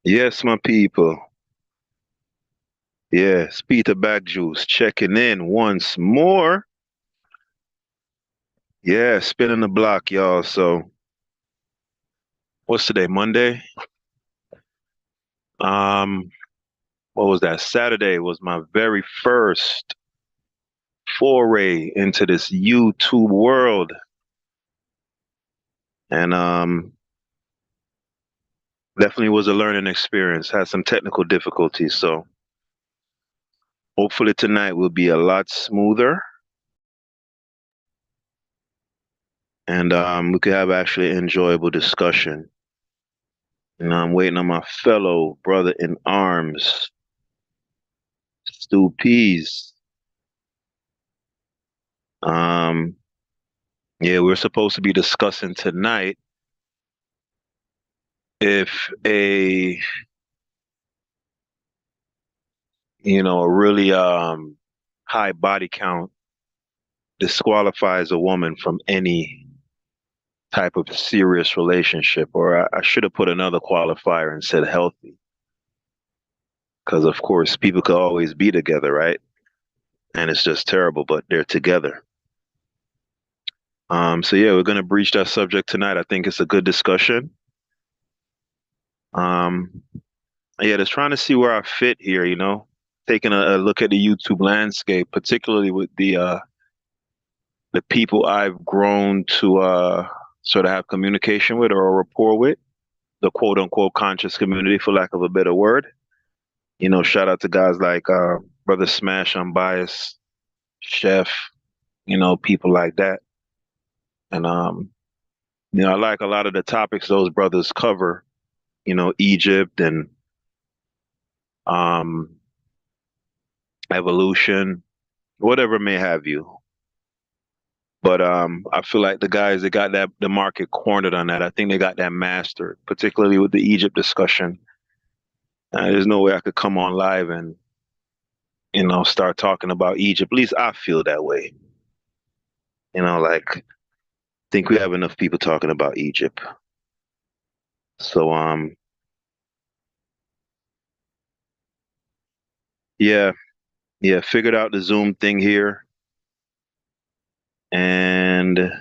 Yes, my people. Yes, Peter Juice checking in once more. Yeah, spinning the block, y'all. So, what's today? Monday? Um, what was that? Saturday was my very first foray into this YouTube world. And definitely was a learning experience. Had some technical difficulties, so hopefully tonight will be a lot smoother and we could have actually an enjoyable discussion. And I'm waiting on my fellow brother in arms, Stu Peas. Um, yeah, we're supposed to be discussing tonight if a really high body count disqualifies a woman from any type of serious relationship, or I should have put another qualifier and said healthy, because of course people could always be together, right? And it's just terrible, but they're together. So yeah, we're gonna breach that subject tonight. I think it's a good discussion. Um, yeah, just trying to see where I fit here, taking a look at the YouTube landscape, particularly with the people I've grown to sort of have communication with or a rapport with, the quote unquote conscious community, for lack of a better word. Shout out to guys like Brother Smash Unbiased, Chef, people like that. And I like a lot of the topics those brothers cover, Egypt and um evolution, whatever may have you. But I feel like the guys that got that the market cornered on that, I think they got that mastered, particularly with the Egypt discussion. There's no way I could come on live and start talking about Egypt. At least I feel that way. Like think we have enough people talking about Egypt. So yeah, yeah, figured out the Zoom thing here and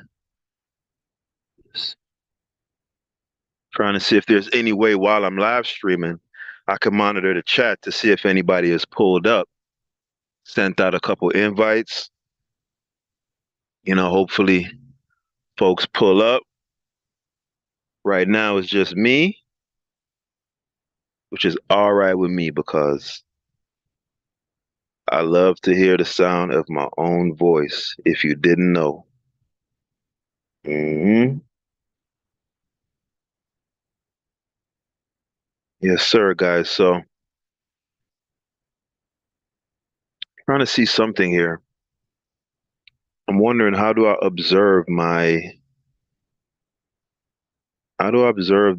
trying to see if there's any way while I'm live streaming, I can monitor the chat to see if anybody has pulled up. Sent out a couple invites. Hopefully folks pull up. Right now it's just me, which is all right with me because I love to hear the sound of my own voice, if you didn't know. hmm Yes, sir, guys. So trying to see something here. I'm wondering how do I observe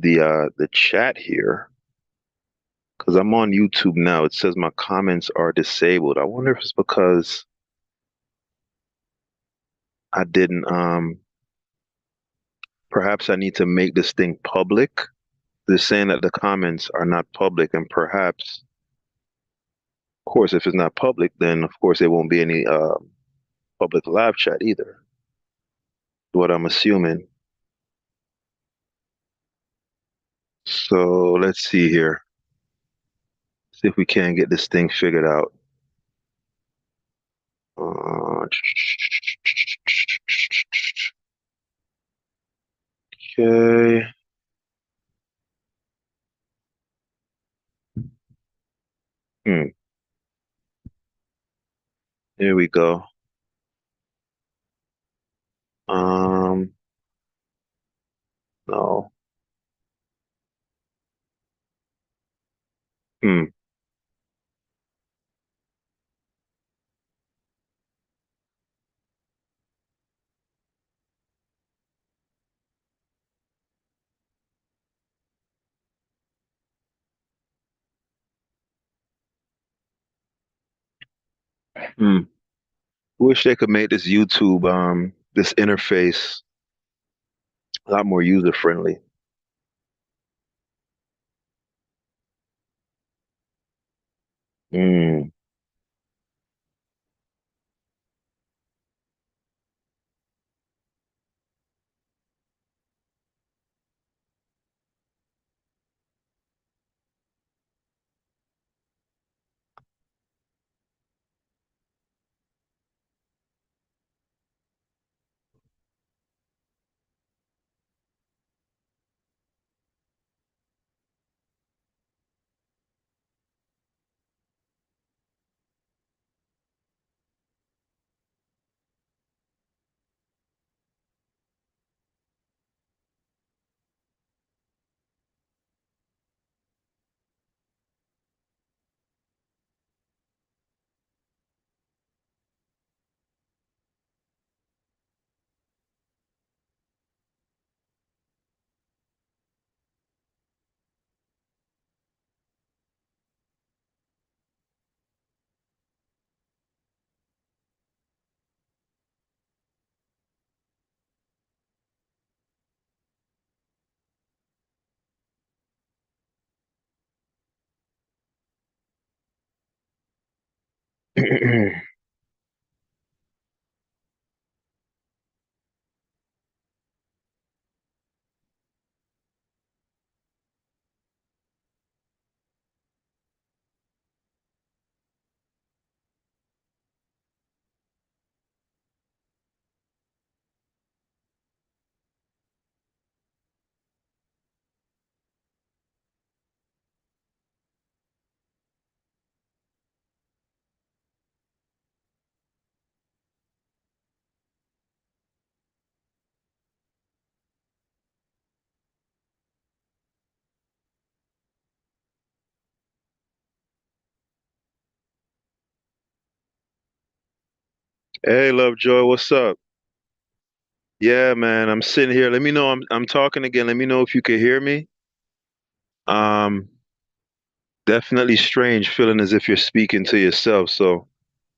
the chat here? Because I'm on YouTube now. It says my comments are disabled. I wonder if it's because I didn't perhaps I need to make this thing public. They're saying that the comments are not public, and perhaps, of course, if it's not public, then of course there won't be any public live chat either. What I'm assuming. So let's see here. See if we can get this thing figured out. Uh, okay. Hmm. Here we go. Um. No. Hmm. Hmm. Wish they could make this YouTube this interface a lot more user friendly. Mm. Hey, Lovejoy, what's up? Yeah, man, I'm sitting here. Let me know I'm talking again. Let me know if you can hear me. Um, Definitely strange feeling as if you're speaking to yourself. So,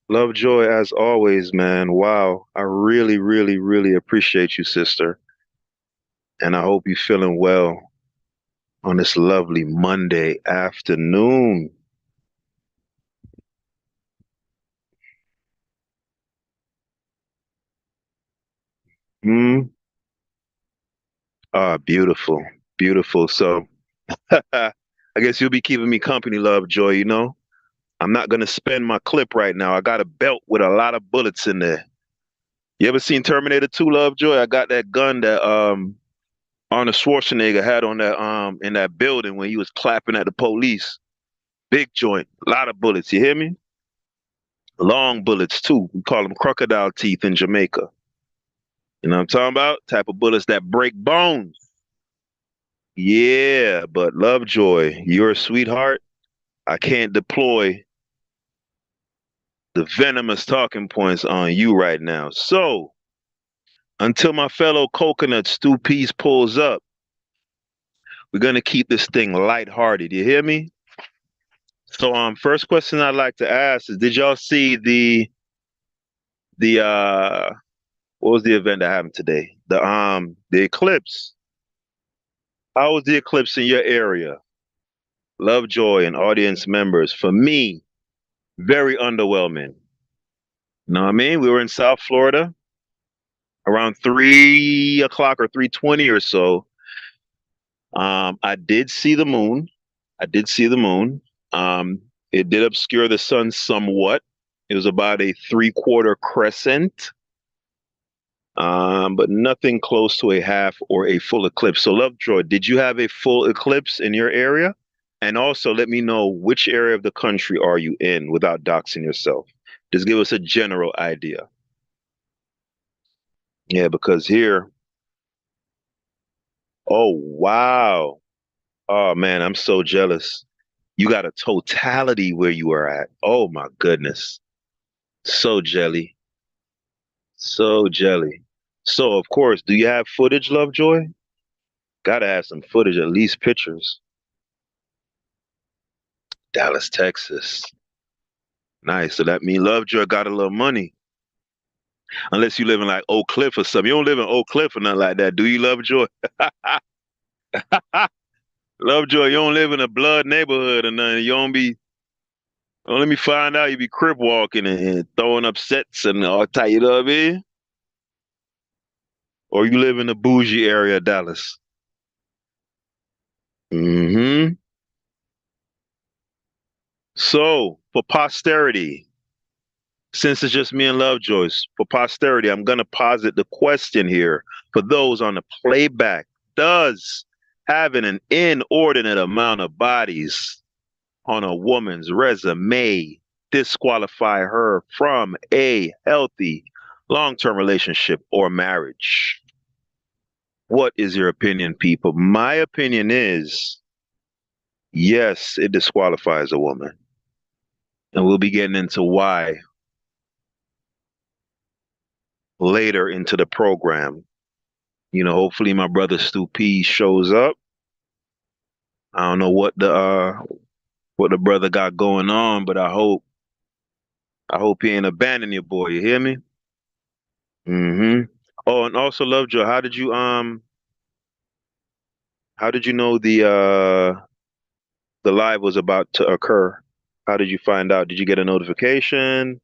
Lovejoy, as always, man. Wow, I really, really, really appreciate you, sister, and I hope you're feeling well on this lovely Monday afternoon. Hmm. Ah, beautiful, beautiful. So, I guess you'll be keeping me company, Lovejoy. I'm not gonna spend my clip right now. I got a belt with a lot of bullets in there. You ever seen Terminator 2, Lovejoy? I got that gun that Arnold Schwarzenegger had on that in that building when he was clapping at the police. Big joint, a lot of bullets. You hear me? Long bullets too. We call them crocodile teeth in Jamaica. You know what I'm talking about? Type of bullets that break bones. Yeah, but Lovejoy, you're a sweetheart. I can't deploy the venomous talking points on you right now. So until my fellow coconut stew piece pulls up, we're gonna keep this thing lighthearted. You hear me? So, first question I'd like to ask is, did y'all see the what was the event that happened today? The eclipse. How was the eclipse in your area? Lovejoy and audience members. For me, very underwhelming. You know what I mean? We were in South Florida around 3 o'clock or 3:20 or so. I did see the moon. I did see the moon. It did obscure the sun somewhat. It was about a three-quarter crescent, but nothing close to a half or a full eclipse. So, Lovejoy, did you have a full eclipse in your area? And also, let me know which area of the country are you in without doxing yourself. Just give us a general idea. Yeah, because here, oh, wow. Oh, man, I'm so jealous. You got a totality where you are at. Oh, my goodness. So jelly. So jelly. So, of course, do you have footage, Lovejoy? Gotta have some footage, at least pictures. Dallas, Texas. Nice. So that means Lovejoy got a little money. Unless you live in like Oak Cliff or something. You don't live in Oak Cliff or nothing like that, do you, Lovejoy? Lovejoy, you don't live in a blood neighborhood or nothing. You don't be Well, let me find out you be crib walking and throwing up sets and all type, you know what I mean? Or you live in the bougie area of Dallas. Hmm. So, for posterity, since it's just me and Lovejoyce, for posterity, I'm going to posit the question here for those on the playback. Does having an inordinate amount of bodies on a woman's resume disqualify her from a healthy long-term relationship or marriage? What is your opinion, people? My opinion is yes, it disqualifies a woman. And we'll be getting into why later into the program. Hopefully my brother Stu P shows up. I don't know what the brother got going on, but I hope he ain't abandoning your boy. You hear me? Hmm. Oh, and also Lovejoy, how did you know the live was about to occur? How did you find out? Did you get a notification?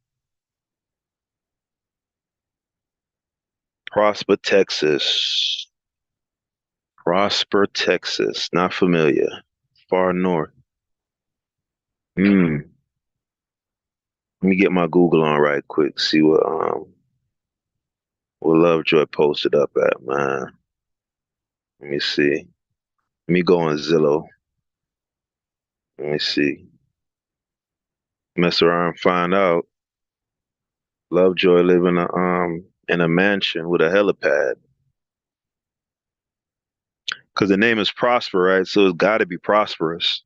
Prosper, Texas. Prosper, Texas. Not familiar. Far north. Hmm. Let me get my Google on right quick. See what Lovejoy posted up at, man. Let me see. Let me go on Zillow. Let me see. Mess around and find out. Lovejoy live in a mansion with a helipad. Cause the name is Prosper, right? So it's gotta be prosperous.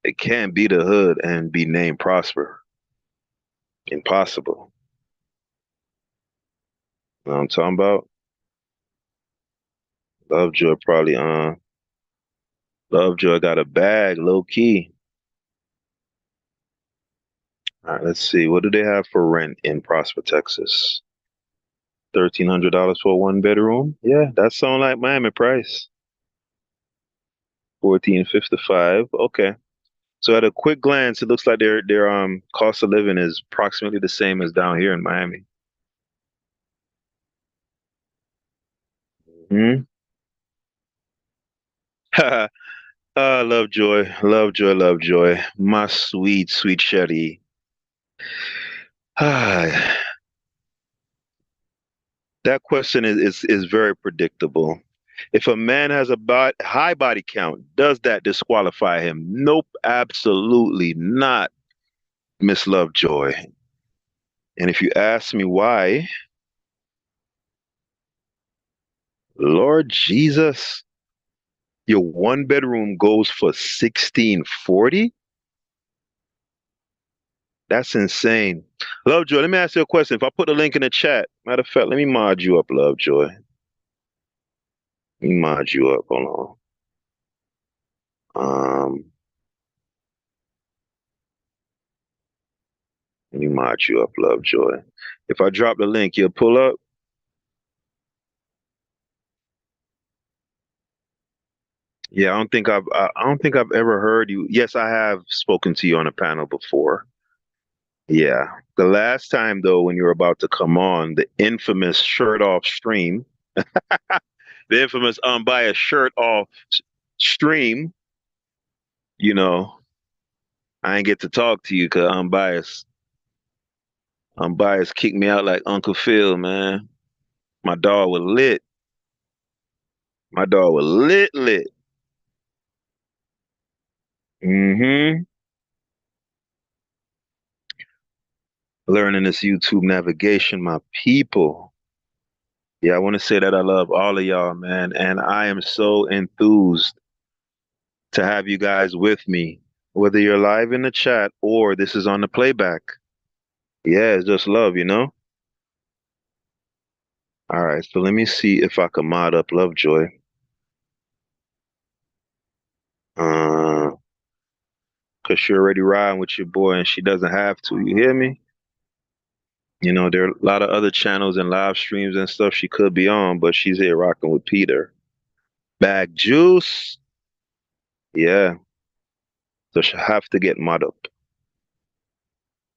It can't be the hood and be named Prosper. Impossible. You know what I'm talking about? Lovejoy probably Lovejoy got a bag, low key. All right, let's see. What do they have for rent in Prosper, Texas? $1,300 for a one bedroom? Yeah, that sounds like Miami price. 1455. Okay. So at a quick glance, it looks like their cost of living is approximately the same as down here in Miami. Hmm. Lovejoy, Lovejoy, Lovejoy. My sweet, sweet Shetty. That question is very predictable. If a man has a high body count, does that disqualify him? Nope, absolutely not, Miss Lovejoy. And if you ask me why, Lord Jesus, your one bedroom goes for 1640? That's insane. Lovejoy, let me ask you a question. If I put a link in the chat, matter of fact, let me mod you up, Lovejoy. Let me mod you up. Hold on. Let me mod you up, Lovejoy. If I drop the link, you'll pull up. Yeah, I don't think I've ever heard you. Yes, I have spoken to you on a panel before. Yeah. The last time though, when you were about to come on, the infamous shirt off stream, the infamous unbiased shirt off stream, you know, I ain't get to talk to you because unbiased kicked me out like Uncle Phil, man. My dog was lit. My dog was lit, lit. Hmm. Learning this YouTube navigation, my people. Yeah, I want to say that I love all of y'all, man. And I am so enthused to have you guys with me, whether you're live in the chat or this is on the playback. Yeah, it's just love. All right, so let me see if I can mod up Lovejoy. Uh, Cause you're already riding with your boy and she doesn't have to. You hear me? There are a lot of other channels and live streams and stuff she could be on, but she's here rocking with Peter. Bag juice. Yeah. So she'll have to get mod up.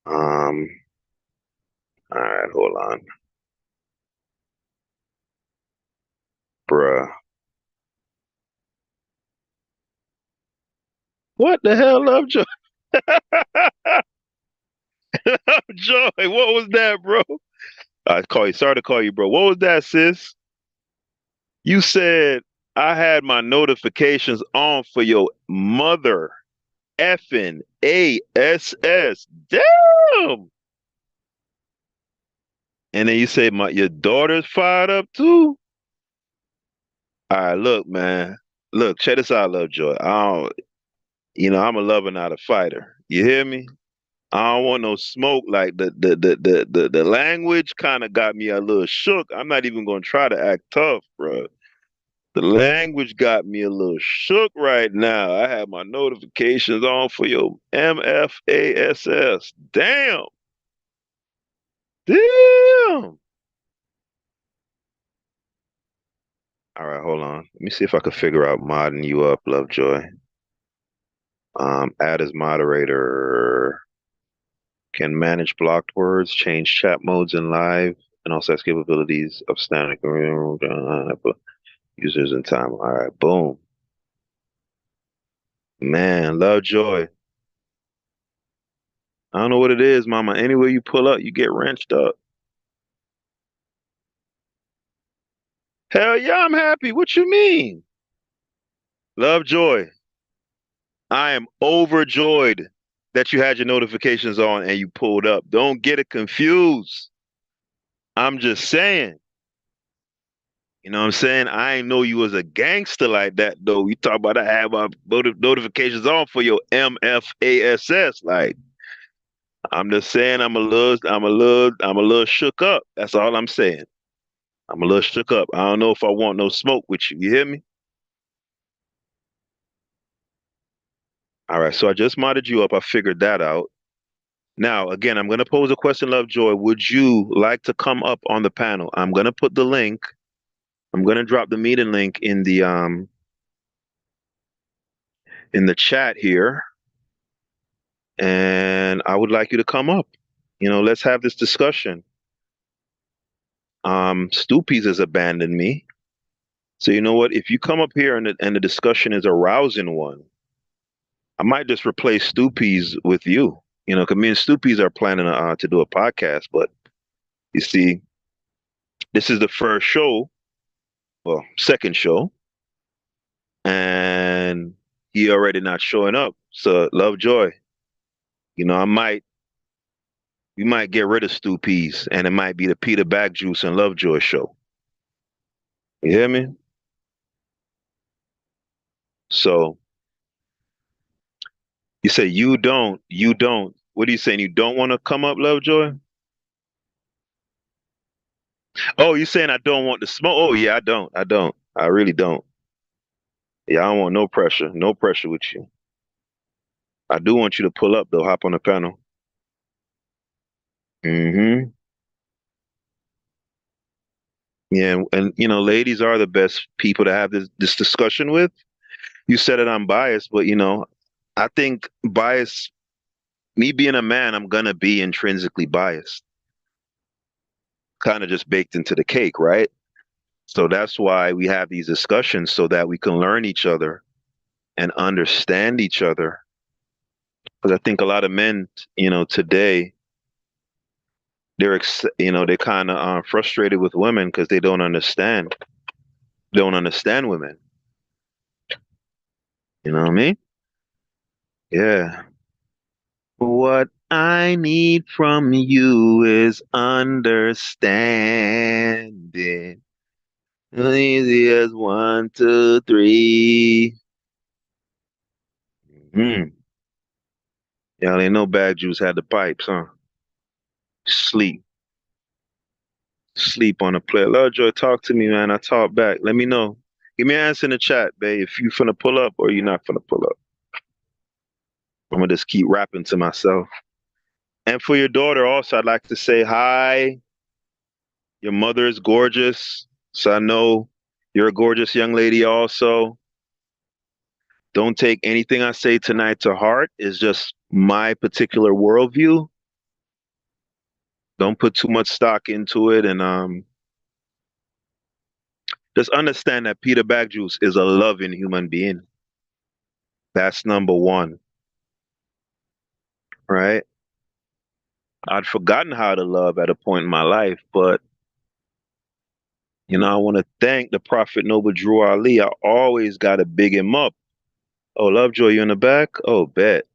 Um, all right, hold on, bruh. What the hell, Lovejoy? Joy, what was that, bro? I call you. Sorry to call you, bro. What was that, sis? You said I had my notifications on for your mother effing ASS. Damn. And then you say my your daughter's fired up too. All right, look, man. Look, check this out, Lovejoy. I'm a lover, not a fighter. You hear me? I don't want no smoke. Like the language kind of got me a little shook. I'm not even gonna try to act tough, bro. The language got me a little shook right now. I have my notifications on for your MFASS. Damn. Damn. All right, hold on. Let me see if I can figure out modding you up, Lovejoy. Add as moderator. Can manage blocked words, change chat modes in live, and also has capabilities of standing users in time. All right, boom. Man, Lovejoy. I don't know what it is, mama. Anywhere you pull up, you get wrenched up. Hell yeah, I'm happy. What you mean? Lovejoy, I am overjoyed that you had your notifications on and you pulled up. Don't get it confused. I'm just saying. You know what I'm saying? I ain't know you was a gangster like that though. You talk about I have my notifications on for your MFASS. Like I'm just saying I'm a little shook up. That's all I'm saying. I'm a little shook up. I don't know if I want no smoke with you. You hear me? All right, so I just modded you up. I figured that out. Now, again, I'm going to pose a question, Lovejoy. Would you like to come up on the panel? I'm going to put the link. I'm going to drop the meeting link in the chat here, and I would like you to come up. Let's have this discussion. Stoopies has abandoned me. So you know what? If you come up here and the discussion is a rousing one, I might just replace Stoopies with you. Because me and Stoopies are planning to do a podcast, but you see, this is the first show, well, second show, and he already not showing up. So Lovejoy, I might we might get rid of Stoopies, and it might be the Peter Back Juice and Lovejoy show. You hear me? So you say you don't. What are you saying? You don't want to come up, Lovejoy? Oh, you saying I don't want to smoke? Oh yeah, I don't. I really don't. Yeah, I don't want no pressure with you. I do want you to pull up though, hop on the panel. Hmm. Yeah, and ladies are the best people to have this discussion with. You said it, I'm biased, but I think bias, me being a man, I'm gonna be intrinsically biased, kind of just baked into the cake, right? So that's why we have these discussions so that we can learn each other and understand each other. Because I think a lot of men, today they're kind of frustrated with women because they don't understand women. You know what I mean? Yeah. What I need from you is understanding. Easy as one, two, three. Hmm. Y'all ain't no bad Jews had the pipes, huh? Sleep. Sleep on the plate. Lovejoy, talk to me, man. I talk back. Let me know. Give me an answer in the chat, babe, if you finna pull up or you not finna pull up. I'm gonna just keep rapping to myself. And for your daughter also, I'd like to say hi. Your mother is gorgeous. So I know you're a gorgeous young lady also. Don't take anything I say tonight to heart. It's just my particular worldview. Don't put too much stock into it, and just understand that Peter Backjuice is a loving human being. That's number one, right? I'd forgotten how to love at a point in my life, but I want to thank the Prophet Noble Drew Ali. I always got to big him up. Oh, Lovejoy, you in the back? Oh, bet.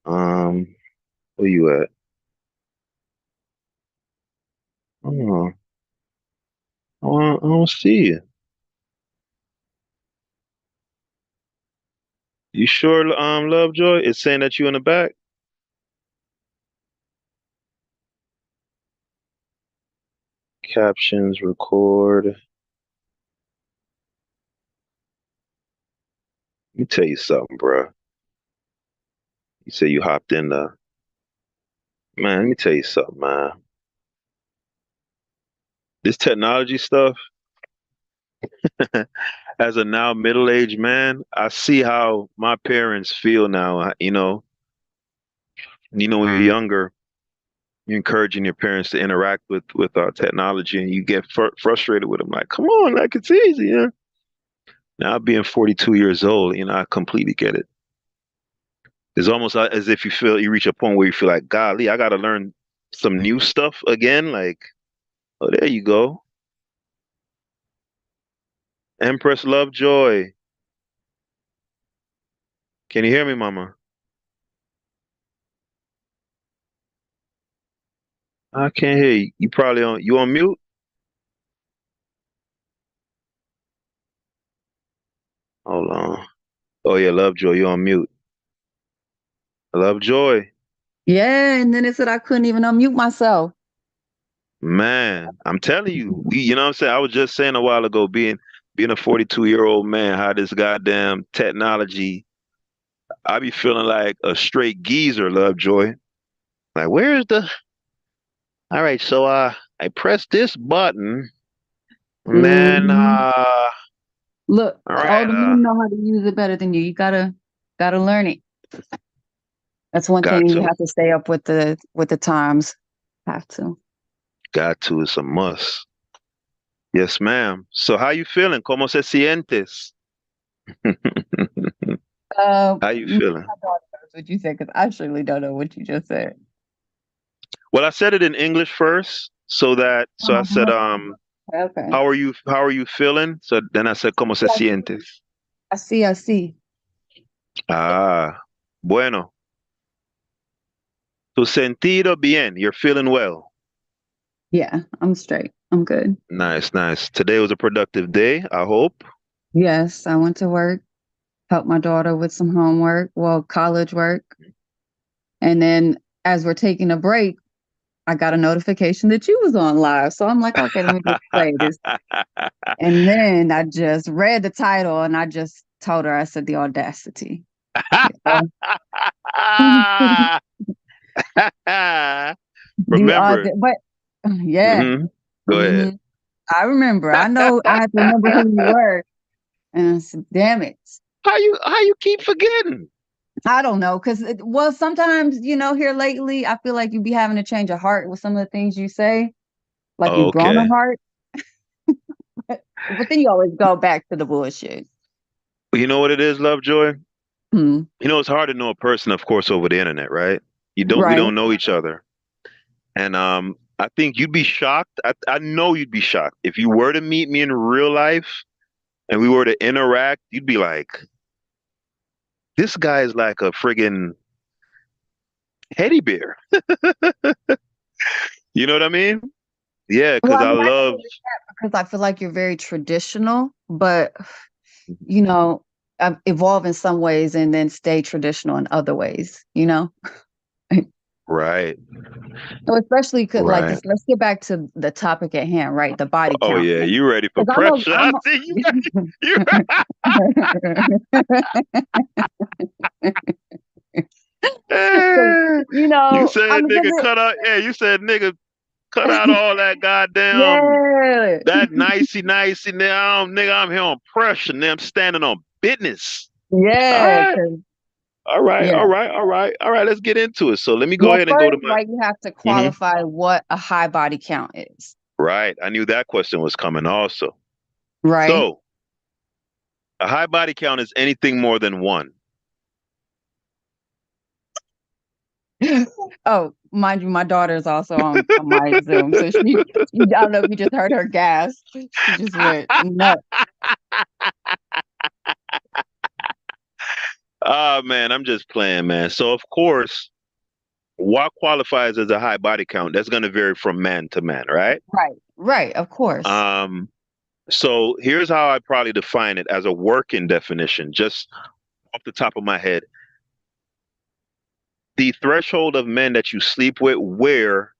Um, where you at? Oh, I don't see you. You sure, Lovejoy? It's saying that you in the back. Captions, record. Let me tell you something, bro. You say you hopped in the man. Let me tell you something, man. This technology stuff, as a now middle-aged man, I see how my parents feel now. When you're younger, you're encouraging your parents to interact with technology, and you get frustrated with them. Like, come on, like it's easy, yeah. Now, being 42 years old, I completely get it. It's almost as if you reach a point where you feel like, golly, I got to learn some new stuff again. Like, oh, there you go. Empress Lovejoy. Can you hear me, Mama? I can't hear you. You on mute? Hold on. Oh yeah, Lovejoy, you on mute. Lovejoy, Yeah, and then it said I couldn't even unmute myself. man, I'm telling you, you know what I'm saying? I was just saying a while ago, being a 42-year-old man, how this goddamn technology, I be feeling like a straight geezer, Lovejoy. Like, where's the all right, so I press this button and then Hmm. Look, all right, older men know how to use it better than you. You gotta learn it. That's one got thing you to. have to stay up with the times. Have to. Got to, it's a must. Yes, ma'am. So how you feeling? ¿Cómo se sientes? How you My feeling? daughter knows what you said because I surely don't know what you just said. Well, I said it in English first, so I said, Uh-huh. Okay. how are you feeling? So then I said, ¿Cómo se Yeah, sientes? I see. I see. Ah, bueno. Tu sentido bien. You're feeling well. Yeah, I'm straight. I'm good. Nice, nice. Today was a productive day, I hope. Yes, I went to work, helped my daughter with some homework, well, college work. And then as we're taking a break, I got a notification that you was on live. So I'm like, okay, let me just play this. And then I just read the title and I just told her, I said, the audacity. Yeah. Remember. But yeah. hmm Go Hmm. ahead. I remember. I know I had to remember who you were. And I said, damn it. How you keep forgetting? I don't know. Cause well, sometimes, here lately, I feel like you be having to change a heart with some of the things you say. Like you've grown a Okay. heart. But then you always go back to the bullshit. You know what it is, Lovejoy? Hmm. It's hard to know a person, of course, over the internet, right? We Right. don't know each other. And I think you'd be shocked. I know you'd be shocked. If you were to meet me in real life and we were to interact, you'd be like, this guy is like a friggin' teddy bear. You know what I mean? Yeah, Well, because I I mean, I can love. understand because I feel like you're very traditional, but you know, evolve in some ways and then stay traditional in other ways. Right, So especially could like right. this. Let's get back to the topic at hand, right? The body Oh count yeah, thing. you ready for Because I'm a, pressure? I I'm a, see you ready. You so, You I'm said a nigga good. cut out. Yeah, you said nigga cut out all that goddamn Yeah, that nicey now, nigga. I'm here on pressure. Now I'm standing on business. All yeah. right, All right, Yeah. all right, all right, all right. Let's get into it. So let me go Well, ahead and go to first, my. right, you have to Mhm. qualify what a high body count is, Right. I knew that question was coming also. right? So a high body count is anything more than one. Oh, mind you, my daughter is also on my Zoom, so I don't know if you just heard her gasp. She just went nuts. Ah, man, I'm just playing, man. So of course, what qualifies as a high body count? That's going to vary from man to man, right? Right, right, of course. Um, so here's how I probably define it as a working definition, just off the top of my head. The threshold of men that you sleep with where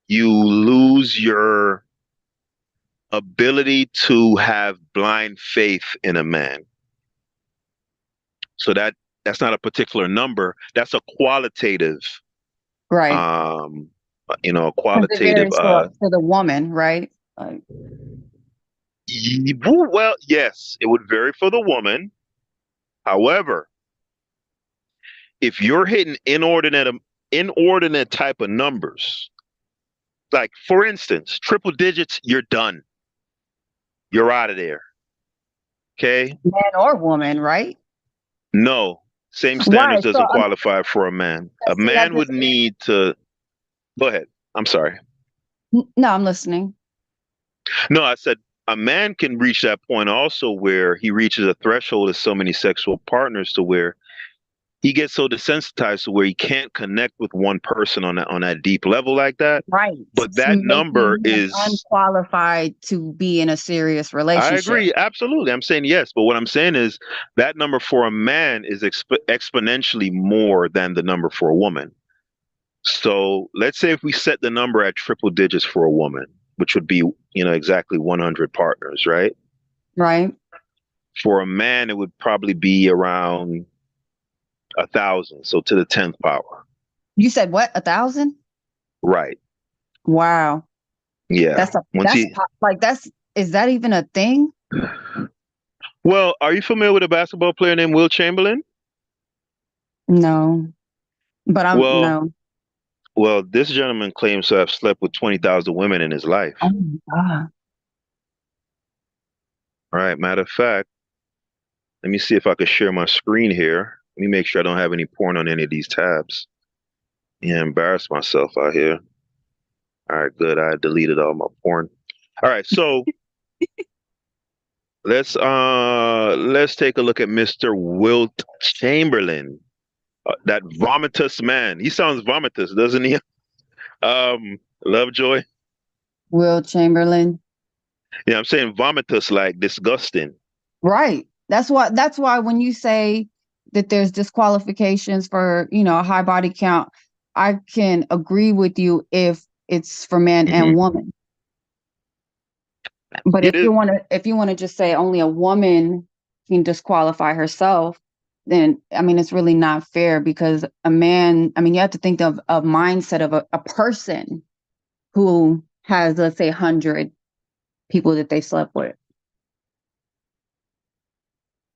you lose your ability to have blind faith in a man. So that's not a particular number. That's a qualitative, Right. um, a Because it qualitative. varies for the woman, right? Like, Well, yes, it would vary for the woman. However, if you're hitting inordinate type of numbers, like for instance, triple digits, you're done. You're out of there. Okay. man or woman, right? No, same standards Right. So, doesn't qualify for a man. A see, I man would just need to go ahead. I'm sorry. no, I'm listening. No, I said a man can reach that point also where he reaches a threshold of so many sexual partners to where he gets so desensitized to where he can't connect with one person on that deep level like that. Right. But To that number making him is, unqualified to be in a serious I relationship. agree, absolutely. I'm saying yes, but what I'm saying is that number for a man is exponentially more than the number for a woman. So let's say if we set the number at triple digits for a woman, which would be, exactly 100 partners, right? Right. For a man, it would probably be around 1,000. So to the 10th power. You said what? 1,000? Right. Wow. Yeah. Once he, Like is that even a thing? well, are you familiar with a basketball player named Will Chamberlain? No. But I'm Well, no. well, this gentleman claims to have slept with 20,000 women in his Oh life. my God. All right. Matter of fact, let me see if I could share my screen here. Let me make sure I don't have any porn on any of these tabs. Yeah, embarrass myself out here. All right, good. I deleted all my porn. All right, so let's take a look at Mr. Wilt Chamberlain. That vomitous man. He sounds vomitous, doesn't he? Lovejoy. Will Chamberlain. Yeah, I'm saying vomitous like disgusting. Right. That's why when you say that there's disqualifications for, a high body count, I can agree with you if it's for man and Hmm. woman. But It is. if you want to just say only a woman can disqualify herself, then I mean it's really not fair because a man, I mean you have to think of a mindset of a person who has, let's say, 100 people that they slept with.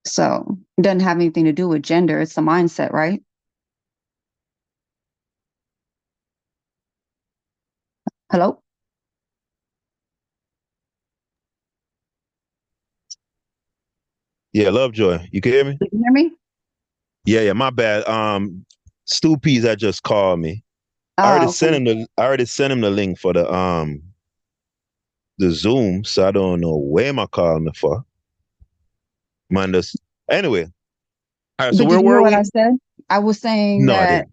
So it doesn't have anything to do with gender. It's the mindset, right? Hello? Yeah, Lovejoy. You can hear me? Did you hear me? Yeah, yeah. My bad. Stu Peas that just called me. Oh, okay. I already sent him the link for the Zoom, so I don't know where am I calling it for. Mind us. Anyway, all right. So But where did you hear were what I we? said? I was saying No, I that didn't.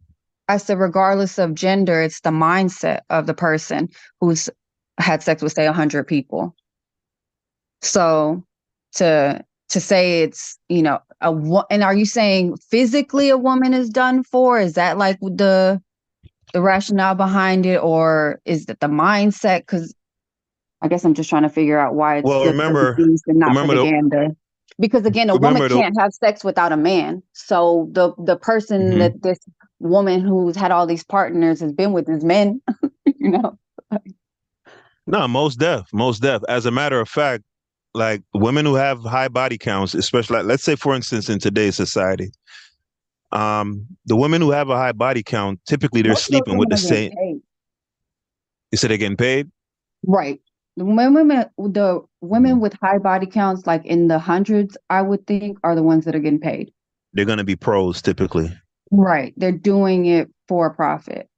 I said, regardless of gender, it's the mindset of the person who's had sex with, say, 100 people. So to say it's, and are you saying physically a woman is done for? Is that like the rationale behind it, or is it the mindset? Because I guess I'm just trying to figure out why it's Well, just for the beast and not for remember the the, gander. Because again, a woman remember the. can't have sex without a man. So the person Mhm. that this woman who's had all these partners has been with is men, you know. No, most deaf. As a matter of fact, like women who have high body counts, especially like, let's say for instance in today's society, The women who have a high body count, typically they're Most of those sleeping with women the are getting same. paid. You said they're getting paid? Right. The women with high body counts, like in the hundreds, I would think, are the ones that are getting paid. They're going to be pros typically. Right. They're doing it for profit.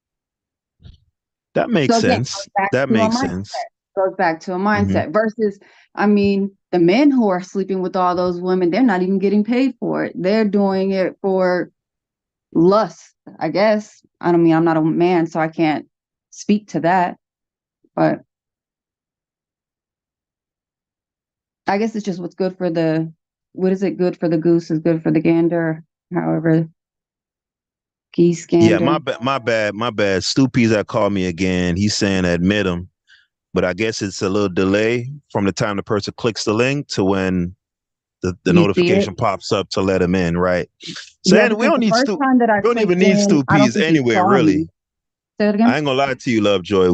That makes So again, sense. That makes sense. goes back to a Hmm. mindset versus, I mean, the men who are sleeping with all those women, they're not even getting paid for it. They're doing it for lust, I guess. I don't mean, I'm not a man, so I can't speak to that, but I guess it's just what's good for what is it? Good for the goose is good for the gander, however, geese Yeah, gander. my bad. Stoopy's that called me again. He's saying admit him, but I guess it's a little delay from the time the person clicks the link to when the You see it? notification pops up to let him in, right? Yeah, Saying we because don't the need first time that I we don't even clicked need in, I don't Stoopies think he anyway, saw really. me. Say it I again. ain't gonna lie to you, Lovejoy.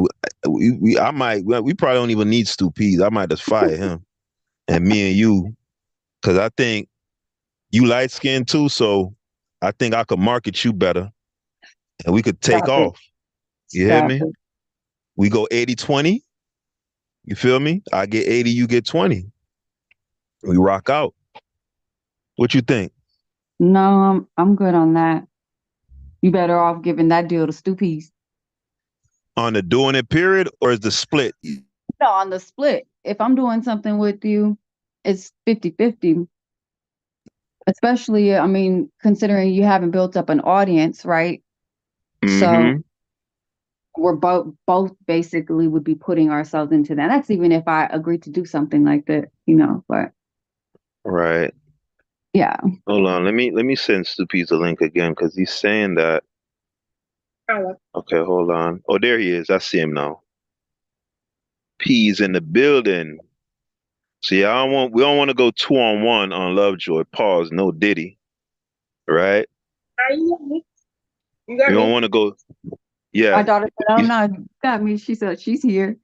I might, we probably don't even need Stoopies. I might just fire him and me and you, because I think you light skinned too, so I think I could market you better and we could take Stop it. off. You hear Stop me? it. We go 80-20. You feel me? I get 80, you get 20. We rock out. What you think? No, I'm good on that. You better off giving that deal to Stoopies. On the doing it period or is the split? No, on the split. If I'm doing something with you, it's 50-50. Especially, I mean, considering you haven't built up an audience, right? So Mm-hmm. we're both basically would be putting ourselves into that. That's even if I agree to do something like that, but Right. yeah. Hold on. Let me send Stoopies the link again because he's saying that. Okay, hold on. Oh, there he is. I see him now. P's in the building. See, we don't want to go 2-on-1 on Lovejoy. Pause. No Diddy. Right? You We got don't me? want to go. My Yeah. daughter said, "Oh You- no, you got me." She said she's here.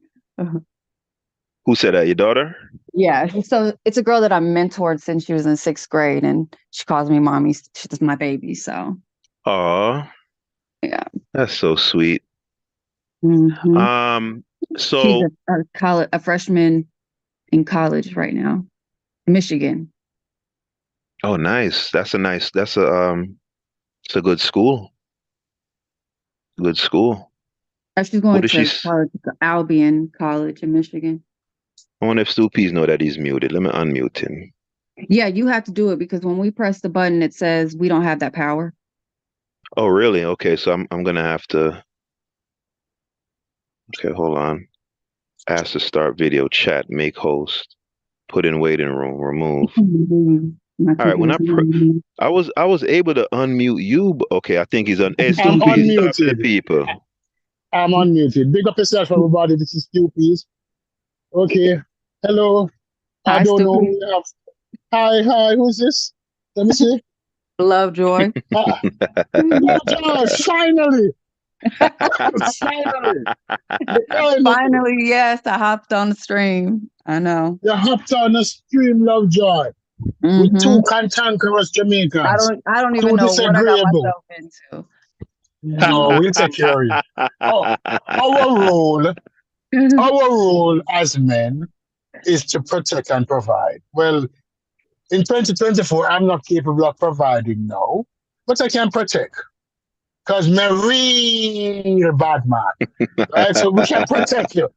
Who said that? Your daughter? Yeah, so it's a girl that I mentored since she was in sixth grade, and she calls me mommy. She's my baby, so Aw, yeah. that's so sweet. Hmm. Um, She's so a freshman in college right now, Michigan. oh nice. It's a good school. Good school. She's Who going does she to college, Albion College in Michigan. I wonder if Stoopies know that he's muted. Let me unmute him. Yeah, you have to do it because when we press the button, it says we don't have that power. Oh, really? Okay, so I'm gonna have to. Okay, hold on. Ask to start video chat. Make host. Put in waiting room. Remove. My All right. computer's I was able to unmute you. Okay, I think he's on. Hey, I'm Stoopies, talk to the unmuted. people. I'm unmuted. Big up yourself, everybody. This is Stupies. Okay. Hello. I Hi, don't know who stupid. we have. Hi. Who's this? Let me see. Lovejoy. Ah, George, finally. Finally. Finally. Finally, yes, I hopped on the stream. I know. You hopped on the stream, Lovejoy, with Hmm. two cantankerous Jamaicans. I don't even Two know what I got disagreeable. myself into. No, we'll take care of you. Oh, our role, our role as men is to protect and provide. Well, in 2024, I'm not capable of providing now, but I can protect because I'm a real bad man, right? So we can protect you.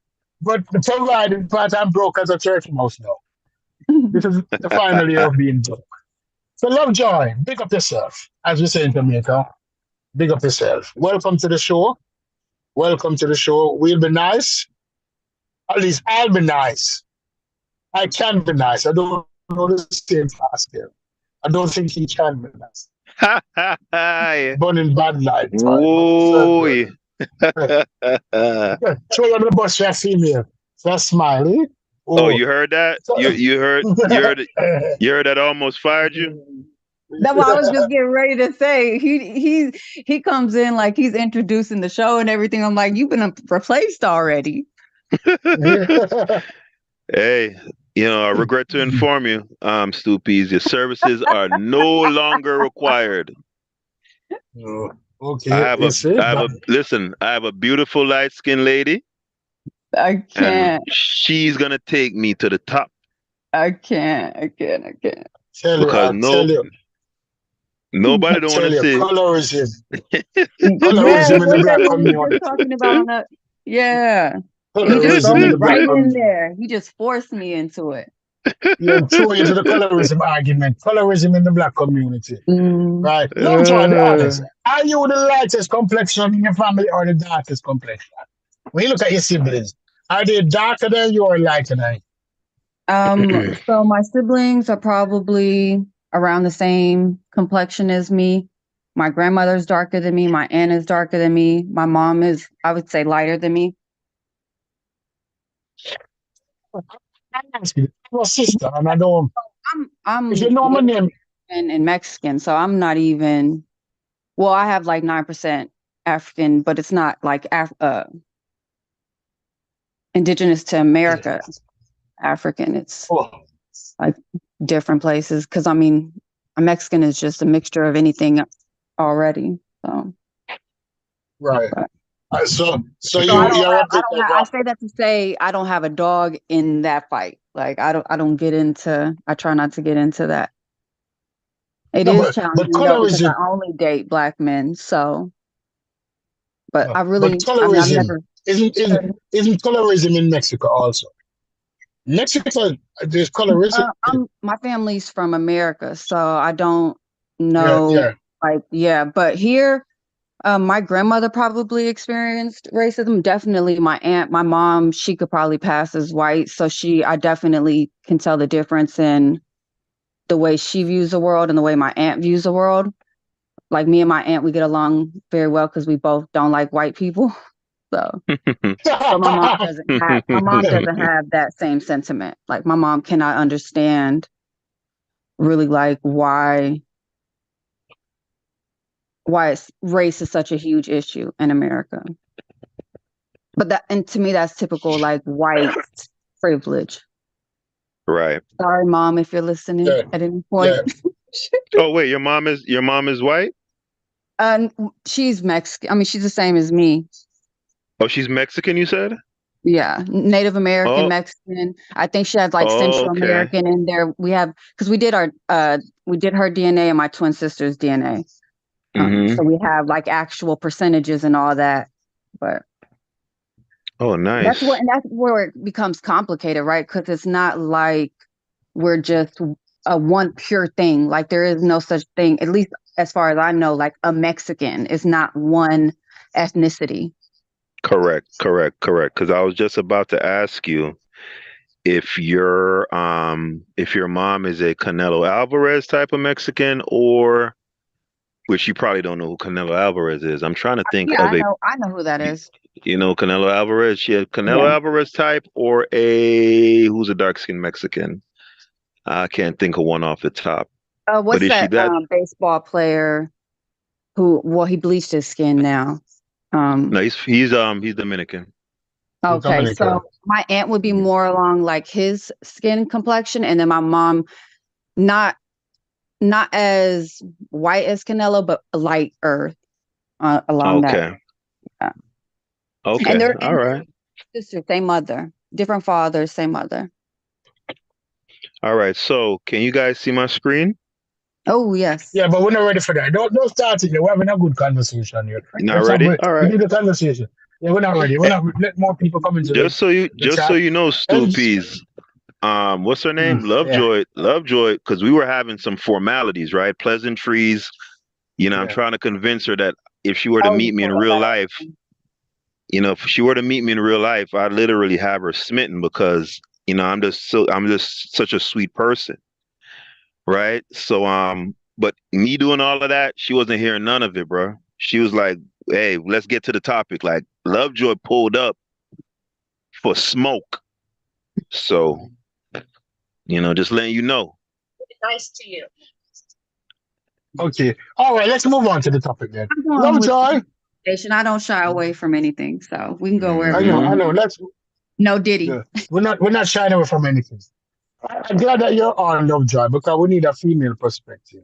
But the providing part, I'm broke as a church mouse now. This is the final year of being broke. So, Lovejoy, big up yourself, as we say in Jamaica. Big up yourself. Welcome to the show. Welcome to the show. We'll be nice. At least I'll be nice. I can be nice. I don't know the same fast here. I don't think he can be nice. Burning bad light, right? But it's all Whoa. good. Throw you under the bus, you're female. So that's smiley. Oh, Oh. you heard that? So, You heard that almost fired you? That's what I was just getting ready to say. He comes in like he's introducing the show and everything. I'm like, you've been replaced already. Hey, I regret to inform you, Stoopies, your services are no longer required. Oh, okay, you see, I have a listen. I have a beautiful light skinned lady, I and can't. she's gonna take me to the top I can't. I can't. I can't. because I tell you, nobody I don't want tell to you, see. Yeah, colorism in the what's black that we were just community, talking about on that? Yeah. And he just throw colorism in me the black right in community. there. He just forced me into it. Yeah, throw you to the colorism argument. Colorism in the black community. Mm, Right. Lovejoy, be Uh, honest. Are you the lightest complexion in your family or the darkest complexion? When you look at your siblings, are they darker than you or lighter than you? so my siblings are probably around the same complexion as me. My grandmother's darker than me. My aunt is darker than me. My mom is, I would say, lighter than me. I ask you, I'm a sister, and I don't. If you I'm know my Native name, American and Mexican, so I'm not even. Well, I have like 9% African, but it's not like indigenous to America African. It's oh, like different places. Because I mean, a Mexican is just a mixture of anything already. So, right. but, So so I you don't you have. I represent don't have. I well, say that to say I don't have a dog in that fight. Like I don't. I don't get into. I try not to get into that. It no, is but challenging though because colorism I only date black men. So, but no, I but really. I mean, I've colorism never. isn't colorism in Mexico also? Mexico, there's colorism. My family's from America, so I don't Yeah, know. yeah. Like, yeah, but here, my grandmother probably experienced racism. Definitely, my aunt, my mom, she could probably pass as white. So I definitely can tell the difference in the way she views the world and the way my aunt views the world. Like me and my aunt, we get along very well because we both don't like white people. So, but my mom doesn't have that same sentiment. Like my mom cannot understand really like race is such a huge issue in America. But that, and to me, that's typical like white privilege. right. Sorry, mom, if you're listening Yeah, at any yeah. point. Oh wait, your mom is white? And she's Mexican. I mean, she's the same as me. Oh, she's Mexican, you said? Yeah, Native American, Oh, Mexican. I think she has like Central okay. American in there. We have because we did her DNA and my twin sister's DNA. Hmm. So we have like actual percentages and all that. But Oh, nice. that's where it becomes complicated, right? Because it's not like we're just a one pure thing. Like there is no such thing, at least as far as I know, like a Mexican is not one ethnicity. Correct, correct, correct. Because I was just about to ask you if your mom is a Canelo Alvarez type of Mexican, or which you probably don't know who Canelo Alvarez is. I'm trying to think Yeah, of I know who that you, is. you know, Canelo Alvarez. She had Canelo Yeah. Alvarez type, or a who's a dark skinned Mexican. I can't think of one off the top. But What's is she that that? baseball player who, well, he bleached his skin now. No, he's Dominican. The Okay, so Dominican. my aunt would be Mhm. more along like his skin complexion, and then my mom, not not as white as Canelo, but lighter along that. Okay. Yeah. And Okay. they're All right. sisters, same mother, different fathers, same mother. All right. So, can you guys see my screen? Oh yes, Yeah, but we're not ready for that. Don't start it. We're having a good conversation here. You're not Let's have ready? we All right. need a conversation. Yeah, we're not ready. We're Eh, not let more people come into the just so chat. you know, And Stoopies. What's her name? yeah, Lovejoy, because we were having some formalities, right? Pleasantries. You know, I'm yeah. trying to convince her that if she were to oh, meet me in before real that. life, you know, if she were to meet me in real life, I'd literally have her smitten because, you know, I'm just such a sweet person, right? So, but me doing all of that, she wasn't hearing none of it, bro. She was like, "Hey, let's get to the topic." Like, Lovejoy pulled up for smoke. So, you know, just letting you know. Nice to you. Okay. All right, let's move on to the topic then. I'm going with Lovejoy. station. I don't shy away from anything, so we can go wherever you I Hmm. want. know. Let's No Diddy. yeah. We're not shying away from anything. I'm glad that you're on Lovejoy because we need a female perspective.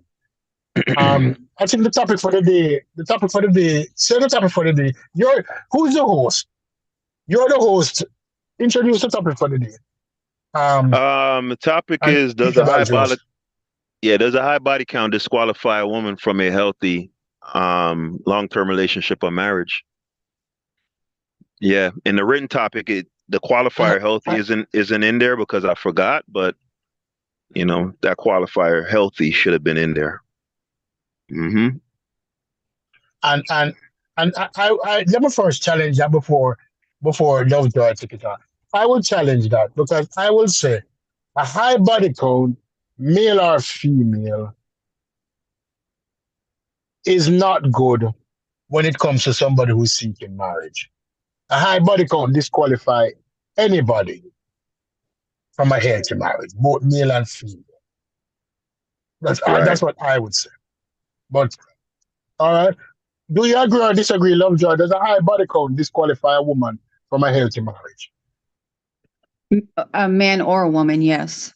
I think the topic for the day, say the topic for the day. Who's the host? You're the host. Introduce the topic for the day. The topic And is you can address. does a high body count disqualify a woman from a healthy long-term relationship or marriage? Yeah, in the written topic, the Uh, qualifier healthy uh, isn't in there because I forgot, but that qualifier healthy should have been in there. Hmm. and and let me first challenge that before Lovejoy take it on. I will challenge that because I will say a high body count, male or female, is not good when it comes to somebody who's seeking marriage. A high body count disqualify anybody from a healthy marriage, both male and female. That's Right. what I would say. But all right, do you agree or disagree, Lovejoy? Does a high body count disqualify a woman from a healthy marriage? A man or a woman, yes.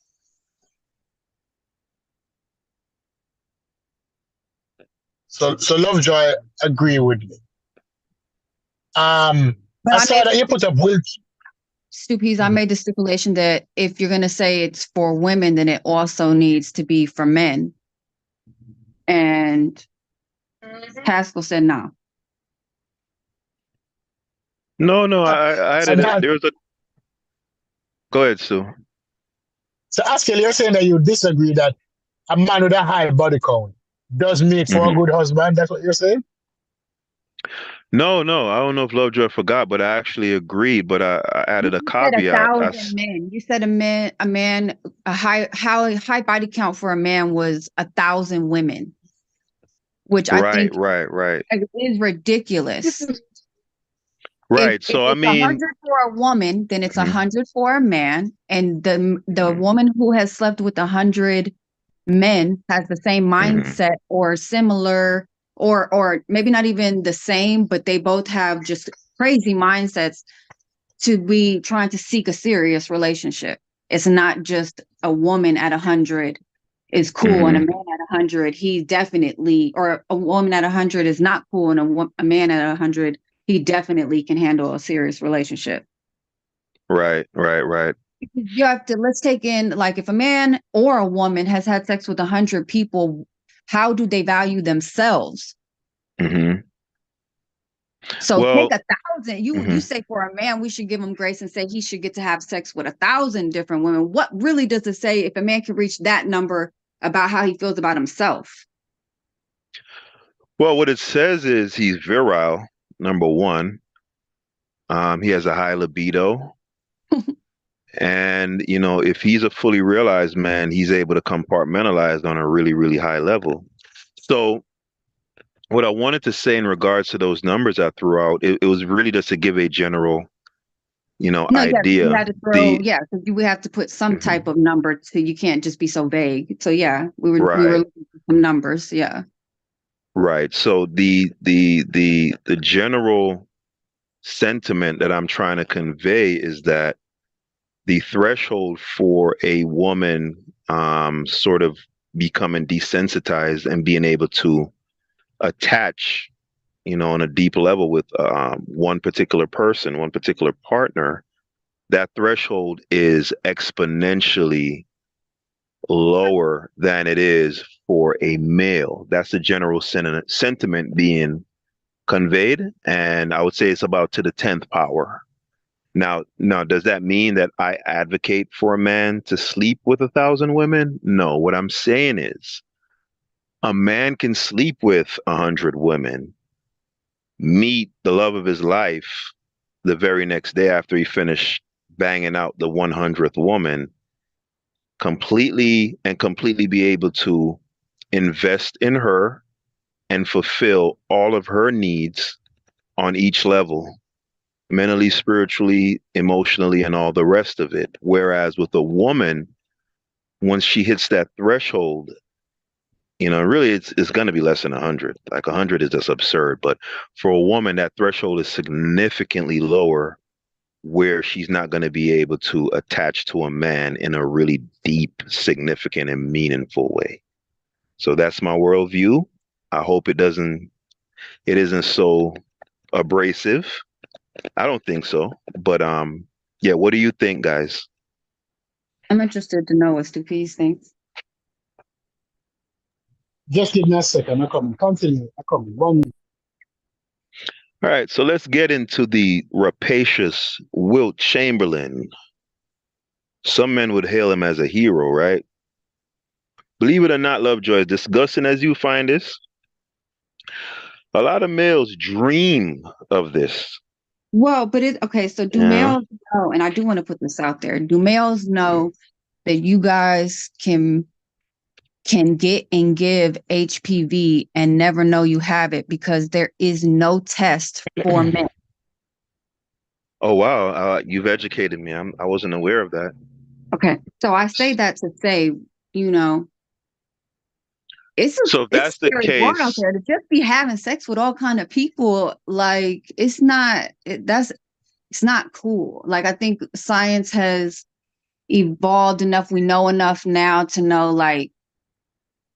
So Lovejoy agree with me. But I I saw made that you put up Will. Stupies, I Mhm. made the stipulation that if you're going to say it's for women, then it also needs to be for men. And Haskell said no. No, I So added it. that There was a. Go ahead, Sue. so Askell, you're saying that you disagree that a man with a high body count does make for a Hmm. good husband. That's what you're saying? No, I don't know if Lovejoy forgot, but I actually agreed, but I added a You said a caveat. thousand men. You said a high body count for a man was 1,000 women, which I Right, think right. is ridiculous. If Right. if So I it's a mean, hundred for a woman, then it's a mhm, hundred for a man, and the mhm, woman who has slept with 100 men has the same mhm, mindset or similar, or maybe not even the same, but they both have just crazy mindsets to be trying to seek a serious relationship. It's not just a woman at 100 is cool and a mhm. man at 100 he definitely, or a woman at 100 is not cool and a man at 100 he definitely can handle a serious relationship. Right. You have to, let's take in, like, if a man or a woman has had sex with 100 people, how do they value themselves? Hmm. So take Well, 1,000. You mhm. say for a man we should give him grace and say he should get to have sex with 1,000 different women. What really does it say if a man can reach that number about how he feels about himself? Well, what it says is he's virile, number one. He has a high libido. And, if he's a fully realized man, he's able to compartmentalize on a really, really high level. So, what I wanted to say in regards to those numbers I threw out, it was really just to give a general, No, yeah, we idea. had to throw, The yeah, so we have to put some type Mhm. of number to, you can't just be so vague. So yeah, we were Right, looking for some numbers. Yeah. right. So the general sentiment that I'm trying to convey is that the threshold for a woman sort of becoming desensitized and being able to attach, on a deep level with one particular person, one particular partner, that threshold is exponentially lower than it is for a male. That's the general sentiment being conveyed, and I would say it's about to the 10th power. Now, does that mean that I advocate for a man to sleep with 1,000 women? No. What I'm saying is, a man can sleep with 100 women, meet the love of his life the very next day after he finished banging out the 100th woman, completely be able to invest in her and fulfill all of her needs on each level, mentally, spiritually, emotionally, and all the rest of it. Whereas with a woman, once she hits that threshold, really it's going to be less than 100. Like 100 is just absurd. But for a woman, that threshold is significantly lower where she's not going to be able to attach to a man in a really deep, significant, and meaningful way. So that's my worldview. I hope it isn't so abrasive. I don't think so. But yeah, what do you think, guys? I'm interested to know what Stupid's thinks. Just give me a second. I come. Continue. I come. One. All right, so let's get into the rapacious Wilt Chamberlain. Some men would hail him as a hero, right? Believe it or not, Lovejoy, as disgusting as you find this, a lot of males dream of this. Well, but okay, so do Yeah. males know, and I do want to put this out there, do males know that you guys can get and give HPV and never know you have it because there is no test for men? Oh wow, you've educated me. I wasn't aware of that. Okay, so I say that to say, you know, So if it's that's the scary world out case, there to just be having sex with all kind of people. Like it's not it's not cool. Like I think science has evolved enough. We know enough now to know, like,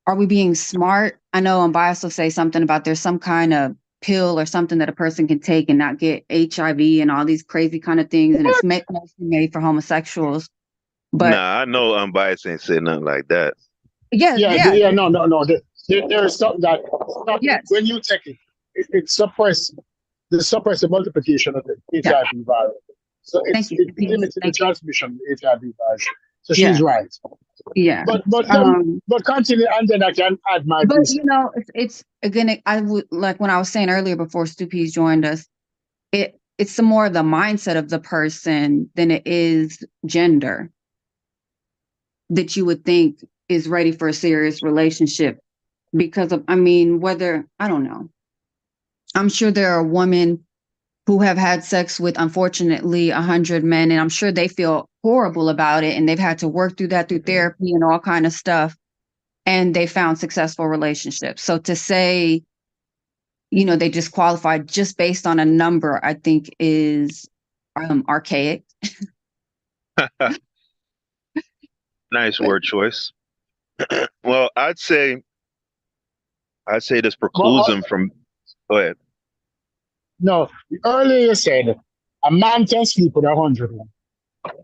are we being smart? I know Bias will say something about there's some kind of pill or something that a person can take and not get HIV and all these crazy kind of things, and it's mostly made for homosexuals. But nah, I know unbiased ain't said nothing like that. yeah, Yeah. yeah, Yeah. No. No. No. There is something that yes. when you take it, it suppresses the multiplication of the Yeah. HIV virus. So Thank you. it limits the transmission of the HIV virus. So Yeah. she's right. Yeah. But continue, and then I can add my But piece. you know, it's again, I would like when I was saying earlier before Stupi's joined us, it's some more of the mindset of the person than it is gender that you would think is ready for a serious relationship because of, I mean, whether, I don't know. I'm sure there are women who have had sex with, unfortunately, 100 men, and I'm sure they feel horrible about it, and they've had to work through that through therapy and all kind of stuff, and they found successful relationships. So to say, you know, they disqualified just based on a number, I think is archaic. Nice word choice. Well, I'd say this precludes Well, him from. Go ahead. no, earlier you said a man can sleep with 100 women,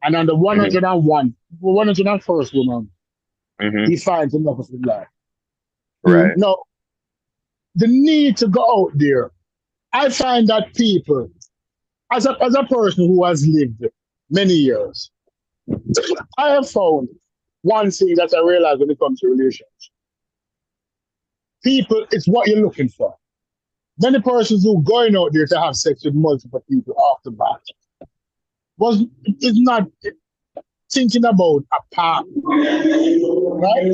and on the Hmm. 101st woman, Hmm. he finds enough of his life. Right. No, the need to go out there. I find that people, as a person who has lived many years, I have found one thing that I realize when it comes to relationships. People, it's what you're looking for. Many persons who going out there to have sex with multiple people off the bat is not thinking about a partner, right?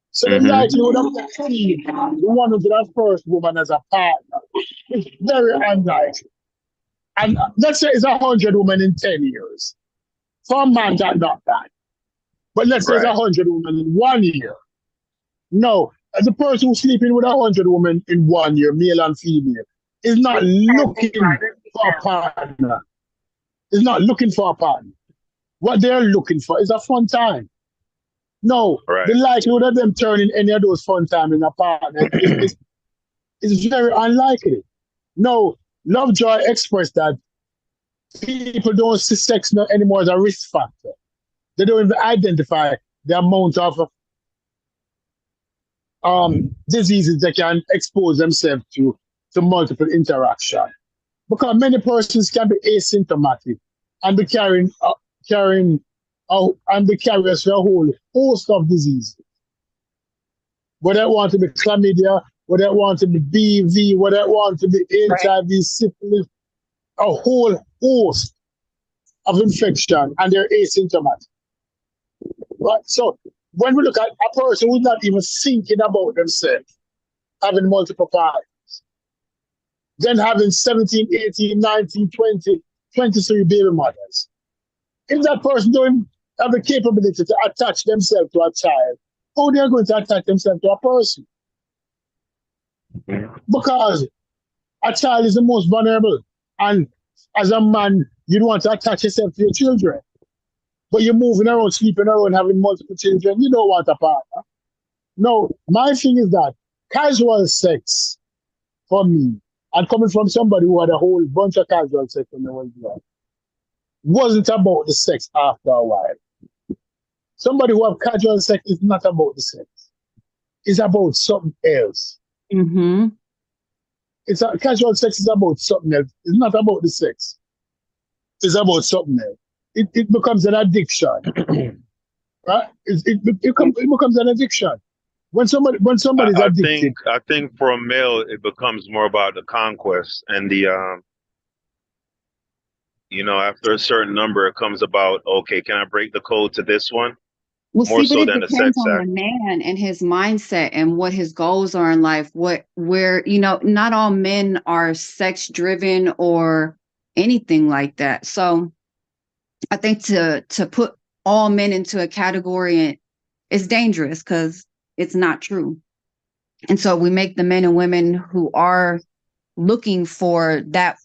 So the Hmm. likelihood of seeing the one who's that first woman as a partner is very unlikely. And let's say it's 100 women in 10 years. For a man, that's not bad. But let's say it's Right. 100 women in 1 year. No, as a person who's sleeping with 100 women in 1 year, male and female, is not looking for a partner. Is not looking for a partner. What they're looking for is a fun time. No, the Right. likelihood of them turning any of those fun time in a partner is very unlikely. No, Lovejoy expressed that people don't see sex anymore as a risk factor. They don't even identify the amount of diseases they can expose themselves to multiple interaction. Because many persons can be asymptomatic and be carrying and be carriers for a whole host of diseases. Whether it want to be chlamydia, whether it want to be BV, whether it want to be HIV, syphilis, a whole host of infection, and they're asymptomatic. Right? So when we look at a person who's not even thinking about themselves, having multiple partners, then having 17, 18, 19, 20, 23 baby mothers, if that person don't have the capability to attach themselves to a child, how they're going to attach themselves to a person? Because a child is the most vulnerable. And as a man, you don't want to attach yourself to your children. But you're moving around, sleeping around, having multiple children, you don't want a partner. No, my thing is that casual sex for me, and coming from somebody who had a whole bunch of casual sex when they was young, wasn't about the sex after a while. Somebody who have casual sex is not about the sex. It's about something else. Mm-hmm. Casual sex is about something else. It's not about the sex. It's about something else. It becomes an addiction, right? It becomes an addiction. When somebody's addicted, I think for a male it becomes more about the conquest and the after a certain number it comes about, okay, can I break the code to this one? Well, More see, but so it than the depends sex on the act. man and his mindset and what his goals are in life. Not all men are sex driven or anything like that. So I think to put all men into a category is dangerous because it's not true. And so we make the men and women who are looking for that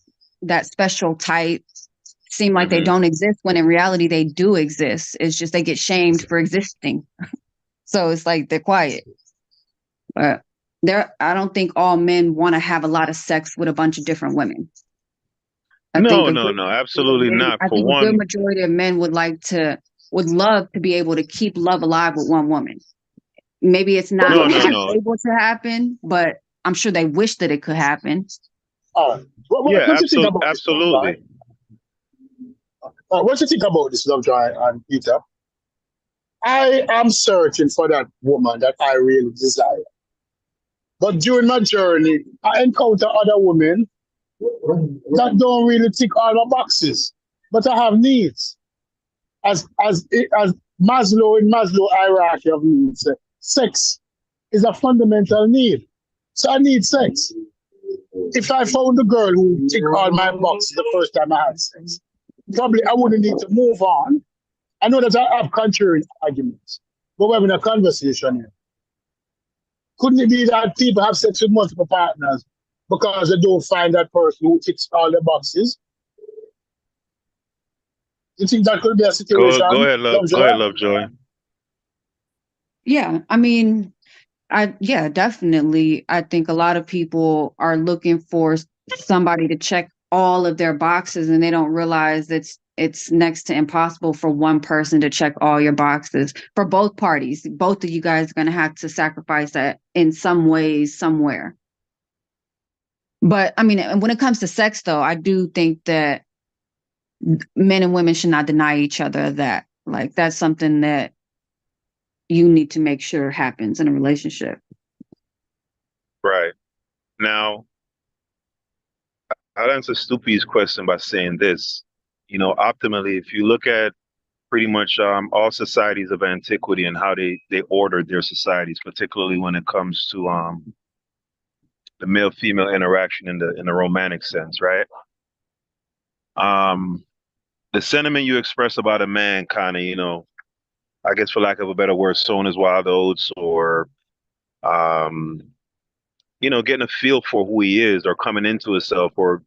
special type seem like they Mm-hmm. don't exist when in reality they do exist. It's just they get shamed for existing. So it's like they're quiet. But I don't think all men want to have a lot of sex with a bunch of different women. I think No, a no, good no, absolutely not. I For think a good one, majority of men would love to be able to keep love alive with one woman. Maybe it's not no, no, no. able to happen, but I'm sure they wish that it could happen. Yeah, what you think about this, Love Joy? absolutely. What you think about this, Love Joy and Peter? I am searching for that woman that I really desire. But during my journey, I encounter other women that don't really tick all my boxes. But I have needs. As Maslow in Maslow hierarchy of needs, sex is a fundamental need. So I need sex. If I found a girl who tick all my boxes the first time I had sex, probably I wouldn't need to move on. I know that I have contrary arguments, but we're having a conversation here. Couldn't it be that people have sex with multiple partners because they don't find that person who ticks all the boxes? You think that could be a Go situation, ahead, love. Go ahead, Lovejoy? Lovejoy. Yeah, I mean, yeah, definitely. I think a lot of people are looking for somebody to check all of their boxes and they don't realize it's next to impossible for one person to check all your boxes for both parties. Both of you guys are going to have to sacrifice that in some ways somewhere. But I mean, when it comes to sex though, I do think that men and women should not deny each other that. Like that's something that you need to make sure happens in a relationship. Right. Now, I'll answer Stupi's question by saying this. Optimally, if you look at pretty much all societies of antiquity and how they ordered their societies, particularly when it comes to the male-female interaction in the romantic sense, right? Um, the sentiment you express about a man kind of, I guess for lack of a better word, sown his wild oats or um, getting a feel for who he is or coming into himself or,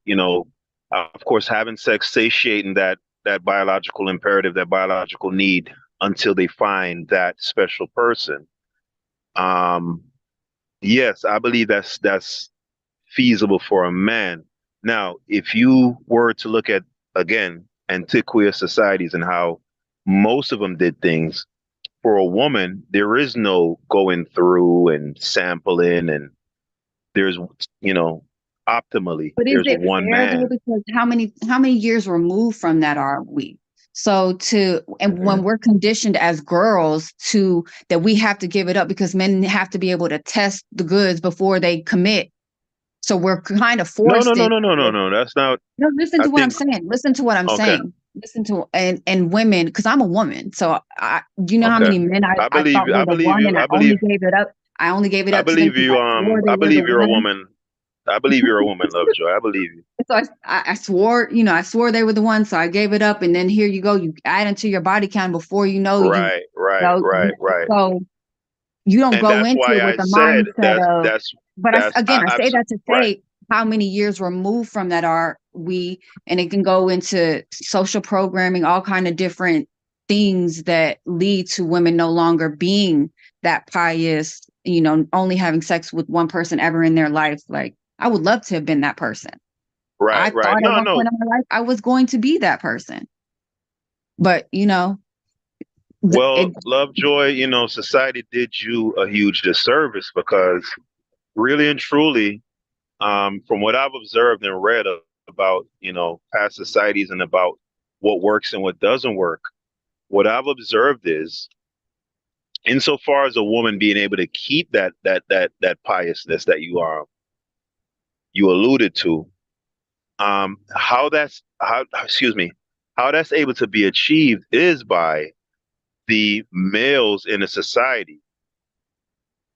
of course, having sex, satiating that biological imperative, that biological need until they find that special person. Um, yes, I believe that's feasible for a man. Now, if you were to look at, again, antiquated societies and how most of them did things, for a woman, there is no going through and sampling and there's, you know, optimally, But is there's it one fair though? man. Because how many years removed from that are we? So and when Mhm. we're conditioned as girls to that we have to give it up because men have to be able to test the goods before they commit. So we're kind of No, no, forced no, into no, no, no, it. no. That's not, No, listen I to what I'm think, saying. Listen to what I'm okay, saying. Listen to and women, because I'm a woman. So do you know how okay. many men I thought I were the believe one you. and I only gave it up. I only gave it up to them because I swore they I were the believe you're a one. woman. I believe you're a woman, Lovejoy. I believe you. So I swore, I swore they were the one. So I gave it up. And then here you go. You add into your body count before you know Right, right, right, right. so you don't And go that's into why it with I the said mindset of, but I I say that to right. say how many years removed from that are we, and it can go into social programming, all kind of different things that lead to women no longer being that pious only having sex with one person ever in their life. Like, I would love to have been that person. I Right, right. thought at No, one no. point in my life I was going to be that person. But, Well, it, Lovejoy, society did you a huge disservice because really and truly, from what I've observed and read about, past societies and about what works and what doesn't work, what I've observed is, insofar as a woman being able to keep that piousness that you alluded to, how that's able to be achieved is by the males in a society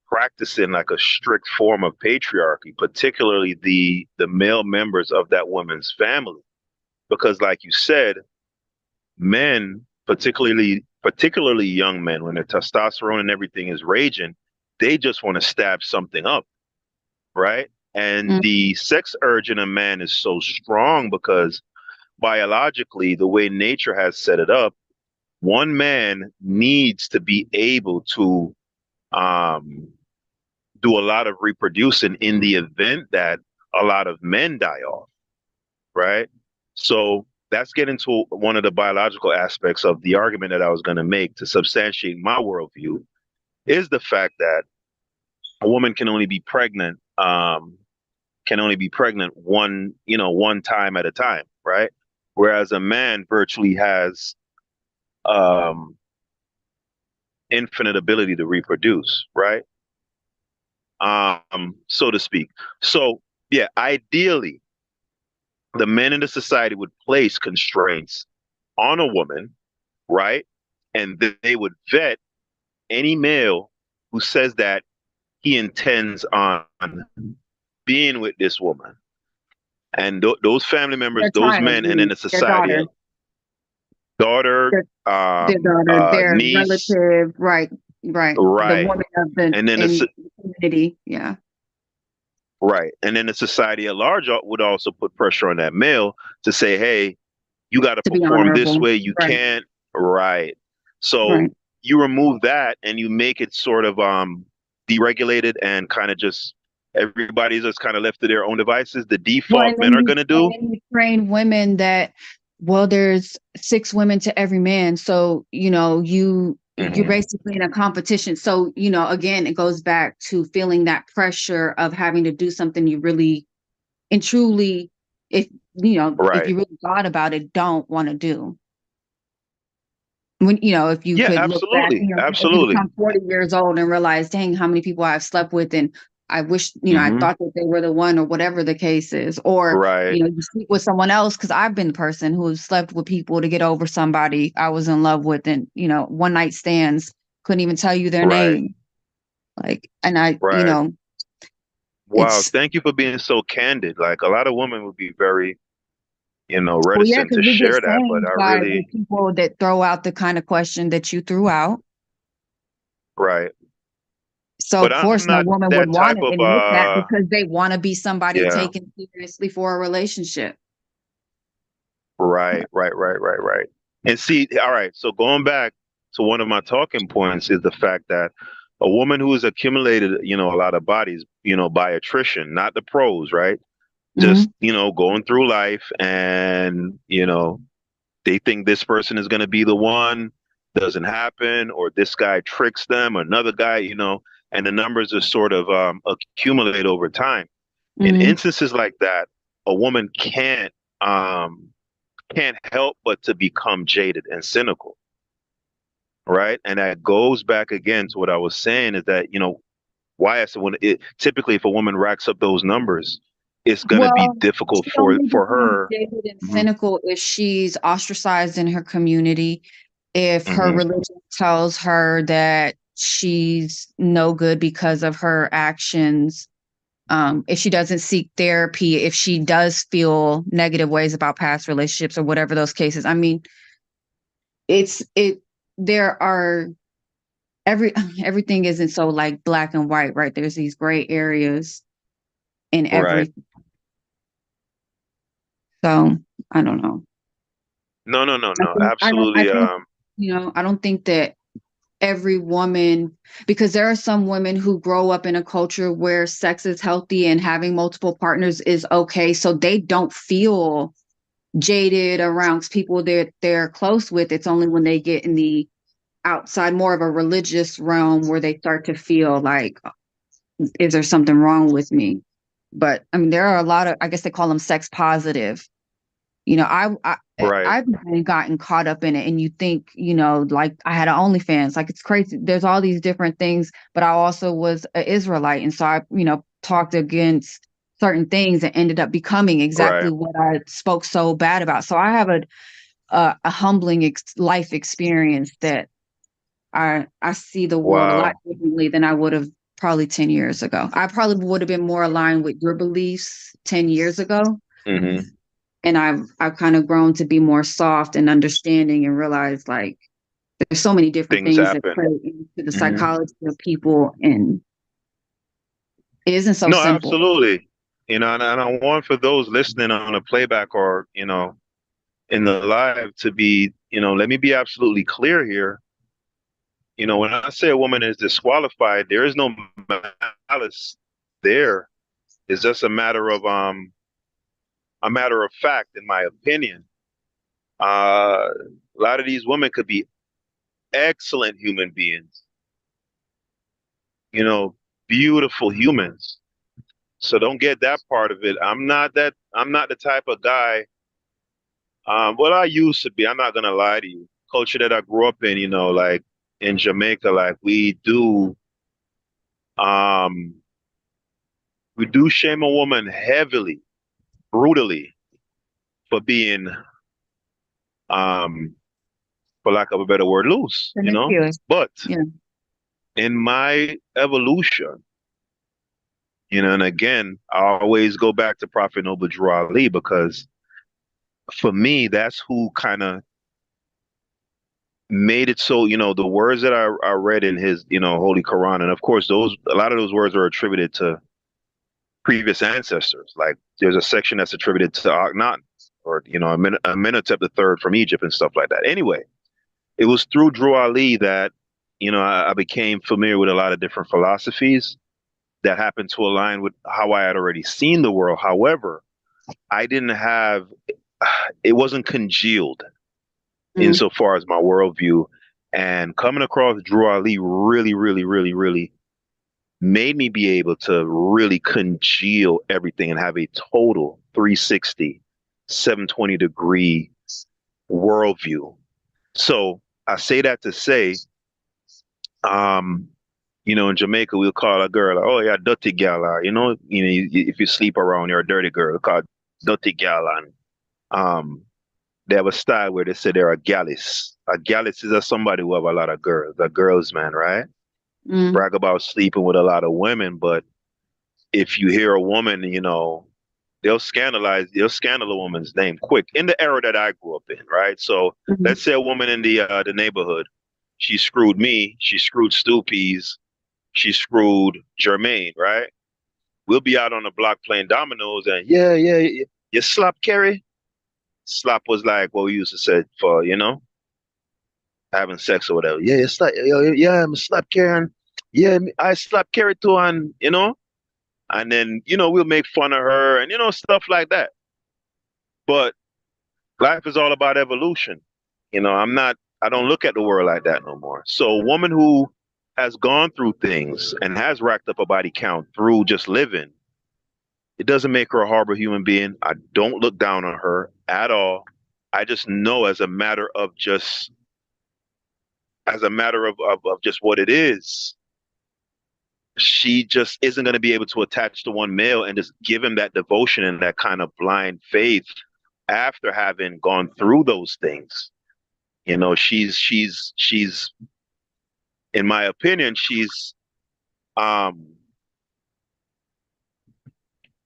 practicing like a strict form of patriarchy, particularly the male members of that woman's family. Because, like you said, men, particularly young men, when their testosterone and everything is raging, they just want to stab something up, right? And mm, the sex urge in a man is so strong because biologically, the way nature has set it up, one man needs to be able to um, do a lot of reproducing in the event that a lot of men die off, right? So that's getting to one of the biological aspects of the argument that I was going to make to substantiate my worldview is the fact that a woman can only be pregnant one time at a time, right? Whereas a man virtually has um, infinite ability to reproduce, right? So to speak. So yeah, ideally, the men in the society would place constraints on a woman, right? And they would vet any male who says that he intends on being with this woman. And those family members, their those child, men, and then the their society, daughter, daughter, their daughter, their niece, relative, right, right. The right, woman of the and then in the community, yeah, right, and then the society at large would also put pressure on that male to say, "Hey, you got to to be perform this honorable, way. You right, can't." Right. So right. you remove that and you make it sort of deregulated and kind of just everybody's just kind of left to their own devices. The Well, default men are going to and do. then you train women that, well, there's 6 women to every man, so you're Hmm. basically in a competition. So again, it goes back to feeling that pressure of having to do something you really and truly, if if Right. you really thought about it, don't want to do. When if you Yeah, could look back, absolutely. if you Absolutely. become 40 years old and realize, dang, how many people I've slept with, and I wish, I Hmm. thought that they were the one, or whatever the case is, or Right. you sleep with someone else, because I've been the person who slept with people to get over somebody I was in love with, and one night stands, couldn't even tell you their Right. name, like, and I, Right. Wow. it's Thank you for being so candid. Like a lot of women would be very, well, yeah, reticent because to we get share that, but shamed I by the really, people that throw out the kind of question that you threw out. right. So But of I'm course, no not woman would that want type to of admit that, because they want to be somebody yeah. taken seriously for a relationship. Right, right, right, right, right. And see, all right, so going back to one of my talking points is the fact that a woman who has accumulated, a lot of bodies, by attrition, not the pros, right? Hmm. Just, going through life and, they think this person is going to be the one, doesn't happen, or this guy tricks them, or another guy, and the numbers are sort of accumulate over time. In Hmm. instances like that, a woman um, can't help but to become jaded and cynical, right? And that goes back again to what I was saying is that, why I said when it typically if a woman racks up those numbers, it's gonna be Well, difficult she for only for becomes her. jaded and Hmm. cynical if she's ostracized in her community, if her Hmm. religion tells her that she's no good because of her actions, if she doesn't seek therapy, if she does feel negative ways about past relationships or whatever those cases. I mean, it there are every everything isn't so like black and white, right? There's these gray areas in Right. every, so I don't know. No, no, no, I no. think I don't I Absolutely. think I don't think that every woman, because there are some women who grow up in a culture where sex is healthy and having multiple partners is okay. So they don't feel jaded around people that they're close with. It's only when they get in the outside, more of a religious realm, where they start to feel like, is there something wrong with me? But I mean, there are a lot of, I guess they call them sex positive. You know, Right. I've gotten caught up in it, and you think, you know, like I had an OnlyFans, like it's crazy. There's all these different things, but I also was an Israelite, and so I, you know, talked against certain things and ended up becoming exactly Right. what I spoke so bad about. So I have a humbling life experience that I see the world a lot Wow. differently than I would have probably 10 years ago. I probably would have been more aligned with your beliefs 10 years ago. Hmm. And I've kind of grown to be more soft and understanding and realize like there's so many different Things things that happen. play into the Hmm. psychology of people, and it isn't so No, simple. absolutely. And I want for those listening on a playback or, in the live to be, let me be absolutely clear here. When I say a woman is disqualified, there is no malice there. It's just a matter of fact, in my opinion. A lot of these women could be excellent human beings, you know, beautiful humans. So don't get that part of it. I'm not the type of guy. Well, I used to be. I'm not gonna lie to you. Culture that I grew up in, like in Jamaica, like um, we do shame a woman heavily, brutally for being, um, for lack of a better word, loose. Promiscuous. But Yeah. in my evolution, and again, I always go back to Prophet Noble Drew Ali because for me, that's who kind of made it so, the words that I read in his, Holy Quran, and of course, a lot of those words are attributed to previous ancestors. Like there's a section that's attributed to Akhenaten or, Amenhotep the third from Egypt and stuff like that. Anyway, it was through Drew Ali that, I became familiar with a lot of different philosophies that happened to align with how I had already seen the world. However, I didn't have, it wasn't congealed Mm. insofar as my worldview. And coming across Drew Ali really, really, really, really made me be able to really congeal everything and have a total 360, 720-degree worldview. So I say that to say, um, in Jamaica, we'll call a girl, like, oh, yeah, dirty gal. If you sleep around, you're a dirty girl. We'll call it dirty gal. And um, they have a style where they say they're a gallus. A gallus is somebody who have a lot of girls, a girls man, right? Mm. Brag about sleeping with a lot of women, but if you hear a woman, they'll scandal a woman's name quick in the era that I grew up in, right? So Mhm. let's say a woman in the neighborhood, she screwed me, she screwed Stu Peas, she screwed Jermaine, right? We'll be out on the block playing dominoes, and yeah, yeah, yeah, you slap Kerry. Slap was like what we used to say for having sex or whatever. Yeah, it's like yeah, I'm a slap Karen. Yeah, I slap Carrie too, and then we'll make fun of her and stuff like that. But life is all about evolution. I don't look at the world like that no more. So a woman who has gone through things and has racked up a body count through just living, it doesn't make her a horrible human being. I don't look down on her at all. I just know as a matter of just what it is, she just isn't going to be able to attach to one male and just give him that devotion and that kind of blind faith after having gone through those things. She's in my opinion, um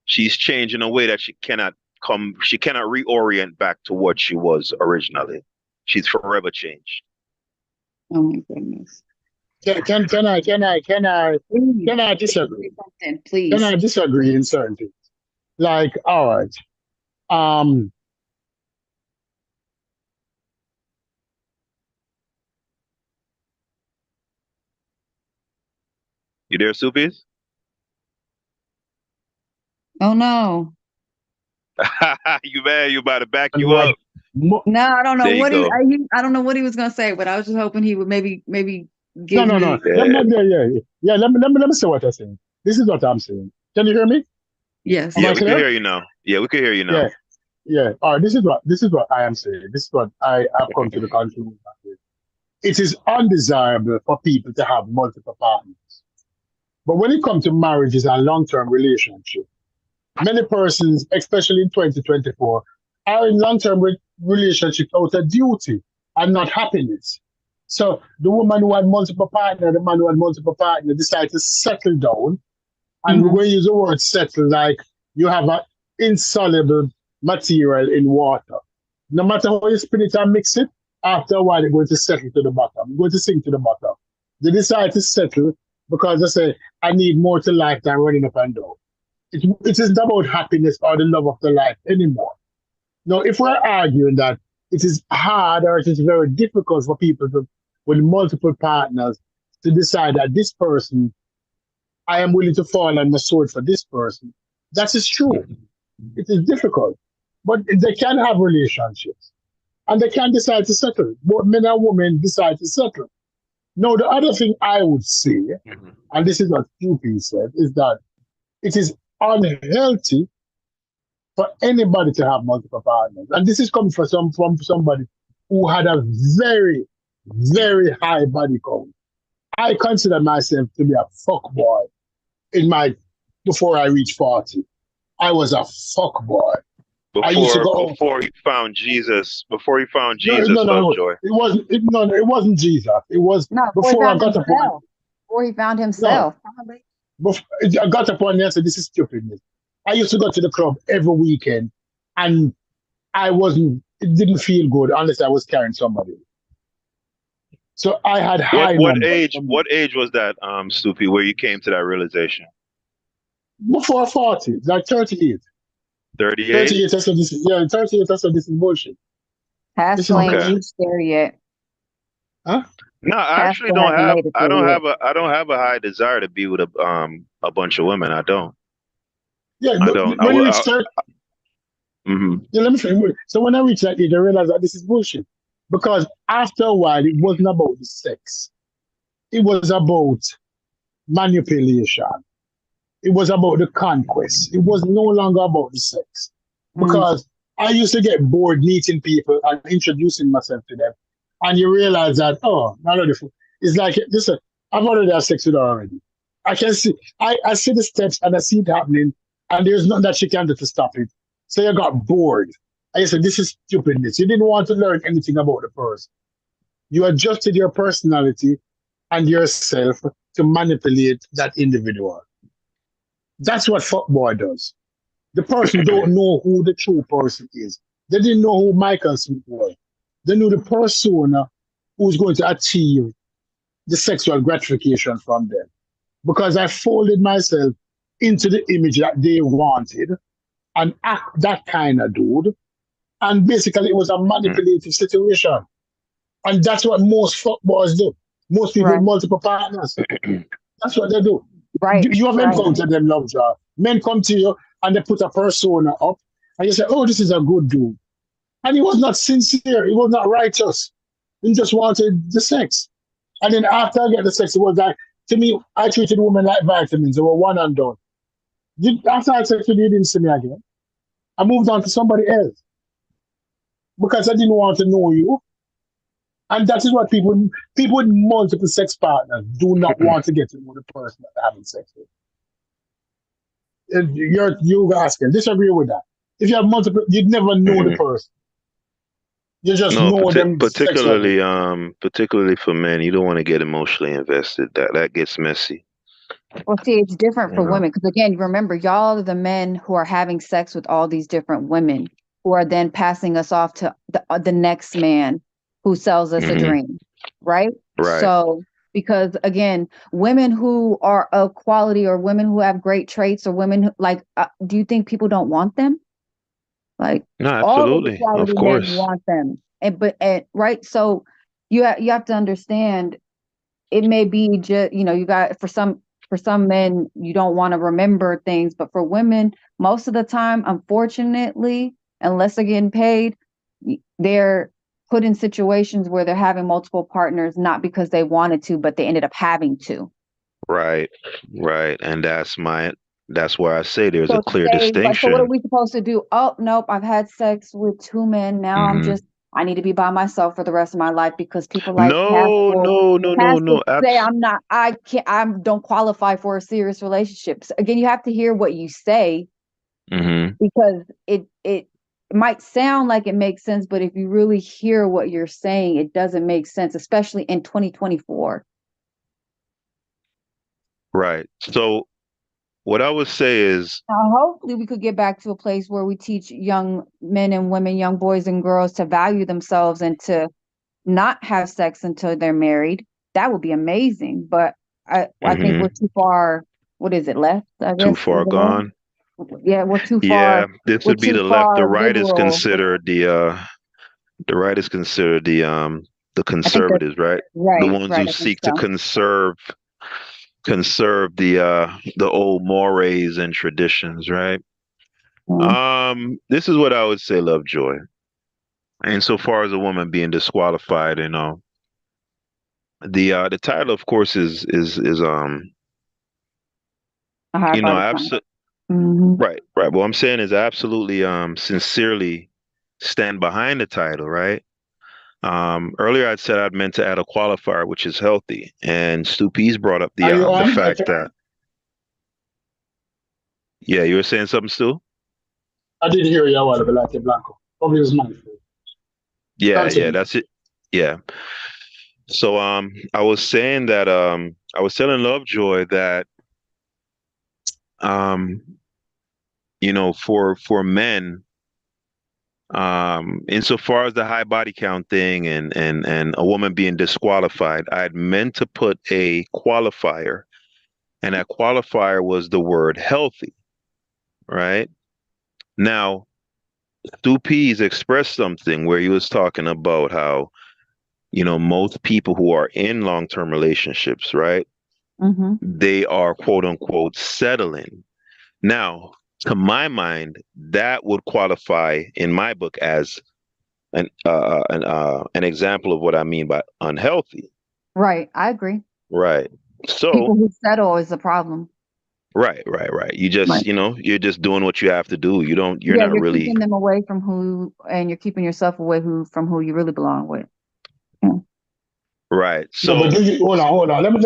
she's changed in a way that she cannot reorient back to what she was originally. She's forever changed. Oh my goodness. Please, Can I say disagree? something, Can please. I disagree in certain things? Like, all right, um, You there, Soupies? Oh no. You mad? You about to back And you what? up? No, I don't know There you what go. I don't know what he was gonna say, but I was just hoping he would maybe No, give no, no. me Let Yeah, me, yeah, yeah, yeah. Let me say what I'm saying. This is what I'm saying. Can you hear me? Am yeah, yes. I we can clear? hear you now. Yeah, we can hear you now. Yeah, yeah. All right. This is what I am saying. This is what I have come to the conclusion of. It is undesirable for people to have multiple partners. But when it comes to marriages and long-term relationships, many persons, especially in 2024, are in long-term relationships out of duty and not happiness. So the woman who had multiple partners, the man who had multiple partners, decide to settle down. And we're Hmm. going to use the word settle like you have an insoluble material in water. No matter how you spin it and mix it, after a while, it's going to settle to the bottom. It's going to sink to the bottom. They decide to settle because they say, I need more to life than running up and down. It isn't about happiness or the love of the life anymore. Now, if we're arguing that it is hard or it is very difficult for people with multiple partners to decide that this person, I am willing to fall on my sword for this person, that is true. It is difficult. But they can have relationships and they can decide to settle. Both men and women decide to settle. Now, the other thing I would say, Mhm. and this is what QP said, is that it is unhealthy for anybody to have multiple partners. And this is coming from somebody who had a very, very high body count. I consider myself to be a fuck boy in my before I reached 40. I was a fuck boy. I used to go out. Before he found No, no, Jesus, no, no. Lovejoy. It wasn't. No, no, it wasn't Jesus. It was No, before he before I found got upon. himself. Before he found No, himself. Probably. before I got upon there. I said, "This is stupidness." I used to go to the club every weekend, and I wasn't. It didn't feel good unless I was carrying somebody. So I had What high what numbers age what age was that, Stoopy, where you came to that realization? before 40, like 38. 38? 38, I said, this is, yeah, 38, I said, this is bullshit. This Pastor is ain't Okay. bullshit. reached there yet. Huh? No, I actually Pastor don't hasn't have made it I there don't yet. have a high desire to be with a bunch of women. I don't. Yeah, I but don't. when you reach 30, Mhm. yeah, let me finish. So when I reached that age, I realized that this is bullshit. Because after a while, it wasn't about the sex. It was about manipulation. It was about the conquest. It was no longer about the sex. Mm. Because I used to get bored meeting people and introducing myself to them. And you realize that, oh, not only it's like, listen, I've already had sex with her already. I can see, I see the steps and I see it happening, and there's nothing that she can do to stop it. So you got bored. I said, this is stupidness. You didn't want to learn anything about the person. You adjusted your personality and yourself to manipulate that individual. That's what fuckboy does. The person don't know who the true person is. They didn't know who Michael Smith was. They knew the persona who's going to achieve the sexual gratification from them. Because I folded myself into the image that they wanted and act that kind of dude. And basically, it was a manipulative situation. And that's what most fuckboys do. Most people with Right. multiple partners. That's what they do. Right. You have Right. encountered them, love jar. Men come to you and they put a persona up, and you say, "Oh, this is a good dude," and he was not sincere. He was not righteous. He just wanted the sex. And then after I get the sex, it was like, to me, I treated women like vitamins. They were one and done. After I had sex with you, you didn't see me again. I moved on to somebody else because I didn't want to know you. And that is what people with multiple sex partners do not want to get to know the person that they're having sex with. You asking, disagree with that. If you have multiple, you'd never know the Mhm. person. You just No, know them sexually. particularly for men, you don't want to get emotionally invested. That gets messy. Well, see, it's different You for know. women because again, remember, y'all are the men who are having sex with all these different women who are then passing us off to the next man who sells us a Hmm. dream, right? Right. So, because again, women who are of quality or women who have great traits or women who, like, do you think people don't want them? Like No, all of the absolutely. quality Of men course. want them, and right. So you have to understand it may be just you got for some. for some men, you don't want to remember things, but for women, most of the time, unfortunately, unless they're getting paid, they're put in situations where they're having multiple partners, not because they wanted to, but they ended up having to. Right, right. And that's where I say there's a So to clear say, like, so what are distinction. we supposed to do? Oh, nope, I've had sex with 2 men. Now Hmm. I need to be by myself for the rest of my life because people like No, no, no, no, Castle no. say I can't, I don't qualify for a serious relationship. So again, you have to hear what you say Hmm. because it might sound like it makes sense, but if you really hear what you're saying, it doesn't make sense, especially in 2024. Right. So what I would say is, Hopefully, we could get back to a place where we teach young men and women, young boys and girls to value themselves and to not have sex until they're married. That would be amazing. But I think we're mhm, too far. What is it left? I too guess is far the word. gone. Yeah, we're too far. Yeah, this We're would be too the left. The far right is liberal. considered the right is considered the I think that's conservatives, right? The right. ones Right. who I think seek to so. conserve the old mores and traditions, right? Mhm. This is what I would say, Lovejoy. Insofar as a woman being disqualified, the title, of course, is A high body count. absolutely Hmm. right, right. What I'm saying is absolutely sincerely stand behind the title, right? Earlier I'd said I'd meant to add a qualifier, which is healthy, and Stu Pease brought up Are you the on? fact that yeah, you were saying something, Stu? I did hear you a while ago, like a Blanco. Probably was my fault. Yeah, yeah, Continue. that's it. Yeah. So I was saying that I was telling Lovejoy that um for men, insofar as the high body count thing and a woman being disqualified, I had meant to put a qualifier, and that qualifier was the word healthy, right? Now, Stu Pease expressed something where he was talking about how, most people who are in long-term relationships, right, Hmm. they are quote unquote settling. Now, to my mind, that would qualify in my book as an example of what I mean by unhealthy. Right. I agree. Right. So, People who settle is a problem. right, right, right. You Right. just, you're just doing what you have to do. You're Yeah, not you're really keeping them away from and you're keeping yourself away from who you really belong with. Yeah. right. No, but So, hold on. Let me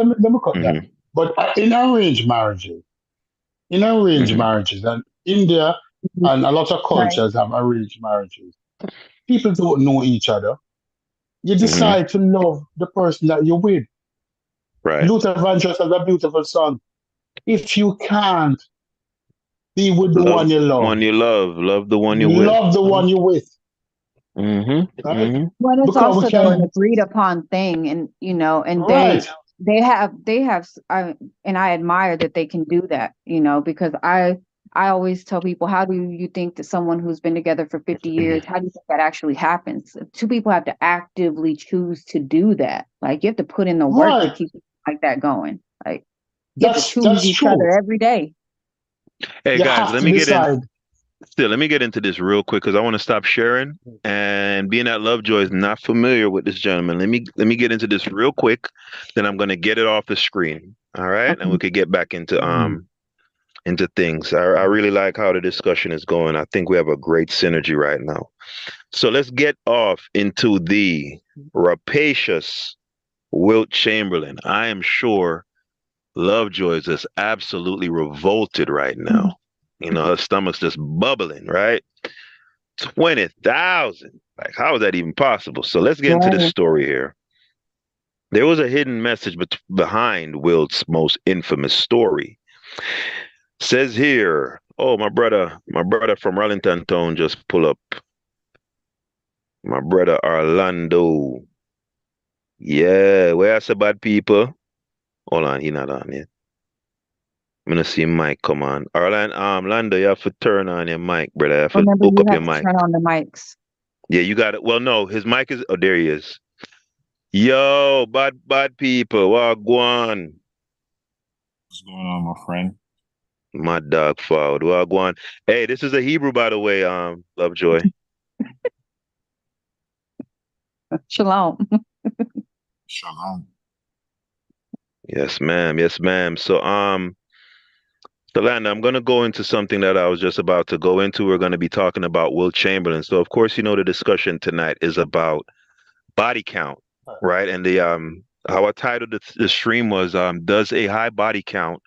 cut that. mhm, But in arranged mhm, marriages, and India Mhm. and a lot of Right. cultures have arranged marriages. People don't know each other. You mhm, decide to love the person that you're with. right. Luther Vandross has a beautiful song. If you can't be with the Love one you the love, one you love the one you're with. love the one you're with, Mm-hmm. right? Mm-hmm. Well, it's Because we also though an can, agreed upon thing, and and right? they have, and I admire that they can do that, because I always tell people, how do you think that someone who's been together for 50 years, how do you think that actually happens? Two people have to actively choose to do that. Like you have to put in the work to Right. keep it like that going. Like you have to choose That's each other true. every day. Hey You guys, have to decide. let me get into this real quick because I want to stop sharing. And being that Lovejoy is not familiar with this gentleman, let me get into this real quick. Then I'm gonna get it off the screen. All right, and we Okay. could get back Mm. into things. I really like how the discussion is going. I think we have a great synergy right now. So let's get off into the rapacious Wilt Chamberlain. I am sure Lovejoy is just absolutely revolted right now. Her stomach's just bubbling, right? 20,000. Like, how is that even possible? So let's get into this Right. story here. There was a hidden message behind Wilt's most infamous story. Says here, oh, my brother from Arlington Town just pull up. My brother Orlando. Yeah, where are some bad people? Hold on, he not on yet. I'm gonna see Mike come on. Orlando, you have to turn on your mic, brother. You have to Remember, hook you up your have to mic. turn on the mics. Yeah, you got it. Well, no, his mic is. Oh, there he is. Yo, bad people, what go on? What's going on, my friend? My dog followed. Well, go on. Hey, this is a Hebrew, by the way. Lovejoy. Shalom. Shalom. Yes, ma'am. Yes, ma'am. So, Delanda, I'm going to go into something that I was just about to go into. We're going to be talking about Will Chamberlain. So, of course, the discussion tonight is about body count, right? And the how I titled the stream was does a high body count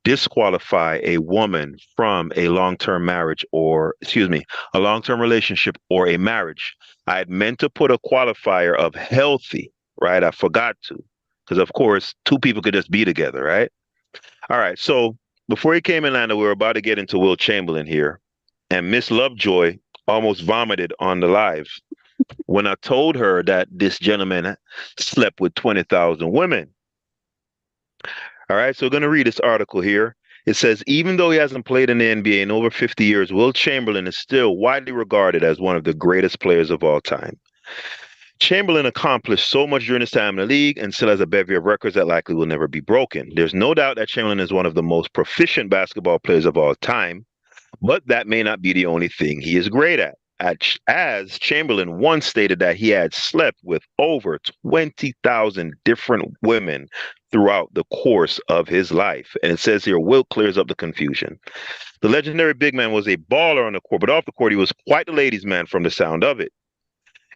disqualify a woman from a long-term marriage or, excuse me, a long-term relationship or a marriage? I had meant to put a qualifier of healthy, right? I forgot to, because of course, two people could just be together, right? All right. So before he came in, Lando, we were about to get into Will Chamberlain here, and Miss Lovejoy almost vomited on the live when I told her that this gentleman slept with 20,000 women. All right, so we're going to read this article here. It says, even though he hasn't played in the NBA in over 50 years, Will Chamberlain is still widely regarded as one of the greatest players of all time. Chamberlain accomplished so much during his time in the league and still has a bevy of records that likely will never be broken. There's no doubt that Chamberlain is one of the most proficient basketball players of all time, but that may not be the only thing he is great at. As Chamberlain once stated that he had slept with over 20,000 different women throughout the course of his life. And it says here, Will clears up the confusion. The legendary big man was a baller on the court, but off the court, he was quite a ladies' man from the sound of it.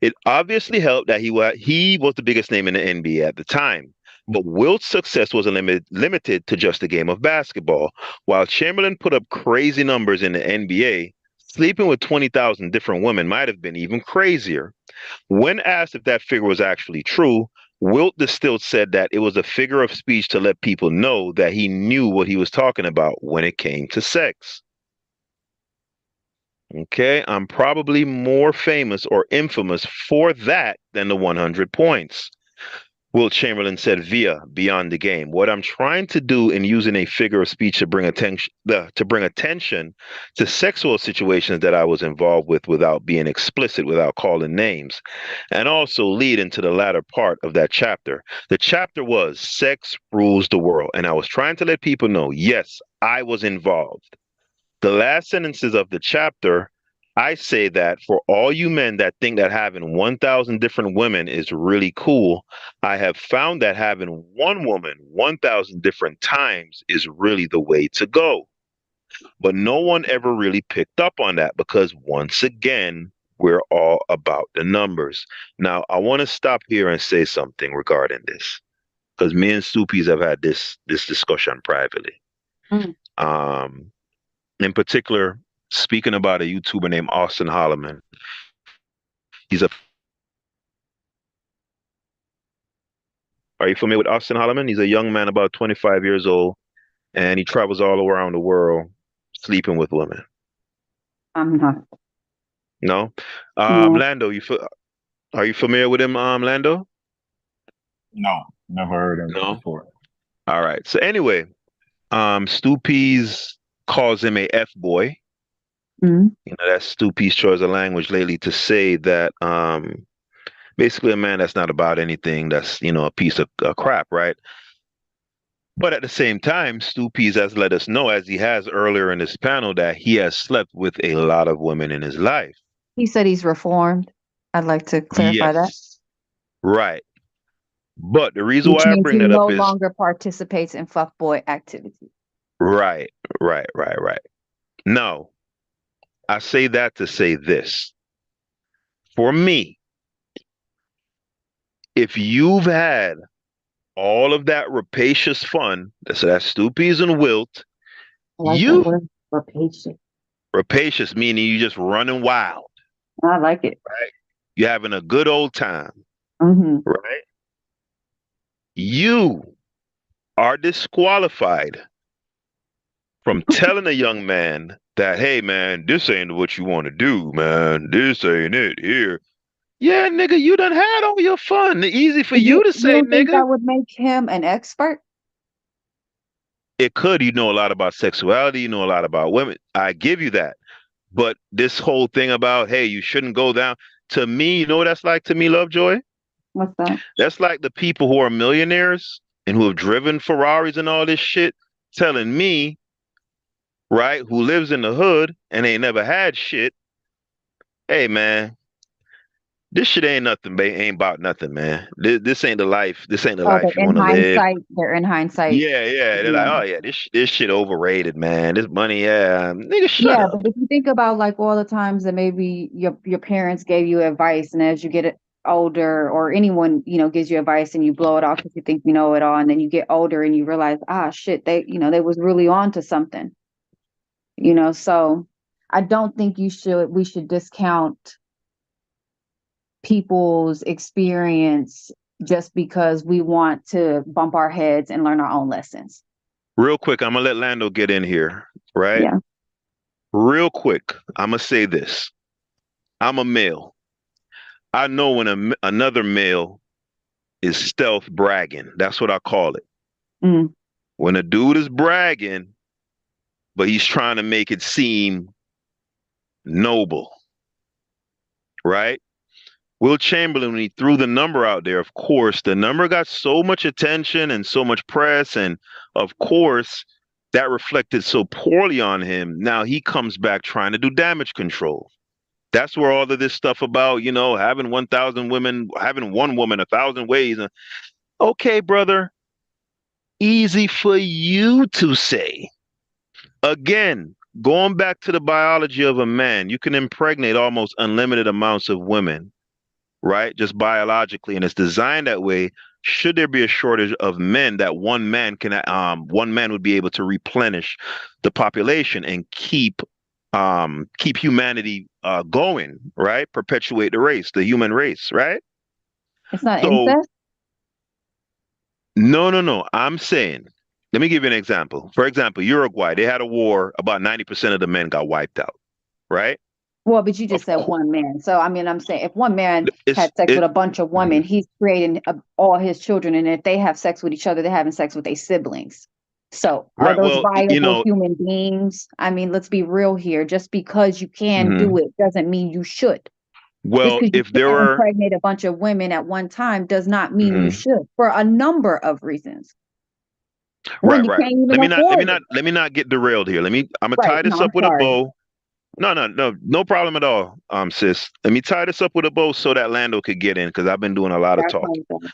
It obviously helped that he was the biggest name in the NBA at the time. But Wilt's success wasn't limited to just the game of basketball. While Chamberlain put up crazy numbers in the NBA, sleeping with 20,000 different women might have been even crazier. When asked if that figure was actually true, Wilt still said that it was a figure of speech to let people know that he knew what he was talking about when it came to sex. Okay, I'm probably more famous or infamous for that than the 100 points. Will Chamberlain said via Beyond the Game. What I'm trying to do in using a figure of speech to bring attention to sexual situations that I was involved with without being explicit, without calling names, and also lead into the latter part of that chapter. The chapter was Sex Rules the World, and I was trying to let people know, yes, I was involved. The last sentences of the chapter, I say that for all you men that think that having 1,000 different women is really cool, I have found that having one woman 1,000 different times is really the way to go. But no one ever really picked up on that because once again, we're all about the numbers. Now, I want to stop here and say something regarding this because me and Stoopies have had this discussion privately. Mm. In particular, speaking about a YouTuber named Austin Holloman. He's a Are you familiar with Austin Holloman? He's a young man about 25 years old, and he travels all around the world sleeping with women. I'm not. No? No. Lando, are you familiar with him, Lando? No, never heard him No? before. All right. So anyway, Stu Pease calls him a F-boy. Mm. That's Stu Pease choice of language lately to say that basically a man that's not about anything, that's, a piece of crap, right? But at the same time, Stu Pease has let us know, as he has earlier in this panel, that he has slept with a lot of women in his life. He said he's reformed. I'd like to clarify that. Yes, right. But the reason Which why I means bring he that no up is longer participates in fuckboy activity. right, right, right, right. Now, I say that to say this. For me, if you've had all of that rapacious fun, so that's Stu Pease and Wilt, I like that you word, rapacious. rapacious meaning you just running wild, I like it. right? You're having a good old time, Mm-hmm. right? You are disqualified from telling a young man that, hey, man, this ain't what you want to do, man. This ain't it here. Yeah, nigga, you done had all your fun. Easy for you to You say, don't think nigga. that would make him an expert? It could. You know a lot about sexuality. You know a lot about women. I give you that. But this whole thing about, hey, you shouldn't go down. To me, you know what that's like to me, Lovejoy? What's that? That's like the people who are millionaires and who have driven Ferraris and all this shit, telling me, right, who lives in the hood and ain't never had shit, hey man, this shit ain't nothing, man. Ain't about nothing, man. This ain't the life. This ain't the Oh, life you want to live. they're in hindsight. Yeah, yeah. They're like, Yeah. oh yeah, this shit overrated, man. This money, yeah, nigga, shut Yeah, up. but if you think about like all the times that maybe your parents gave you advice, and as you get older, or anyone gives you advice and you blow it off because you think you know it all, and then you get older and you realize, ah, shit, they was really on to something. So I don't think we should discount people's experience just because we want to bump our heads and learn our own lessons. Real quick, I'm gonna let Lando get in here, right? Yeah. Real quick, I'm gonna say this. I'm a male. I know when another male is stealth bragging. That's what I call it. Mm. When a dude is bragging, but he's trying to make it seem noble, right? Will Chamberlain, when he threw the number out there, of course, the number got so much attention and so much press. And of course, that reflected so poorly on him. Now he comes back trying to do damage control. That's where all of this stuff about, having 1,000 women, having one woman 1,000 ways. Okay, brother, easy for you to say. Again, going back to the biology of a man, you can impregnate almost unlimited amounts of women, right? Just biologically, and it's designed that way. Should there be a shortage of men, that one man would be able to replenish the population and keep humanity going, right? Perpetuate the human race, right? It's not So incest. no. I'm saying, let me give you an example. For example, Uruguay, they had a war. About 90% of the men got wiped out, right? Well, but you just Of said course, one man. So, I mean, I'm saying if one man it's had sex it. with a bunch of women, Mhm. he's creating all his children. And if they have sex with each other, they're having sex with their siblings. So, are Right. those Well, viable human beings? I mean, let's be real here. Just because you can do mhm. it doesn't mean you should. Just Well, because you if there can were, impregnate a bunch of women at one time does not mean you mhm. should, for a number of reasons. Right, Wendy right. can't even Let me not, let me afford not, it. let me not get derailed here. I'm gonna Right. tie No, this I'm up with a sorry. bow. No problem at all, sis. Let me tie this up with a bow so that Lando could get in because I've been doing a lot of That's talking. fine.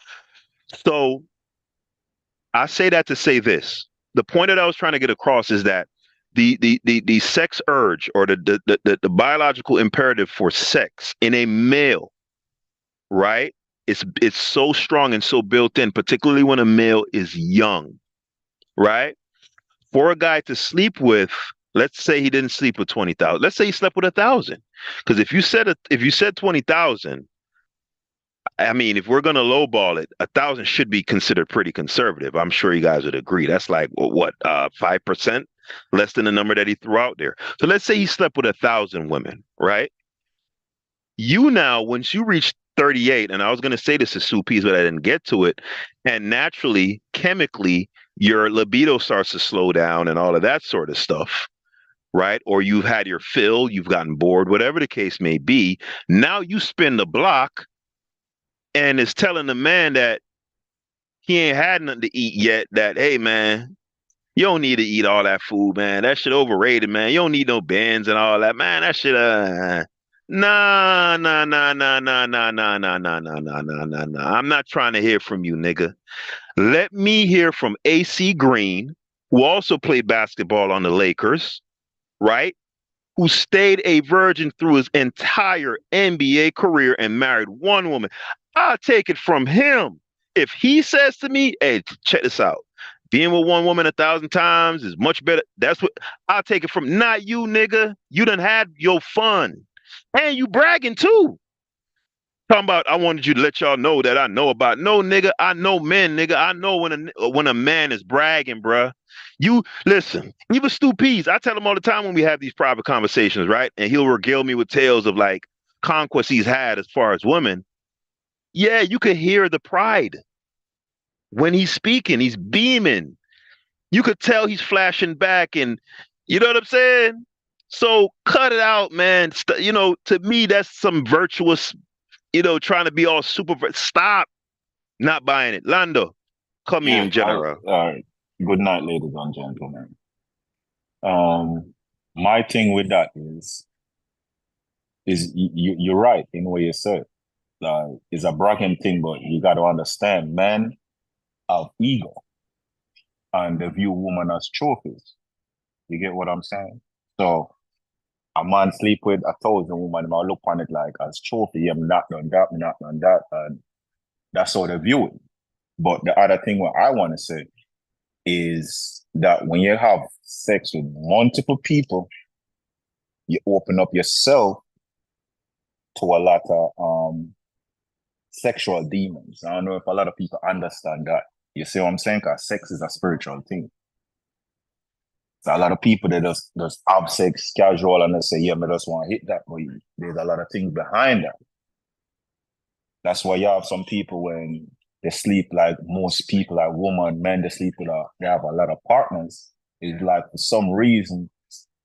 So I say that to say this. The point that I was trying to get across is that the sex urge, or the biological imperative for sex in a male, right? It's so strong and so built in, particularly when a male is young, right? For a guy to sleep with, let's say he didn't sleep with 20,000. Let's say he slept with 1,000. Because if you said 20,000, I mean, if we're gonna lowball it, 1,000 should be considered pretty conservative. I'm sure you guys would agree. That's like what, 5% less than the number that he threw out there. So let's say he slept with 1,000 women, right? You now, once you reach 38, and I was gonna say this to Sue Peas, but I didn't get to it, and naturally, chemically, your libido starts to slow down and all of that sort of stuff, right? Or you've had your fill, you've gotten bored, whatever the case may be. Now you spin the block and it's telling the man that he ain't had nothing to eat yet, that, hey, man, you don't need to eat all that food, man. That shit overrated, man. You don't need no bands and all that, man. That shit, nah, nah, nah, nah, nah, nah, nah, nah, nah, nah, nah, nah, nah, nah. I'm not trying to hear from you, nigga. Let me hear from AC Green, who also played basketball on the Lakers, right? Who stayed a virgin through his entire NBA career and married one woman. I'll take it from him. If he says to me, hey, check this out. Being with one woman 1,000 times is much better. That's what I'll take it from. Not you, nigga. You done had your fun. And you bragging too. Talking about, I wanted you to let y'all know that I know about. No, nigga, I know men, nigga. I know when a man is bragging, bruh. You listen, even Stu Pease, I tell him all the time when we have these private conversations, right? And he'll regale me with tales of like conquests he's had as far as women. Yeah, you could hear the pride when he's speaking. He's beaming. You could tell he's flashing back, and you know what I'm saying? So cut it out, man. To me, that's some virtuous, trying to be all super. Stop. Not buying it. Lando, come Yeah, in, General. all right. Good night, ladies and gentlemen. My thing with that is you're right in what you said. Like, it's a bragging thing, but you got to understand, men have ego and they view women as trophies. You get what I'm saying? So a man sleep with 1,000 women, I look on it like as trophy. I'm not done that, me not done that, and that's how they view it. But the other thing what I want to say is that when you have sex with multiple people, you open up yourself to a lot of sexual demons. I don't know if a lot of people understand that. You see what I'm saying? Because sex is a spiritual thing. So a lot of people that just have sex casual and they say, yeah, I just want to hit that. But there's a lot of things behind that. That's why you have some people when they sleep, like most people, like women, men, they have a lot of partners. It's like for some reason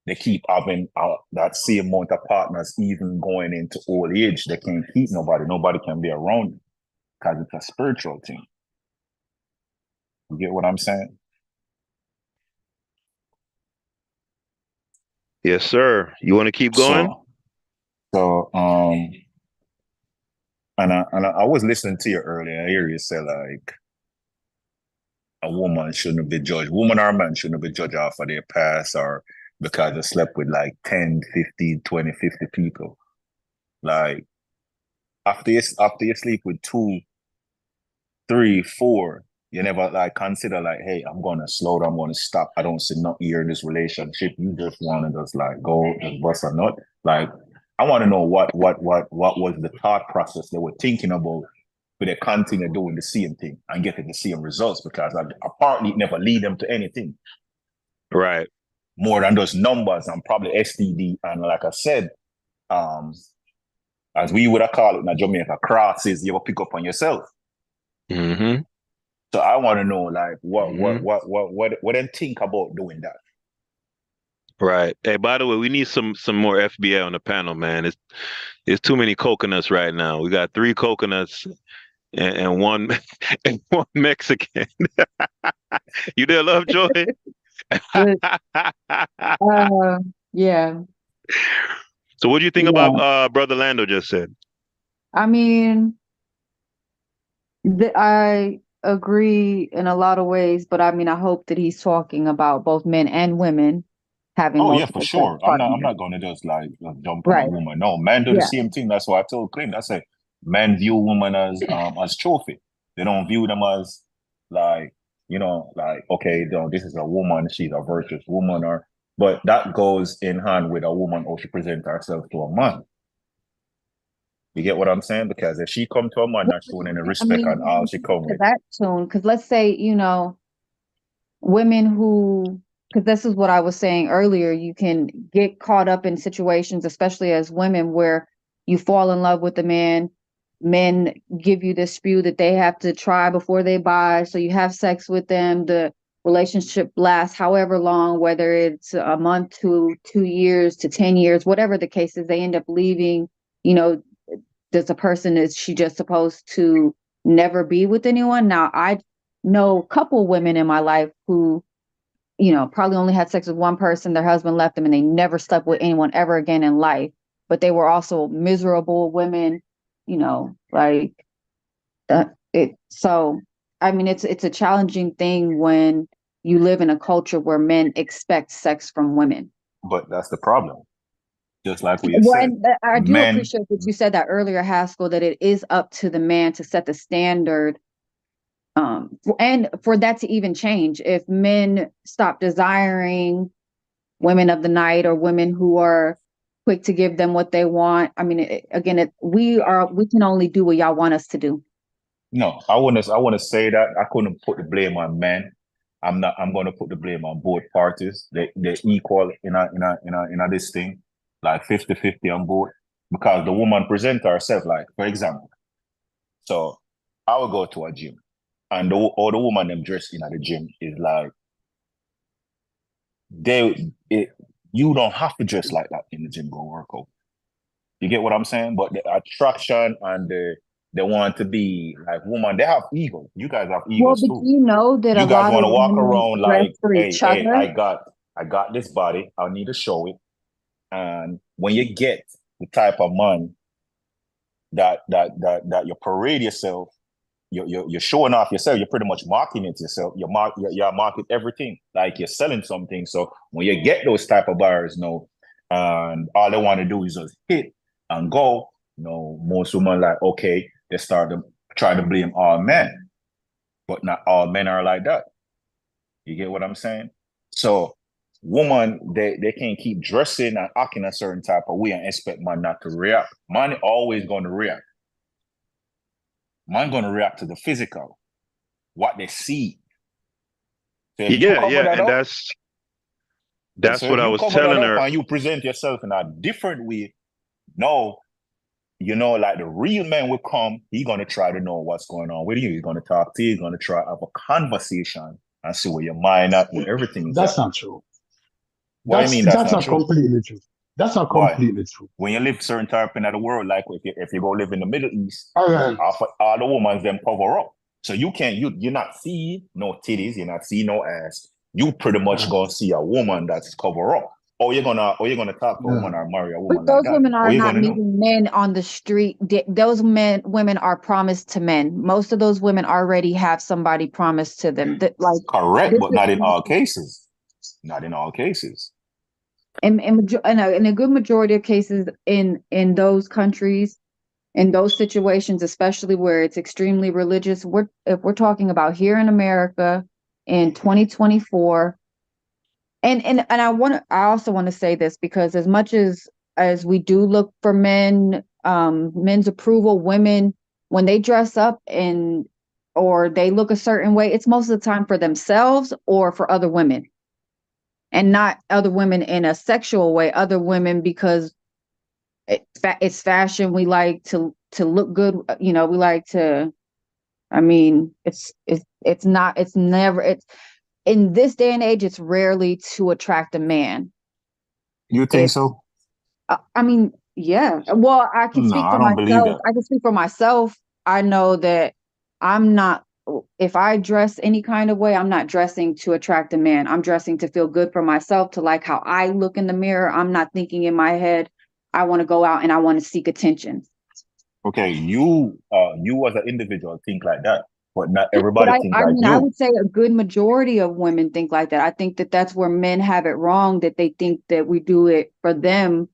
they keep having that same amount of partners, even going into old age. They can't keep nobody. Nobody can be around them because it's a spiritual thing. You get what I'm saying? Yes, sir. You want to keep going? So, I was listening to you earlier. I hear you say like a woman shouldn't be judged. Woman or man shouldn't be judged off of their past or because they slept with like 10, 15, 20, 50 people. Like after you sleep with 2, 3, 4, you never like consider like, hey, I'm gonna slow down, I'm gonna stop. I don't see nothing here in this relationship. You just wanna just like go just bust a nut. Like I want to know what was the thought process they were thinking about, but they continue doing the same thing and getting the same results because apparently it never lead them to anything. Right. More than those numbers and probably STD. And like I said, as we would have called it in Jamaica, crosses you will pick up on yourself. Mm-hmm. So I want to know like what they think about doing that. Right. Hey, by the way, we need some more FBI on the panel, man. It's too many coconuts right now. We got 3 coconuts and one and one Mexican. You there, Lovejoy? Yeah. So what do you think Yeah. about Brother Lando just said? I mean, I agree in a lot of ways, but I mean, I hope that he's talking about both men and women having Oh yeah, for multiple sex sure. I'm partners. not gonna just like jump on a Right. woman. No, men do the Yeah. same thing. That's why I told Clint. I said men view women as trophy. They don't view them as like, like, okay, this is a woman, she's a virtuous woman, but that goes in hand with a woman how she presents herself to a man. You get what I'm saying? Because if she come to a man not showing any I respect and all mean, she come to with. that tune, because let's say, women who, because this is what I was saying earlier, you can get caught up in situations, especially as women, where you fall in love with a man. Men give you this spew that they have to try before they buy. So you have sex with them. The relationship lasts however long, whether it's a month to 2 years to 10 years, whatever the case is, they end up leaving. You know, does a person, is she just supposed to never be with anyone? Now, I know a couple women in my life who, probably only had sex with one person, their husband left them, and they never slept with anyone ever again in life. But they were also miserable women, like that. So, I mean, it's a challenging thing when you live in a culture where men expect sex from women. But that's the problem. Just like what you Well, said. and I do Men appreciate that you said that earlier, Haskell, that it is up to the man to set the standard, and for that to even change. If men stop desiring women of the night or women who are quick to give them what they want, I mean, we can only do what y'all want us to do. No, I wanna say that I couldn't put the blame on men. I'm gonna put the blame on both parties. They're equal in a this thing, like 50-50 on both. Because the woman present herself, like, for example, so I will go to a gym and all the woman them dressed in at the gym is like you don't have to dress like that in the gym go work out. You get what I'm saying? But the attraction and They want to be like woman. They have ego. You guys have Well, egos but too. you know that a You guys lot want of to walk women around dress like, for hey, each hey, other. I got this body. I need to show it. And when you get the type of man that you parade yourself, you're showing off yourself. You're pretty much marketing it yourself. You're marketing everything like you're selling something. So when you get those type of buyers, and all they want to do is just hit and go. Most women like, okay, they start to try to blame all men, but not all men are like that. You get what I'm saying? So woman, they can't keep dressing and acting a certain type of way and expect man not to react. Man always going to react. Man going to react to the physical, what they see. So if you cover Yeah, that and up, that's so what if I you was cover that telling up her. and you present yourself in a different way, like the real man will come, he's gonna try to know what's going on with you. He's gonna talk to you, he's gonna try to have a conversation and see where your mind at, where everything is at. That's not true. What do you mean that's That's not not true? completely true. That's not Why? completely true. When you live certain type in the world, like if you go live in the Middle East, All right. all the women them cover up. So you're not see no titties, you're not see no ass. You pretty much gonna see a woman that's cover up. Or you're gonna talk to a woman Yeah. or marry a But woman like those that. women Or are you're not gonna know. meeting men on the street. Those women are promised to men. Most of those women already have somebody promised to them. That like Correct, this but not in all cases. Not in all cases. in a good majority of cases in those countries, in those situations, especially where it's extremely religious. If we're talking about here in America in 2024. And I also want to say this because as much as we do look for men's approval, women when they dress up and or they look a certain way, it's most of the time for themselves or for other women, and not other women in a sexual way. Other women because it's fashion. We like to look good. We like to. I mean, it's not. It's never. It's in this day and age. It's rarely to attract a man. You think It's, so? I mean, yeah. Well, I can No, speak I for don't believe myself. that. I can speak for myself. I know that I'm not, if I dress any kind of way, I'm not dressing to attract a man. I'm dressing to feel good for myself, to like how I look in the mirror. I'm not thinking in my head, I want to go out and I want to seek attention. Okay, you as an individual think like that, but not But everybody think I like mean, I you. would say a good majority of women think like that. I think that that's where men have it wrong, that they think that we do it for them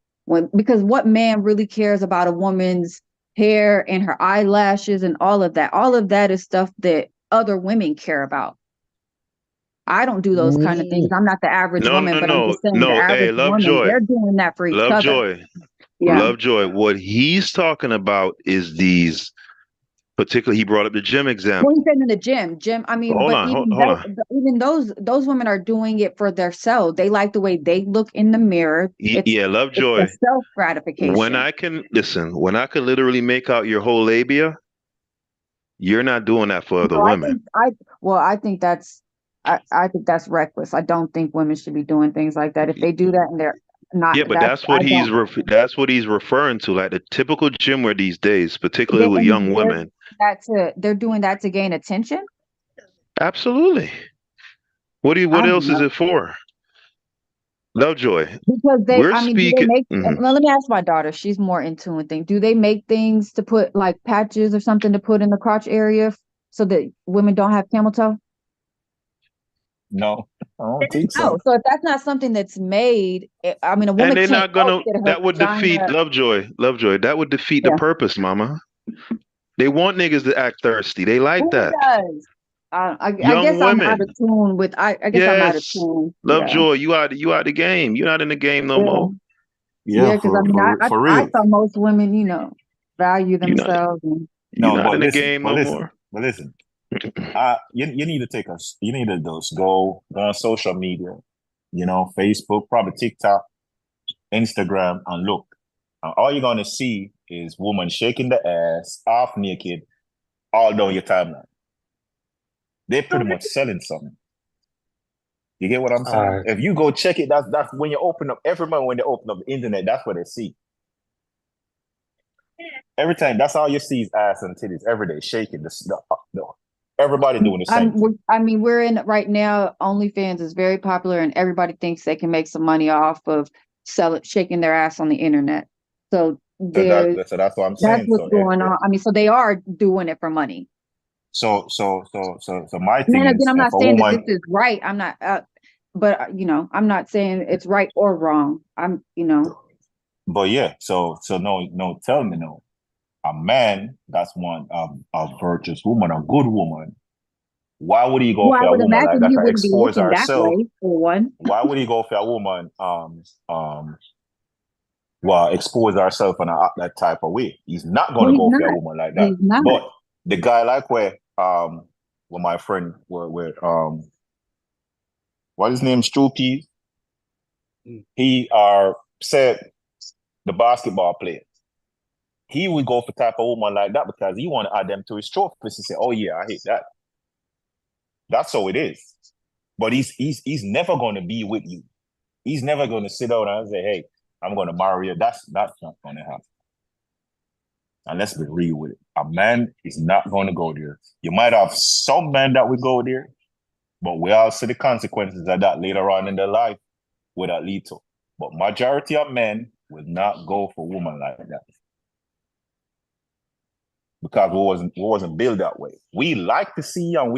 because what man really cares about a woman's hair and her eyelashes and all of that? All of that is stuff that other women care about. I don't do those kind of things. Mm. I'm not the average No, woman, no, but I'm no, just saying the no. Hey, average woman, they're doing that for each other. Lovejoy, Yeah. Lovejoy. What he's talking about is these. Particularly, he brought up the gym Well, he example. said in the gym. I mean, Hold but on, even hold on. those women are doing it for themselves. They like the way they look in the mirror. Yeah, It's a Lovejoy. self When gratification. I can listen, when I can literally make out your whole labia, you're not doing that for other No, women. I think I think that's reckless. I don't think women should be doing things like that. If they do that and they're not, Yeah, but that's I what don't. that's what he's referring to, like the typical gym wear these days, particularly with young And women. they're doing that to gain attention. Absolutely. What I don't else is know. it for? Lovejoy, Because we're I mean, do they speaking. make, Mhm. well, let me ask my daughter, she's more in tune with things. Do they make things to put like patches or something to put in the crotch area so that women don't have camel toe? No, I don't think No. so. So if that's not something that's made, I mean, a And woman they're can't not help gonna. that her That would defeat vagina. Lovejoy. Lovejoy. That would defeat the Yeah. purpose, Mama. They want niggas to act thirsty. They like Who that. does? I Young guess I'm out of women. tune with, I guess I'm out of Yes. tune. Yeah. Lovejoy, you out the game. You're not in the game no Yeah. more. Yeah, Yeah. Cause I for mean, for for I real. thought most women, value You're not. themselves and You're No, not but in the listen, game no more. but listen. You need to take us. You need to just go on social media. Facebook, probably TikTok, Instagram, and look. And all you're gonna see is woman shaking the ass, half naked, all down your timeline. They're pretty much selling something. You get what I'm All saying? right. If you go check it, that's when you open up every month when they open up the internet, that's what they see. Every time, that's all you see is ass and titties every day, shaking. Everybody doing the same thing. I mean, we're in right now. OnlyFans is very popular, and everybody thinks they can make some money off of shaking their ass on the internet. So So that's what I'm saying. that's what's So going on. I mean, so they are doing it for money. So my thing And again, is, I'm if not a saying that woman, this is right. I'm not, but you know, I'm not saying it's right or wrong. I'm, you know, but yeah, so no, tell me no. A man that's one a virtuous woman, a good woman. Why would he go well, for I a would woman like imagine that he to wouldn't be expose looking that herself? way for one. Why would he go for a woman well expose herself in that type of way? He's not Well, gonna he's go for a not. woman like that. He's not. But the guy like where my friend where what his name Stroopy, he said the basketball player. He would go for type of woman like that because he want to add them to his trophies and say, "Oh yeah, I hate that." That's how it is. But he's never going to be with you. He's never going to sit down and say, "Hey, I'm going to marry you." That's not going to happen. And let's be real with it. A man is not going to go there. You might have some men that would go there, but we all see the consequences of that later on in their life with that lead to. But majority of men will not go for women like that. Because we wasn't built that way. We like to see and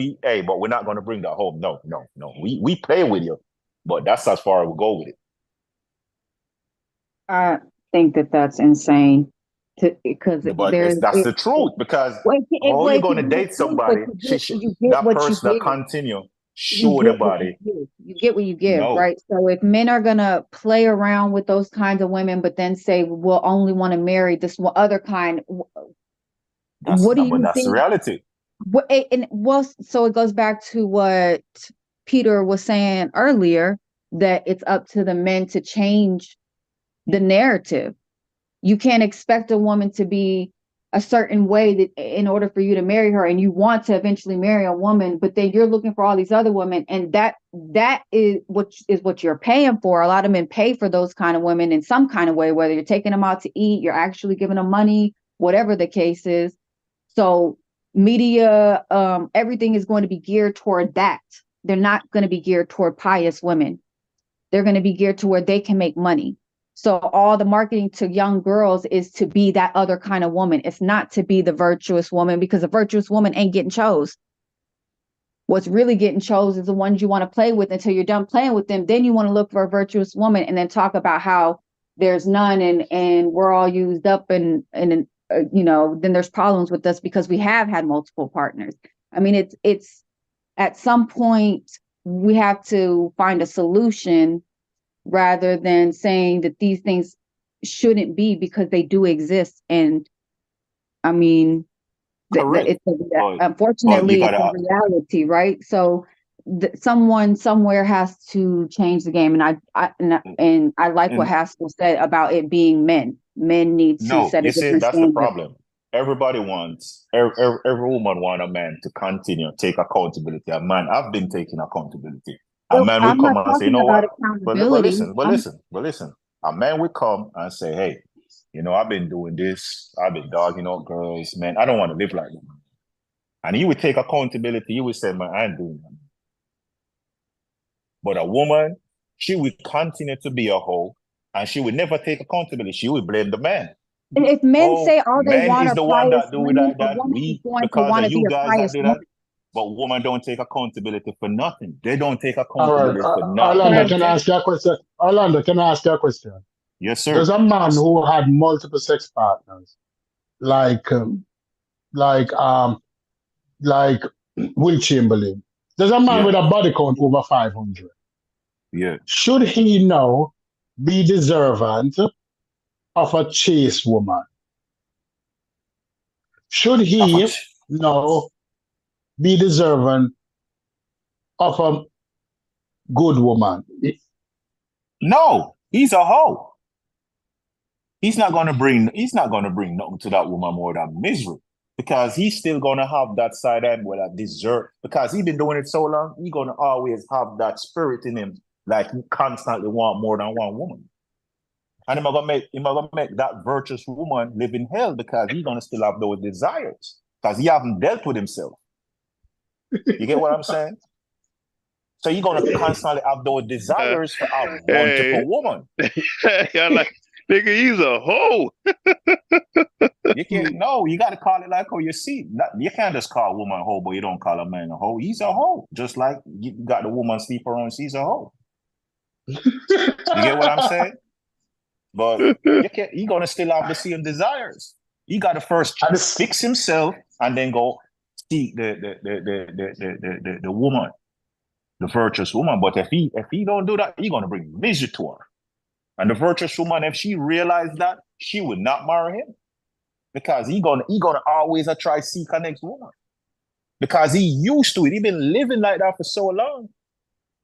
but we're not going to bring that home. No. We play with you, but that's as far as we go with it. I think that that's insane. Because But that's the truth. Because how you going to date somebody? That person that continue show the body. You get what you give, No. right? So if men are gonna play around with those kinds of women, but then say we'll only want to marry this other kind, what do you that's think? The reality. So it goes back to what Peter was saying earlier, that it's up to the men to change the narrative. You can't expect a woman to be a certain way that in order for you to marry her, and you want to eventually marry a woman, but then you're looking for all these other women, and that is what you're paying for. A lot of men pay for those kind of women in some kind of way, whether you're taking them out to eat, you're actually giving them money, whatever the case is. So media, everything is going to be geared toward that. They're not going to be geared toward pious women. They're going to be geared to where they can make money. So all the marketing to young girls is to be that other kind of woman. It's not to be the virtuous woman, because a virtuous woman ain't getting chose. What's really getting chose is the ones you want to play with until you're done playing with them. Then you want to look for a virtuous woman and then talk about how there's none and we're all used up and you know, then there's problems with us because we have had multiple partners. I mean, it's at some point we have to find a solution rather than saying that these things shouldn't be, because they do exist. And I mean, unfortunately, it's a reality, right? So someone somewhere has to change the game. And I like what Haskell said about it being men. Men need to set a different that's standard. the problem. Everybody wants, every woman wants a man to continue, take accountability. A man, I've been taking accountability. A man will come and say, you know what? But listen. A man will come and say, hey, you know, I've been doing this. I've been dogging out girls, man. I don't want to live like that. And he would take accountability. He would say, man, I ain't doing that. But a woman, she would continue to be a hoe, and she would never take accountability. She would blame the man. And if men say all they want is the one that do it like that, because of you guys that do that. But women don't take accountability for nothing. They don't take accountability for nothing. Orlando, can I ask you a question? Orlando, can I ask you a question? Yes, sir. There's a man who had multiple sex partners, like Will Chamberlain. There's a man with a body count over 500. Yeah. Should he now be deserving of a chaste woman? Should he now be deserving of a good woman? No, he's a hoe. He's not gonna bring nothing to that woman more than misery, because he's still gonna have that side end where that desert, because he's been doing it so long, he's gonna always have that spirit in him, like he constantly want more than one woman. And him gonna make that virtuous woman live in hell because he's gonna still have those desires. Because he haven't dealt with himself. You get what I'm saying? So you're gonna constantly have those desires to have Hey, multiple women. y'all like, nigga, he's a hoe. You can't no, you gotta call it like how you see. You can't just call a woman a hoe, but you don't call a man a hoe. He's a hoe. Just like you got the woman sleep around, she's a hoe. You get what I'm saying? But you're gonna still have the same desires. He gotta first fix himself and then go seek the woman, the virtuous woman. But if he don't do that, he's gonna bring misery to her. And the virtuous woman, if she realized that, she would not marry him. Because he gonna always try to seek her next woman. Because he used to it. He been living like that for so long.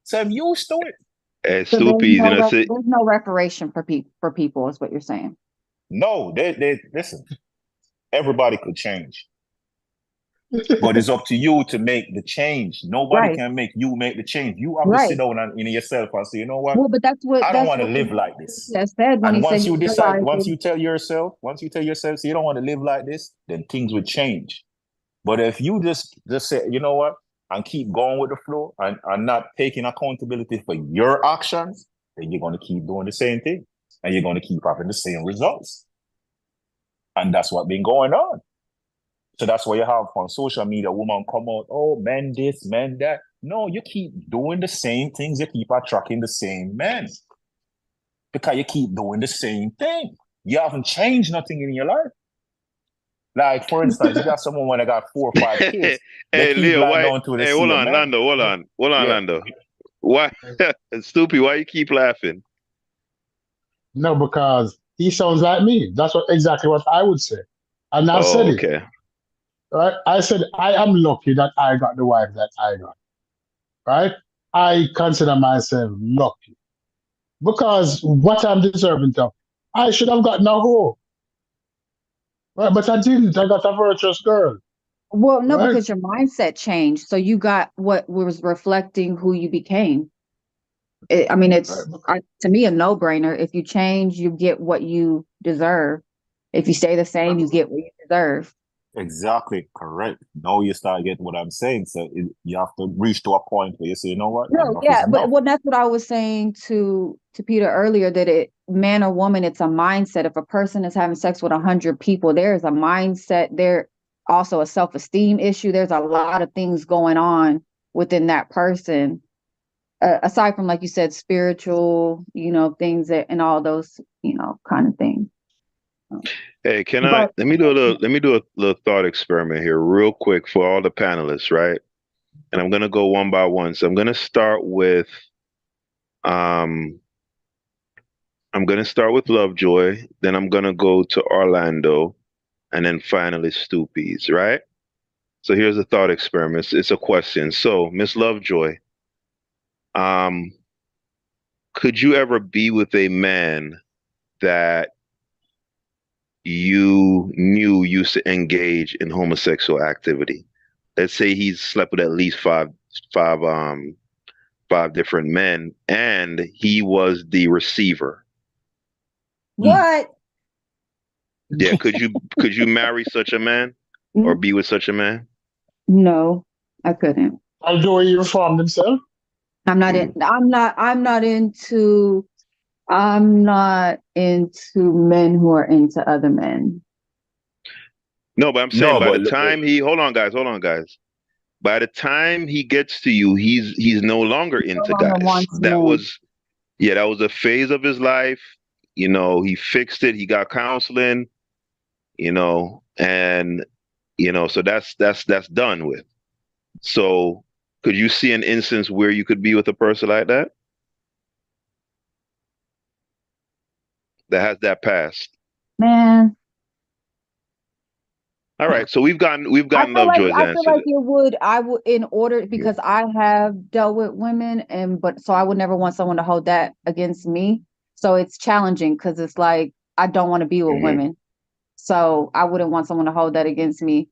So I'm used to it. Hey, So there's Stupid, no, you know, see, there's no reparation for people, is what you're saying. No, they listen, everybody could change. But it's up to you to make the change. Nobody can make you make the change. You have to sit down in yourself and say, you know what? Well, but I don't want to live like this. Said when And he once said you decide, once you tell yourself, so you don't want to live like this, then things would change. But if you just say, you know what, and keep going with the flow and not taking accountability for your actions, then you're going to keep doing the same thing. And you're going to keep having the same results. And that's what's been going on. So that's why you have on social media, women come out, oh, men this, men that. No, you keep doing the same things. You keep attracting the same men. Because you keep doing the same thing. You haven't changed nothing in your life. Like, for instance, you got someone when they got 4 or 5 kids, they hey, keep Leo, lying why? down to the Hey, hold same on, man. Lando, hold on, Lando. Why, Stupid? Why you keep laughing? No, because he sounds like me. That's exactly what I would say. And I've said it. Okay. Right? I said I am lucky that I got the wife that I got. Right? I consider myself lucky. Because what I'm deserving of, I should have gotten a hoe. Right? But I didn't. I got a virtuous girl. Well, no, Right? because your mindset changed. So you got what was reflecting who you became. I mean, it's to me a no-brainer. If you change, you get what you deserve. If you stay the same, you get what you deserve. Exactly, correct. Now you start getting what I'm saying. So you have to reach to a point where you say, you know what, No, enough is yeah, enough. but that's what I was saying to Peter earlier, that man or woman, it's a mindset. If a person is having sex with 100 people, there is a mindset. There also a self-esteem issue. There's a lot of things going on within that person, aside from, like you said, spiritual, things and all those, kind of things. Hey, let me do a little thought experiment here real quick for all the panelists, right? And I'm gonna go one by one. So I'm gonna start with Lovejoy, then I'm gonna go to Orlando, and then finally Stoopies, right? So here's a thought experiment. It's a question. So, Miss Lovejoy, um, could you ever be with a man that you knew used to engage in homosexual activity? Let's say he's slept with at least five different men, and he was the receiver. What? Yeah, could you marry such a man or be with such a man? No, I couldn't. Although he reformed himself. I'm not into men who are into other men. No, but I'm saying by the time hold on guys. By the time he gets to you, he's no longer into guys. That was a phase of his life. He fixed it. He got counseling, and so that's done with. So could you see an instance where you could be with a person like that? That has that past? Man. All right, so we've gotten I Lovejoy's feel answer. like I would, in order, because I have dealt with women, so I would never want someone to hold that against me. So it's challenging because it's like I don't want to be with women, so I wouldn't want someone to hold that against me.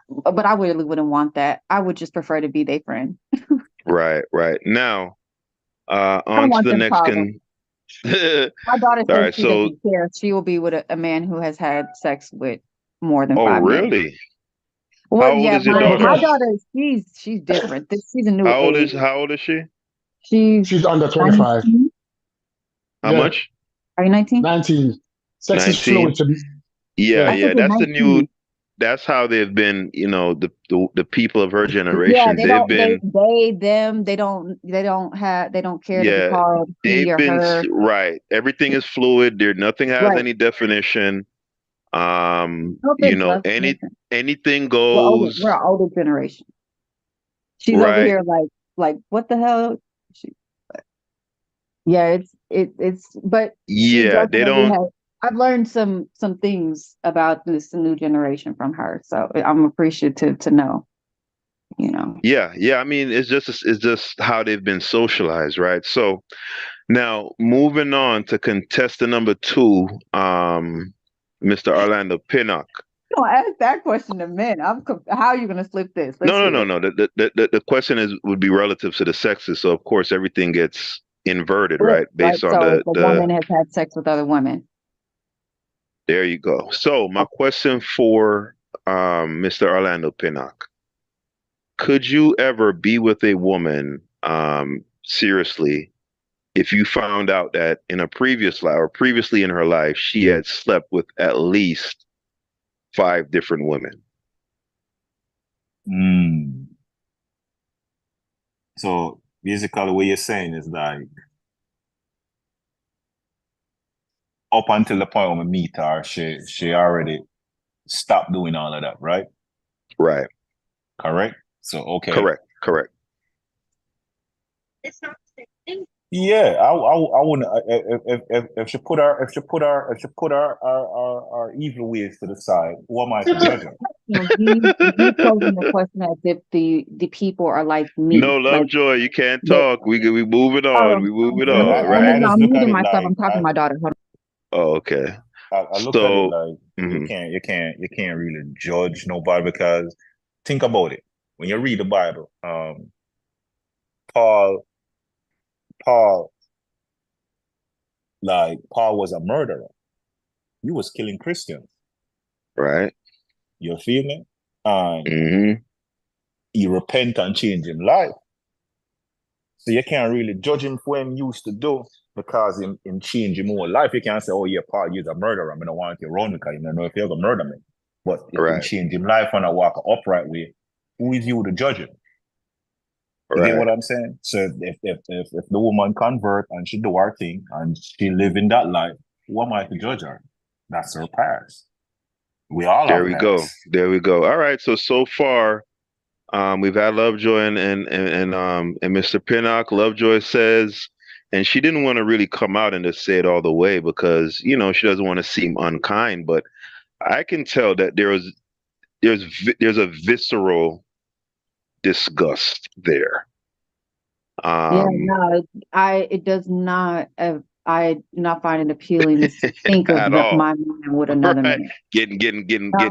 But I really wouldn't want that. I would just prefer to be their friend. Right. Now, on to the next My daughter All says right, she so doesn't care. She will be with a man who has had sex with more than oh 5 men. really? Well, How old yeah, is your my daughter? daughter, she's different. She's a new age. How old is she? She's She's under 25. 19. How Yeah, much? Are you 19? 19. Sex is 19? fluid to me. Yeah, Yeah. I yeah, think you're that's the new 19. that's how they've been, the people of her Yeah, generation. they They've don't been them, they don't care to be yeah, called he they've or been her. right. Everything is fluid. There nothing has Right. any definition. No offense, love. Listen. Anything We're goes, an older generation. She's over right? here like what the hell? She, yeah, it's but she Yeah, they definitely don't has. I've learned some things about this new generation from her, so I'm appreciative to know. yeah, yeah. I mean, it's just how they've been socialized, right? So now moving on to contestant number two, Mr. Orlando Pinnock. Don't ask that question to men. How are you going to flip this? Let's No, no, do no, it. no. The question would be relative to the sexes. So of course everything gets inverted, Flip, right? right? Based on So if a the woman has had sex with other women, there you go. So my question for Mr. Orlando Pinnock. Could you ever be with a woman seriously if you found out that in a previous life or previously in her life she had slept with at least 5 different women? Mm. So basically, what you're saying is like up until the point when we meet her, she already stopped doing all of that, right? Right. Correct. So okay, Correct. Correct. yeah, I wouldn't if she put our evil ways to the side. Who am I to judge her? you posing the question as if the people are like me, No, like Lovejoy, you can't that. talk. We moving on. Oh, We moving let me on, let me. I right? No, just I'm look at muting it myself. like I'm talking to my daughter. Hold Oh, okay. I look at it So, like mhm, you can't really judge nobody because think about it. When you read the Bible, Paul Paul Paul was a murderer. He was killing Christians. right. You feel me? And Hmm. he repent and change his life. So you can't really judge him for what he used to do because him change him whole life. You can't say, oh yeah, Paul, you're a murderer. I'm gonna want you around because you don't know if you're gonna murder me. But if him Right. change him life and I walk an upright way, who is you to judge him? You get Right. what I'm saying? So if the woman convert and she do her thing and she live in that life, who am I to judge her? That's her past. We all There have we go. past. There we go. All right. So far, we've had Lovejoy and Mr. Pinnock. Lovejoy says, and she didn't want to really come out and just say it all the way because she doesn't want to seem unkind. But I can tell that there's a visceral disgust there. Yeah, Um, no, it does not. I do not find it appealing to think of at all. my man with another Right? man. No.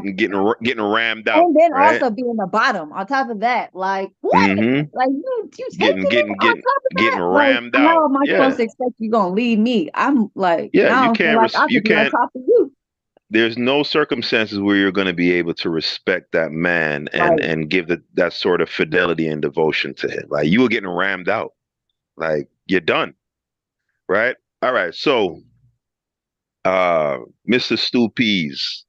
Getting rammed out, And then right? also being the bottom on top of that, like what? Hmm. Like you taking Getting it getting on getting top of getting that? Like rammed how out. am I supposed Yeah. to expect you gonna leave me? I'm like, Yeah, I don't feel like I you could be on can't top of you. there's no circumstances where you're going to be able to respect that man Right. and give that sort of fidelity and devotion to him. Like you were getting rammed out. Like you're done, right? All right. So, Mr. Stu Peas,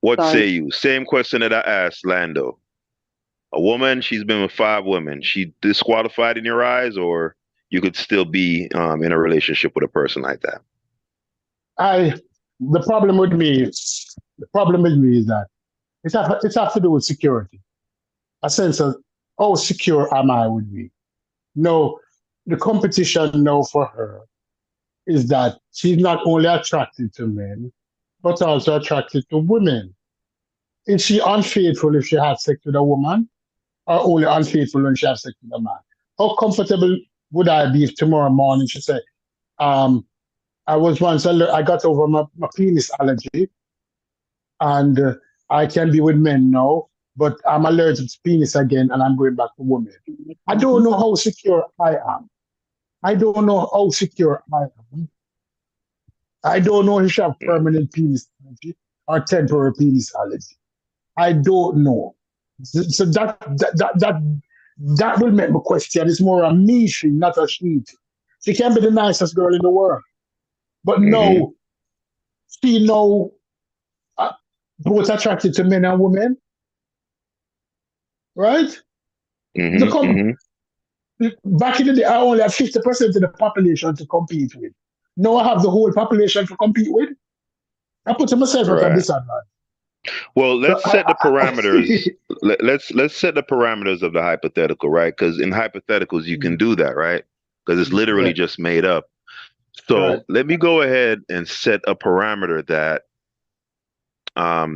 what Sorry. say you? Same question that I asked Lando. A woman, she's been with 5 women. She disqualified in your eyes, or you could still be in a relationship with a person like that? I the problem with me the problem with me is that it has to do with security. A sense of how secure am I with me? No, the competition now for her is that she's not only attracted to men, but also attracted to women. Is she unfaithful if she has sex with a woman, or only unfaithful when she has sex with a man? How comfortable would I be if tomorrow morning she said, um, I was once, I got over my penis allergy and I can be with men now, but I'm allergic to penis again and I'm going back to women. I don't know how secure I am. I don't know how secure I am. I don't know if she have permanent penis allergy or temporary penis allergy. I don't know. So that will make me question. It's more a me thing, not a she thing. She can be the nicest girl in the world, but no, she know uh, both attracted to men and women, right? So come back in the day, I only had 50% of the population to compete with. Now I have the whole population to compete with. I put myself at a Right. disadvantage. Well, So let's set the parameters. Let's set the parameters of the hypothetical, right? Because in hypotheticals you can do that, right? Because it's yeah, literally just made up. right. So let me go ahead and set a parameter that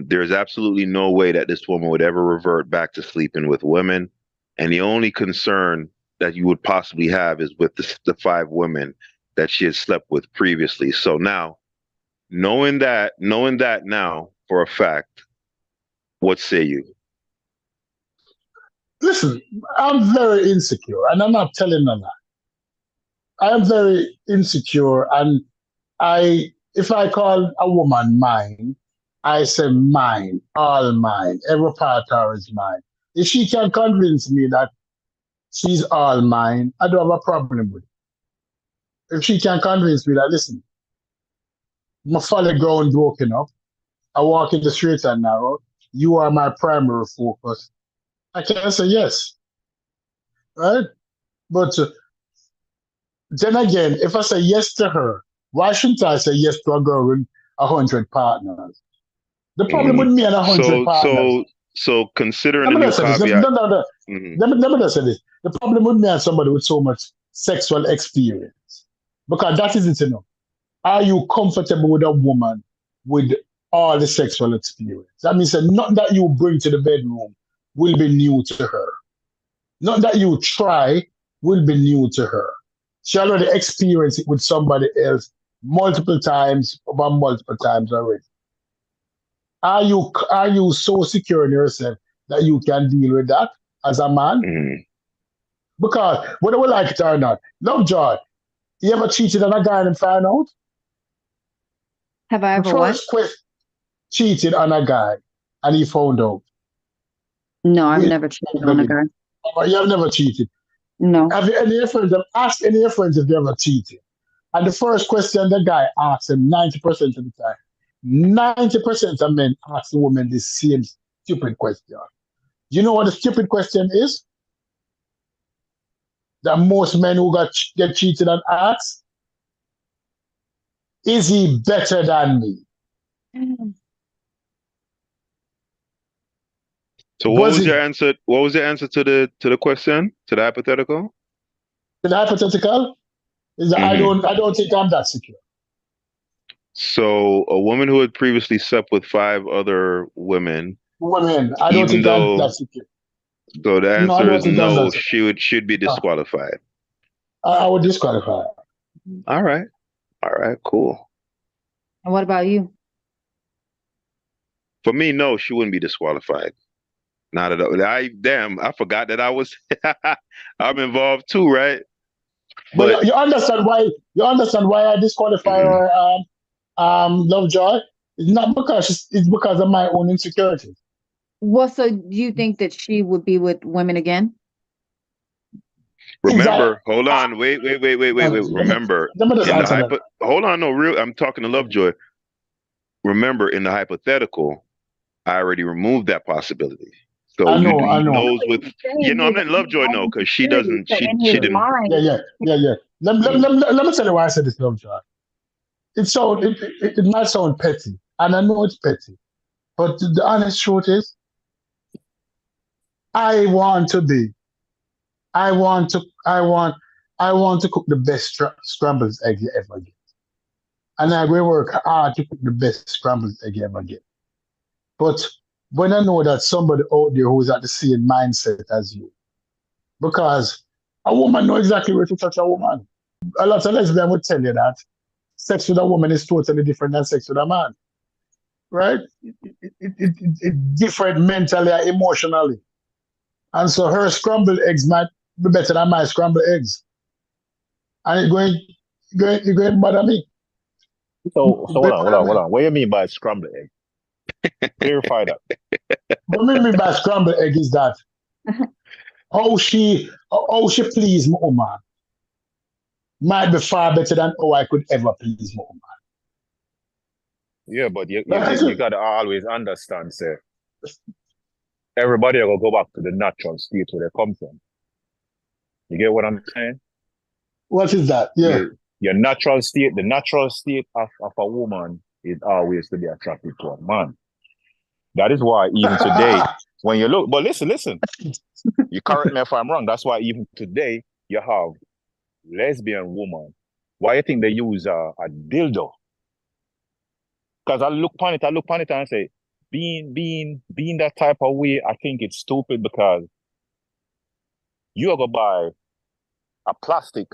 there's absolutely no way that this woman would ever revert back to sleeping with women, and the only concern that you would possibly have is with the five women that she had slept with previously. So now, knowing that now for a fact, what say you? Listen, I'm very insecure, and I'm not telling a lie. I am very insecure, and if I call a woman mine, I say mine, all mine, every part of her is mine. If she can convince me that she's all mine, I don't have a problem with it. If she can convince me that, listen, my solid ground broken up, I walk in the streets and narrow, you are my primary focus, I can say yes, right? But then again, if I say yes to her, why shouldn't I say yes to a girl with 100 partners? The problem with Mhm. me and 100 partners. So considering Let the me new just say this. caveat. No. Mhm. Let me just say this. The problem with me and somebody with so much sexual experience, because that is it, you know. Are you comfortable with a woman with all the sexual experience? That means that nothing that you bring to the bedroom will be new to her. Not that you try will be new to her. She already experienced it with somebody else multiple times, about multiple times already. Are you so secure in yourself that you can deal with that as a man? Mhm. Because whether we like it or not, Lovejoy, you ever cheated on a guy and found out? Have I The ever what? first question, cheated on a guy and he found out. No, I've We never cheated on a David, guy. you have never cheated. No. Have you any of your friends have asked any of your friends if they ever cheated? And the first question the guy asks him 90% of the time, 90% of men ask the woman the same stupid question. You know what the stupid question is? That most men who get cheated on ask, is he better than me? So what Was was your he answer? What was your answer to the question, to the hypothetical? the hypothetical? Is that Hmm. I don't think I'm that secure. So a woman who had previously slept with five other women, Women, I don't even think I'm that though, secure. so the No, I answer don't is think I'm that no, secure. should be Uh, disqualified. I would disqualify. All right. All right, cool. And what about you? For me, no, she wouldn't be disqualified. Not at all. I forgot that I was I'm involved too, right? But But you understand why I disqualify mhm. her, Lovejoy? It's not because it's because of my own insecurities. Well, so do you think that she would be with women again? Is that Remember, hold on, wait. Remember, let me just in the answer that. hypo, hold on, no, real. I'm talking to Lovejoy. Remember, in the hypothetical, I already removed that possibility. So I know, I he know. No, knows with, he's you saying know, I'm his letting Lovejoy know own because she insecurity. doesn't, So in she his Yeah, didn't. mind, yeah. Mm. Let me tell you why I said this, Lovejoy. It might sound petty, and I know it's petty, but the honest truth is, I want to be, I want to, I want to cook the best scrambled egg you ever get, and I will work hard to cook the best scrambled egg you ever get. But when I know that somebody out there who's at the same mindset as you, because a woman know exactly where to touch a woman. A lot of lesbians would tell you that sex with a woman is totally different than sex with a man, right? It's different mentally and emotionally. And so her scrambled eggs might be better than my scrambled eggs. And it's going to bother me. So hold on. What do you mean by scrambled egg? Clarify that. What I mean by scrambled egg is that how she please my woman might be far better than how I could ever please my woman. Yeah, but you, you, Right? you you gotta always understand, say, everybody will go back to the natural state where they come from. You get what I'm saying? What is that? Yeah. Your natural state, the natural state of a woman is always to be attracted to a man. That is why even today, when you look, but listen, you correct me if I'm wrong. That's why even today you have lesbian woman. Why you think they use a dildo? Because I look upon it and say, being that type of way, I think it's stupid because you go buy a plastic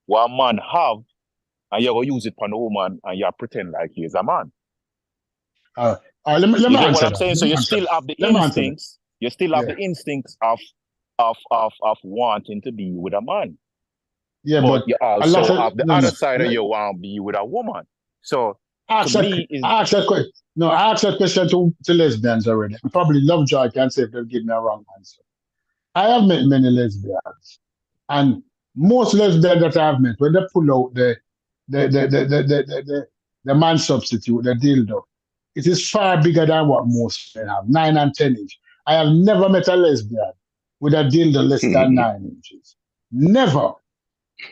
what a man have and you're gonna use it on a woman and you pretend like he is a man. Let me You get what answer I'm that. saying? Let So me you answer still that. have the Let me answer that. instincts. You still have Yeah. the instincts of wanting to be with a man. Yeah, But but you a lot also of have the no, other no. side of you want to be with a woman. So to me is I asked that question. No, I asked that question to lesbians already. And probably Lovejoy can say if they'll give me a wrong answer. I have met many lesbians, and most lesbians that I've met, when they pull out the man substitute, the dildo, it is far bigger than what most men have, 9 and 10 inch. I have never met a lesbian with a dildo less than 9 inches. Never.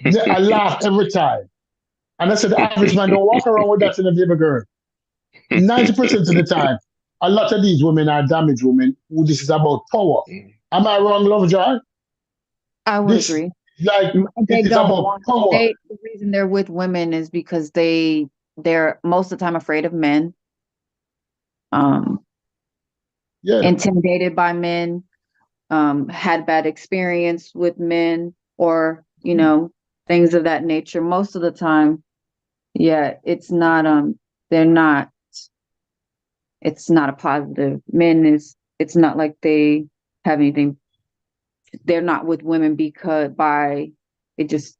I laugh every time. And I said the average man don't walk around with that in a baby girl. 90% of the time, a lot of these women are damaged women who this is about power. Am I wrong, Lovejoy? I would This agree. like They it is don't about want power. the reason they're with women is because they're most of the time afraid of men, um, Yeah. intimidated by men, had bad experience with men, or things of that nature. Most of the time, yeah, they're not it's not a positive. It's not like they have anything. They're not with women because it just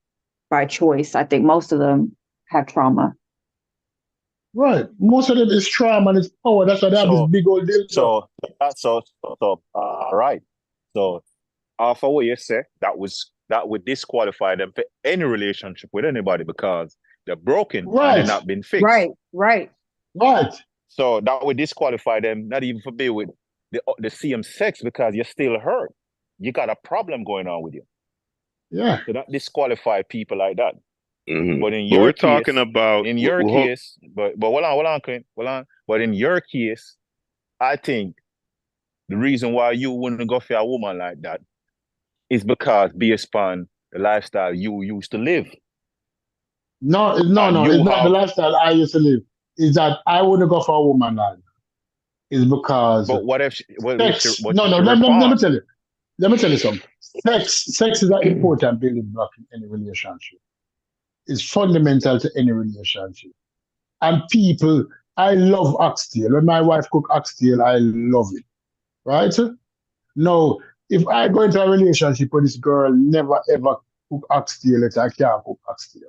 by choice. I think most of them have trauma. Right. Most of them is trauma and it's power. That's why they have this so big old deal. right. So after what you say, that would disqualify them for any relationship with anybody because they're broken and they're Right. not being fixed. Right. Right. So that would disqualify them, not even for being with the same sex because you're still hurt. You got a problem going on with you. Yeah. So that disqualify people like that. Mhm. But in But your we're case, talking about but hold on. But in your case, I think the reason why you wouldn't go for a woman like that is because based upon the lifestyle you used to live. No, And no. It's you not the have, lifestyle I used to live. It's that I wouldn't go for a woman like that. It's because but sex. what No, if no. she Let me reform? tell you. Let me tell you something. Sex is an important building block in any relationship. It's fundamental to any relationship. And people, I love oxtail. When my wife cook oxtail, I love it. Right? No, if I go into a relationship with this girl, never ever cook oxtail, I can't cook oxtail.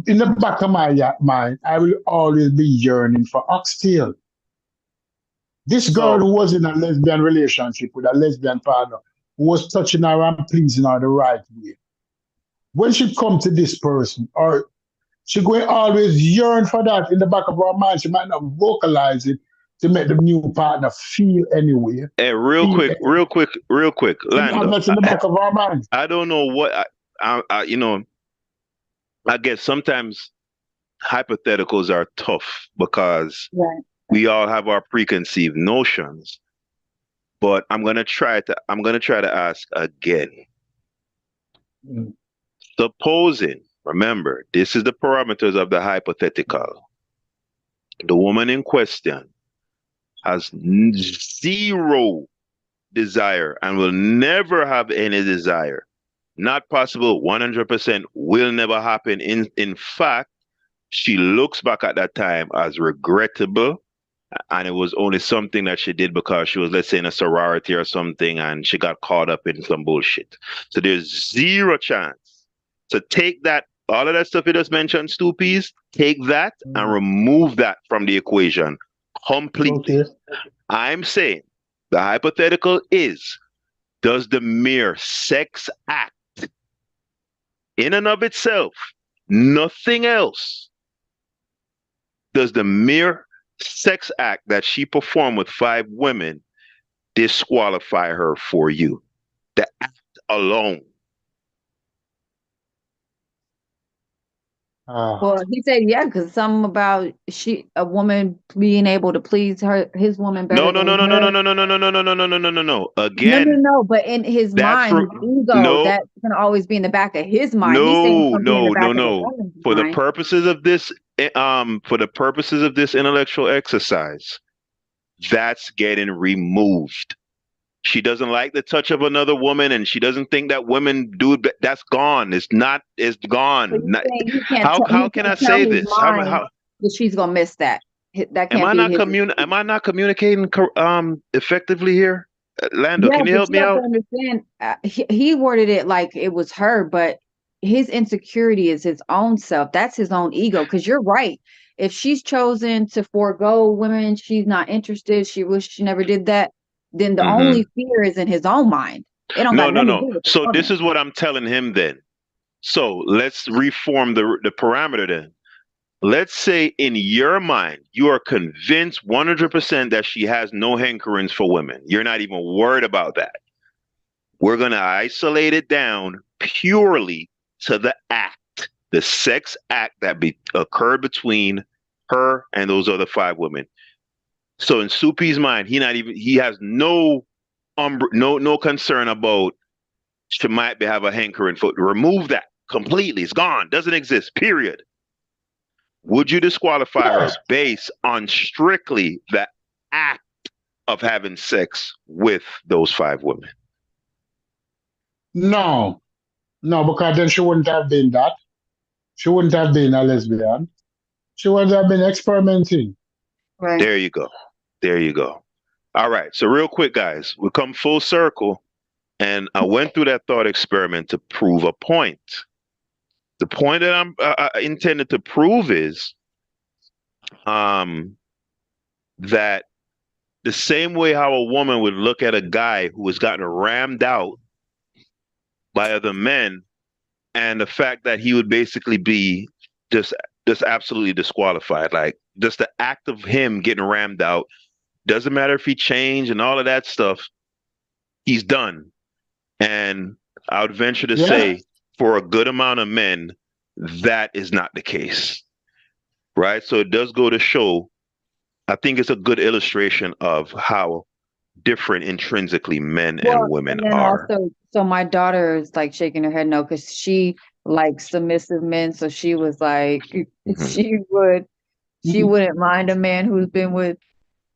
In the back of my mind, I will always be yearning for oxtail. This girl So who was in a lesbian relationship with a lesbian partner who was touching her and pleasing her the right way. When she come to this person, or she going always yearn for that in the back of her mind, she might not vocalize it to make the new partner feel anyway. Hey, real quick, Lando. That's in the back of our mind. I don't know what I guess sometimes hypotheticals are tough because Right. we all have our preconceived notions. But I'm gonna try to ask again. Mm. Supposing, remember, this is the parameters of the hypothetical. The woman in question has zero desire and will never have any desire. Not possible, 100% will never happen. In fact, she looks back at that time as regrettable, and it was only something that she did because she was, let's say, in a sorority or something, and she got caught up in some bullshit. So there's zero chance. So take that all of that stuff you just mentioned, Stoopies, take that and remove that from the equation completely. Okay. I'm saying the hypothetical is, does the mere sex act in and of itself, nothing else, does the mere sex act that she performed with 5 women disqualify her for you? The act alone. Well, he said, yeah, because something about a woman being able to please his woman better No, no, no, than no, no, no, her. no, no, no, no, no, no, no, no, no, no, no, no. No, no, Again, no. But in his that's mind, his ego, no, that's gonna always be in the back of his mind. He's saying it's no, gonna be in the no, back no, of the no. woman's For the mind. purposes of this, for the purposes of this intellectual exercise, that's getting removed. She doesn't like the touch of another woman, and she doesn't think that women do it. That's gone. It's not. It's So gone. you're saying How he can I can't tell say his this? mind that she's gonna miss that. That can't be his. Am I not communicating effectively here? Lando, Yeah, can you but help you me have to out? understand. He worded it like it was her, but his insecurity is his own self. That's his own ego. Because you're right. If she's chosen to forego women, she's not interested. She wished she never did that. Then the Hmm. only fear is in his own mind. It don't No, got no, nothing to no. do with the So this woman. is what I'm telling him then. So let's reform the parameter then. Let's say in your mind, you are convinced 100% that she has no hankerings for women. You're not even worried about that. We're going to isolate it down purely to the act, the sex act that occurred between her and those other 5 women. So in Soupy's mind, he has no concern about she might have a hankering for. Remove that completely. It's gone. Doesn't exist. Period. Would you disqualify her Yes. based on strictly the act of having sex with those 5 women? No, no, because then she wouldn't have been that. She wouldn't have been a lesbian. She would have been experimenting. Right. There you go. There you go. All right. So real quick, guys, we come full circle, and I went through that thought experiment to prove a point. The point that I'm intended to prove is um, that the same way how a woman would look at a guy who has gotten rammed out by other men, and the fact that he would basically be just just absolutely disqualified. Like just the act of him getting rammed out, doesn't matter if he changed and all of that stuff, he's done. And I would venture to Yeah. say for a good amount of men, that is not the case. Right. So it does go to show, I think it's a good illustration of how different intrinsically men and Well, women and then are. also, so my daughter is like shaking her head no, because she likes submissive men. So she was like, Mhm. she wouldn't mind a man who's been with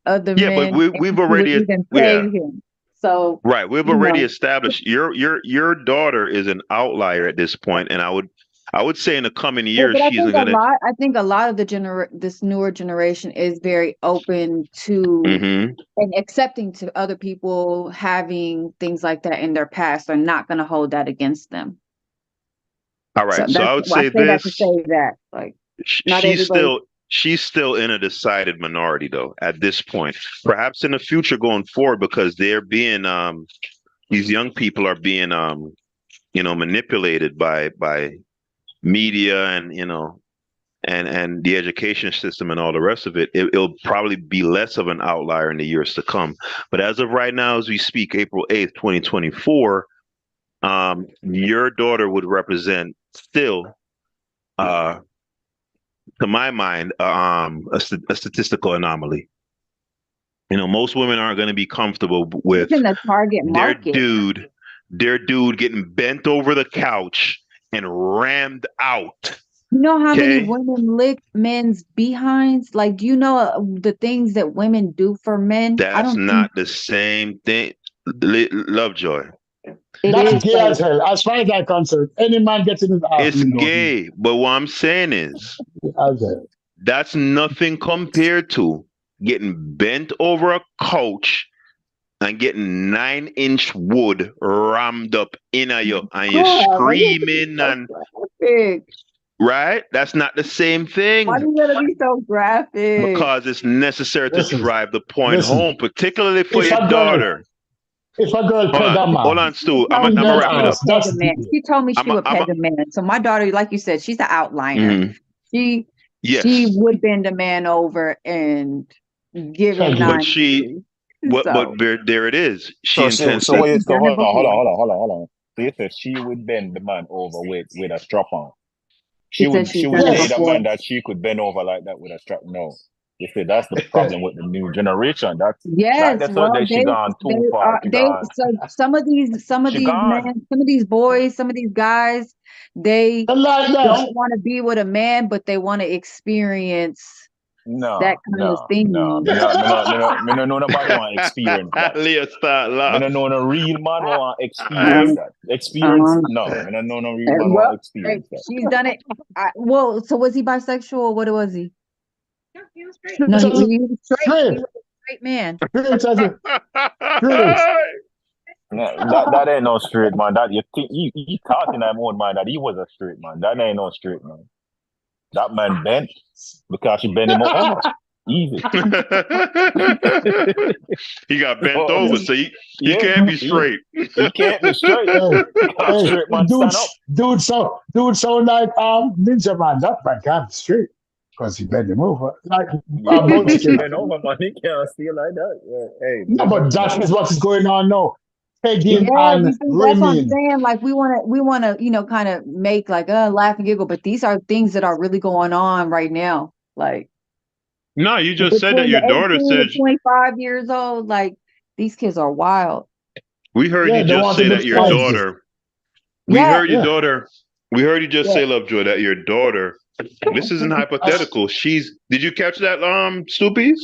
other Yeah, but men, we've and she would already, even pay yeah, him. So, right. We've you already know, established your daughter is an outlier at this point, and I would say in the coming well, years but she's gonna. I think a lot of this newer generation is very open to Hmm. and accepting to other people having things like that in their past. Are not going to hold that against them. All So right, so that's I would I say say that to this: say that like not she's everybody. still in a decided minority though at this point. Perhaps in the future going forward, because they're being these young people are being manipulated by media and and the education system and all the rest of it, it'll probably be less of an outlier in the years to come. But as of right now, as we speak, April 8th, 2024, your daughter would represent still, to my mind, a statistical anomaly. Most women aren't going to be comfortable It's with in the target their market. dude, their dude getting bent over the couch and rammed out. You know how many Okay, women lick men's behinds? Like, do you know the things that women do for men? I that's don't think not the same thing. Lovejoy. it That's is, gay but as hell. As far as I'm concerned, any man getting his ass It's being done gay, but what I'm saying is as hell. that's nothing compared to getting bent over a couch and getting 9-inch wood rammed up in you, and you're oh, but you're screaming so and graphic. right? That's not the same Why thing do you gotta be so graphic? because it's necessary to Listen, drive the point listen. home, particularly for If your a girl, daughter. if a girl peg a Hold man, on, Stu. Told I'm me gonna female wrap she it would up. ass, peg that's a man. deep. She told me I'm she a, would I'm peg a, a man. So my daughter, like you said, she's an outliner. mhm. She Yes, would bend a man over and give him Peg but him. 'She, 9 but So there it is. She So intends so to. what you she's so done it before. hold on. So you said she would bend the man over with a strap on. She said she's She done would it date a Yes. before. man that she could bend over like that with a strap. No. You see, that's the problem with the new generation. That's like Yes, they said well, that she gone they too far. are they so some of She these gone. men, some of these boys, some of these guys, they I like that. don't want to be with a man, but they want to experience that kind of No. thing. Me no know nobody want to experience that. Leah start Me no laughing. know no real man want to experience Um, that. Experience? um, No. Me no know no real man want well, to experience that. she's done it. Well, so was he bisexual or what was he? No, Straight as he was straight. He straight. was a straight man. Straight as straight. No, that ain't no straight man. That you think he thought in his own mind that he was a straight man. That ain't no straight man. That man bent because she bent him over. Easy. He got bent So, over, so he yeah, can't be straight. he can't be straight. Hey, Because hey, straight man stand up. dude sound like Ninja Man. That man can't be straight because he bent him over like Yeah, bounty he killer. bent over, man. He can't steal like that. Yeah, hey, No, big up but the that man. is what is going on now. Pegging Yeah, you and see, that's what I'm rimming. saying. Like we wanna, kind of make like laugh and giggle, but these are things that are really going on right now. Like No, you just said that between the your daughter 18 to said. 25 years old, like these kids are wild. We heard Yeah, you they just want to say look that your Like, fancy. daughter. We yeah, heard your Yeah. daughter. We heard you just yeah. say, Lovejoy, that your daughter. This isn't hypothetical. She's. Did you catch that, Stoopies?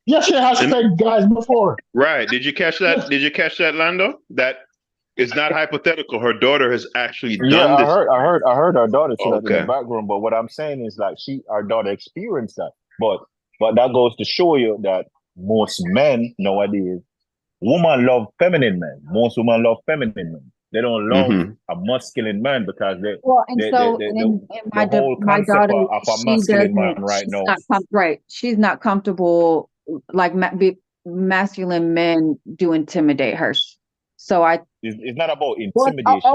Yes, she has And pegged guys before. right, did you catch that? Yes. Did you catch that, Lando? That is not hypothetical. Her daughter has actually Yeah, done this. I heard our daughter say that in the Okay. background. But what I'm saying is like our daughter experienced that. But that goes to show you that most men nowadays, women love feminine men. Most women love feminine men. They don't love Mm-hmm. a masculine man because Well, and so and the whole my concept daughter, of a she masculine man doesn't, right she's now not right. She's not comfortable like masculine men do intimidate her. So is not about well, intimidation.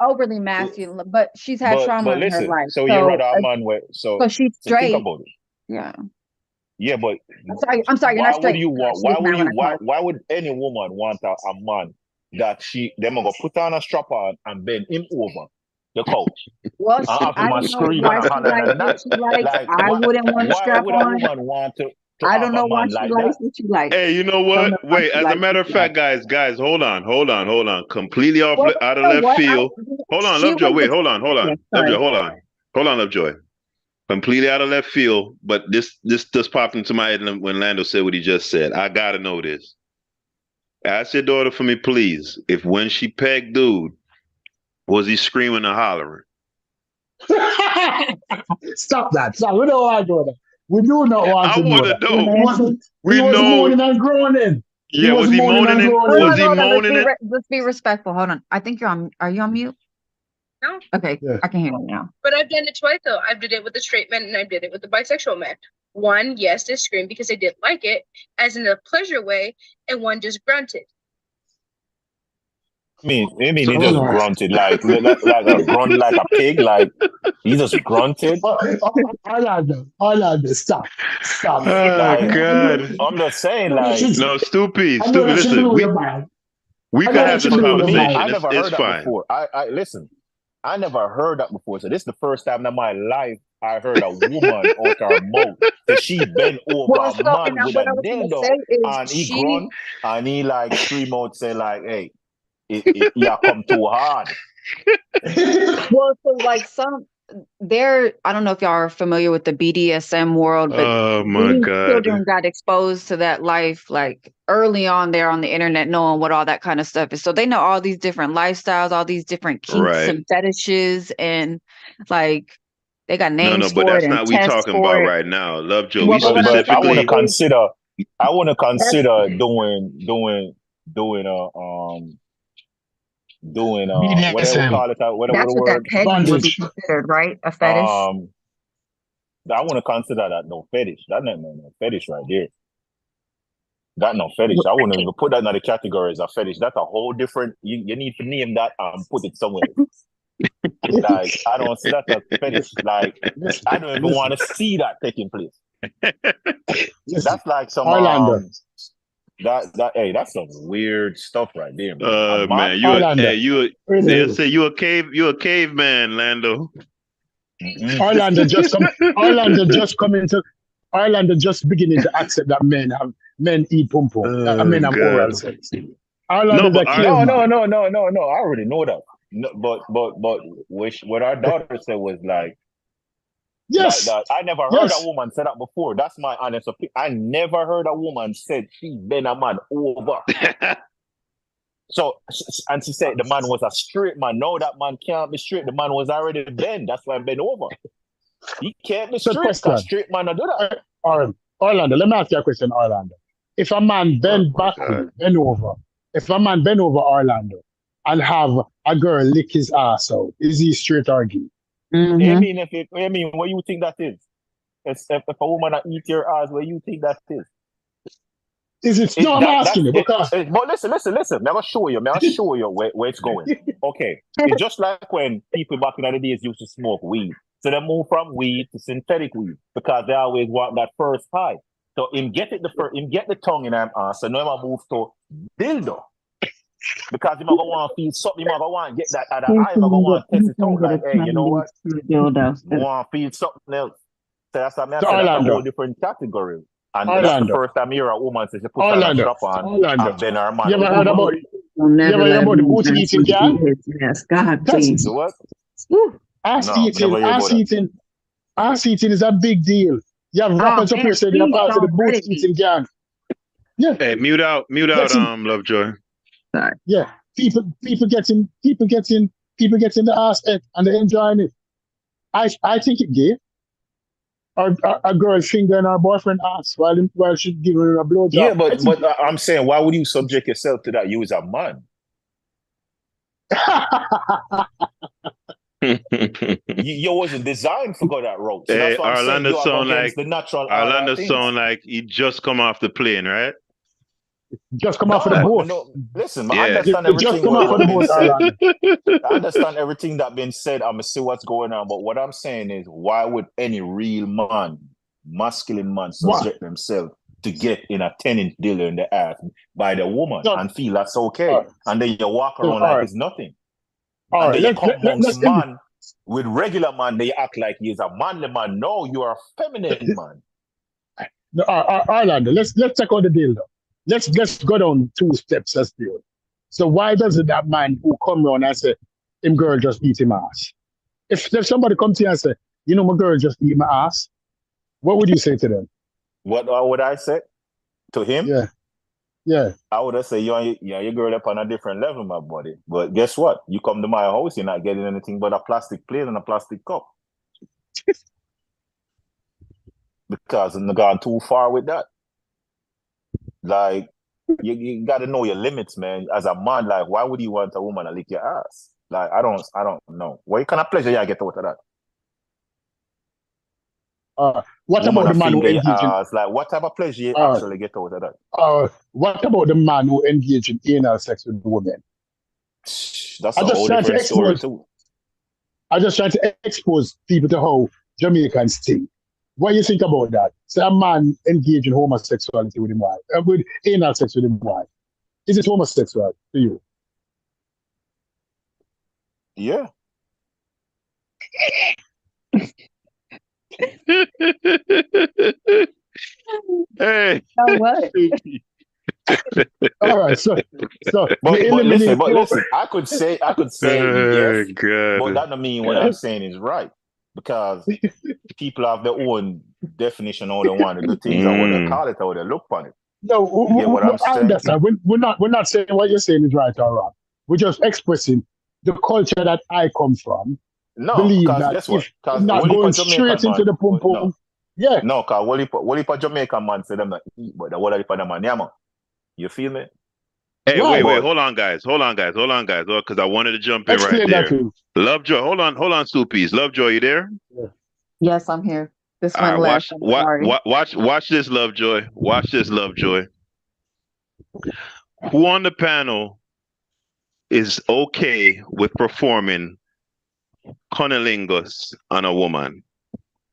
overly masculine, but she's had trauma But in her listen, life. so you So rather a man with so she's so think straight. about it. Yeah. Yeah, but I'm sorry, you're not straight. She's not when I call. why would any woman want a man that them gonna put on a strap on and bend him over the couch Well, and have I him a don't know scream why and a she holler likes and what that? she likes. Like I wouldn't want to why strap would a on. woman want to I have don't a know why man she like likes that? what she likes. Hey, you know Don't what? know why Wait, she as a likes matter what of she likes. fact, guys, hold on. Completely Well, out you of know left what? field. Hold on, She Lovejoy. was Wait, the hold yeah, on. Lovejoy, sorry. hold on, Lovejoy. Completely out of left field, but this just popped into my head when Lando said what he just said. I gotta know this. Ask your daughter for me, please. If when she pegged dude, was he screaming or hollering? Stop that. Stop. We don't want to go there. We do not want I to know want that. to know. He We was know. moaning and groaning. He Yeah, was was he moaning moaning and and Hold groaning. was on, he hold on. moaning it? Let's be respectful. Hold on. I think you're on. Are you on mute? No. Okay, Yeah. I can hear you now. But I've done it twice though. I've did it with the straight men and I did it with the bisexual men. One, yes, they screamed because they didn't like it, as in a pleasure way, and one just grunted. I mean, he Hold just on. grunted like a grunt like a pig, like he just grunted. Orlando, stop. Stop. Oh Like God. I'm just saying, I know that like she, No, stupid. I know that she Listen, blew your mind. we I could know that have she this for, blew for your me, conversation. I mind. never It's heard that fine. before. I listen, I never heard that before. So this is the first time in my life I heard a woman out her mouth that she bent over Well, a so and man with what a I was gonna dildo say is and he grunt and he like scream out say like, hey, you come too hard. well, so like I don't know if y'all are familiar with the BDSM world, but Oh my these God. children got exposed to that life like early on there on the internet, knowing what all that kind of stuff is. So they know all these different lifestyles, all these different kinks Right. and fetishes, and like they got No, names but for it that's and not we tests talking for about it. right now. Lovejoy, Well, we but what I'm But I want to saying specifically is consider that's doing doing whatever we BDSM, call it, whatever That's the what that word. pegging would be bondage. considered, right? A fetish. I want to consider that no fetish. That no fetish right there. That no fetish. I wouldn't even put that in the category as a fetish. That's a whole different. You need to name that and put it somewhere. Like I don't see that as fetish. Like I don't even want to see that taking place. That's like some Orlando. that's some weird stuff right there, man. Man, Orlando. they'll say you a caveman, Lando. Orlando just beginning to accept that men eat pum pum, that men have oral sex. Orlando's a caveman. No. I already know that. No, but what our daughter said was like, Yes. I never heard a woman say that before. That's my honest opinion. I never heard a woman said she been a man over. So, and she said the man was a straight man. No, that man can't be straight. The man was already bent. That's why been over. He can't be straight. Because straight man do that. Orlando, let me ask you a question, Orlando. If a man bend over, Orlando, and have a girl lick his ass out, is he straight or gay? I mean, what you think that is? If a woman eat your ass, what you think that is? Is it? No, I'm asking you because. But listen. I'm gonna show you where it's going. Okay, it's just like when people back in the days used to smoke weed. So they move from weed to synthetic weed because they always want that first high. So him get the tongue in him ass. So now him move to dildo. Because you might want to feel something, you might want to get that other eye, you might want to test it out. Like, hey, you know what? You want to feel something else. So that's what I mean. That's a whole different category. And that's the first time you hear a woman say she put on a strap on and then her man. You ever heard about the booty eating girl? Yes, God, please. The what? Ass eating is a big deal. You have rappers up here saying they're part of the booty eating gang. Yeah. Hey, mute out, Lovejoy. Sorry. Yeah, people getting the ass ate and they're enjoying it. I think it's gay. Or a girl fingering her boyfriend ass while she's giving her a blowjob. Yeah, but I'm saying, why would you subject yourself to that? You as a man. you wasn't designed to go that route. So hey, that's what Orlando sound like he just come off the plane, right? Just come off of the boat. No, listen, I understand everything. Just come off of the boat, I understand everything that been said. I'm gonna see what's going on, but what I'm saying is, why would any real man, masculine man, subject themselves to get in a 10-inch dildo in the ass by the woman and feel that's okay, and then you walk around like it's nothing? And then you come amongst man with regular man, they act like he's a manly man. No, you are a feminine man. No, Orlando, let's check on the dildo. Let's go down 2 steps as deal. So why doesn't that man who come around and say, him girl just eat him ass? If somebody come to you and say, you know, my girl just eat my ass, what would you say to them? What would I say to him? Yeah. I would have said, your girl up on a different level, my buddy. But guess what? You come to my house, you're not getting anything but a plastic plate and a plastic cup. Because I'm gone too far with that. Like, you got to know your limits, man. As a man, like, why would you want a woman to lick your ass? Like, I don't know. What kind of pleasure you get out of that? What about the man who engage in... Like, what type of pleasure you actually get out of that? What about the man who engage in anal sex with women? That's a whole different story, too. I just trying to expose people to how Jamaicans think. What do you think about that? Say a man engage in homosexuality with his wife, with anal sex with his wife. Is it homosexual to you? Yeah. Hey. What? All right, so but listen, I could say yes, God. but that don't mean what I'm saying is right. Because people have their own definition of how they want to do things, or what they call it, or they look on it. No, I understand. We're not saying what you're saying is right or wrong. We're just expressing the culture that I come from. No, believe because that guess what? If not going straight into the pum pum. No. Yeah. No, because what if a Jamaican man say them not eat, but the whole of the man, yeah, man. You feel me? Hey, Why? wait, But hold on, guys. Because I wanted to jump in right Explain that there. to Lovejoy, hold on, Stoopies. Lovejoy, you there? you. Yes, I'm here. This All right, went left. I'm sorry. watch this, Lovejoy. Watch this, Lovejoy. Who on the panel is okay with performing cunnilingus on a woman?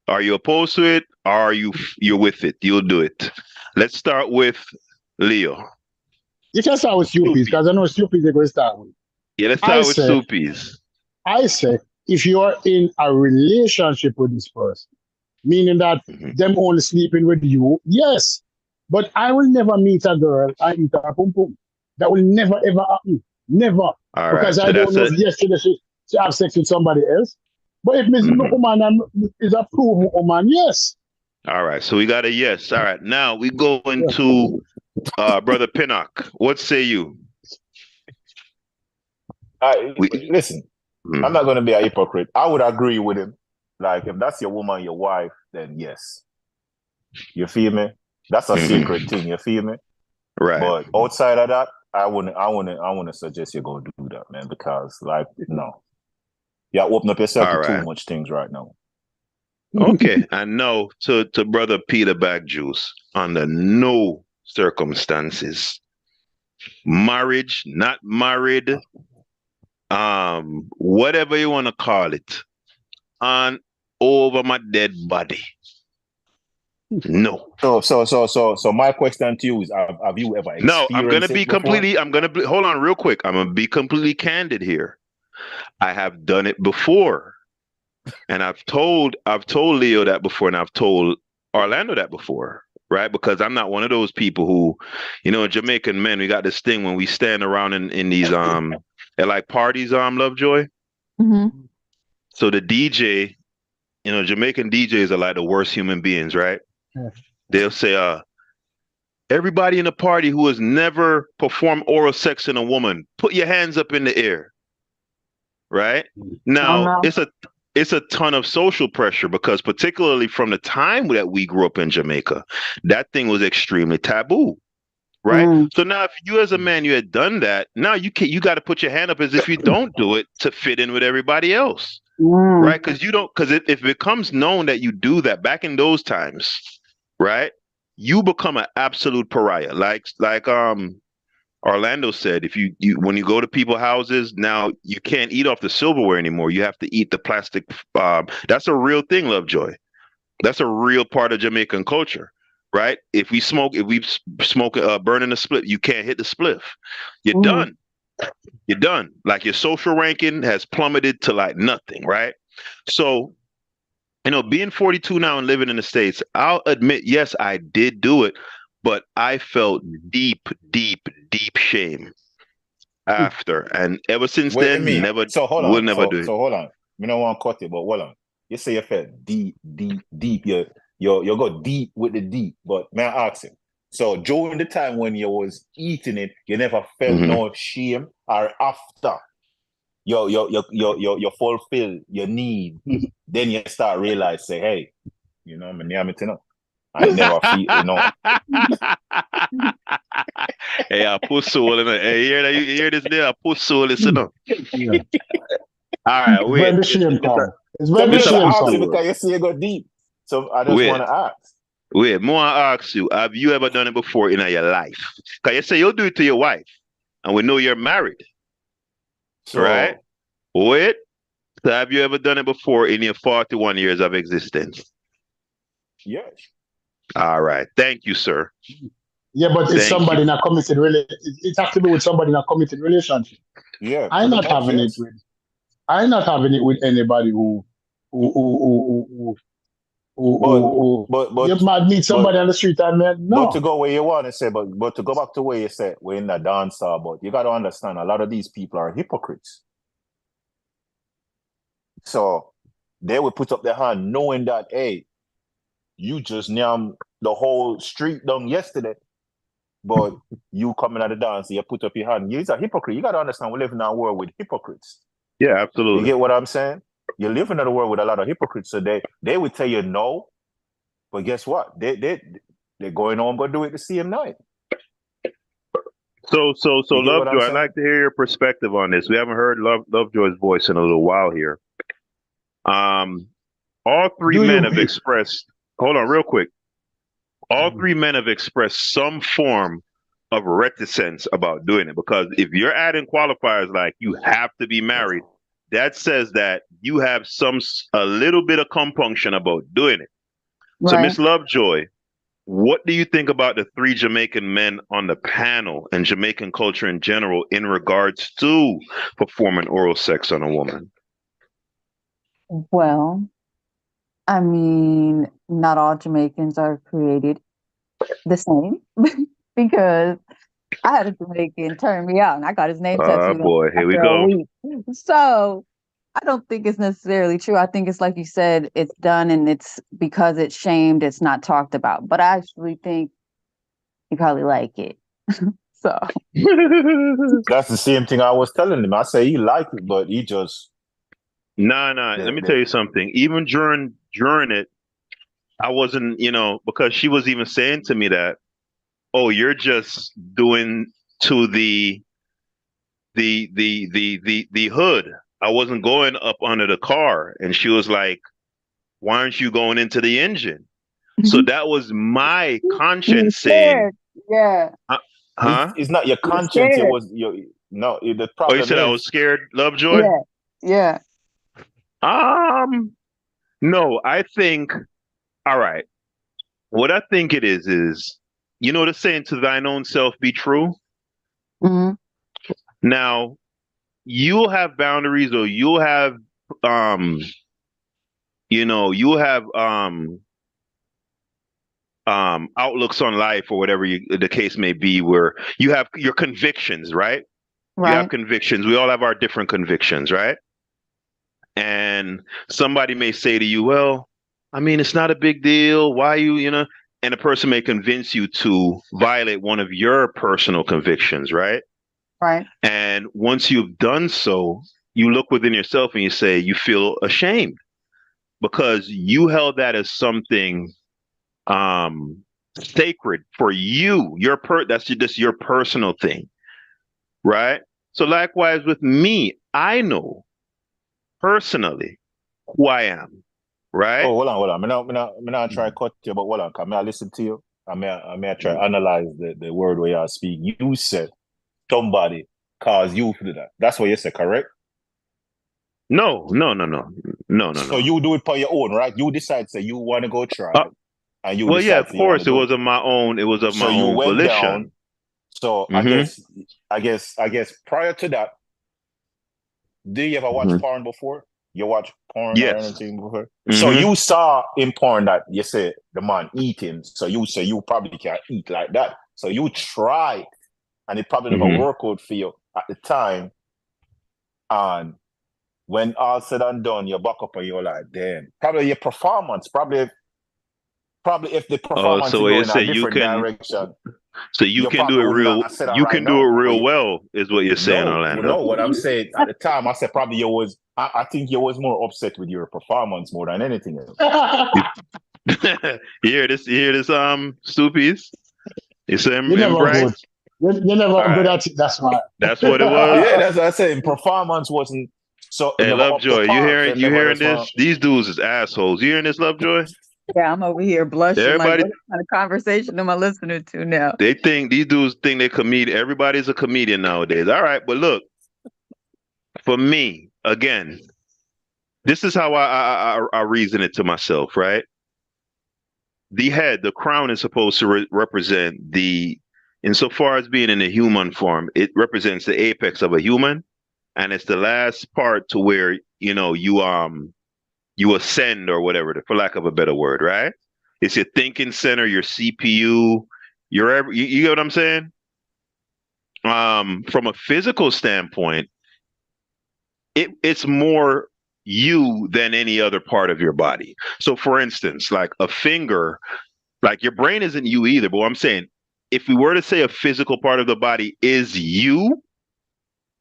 Are you opposed to it, or are you're with it? You'll do it. Let's start with Leo. You can start with Stupid Stoopy. because I know Stupid they're going to start with. Yeah, let's I start with say, Stoopies. I say, if you are in a relationship with this person, meaning that Mhm. them only sleeping with you, yes. But I will never meet a girl and eat her pum pum. That will never ever happen. Never. All right, Because I so don't that's know it. if yesterday she have sex with somebody else. But if Miss Mhm. Woman is a proven woman, yes. All right, so we got a yes. All right, now we go Yeah. into Brother Pinnock. What say you? We, listen, I'm Mhm. not going to be a hypocrite. I would agree with him. Like, if that's your woman, your wife, then yes. You feel me? That's a sacred Mhm. thing. You feel me? Right. But outside of that, I wouldn't suggest you go do that, man. Because, like, no, you open up yourself to All too right. much things right now. Okay. And now to Brother Peter Bag Juice, under no circumstances, marriage, not married, whatever you want to call it, on over my dead body. No. So my question to you is: Have you ever No, experienced it before? hold on real quick. I'm gonna be completely candid here. I have done it before. And I've told Leo that before, and I've told Orlando that before, right? Because I'm not one of those people who, Jamaican men, we got this thing when we stand around in these at like parties, Lovejoy. Hmm. So the DJ, Jamaican DJs are like the worst human beings, right? Yeah. They'll say, everybody in the party who has never performed oral sex in a woman, put your hands up in the air, right? Oh Now, no. it's a ton of social pressure because particularly from the time that we grew up in Jamaica, that thing was extremely taboo, right? Mm, So now if you as a man you had done that, now you got to put your hand up as if you don't do it to fit in with everybody else, mm, right? Because if it becomes known that you do that back in those times, right? You become an absolute pariah. Like Orlando said, if you when you go to people's houses now, you can't eat off the silverware anymore. You have to eat the plastic. That's a real thing, Lovejoy. That's a real part of Jamaican culture, right? If we smoke, burning a split, you can't hit the spliff. You're mm. done. You're done. Like your social ranking has plummeted to like nothing, right? So being 42 now and living in the States, I'll admit, yes, I did do it, but I felt deep, deep, deep shame after. And ever since Wait, then, me. never, So hold will on. never So do it. so hold on. Me no want to cut it, but hold on. You say you felt deep, deep, deep. You go deep with the deep. But may I ask you? So during the time when you was eating it, you never felt Hmm. no shame, or after you fulfill your need, then you start realize, say, hey, I'm a near to know. I ain't never feel. Hey, I put soul in it. Hey, you hear this there? I put soul in it. All Yeah. right, When wait. the This, shame this, come. It's when So the me this a just shame ask you come. because you see you go deep. So I just want wait, to ask. wait. More I ask you, have you ever done it before in your life? Because you say you'll do it to your wife, and we know you're married, right? So Wait. So have you ever done it before in your 41 years of existence? yes. All right. Thank you, sir. Yeah, but it's Thank you. somebody in a committed it has to be with somebody in a committed relationship. Yeah, I'm pretty not much, having it yes. with I'm not having it with anybody But who but you but might meet but somebody on the street and but to no. go where you want to say, but to go back to where you said we're in the dancer, but you got to understand a lot of these people are hypocrites. So they would put up their hand knowing that, hey, you just nyam the whole street down yesterday, but you coming at the dance, you put up your hand. You're a hypocrite. You got to understand we live in a world with hypocrites. Yeah, You absolutely. get what I'm saying? You live in a world with a lot of hypocrites. So they would tell you no, but guess what? They're going home, go do it the same night. So You get what I'm Lovejoy, I'd saying? like to hear your perspective on this. We haven't heard Lovejoy's voice in a little while here. Um, all three Do men you have be? expressed. Hold on, real quick. All Mhm. three men have expressed some form of reticence about doing it because if you're adding qualifiers like you have to be married, that says that you have a little bit of compunction about doing it. So, Right. Miss Lovejoy, what do you think about the three Jamaican men on the panel and Jamaican culture in general in regards to performing oral sex on a woman? Well, I mean, not all Jamaicans are created the same because I had a Jamaican turn me out and I got his name Oh tattooed on boy, here we after a go. week. So I don't think it's necessarily true. I think it's like you said, it's done and it's because it's shamed, it's not talked about. But I actually think you probably like it. So That's the same thing I was telling him. I say he liked it, but he just Nah. Let me tell you something. Even during it, I wasn't, because she was even saying to me that, oh, you're just doing to the hood. I wasn't going up under the car. And she was like, why aren't you going into the engine? So that was my you were conscience saying, scared. Yeah. uh, huh? it's not your You were conscience. It scared. was your no. The Oh, you problem said I was is scared, Lovejoy? Yeah. Yeah. Um, no, I think, all right. What I think it is, the saying to thine own self be true. Hmm. Now, you'll have boundaries or um, you'll have outlooks on life or whatever the case may be where you have your convictions, right? You have Right. convictions. We all have our different convictions, right? And somebody may say to you, well, I mean, it's not a big deal. Why and a person may convince you to violate one of your personal convictions, right? Right. And once you've done so, you look within yourself and you say, you feel ashamed because you held that as something um sacred for you. That's just your personal thing, right? So likewise with me, I know personally who I am, right? oh hold on. Me not try to cut you, but hold on. Come I listen to you. I may try to analyze the word where you speak. You said somebody caused you to do that. That's what you said, correct? No. So you do it for your own, right? You decide say you want to go try, Uh, and you well, yeah, decide of say you want course, to go. it was of So my you own went down. volition. So Hmm. I guess prior to that, did you ever watch Hmm. porn before? You watch porn or Yes. anything before? So Hmm. you saw in porn that you say the man eating, so you say you probably can't eat like that. So you tried, and it probably never Hmm. worked out for you at the time. And when all said and done, you back up and you're like, damn, probably your performance, probably if the Oh, performance so is you going in a say different direction, you you can do probably it wouldn't real, have said that you right can do it now. But real you well, is what you're saying, no, Orlando. no. What I'm saying at the time, I said probably you was. I think you was more upset with your performance more than anything else. You hear this, Stoopies? You say You're in never good. Bryce? You're All never good right, at it. That's why. that's what it was. Yeah, that's what I said. Performance wasn't so it Hey, never up to Lovejoy, par. So it you never hearing just this? These dudes is assholes. You hearing this, Lovejoy? Yeah, I'm over here blushing. Like, Everybody, what kind of conversation am I listening to now? these dudes think they're comedian. Everybody's a comedian nowadays. All right, but look, for me, again, this is how I reason it to myself, right? The head, the crown is supposed to represent insofar as being in a human form, it represents the apex of a human, and it's the last part to where you ascend or whatever, for lack of a better word, right? It's your thinking center, your CPU, you get what I'm saying? From a physical standpoint, it's more you than any other part of your body. So, for instance, like a finger, like your brain isn't you either. But what I'm saying, if we were to say a physical part of the body is you,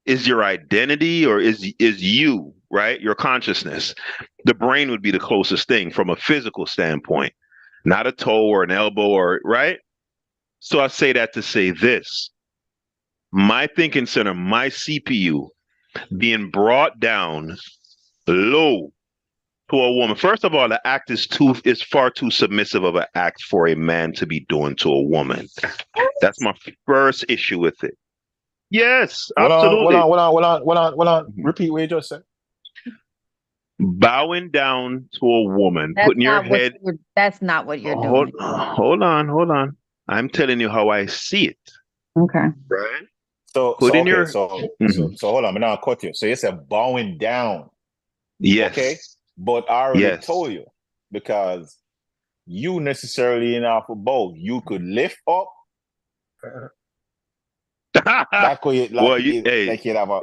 is your identity, or is you, right? Your consciousness. The brain would be the closest thing from a physical standpoint, not a toe or an elbow or right. So I say that to say this. my thinking center, my CPU being brought down low to a woman. First of all, the act is far too submissive of an act for a man to be doing to a woman. That's my first issue with it. Yes, absolutely. Repeat what you just said. Bowing down to a woman, putting your head. That's not what you're Hold, doing. hold on. I'm telling you how I see it. Okay. Right. So Putting your. so Mhm. hold on, I'm not cut you. So you said bowing down. Yes. Okay. But I already Yes. told you, because you necessarily enough for both. You could lift up. That could Well, hey, like you have a.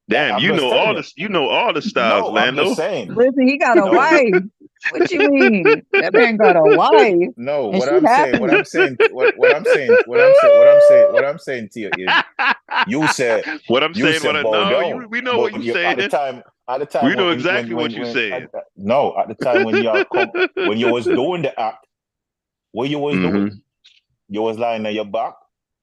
damn, I'm you just know telling all you. this. You know all the styles, No, I'm Lando. just saying. Listen, he got a No. wife. What you mean? That man got a wife. No, And what she I'm saying, happy. what I'm saying to you is, you said What I'm saying, bow no, down, we know but what you're saying. at the time We know exactly what you're saying. no, at the time when when you was doing the act, what you was doing, you was lying on your back.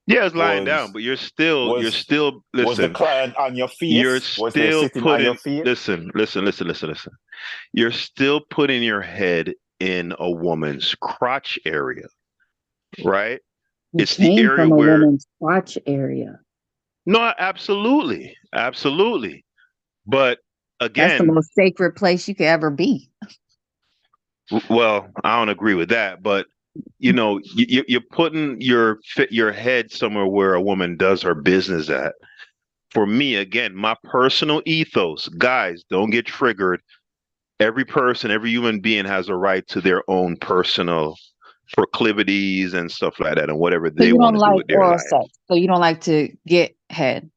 Yeah, it's lying down, but you're still listen. Was the client on your face? You're Was they still sitting on your putting face? listen. You're still putting your head in a woman's crotch area, right? He It's the came area from a where woman's crotch area. no, absolutely. But That's the again, most sacred place you could ever be. well, I don't agree with that, but you know, you're putting your head somewhere where a woman does her business at. For me, again, my personal ethos, guys, don't get triggered. Every person, every human being has a right to their own personal proclivities and stuff like that, and whatever So they you don't want to do like with their oral life. sex. So you don't like to get head.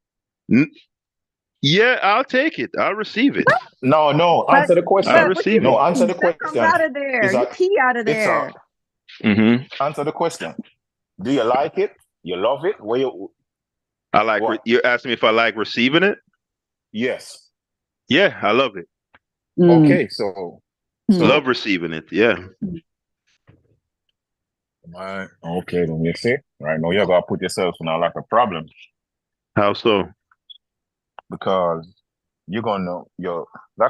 Yeah, I'll take it. I'll receive it. No, answer the question. I'll What you receive mean? it. No, answer the That comes question. out of there. You pee out of there. Answer the question. Do you like it? You love it? I like. You're asking me if I like receiving it? Yes. Yeah, I love it. Okay, so love receiving it. Yeah. Right. Okay, then you see, right now you're gonna put yourself in a lot of problems. How so? Because like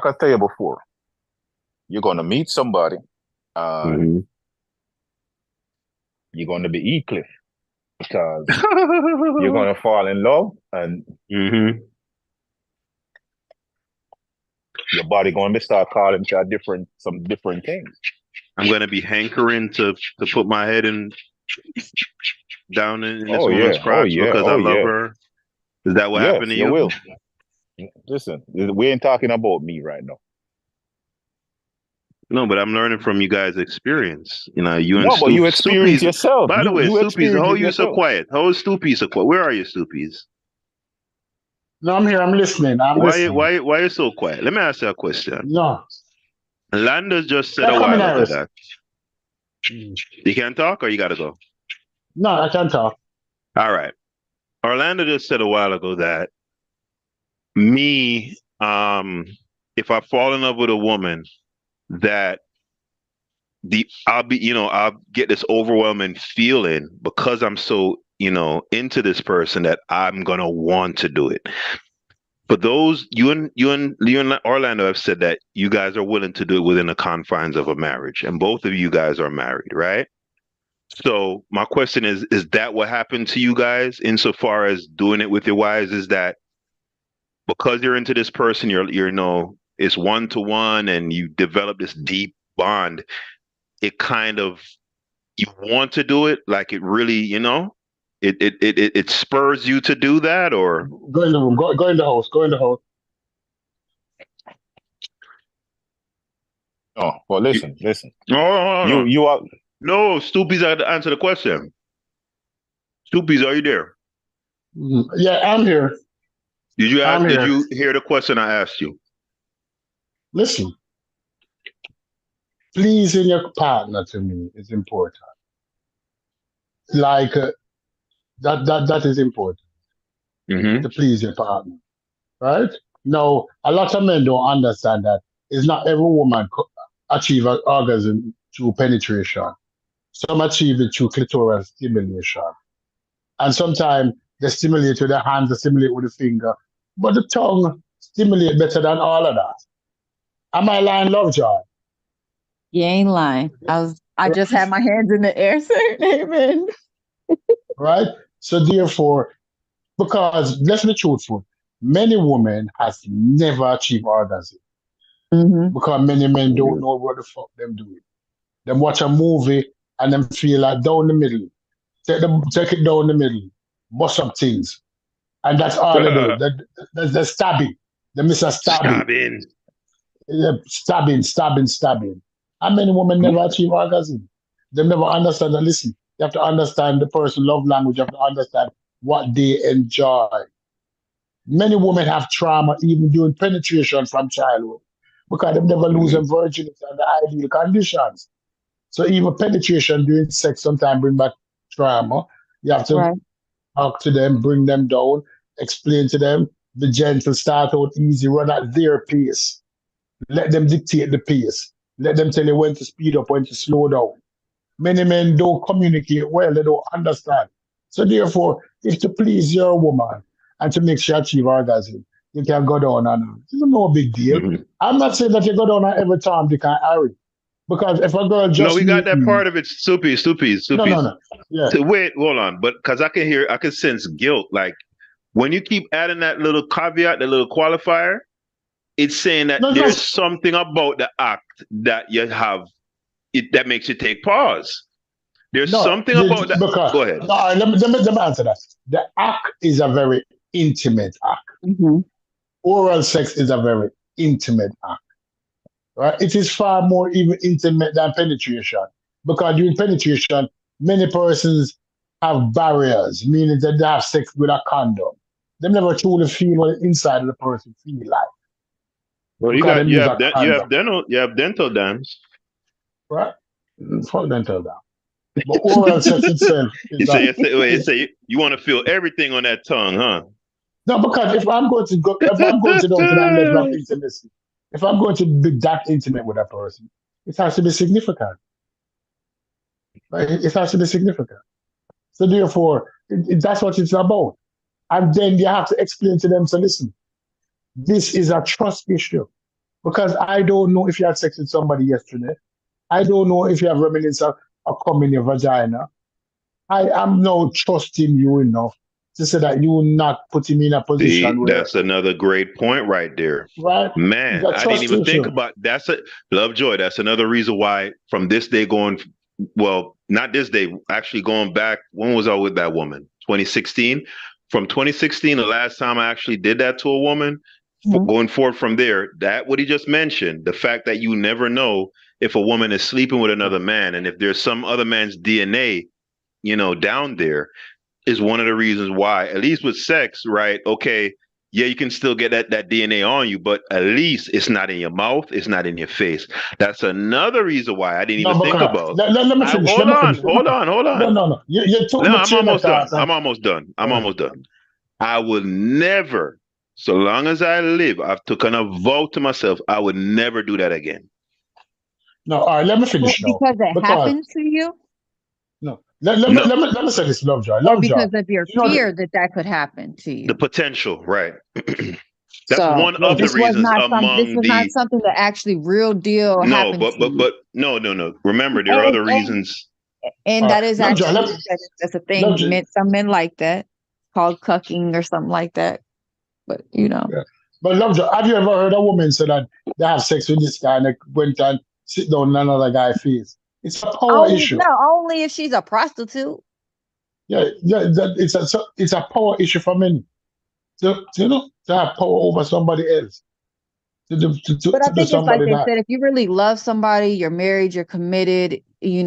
I tell you before, you're gonna meet somebody, and you're gonna be equal, because you're gonna fall in love, and your body gonna start calling to some different things. I'm gonna be hankering to put my head down in this woman's crotch because I love her. Is that what happened to you? You will. Listen, we ain't talking about me right now. No, but I'm learning from you guys' experience. You know, you and no, but you experience Stoopies. yourself. By the way, you Stoopies, how are you so quiet? How is Stoopies so quiet? Where are you, Stoopies? No, I'm here. I'm listening. Why are you so quiet? Let me ask you a question. No. Landers just said a while ago that. You can't talk, or you gotta go? No, I can talk. All right. Orlando just said a while ago that me, if I fall in love with a woman, that I'll get this overwhelming feeling because I'm so, into this person that I'm gonna want to do it. But those you and Orlando have said that you guys are willing to do it within the confines of a marriage, and both of you guys are married, right? So my question is that what happened to you guys insofar as doing it with your wives? Is that because you're into this person, it's 1-to-1 and you develop this deep bond, it kind of, you want to do it, like it really, it spurs you to do that, or go in the room, go in the house, go in the house. Oh, well, listen. No. You are no, Stoopies had to answer the question. Stoopies, are you there? Yeah, I'm here. Did you hear the question I asked you? Listen, pleasing your partner to me is important. Like that is important to please your partner, right? No, a lot of men don't understand that it's not every woman achieve an orgasm through penetration. Some achieve it through clitoral stimulation, and sometimes They stimulate with the hands, they stimulate with the finger. But the tongue stimulate better than all of that. Am I lying, Lovejoy? You ain't lying. I just Right? had my hands in the air saying amen. Right? So therefore, because let's be truthful, many women has never achieved orgasm Mm-hmm. because many men don't Mhm. know what the fuck them doing. Them watch a movie and them feel like down the middle. Take it down the middle, bust up things. And that's all they do. That's the stabbing. They miss a stabbing. Stabbing. Yeah, stabbing. How many women never achieve orgasm? They never understand and listen. You have to understand the person love language. You have to understand what they enjoy. Many women have trauma even during penetration from childhood because they never lose Mhm. their virginity under ideal conditions. So even penetration during sex sometimes bring back trauma. You have to Right. talk to them, bring them down, explain to them, be gentle, start out easy, run at their pace. Let them dictate the pace. Let them tell you when to speed up, when to slow down. Many men don't communicate well, they don't understand. So therefore, if to please your woman and to make sure achieve orgasm, you can go down on her. It's no big deal. Mhm. I'm not saying that you go down on every time they can Harry. Because if a girl No, just we got meet that me, part of it. Stupid. no, no, no. Yeah. So wait, hold on. But because I can sense guilt. Like when you keep adding that little caveat, that little qualifier, it's saying that No, there's just something about the act that you have that makes you take pause. There's no, something about that. because Go ahead. no, let me answer that. The act is a very intimate act. Mm-hmm. Oral sex is a very intimate act, right? It is far more even intimate than penetration because during penetration, many persons have barriers, meaning that they have sex with a condom. They never truly feel what the inside of the person feel like Well, because they use a you condom, have dental dams. right? Fuck dental down. But oral sex itself is a You is say you want to feel everything on that tongue, huh? no, because if I'm going to go to that level of intimacy, if I'm going to be that intimate with a person, it has to be significant. Right? It has to be significant. So therefore, that's what it's about. And then you have to explain to them, so listen, this is a trust issue. Because I don't know if you had sex with somebody yesterday. I don't know if you have remnants of cum in your vagina. I am now trusting you enough to say that you will not put me in a See, position where, that's another great point right there. right? It's Man, a I didn't trust even think issue. about that's a Lovejoy. That's another reason why from this day going, well, not this day, actually going back, when was I with that woman? 2016. From 2016, the last time I actually did that to a woman, Mm-hmm. going forward from there, that what he just mentioned, the fact that you never know if a woman is sleeping with another man and if there's some other man's DNA, down there is one of the reasons why, at least with sex, right? Okay, yeah, you can still get that DNA on you, but at least it's not in your mouth, it's not in your face. That's another reason why I didn't even No, think because about. let me I finish. Let hold me on, finish. Let me hold finish. on, hold No, on. no, no. You took No, my I'm chain of almost done. thought. And, I'm almost done. I'm all right. almost done. I would never, so long as I live, I've taken a vow to myself, I would never do that again. No, all right. Let me Well, finish now. because it Because happened to you, no, let me No, let me say this, Lovejoy. or Lovejoy. because of your You know, fear that that could happen to the you. potential, right? That's So one of the this Lovejoy. was reasons not among the something that actually real deal no, happened but to but you. but no. Remember, there are And other reasons. that is Lovejoy. actually that's a thing. Lovejoy. Men, some men like that, called cucking or something like that. But Yeah. But Lovejoy, have you ever heard a woman say that they have sex with this guy and they went and sit down on another guy's face? It's a power only issue. no, only if she's a prostitute. Yeah, yeah. It's a power issue for men. To have power over somebody else. But I To do think it's like somebody they that. said, if you really love somebody, you're married, you're committed, you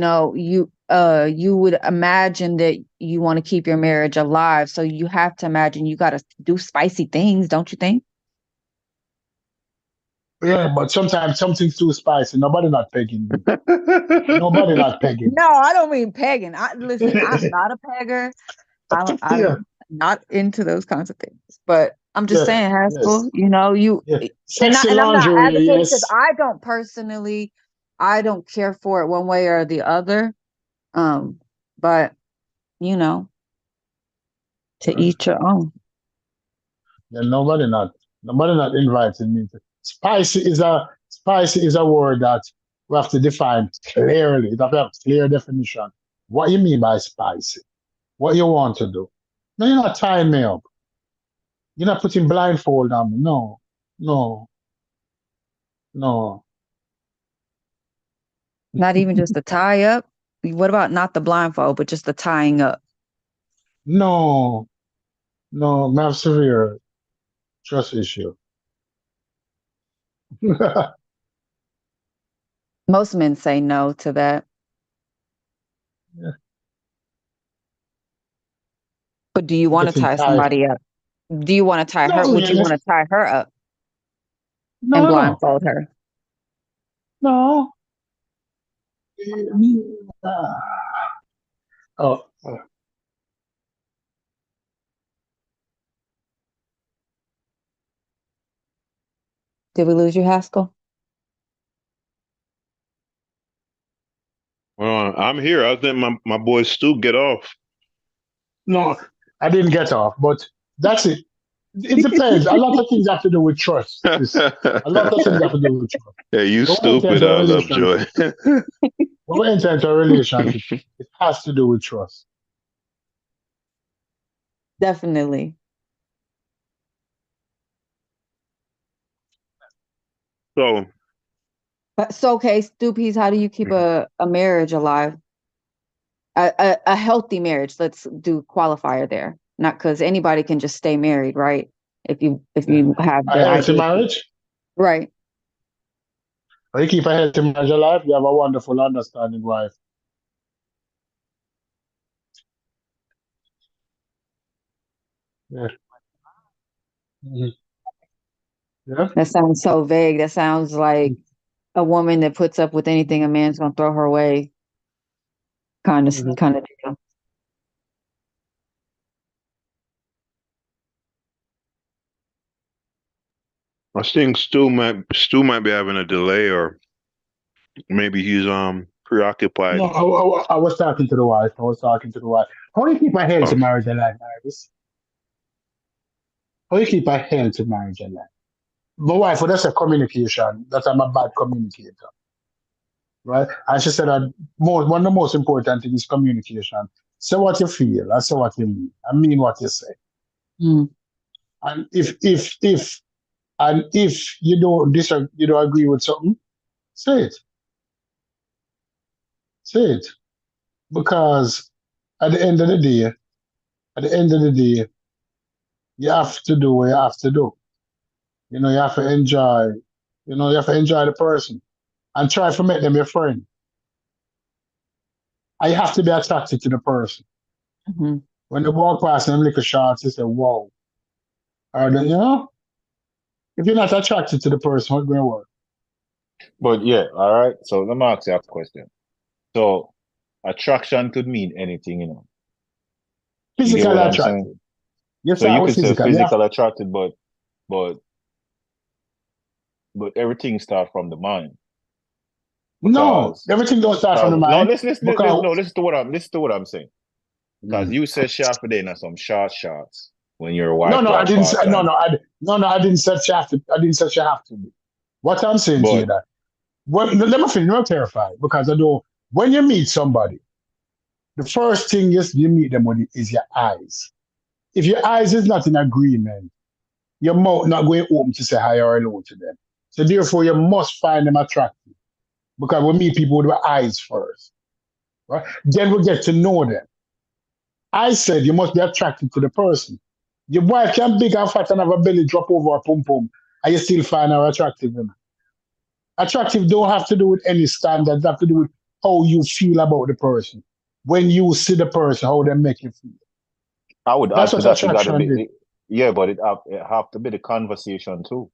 would imagine that you want to keep your marriage alive. So you have to imagine you got to do spicy things, don't you think? Yeah, but sometimes something's too spicy. Nobody not pegging you. Nobody not pegging. No, I don't mean pegging. Listen, I'm not a pegger. Yeah, I'm not into those kinds of things. But I'm just yeah, saying, yes, Haskell, you yeah. and Sexy I'm not lingerie, advocating because yes. I don't care for it one way or the other. But you know, To each your own. Yeah, nobody not inviting me to. Spicy is a word that we have to define clearly. It have to have clear definition. What you mean by spicy? What you want to do? No, you're not tying me up. You're not putting blindfold on me. No, no, no, Not even just the tie up. What about not the blindfold, but just the tying up? no, no. I have severe trust issue. No, Most men say no to that. But do you want to getting tie tied. somebody up? Do you want to tie her? No, Would you want to tie her up and no, blindfold her? no. Ah. Oh, Did we lose you, Haskell? Well, I'm here. I think my boy Stu get off. no, I didn't get off, but that's it. It depends. A lot of things have to do with trust. A lot of things have to do with trust. Hey, you When we enter stupid, into a Lovejoy. relationship, when we enter into a relationship, it has to do with trust. Definitely. So, So, okay, Stoopies, how do you keep a marriage alive? A healthy marriage. Let's do qualifier there. Not because anybody can just stay married, right? If you have A the healthy idea. marriage, Right. when you keep a healthy marriage alive, you have a wonderful, understanding wife. Yeah. Mhm. Yeah. That sounds so vague. That sounds like a woman that puts up with anything a man's gonna throw her way, Mhm. kind of deal. I think Stu might be having a delay, or maybe he's No, preoccupied. I was talking to the wife. I was talking to the wife. How do you keep a healthy Oh, marriage alive, Iris? How do you keep a healthy marriage alive? My wife, well, that's a communication. That I'm a bad communicator, right? And she said that one of the most important things is communication. Say what you feel and say what you mean. I mean what you say. Mm. And if you don't disagree, you don't agree with something, say it. Say it. Because at the end of the day, at the end of the day, you have to do what you have to do. You have to enjoy, you have to enjoy the person and try to make them your friend. And you have to be attracted to the person. Hmm. When they walk past them liquor shots, you say, whoa. Or then, if you're not attracted to the person, what's going to work? But yeah, all right. So let me ask you a question. So attraction could mean anything, you know. You get Physically what I'm saying? attracted. You So start you with could say physical. You have, physical attracted, but everything starts from the mind. no, Because everything don't start from the no, mind. listen, no, Because, listen to what I'm saying. Because mm. you said shot for dinner some shots when your No, wife no, I walked didn't say, past and no, I didn't say you have to, I didn't say you have to be. What I'm saying to you but that, let me finish, let me clarify, because I know when you meet somebody, the first thing is you meet them with is your eyes. If your eyes is not in agreement, your mouth not going open to say hi or hello to them. So therefore, you must find them attractive because we meet people with our eyes first, right? Then we get to know them. I said you must be attracted to the person. Your wife can big and fat and have a belly drop over a pum pum, and you still find her attractive. Attractive don't have to do with any standards. It have to do with how you feel about the person. When you see the person, how they make you feel. I would That's add to what that you gotta attraction is. be yeah, but it have to be the conversation too.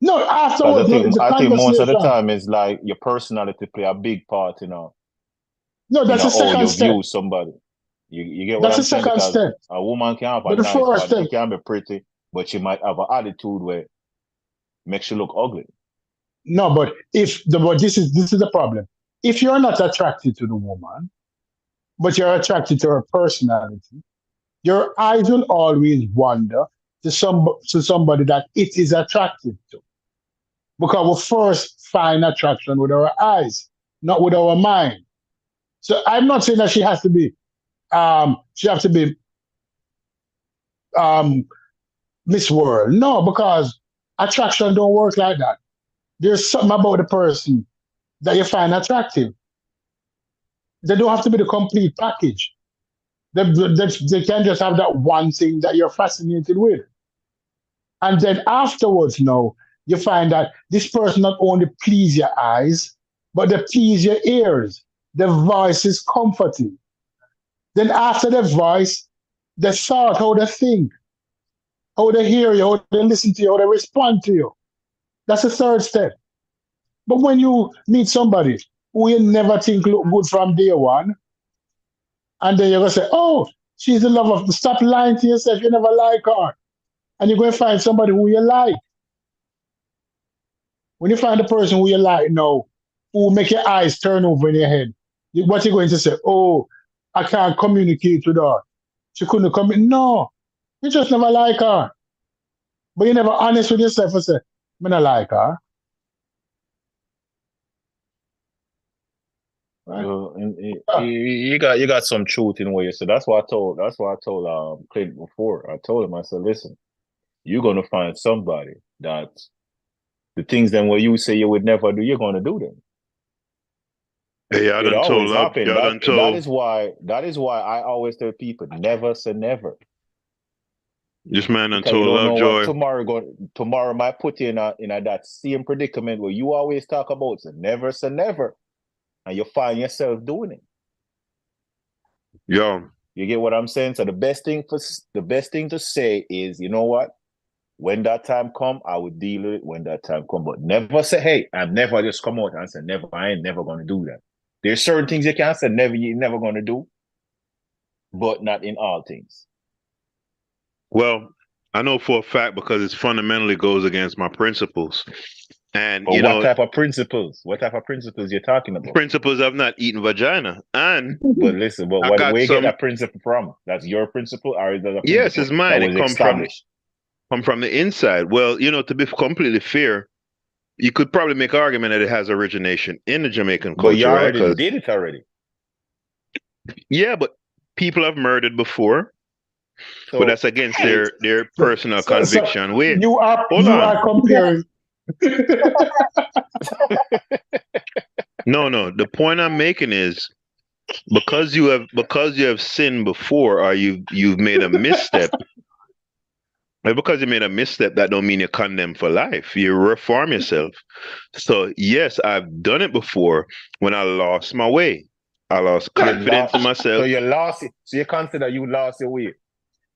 No, Because afterwards, no, it's a I think most of the conversation. time is like your personality play a big part, No, you that's know, the how second you step. view somebody. You get what That's the I'm saying? second Because step. a woman can have a But the nice first body, step, she can be pretty, but she might have an attitude where makes you look ugly. no, but this is the problem. If you're not attracted to the woman, but you're attracted to her personality, Your eyes will always wander to somebody that it is attractive to. Because we first find attraction with our eyes, not with our mind. So I'm not saying that she has to be um, Miss World. No, because attraction don't work like that. There's something about the person that you find attractive. They don't have to be the complete package. They can just have that one thing that you're fascinated with. And then afterwards, now, you find that this person not only please your eyes, but they please your ears. The voice is comforting. Then after the voice, the thought, how they think, how they hear you, how they listen to you, how they respond to you. That's the third step. But when you meet somebody who you never think look good from day one, and then you're gonna say, "Oh, she's the love of." Stop lying to yourself. You never like her, and you're gonna find somebody who you like. When you find the person who you like now, who will make your eyes turn over in your head, what you're going to say? "Oh, I can't communicate with her. She couldn't come in." No, you just never like her, but you're never honest with yourself and say, "I don't like her." Right? You got some truth in what you said. That's what I told Clint before. I told him, I said, listen, you're gonna find somebody that the things then what you say you would never do, you're gonna do them. Hey, I It done told always love. happen. Y'all done That is why I always tell people never say never. this man done Because you told don't know what Lovejoy. tomorrow might put you in a that same predicament where you always talk about say never, and you find yourself doing it. Yo, You get what I'm saying? So the best thing to say is, you know what? When that time come, I would deal with it when that time come. But never say, hey, I've never just come out and say never. I ain't never gonna do that. There's certain things you can't say never. You're never gonna do, but not in all things. well, I know for a fact because it fundamentally goes against my principles. And But what type of principles? What type of principles you're talking about? principles of not eating vagina. And But listen, but I where got you get some. that principle from? That's your principle, or is that a Yes, principle it's that mine. was It established? come from the inside. Well, to be completely fair, you could probably make an argument that it has origination in the Jamaican But you culture, right? already Because did it already. yeah, but people have murdered before, but So that's against it, their So, personal so conviction. Wait, you are hold you on. are comparing. No, no. The point I'm making is because you have sinned before, or you've made a misstep. And because you made a misstep, that don't mean you're condemned for life. You reform yourself. So yes, I've done it before when I lost my way. I lost you confidence in lost. So myself. you lost it. So you consider you lost your way.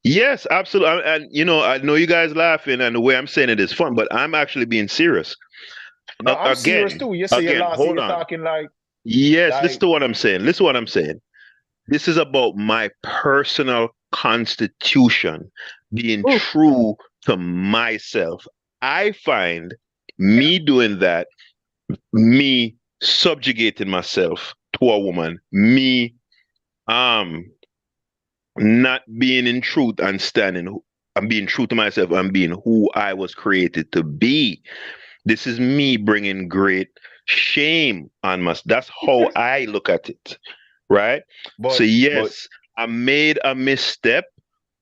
Yes, absolutely. And I know you guys laughing, and the way I'm saying it is fun, but I'm actually being serious. No, I'm serious Again, too. You say you lost it. hold You're on. talking like Yes, listen like to what I'm saying. Listen to what I'm saying. This is about my personal constitution being Ooh, true to myself. I find me doing that, me subjugating myself to a woman, me um not being in truth and I'm being true to myself. I'm being who I was created to be. This is me bringing great shame on myself. That's how I look at it, right? So but yes, I made a misstep.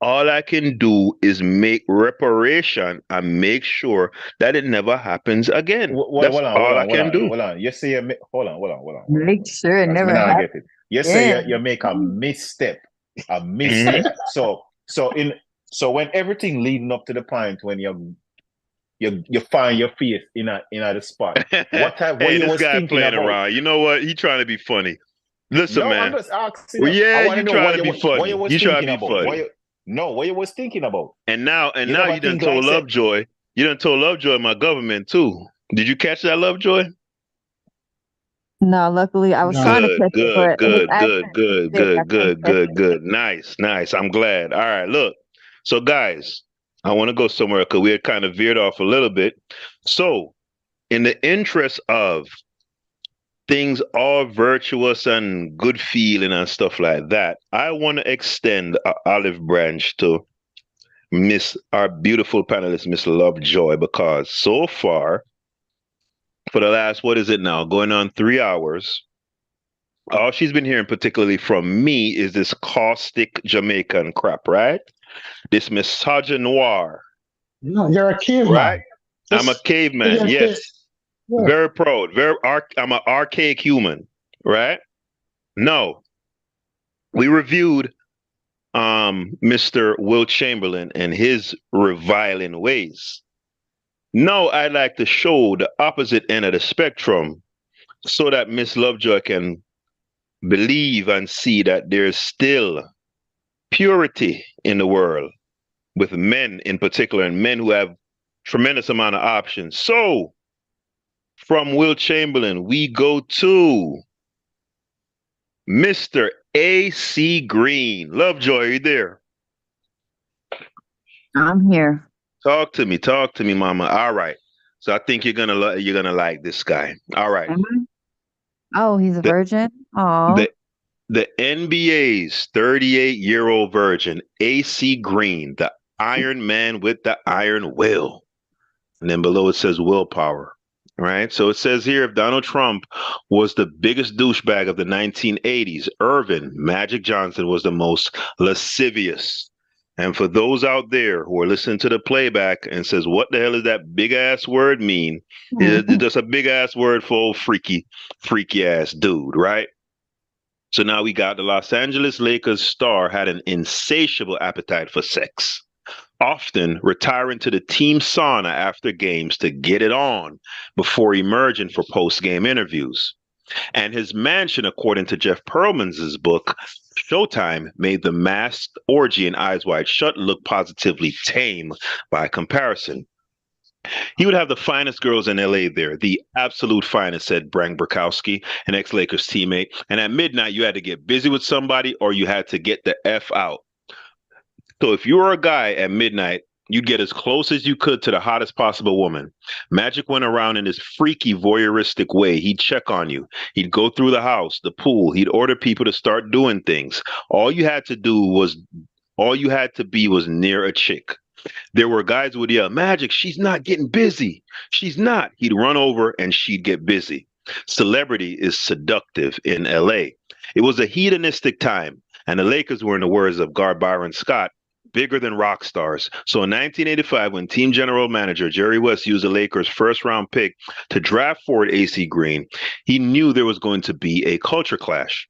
All I can do is make reparation and make sure that it never happens again. well, That's hold on, hold all I on, hold can on, do. hold on. You say hold on. make sure it Because me never now I happens get it. You say again. you make a misstep, a Mhm. misstep. So when everything leading up to the point when you find your face in a the spot, what Hey, you this was guy thinking playing about? around. You know what? He trying to be funny. Listen, No, I'm man. just asking Well, you. I yeah, want you to know trying to be what you funny. was You trying to thinking be about. funny. What you was thinking about. And You now never you done think like told say, Lovejoy. You done told Lovejoy my government too. Did you catch that, Lovejoy? No, luckily I was No. trying to Good, catch it, good, but his good, good, accent was good, thick. I good, couldn't good, catch good, it. good. Nice, nice. I'm glad. All right, look. So, guys, I want to go somewhere because we had kind of veered off a little bit. So, in the interest of things all virtuous and good feeling and stuff like that, I want to extend an olive branch to Miss, our beautiful panelist, Miss Lovejoy, because so far, for the last, what is it now, going on 3 hours, all she's been hearing, particularly from me, is this caustic Jamaican crap, right? This misogynoir, No, you're a right? caveman. I'm a Just caveman, you're a cave. yes. Yeah. Very proud. I'm an archaic human, right? No, we reviewed Mr. Will Chamberlain and his reviling ways. No, I like to show the opposite end of the spectrum so that Miss Lovejoy can believe and see that there's still purity in the world with men in particular and men who have tremendous amount of options. So from Will Chamberlain, we go to Mr. A.C. Green. Lovejoy, are you there? I'm here. Talk to me, mama. All right. So I think you're gonna like this guy. All right. Am I? Oh, he's a The virgin. Oh, the the NBA's 38-year-old virgin, AC Green, the Iron Man with the Iron Will. And then below it says willpower. Right. So it says here if Donald Trump was the biggest douchebag of the 1980s, Irvin Magic Johnson was the most lascivious. And for those out there who are listening to the playback and says, what the hell does that big ass word mean? It's just a big ass word for old freaky ass dude, right? So now we got the Los Angeles Lakers star had an insatiable appetite for sex, often retiring to the team sauna after games to get it on before emerging for post-game interviews. And his mansion, according to Jeff Pearlman's book, Showtime, made the masked orgy in Eyes Wide Shut look positively tame by comparison. He would have the finest girls in LA there, the absolute finest, said Brang Burkowski, an ex-Lakers teammate. And at midnight, you had to get busy with somebody or you had to get the F out. So if you were a guy at midnight, you'd get as close as you could to the hottest possible woman. Magic went around in this freaky voyeuristic way. He'd check on you. He'd go through the house, the pool. He'd order people to start doing things. All you had to be was near a chick. There were guys who would yell, Magic, she's not getting busy. She's not. He'd run over and she'd get busy. Celebrity is seductive in LA. It was a hedonistic time, and the Lakers were, in the words of Gar Byron Scott, bigger than rock stars. So in 1985, when team general manager Jerry West used the Lakers' first round pick to draft forward AC Green, he knew there was going to be a culture clash.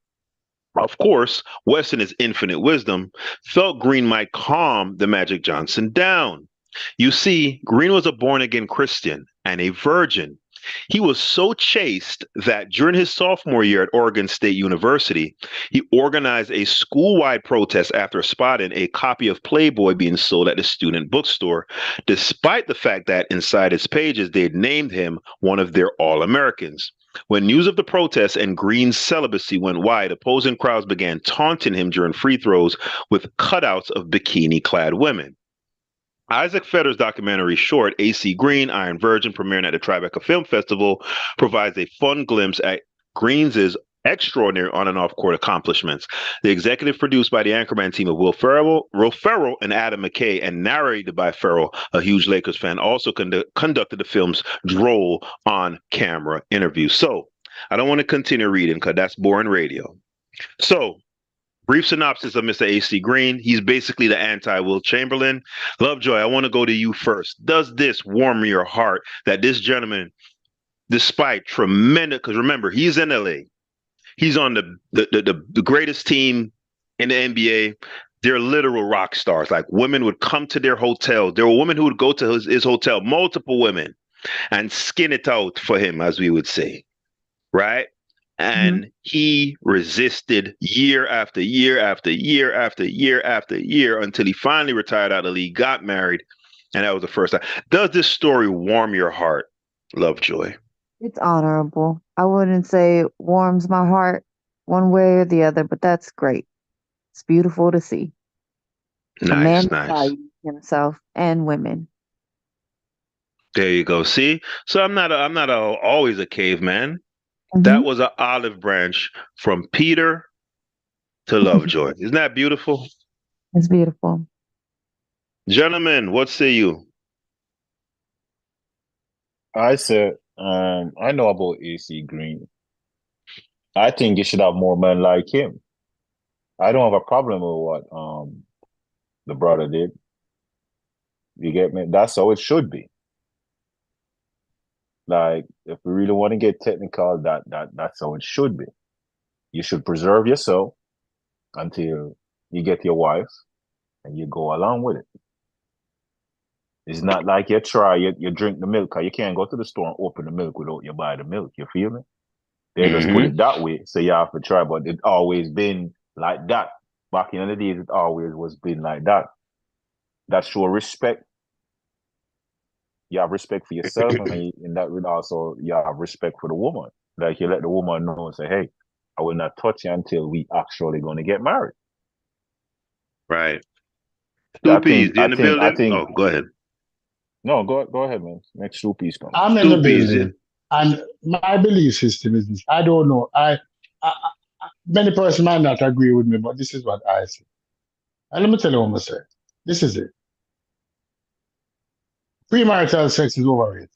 Of course, West, in his infinite wisdom, felt Green might calm the Magic Johnson down. You see, Green was a born again Christian and a virgin. He was so chaste that during his sophomore year at Oregon State University, he organized a school-wide protest after spotting a copy of Playboy being sold at the student bookstore, despite the fact that inside its pages they had named him one of their All-Americans. When news of the protests and Green's celibacy went wide, opposing crowds began taunting him during free throws with cutouts of bikini-clad women. Isaac Fetter's documentary short, AC Green, Iron Virgin, premiering at the Tribeca Film Festival, provides a fun glimpse at Green's extraordinary on and off court accomplishments. The executive produced by the Anchorman team of Will Ferrell, and Adam McKay, and narrated by Ferrell, a huge Lakers fan, also conducted the film's droll on-camera interview. So, I don't want to continue reading because that's boring radio. So, brief synopsis of Mr. A.C. Green. He's basically the anti-Will Chamberlain. Lovejoy, I want to go to you first. Does this warm your heart that this gentleman, despite tremendous, because remember, he's in LA. He's on the greatest team in the NBA. They're literal rock stars. Like women would come to their hotel. There were women who would go to his hotel, multiple women, and skin it out for him, as we would say. Right? And he resisted year after year after year after year after year until he finally retired out of the league, got married, and that was the first time. Does this story warm your heart, Lovejoy? It's honorable. I wouldn't say it warms my heart one way or the other, but that's great. It's beautiful to see. A man that values himself and women. There you go. See, so I'm not always a caveman. That was an olive branch from Peter to Lovejoy. Isn't that beautiful? It's beautiful. Gentlemen, what say you? I said, I know about AC Green. I think you should have more men like him. I don't have a problem with what the brother did. You get me? That's how it should be. Like, if we really want to get technical, that's how it should be. You should preserve yourself until you get your wife and you go along with it. It's not like you try, you drink the milk, because you can't go to the store and open the milk without you buy the milk. You feel me? They just put it that way. So you have to try, but it always been like that. Back in the days, it always was been like that. That show respect. You have respect for yourself, and that would also you have respect for the woman. Like you let the woman know and say, "Hey, I will not touch you until we actually going to get married." Right. I Two P's think, I in the think, I building. think. Oh, go ahead. No, go ahead, man. Next two piece come. I'm in the Two P's. building, and my belief system is this. I don't know. Many persons might not agree with me, but this is what I say. And let me tell you what I say. This is it. Premarital sex is overrated.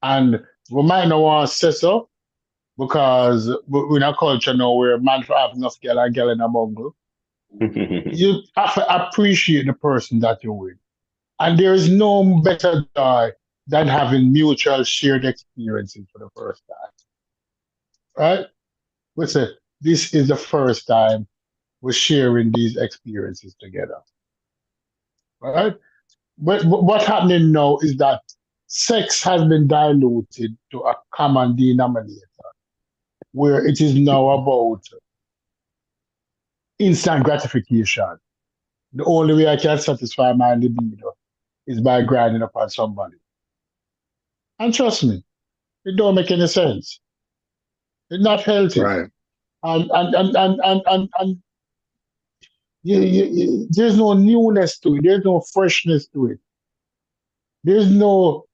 And we might not want to say so because we're in a culture now where man for have enough girl and girl in a bungle. You have to appreciate the person that you're with. And there is no better joy than having mutual shared experiences for the first time. Right? We say, this is the first time we're sharing these experiences together. Right? But what's happening now is that sex has been diluted to a common denominator where it is now about instant gratification. The only way I can satisfy my libido is by grinding upon somebody. And trust me, it don't make any sense. It's not healthy. Right. And there's no newness to it. There's no freshness to it. There's no,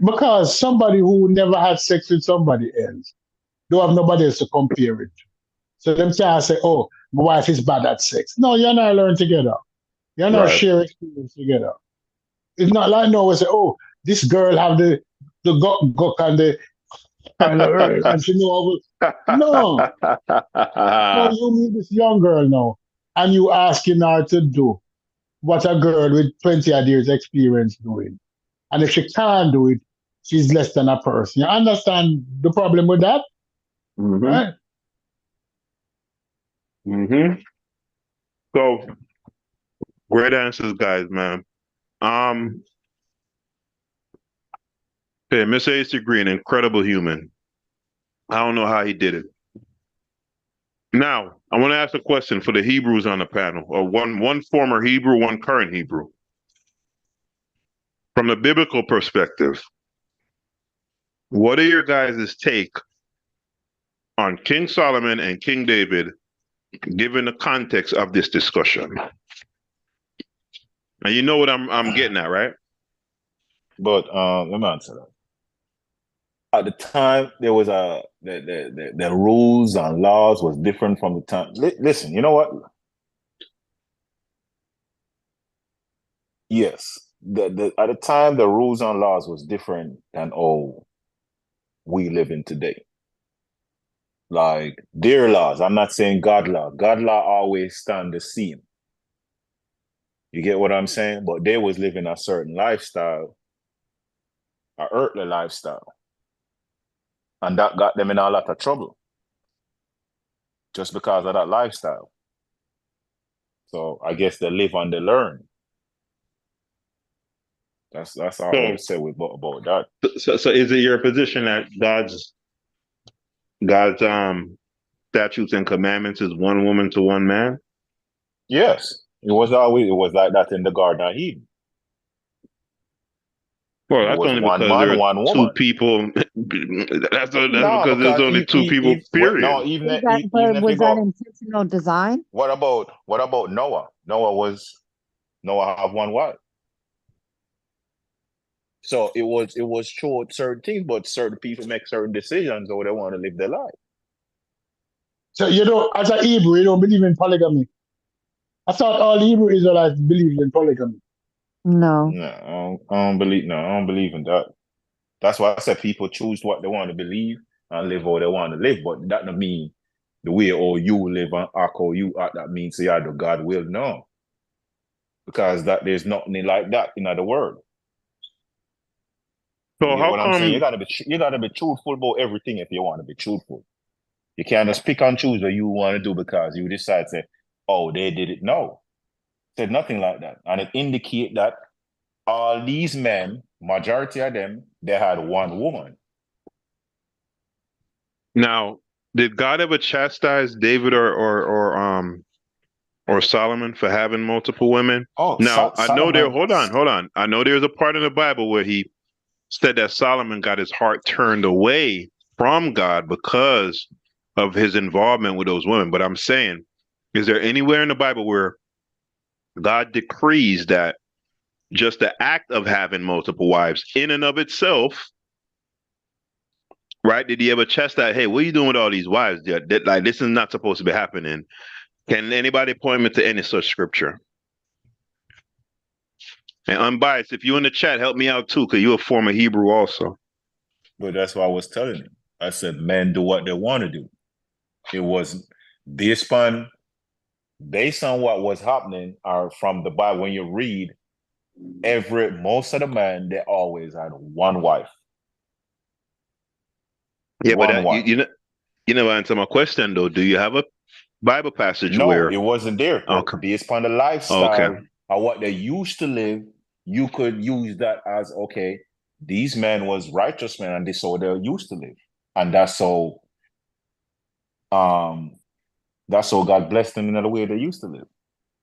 because somebody who never had sex with somebody else don't have nobody else to compare it to. So them can't say, oh, my wife is bad at sex. No, you're not learn together. You're not Right. share experience together. It's not like no, we say, oh, this girl have the gok and the and she know no. No, you meet this young girl now, and you asking her to do what a girl with 20 of years experience doing. And if she can't do it, she's less than a person. You understand the problem with that? Mm-hmm. Right? Mm-hmm. So great answers, guys, man. Okay, Mr. AC Green, incredible human. I don't know how he did it. Now, I want to ask a question for the Hebrews on the panel, or one former Hebrew, one current Hebrew. From a biblical perspective, what are your guys' take on King Solomon and King David, given the context of this discussion? And you know what I'm getting at, right? But let me answer that. At the time, there was the rules and laws was different from the time. Listen, you know what? Yes, at the time the rules and laws was different than all we live in today. Like their laws, I'm not saying God law. God law always stand the same. You get what I'm saying? But they was living a certain lifestyle, a earthly lifestyle, and that got them in a lot of trouble just because of that lifestyle. So I guess they live and they learn. That's all I would say about that. So is it your position that God's statutes and commandments is one woman to one man? Yes, it was like that in the Garden of Eden. Well, It that's was only one because man, there are one woman. two people. That's No, because there's because only two people. Period. no, even Was that, even but if you was that go, intentional design? what about Noah? Noah have one wife. So it was short certain things, but certain people make certain decisions or they want to live their life. So you know, as a Hebrew, you don't believe in polygamy. I thought all Hebrew Israelites believed in polygamy. No. No, I don't believe in that. That's why I said people choose what they want to believe and live how they want to live, but that don't mean the way or you live and act or you act, that means you do God will. No. Because that there's nothing like that in the world. You So get how what I'm saying? You come? gotta be truthful about everything if you want to be truthful. You can't just pick and choose what you want to do because you decide to say, oh, they did it. No. Said nothing like that. And it indicate that all these men, majority of them, they had one woman. Now, did God ever chastise David or Solomon for having multiple women? Oh, Now, I know there. Solomon. Hold on. I know there's a part in the Bible where he said that Solomon got his heart turned away from God because of his involvement with those women. But I'm saying, is there anywhere in the Bible where God decrees that just the act of having multiple wives in and of itself, right? Did he ever chastise, hey, what are you doing with all these wives? Like, this is not supposed to be happening. Can anybody point me to any such scripture? And unbiased, if you're in the chat, help me out too, because you're a former Hebrew also. But that's what I was telling you. I said, men do what they want to do. It was based on what was happening, or from the Bible. When you read, most of the men, they always had one wife. Yeah, but One wife. you never answer my question though. Do you have a Bible passage No, where? it wasn't there. Okay, Based upon the okay, lifestyle or what they used to live, you could use that as, okay, these men was righteous men and this is how they used to live. And um that's how God blessed them in the way they used to live.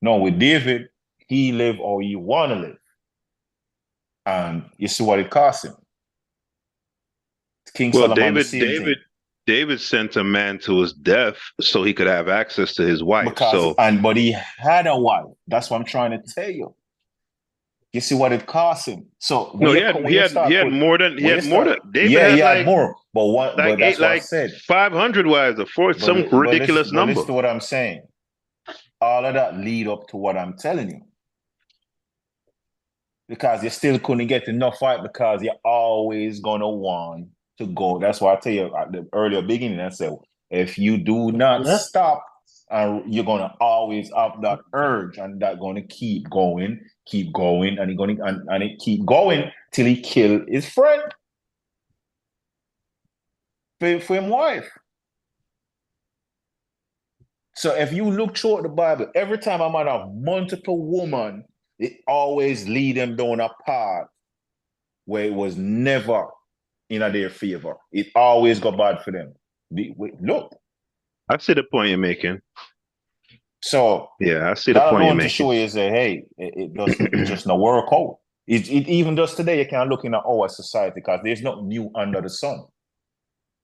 No, with David, he lived how he want to live. And you see what it cost him. King well, Solomon, the same thing. David sent a man to his death so he could have access to his wife. But he had a wife. That's what I'm trying to tell you. You see what it cost him. So he had more than David yeah, had he had like more. But that's what I said. 500 wives or some ridiculous number. Listen to what I'm saying. All of that lead up to what I'm telling you. Because you still couldn't get enough fight because you're always gonna want to go. That's why I tell you at the earlier beginning, I said, if you do not stop, you're gonna always have that urge, and that gonna keep going, and it keep going till he kill his friend for him wife. So if you look through the Bible, every time a man have multiple women, it always lead them down a path where it was never in their favor. It always got bad for them. Look. I see the point you're making. So yeah, I see the point you're making. To show you say, hey, it just not work out. It even does today. You can't look in our society because there's nothing new under the sun.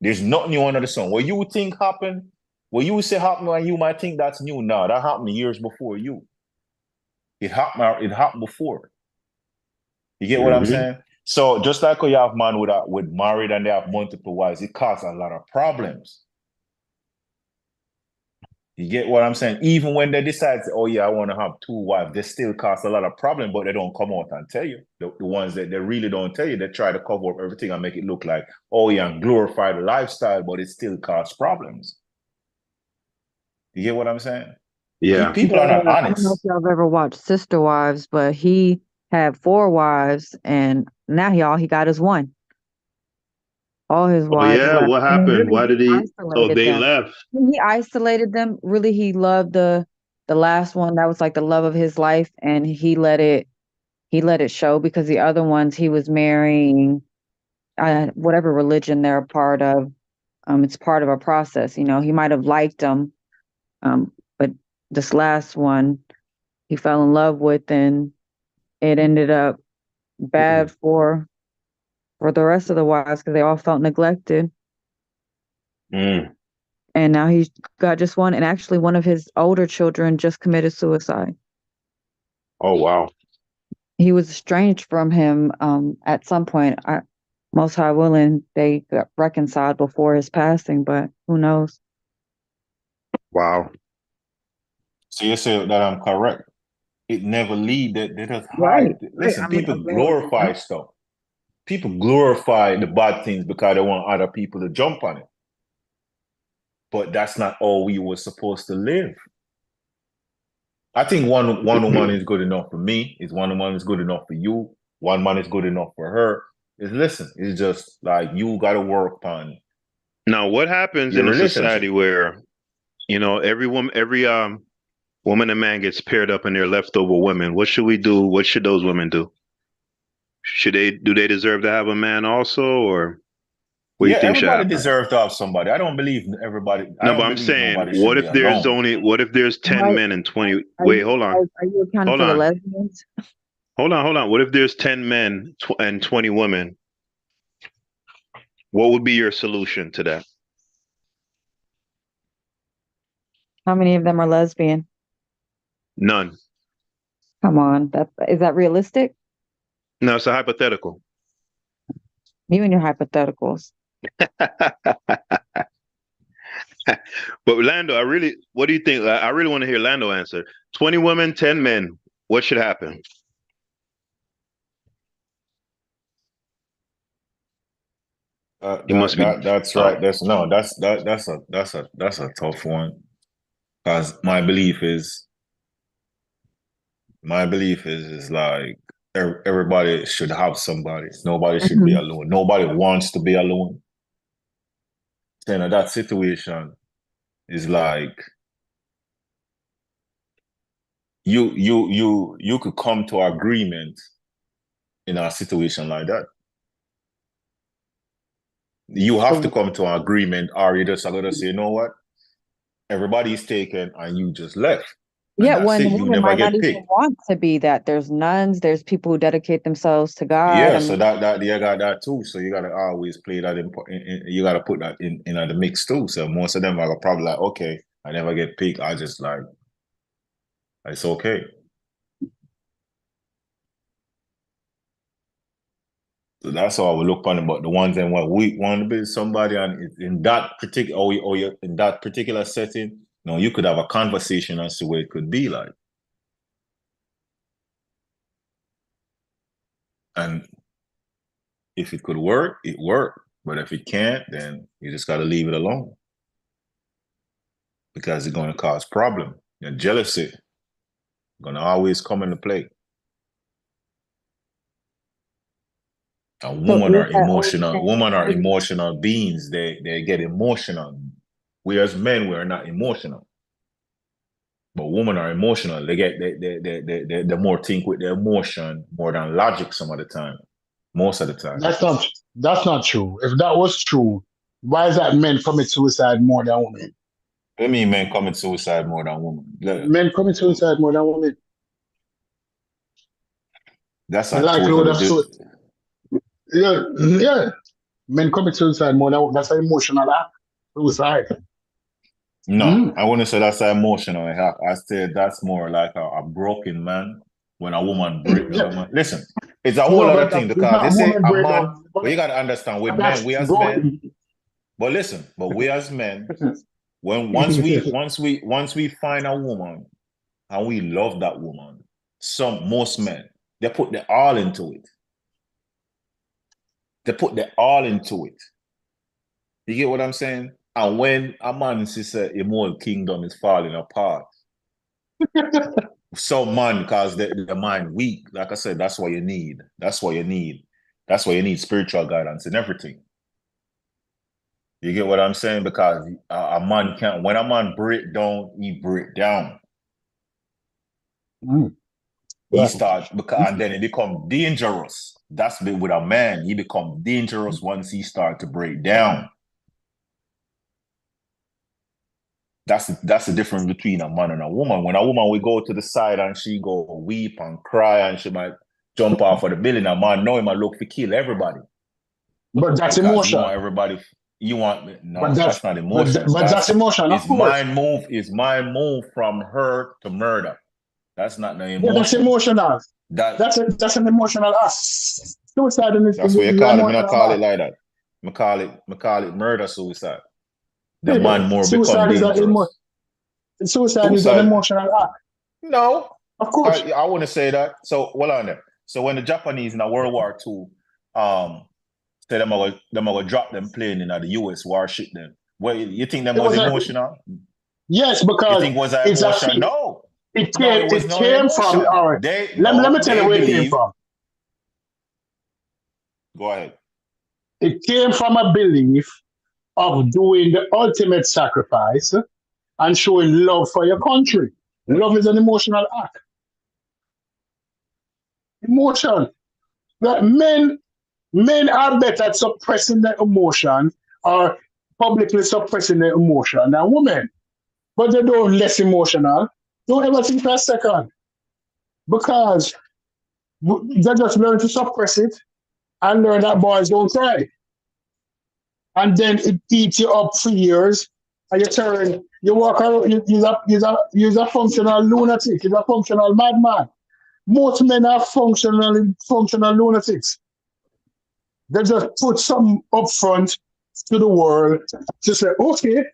There's nothing new under the sun. What you think happened, what you say happened, and you might think that's new. No, that happened years before you. It happened before. You get what I'm saying? So just like you have man with married and they have multiple wives, it causes a lot of problems. You get what I'm saying? Even when they decide, oh yeah, I want to have two wives, they still cause a lot of problems, but they don't come out and tell you. The ones that they really don't tell you, they try to cover up everything and make it look like, oh yeah, and glorify the lifestyle, but it still causes problems. You get what I'm saying? Yeah. People are not honest. I don't know if y'all have ever watched Sister Wives, but he had 4 wives, and now he got his one. All his wives. Yeah, what happened? Really, why did he? Oh, they left. He isolated them. Really, he loved the last one. That was like the love of his life, and he let it show because the other ones he was marrying, whatever religion they're a part of. It's part of a process. He might have liked them, but this last one he fell in love with, and it ended up bad for the rest of the wives because they all felt neglected. And now he's got just one, and actually one of his older children just committed suicide. Oh, wow. he was estranged from him at some point. Most High willing, they got reconciled before his passing, but who knows? Wow. So you say that I'm correct. It never lead that they just Right. hide. Listen, I mean, people glorify stuff. People glorify the bad things because they want other people to jump on it. But that's not all we were supposed to live. I think one woman is good enough for me. Is one woman is good enough for you. One man is good enough for her. Is listen. It's just like you got to work on Now, what happens your in a relationship. society where, every woman and man gets paired up and they're leftover women? What should we do? What should those women do? Do they deserve to have a man also, or what do you Yeah, think should everybody happen? deserves to have somebody. I don't believe everybody. I No, but don't I'm believe saying, nobody should be alone. what if there's 10 Right. men and 20? Are Wait, you are you accounting hold for the on, lesbians? hold on. What if there's 10 men and 20 women? What would be your solution to that? How many of them are lesbian? None. Come on, is that realistic? No, it's a hypothetical. You and your hypotheticals. But Lando, what do you think? I really want to hear Lando answer. 20 women, 10 men. What should happen? You must be. That's right. That's a tough one. Because my belief is like everybody should have somebody. Nobody should be Mhm. alone. Nobody wants to be alone. Then that situation is like you could come to agreement in a situation like that. You have to come to an agreement, or you just are gonna say, you know what? Everybody's taken and you just left. And Yeah, that's when it. the You women never might not get even picked. want to be that. There's nuns, there's people who dedicate themselves to God. Yeah, I so mean, that you got that too. So you gotta always play that you gotta put that in the mix too. So most of them are probably like, okay, I never get picked. I just like it's okay. So that's how I would look on it. But the ones that what we want to be somebody and in that particular or you in that particular setting, you could have a conversation as to what it could be like. And if it could work, it worked. But if it can't, then you just gotta leave it alone. Because it's gonna cause problem. Jealousy gonna always come into play. And so women is are that old emotional. Women are saying? emotional beings. They get emotional. We as men, we are not emotional. But women are emotional. They more think with their emotion more than logic some of the time. Most of the time. That's not true. If that was true, why is that men commit suicide more than women? I mean men commit suicide more than women. Men commit suicide more than women. That's The a likelihood totally of different. yeah. Men commit suicide more than that's an emotional act. Suicide. No, I wouldn't say that's emotional. I said that's more like a broken man when a woman break the Yeah. woman. Listen, it's a whole No, other but thing it's because they not say woman a breakdown. man, but you gotta understand with But men, that's we as men, broken. but listen, but we as men, when once we find a woman and we love that woman, most men, they put their all into it. They put their all into it. You get what I'm saying? And when a man sees a whole kingdom is falling apart, some man because the mind weak. Like I said, that's what you need. That's what you need. That's why you need spiritual guidance and everything. You get what I'm saying? Because a man can't. When a man break down, he break down. He Yeah. start because and then it become dangerous. That's with a man. He become dangerous once he start to break down. That's the difference between a man and a woman. When a woman will go to the side and she go weep and cry and she might jump off of the building, a man know him and look to kill everybody But that's because you want emotion. everybody. You want But no, that's that's not emotions. but that's emotion, of It's course. mind move. It's mind move from hurt to murder. That's not no Yeah, that's emotion. emotional. That's an emotional act. Suicide is That's what you an call it. Me not emotional call it act. like that. Me call it murder suicide. The man Yeah, more become dangerous. suicide is an Suicide, emotional act. no. Of course. I wouldn't say that. So hold on there. So when the Japanese in the World War II, say them are gonna drop them plane in the US warship them. Well, you think them It was was a emotional? yes, You because think was an it's a emotion? No. No, it was it no came from emotion. all right. Let me tell you They where it came believe. from. Go ahead. It came from a belief of doing the ultimate sacrifice and showing love for your country. Love is an emotional act. Emotion. That men are better at suppressing their emotion or publicly suppressing their emotion than women. But they don't less emotional. Don't ever think for a second. Because they just learn to suppress it and learn that boys don't cry. And then it eats you up for years. And you walk around, you're a functional lunatic, you're a functional madman. Most men are functional lunatics. They just put something up front to the world to say, okay,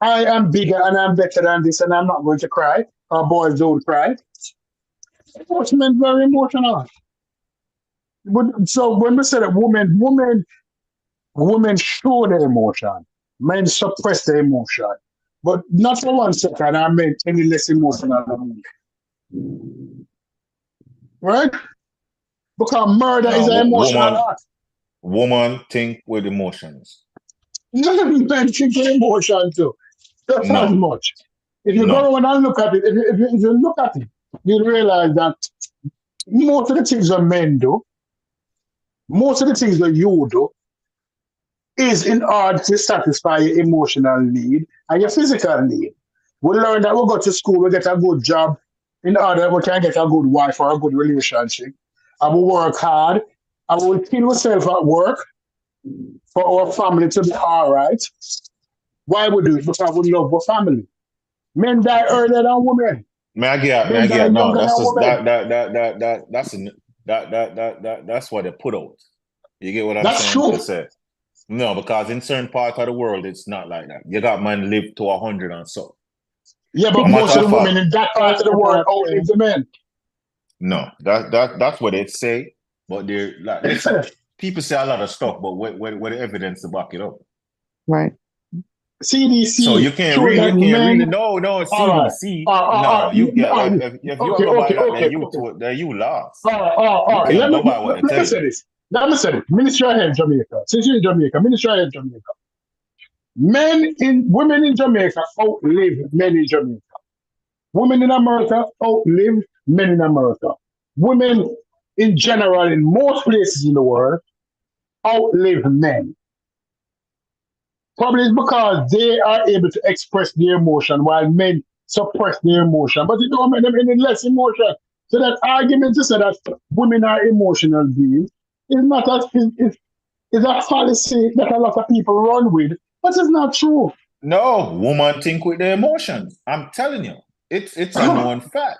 I am bigger and I'm better than this and I'm not going to cry. Our boys don't cry. Most men very emotional. But, so when we say that women show their emotion, men suppress their emotion. But not for 1 second are men any less emotional than women. Right? Because murder is No, an emotional act. woman think with emotions. None of men think with emotion too. Just as No, much. If you go no. around and look at it, if you look at it, you realize that most of the things that men do, most of the things that you do, is in order to satisfy your emotional need and your physical need. We learn that we go to school, we get a good job in order we can get a good wife or a good relationship. And we work hard and we will kill ourselves at work for our family to be all right. Why we do it? Because we love our family. Men die earlier than women. May I Men die get no, younger than that's just women. that's what they put out. You get what I'm That's saying? true. To say. No, because in certain part of the world it's not like that. You got man live to 100 and so. Yeah, A but most matter of of the women fact, in that part of the world outlive the men. no, that's what they say. But they're like, listen, people say a lot of stuff, but what the evidence to back it up? Right. So CDC show that you can't men. really no All right. CDC. No, you get if you Okay, go by okay, that, okay, okay. then you lost. All You right. can't go by what they Let tell me you. say this. Let me say this. Ministry of Health Jamaica. Since you're in Jamaica, Ministry of Health Jamaica. Women in Jamaica outlive men in Jamaica. Women in America outlive men in America. Women in general in most places in the world outlive men. Probably it's because they are able to express their emotion while men suppress their emotion. But it don't make them any less emotion. So that argument to say that women are emotional beings is not is a fallacy that a lot of people run with, but it's not true. No, woman think with their emotions. I'm telling you, it's a known fact.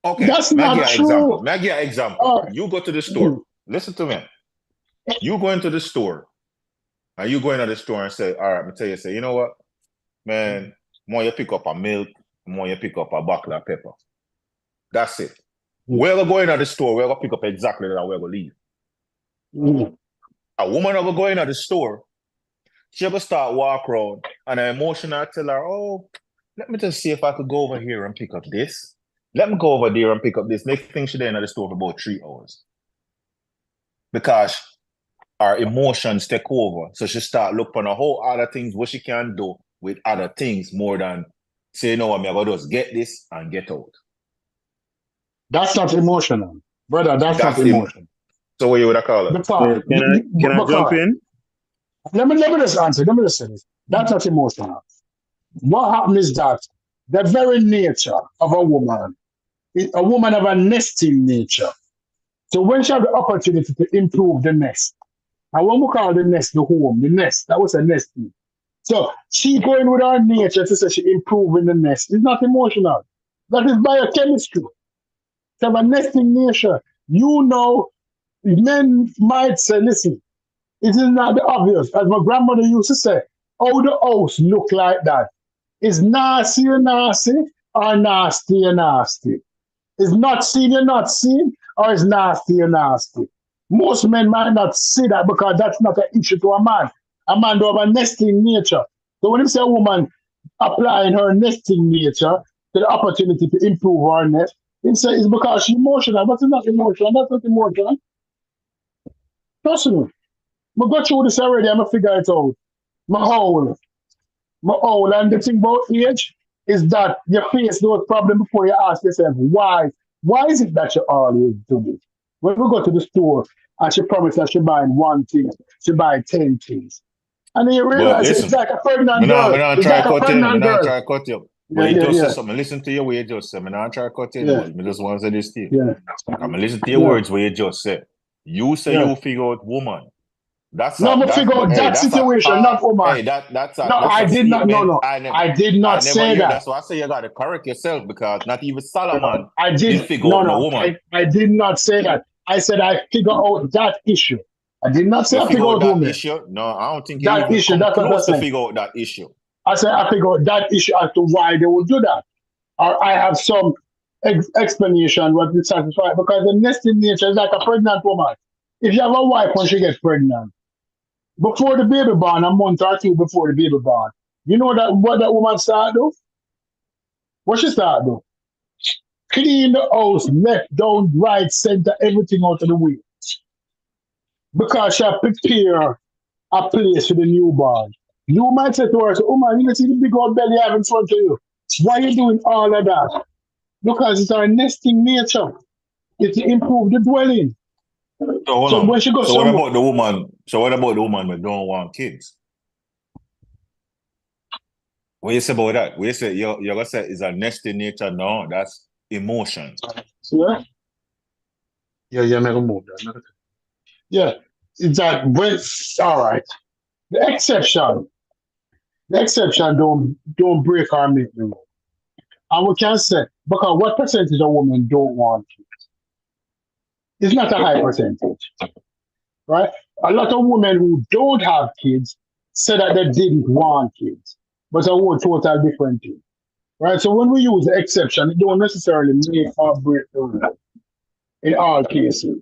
Okay, That's not true. Maggie example. You go to the store. Listen to me. You go into the store, and you go into the store and say, all right, me tell you, say, you know what, man, more you pick up a milk, more you pick up a bottle of pepper. That's it. We're gonna go into the store, we're gonna pick up exactly that we're gonna leave. A woman will go into the store, she ever start walk around, and her emotional tell her, oh, let me just see if I could go over here and pick up this. Let me go over there and pick up this. Next thing she there in the store for about 3 hours. Because our emotions take over. So she start looking at a whole other things what she can do with other things more than say, you know what, I'm gonna just get this and get out. That's not emotional. Brother, that's not emotional. So what you would call it? Because, Can I jump in? let me just answer. Let me just say this. That's not emotional. What happened is that the very nature of a woman have a nesting nature. So when she have the opportunity to improve the nest, and when we call the nest the home, the nest, that was a nesting. So she going with her nature to say she improving the nest. It's not emotional. That is biochemistry. to have a nesting nature. You know, men might say, listen, it is not the obvious. As my grandmother used to say, how the house look like that? Is nasty or nasty or nasty or nasty? Is not seen or not seen or is nasty or nasty? Most men might not see that because that's not an issue to a man. A man do have a nesting nature. So when you say a woman applying her nesting nature to the opportunity to improve her nest, he say it's because she's emotional. But it's not emotional. That's not emotional. Trust me. I got through this already. I'm going to figure it out. My whole. And the thing about age is that you face those problems before you ask yourself, why? Why is it that you always do this? When we go to the store and she promised that she buying one thing, she buy 10 things. And then you But realize it's listen, like a pregnant me girl. not It's try like a cut you, me pregnant not girl. try cut you. But Yeah, you yeah, just say yeah, something. Listen to your way you just say. Me not try cut you, yeah, but me just want to say this to you. yeah, I'm listen to your yeah, words where you just said. You say yeah. you figure out woman. No, I'm figure out Hey, that that's a situation, car. not woman. Hey, No, that's I a did not. No, statement. no, I did I not never say hear. that. That's why I say you got to correct yourself because not even Solomon I did did figure no out no no. woman. I did not say that. I said I figure out that issue. I did not say You I figure figure out out that women. issue? No, I don't think you That even issue. come That's what I close to said. figure out that issue. I said I figure out that issue as to why they would do that. Or I have some explanation what will satisfy because the nesting nature is like a pregnant woman. If you have a wife when she gets pregnant, before the baby born, a month or two before the baby born, you know that what that woman start do? What she start do? Clean the house, left, down, right, center, everything out of the way. Because she prepare a place for the newborn. You might say to her, oh man, you see the big old belly I have in front of you. Why are you doing all of that? Because it's our nesting nature. It's to improve the dwelling. So hold So on. when she goes So what somewhere, about the woman? So what about the woman that don't want kids? What you say about that? What you say you're gonna say is a nesting nature? No, that's emotion. yeah, yeah, never move that. Yeah, it's that when all right. The exception, don't break or make the rule. And we can say because what percentage of women don't want kids? It's not a high percentage, right? A lot of women who don't have kids say that they didn't want kids, but it's a whole total different thing, right? So when we use the exception, it don't necessarily make or break the rule in all cases,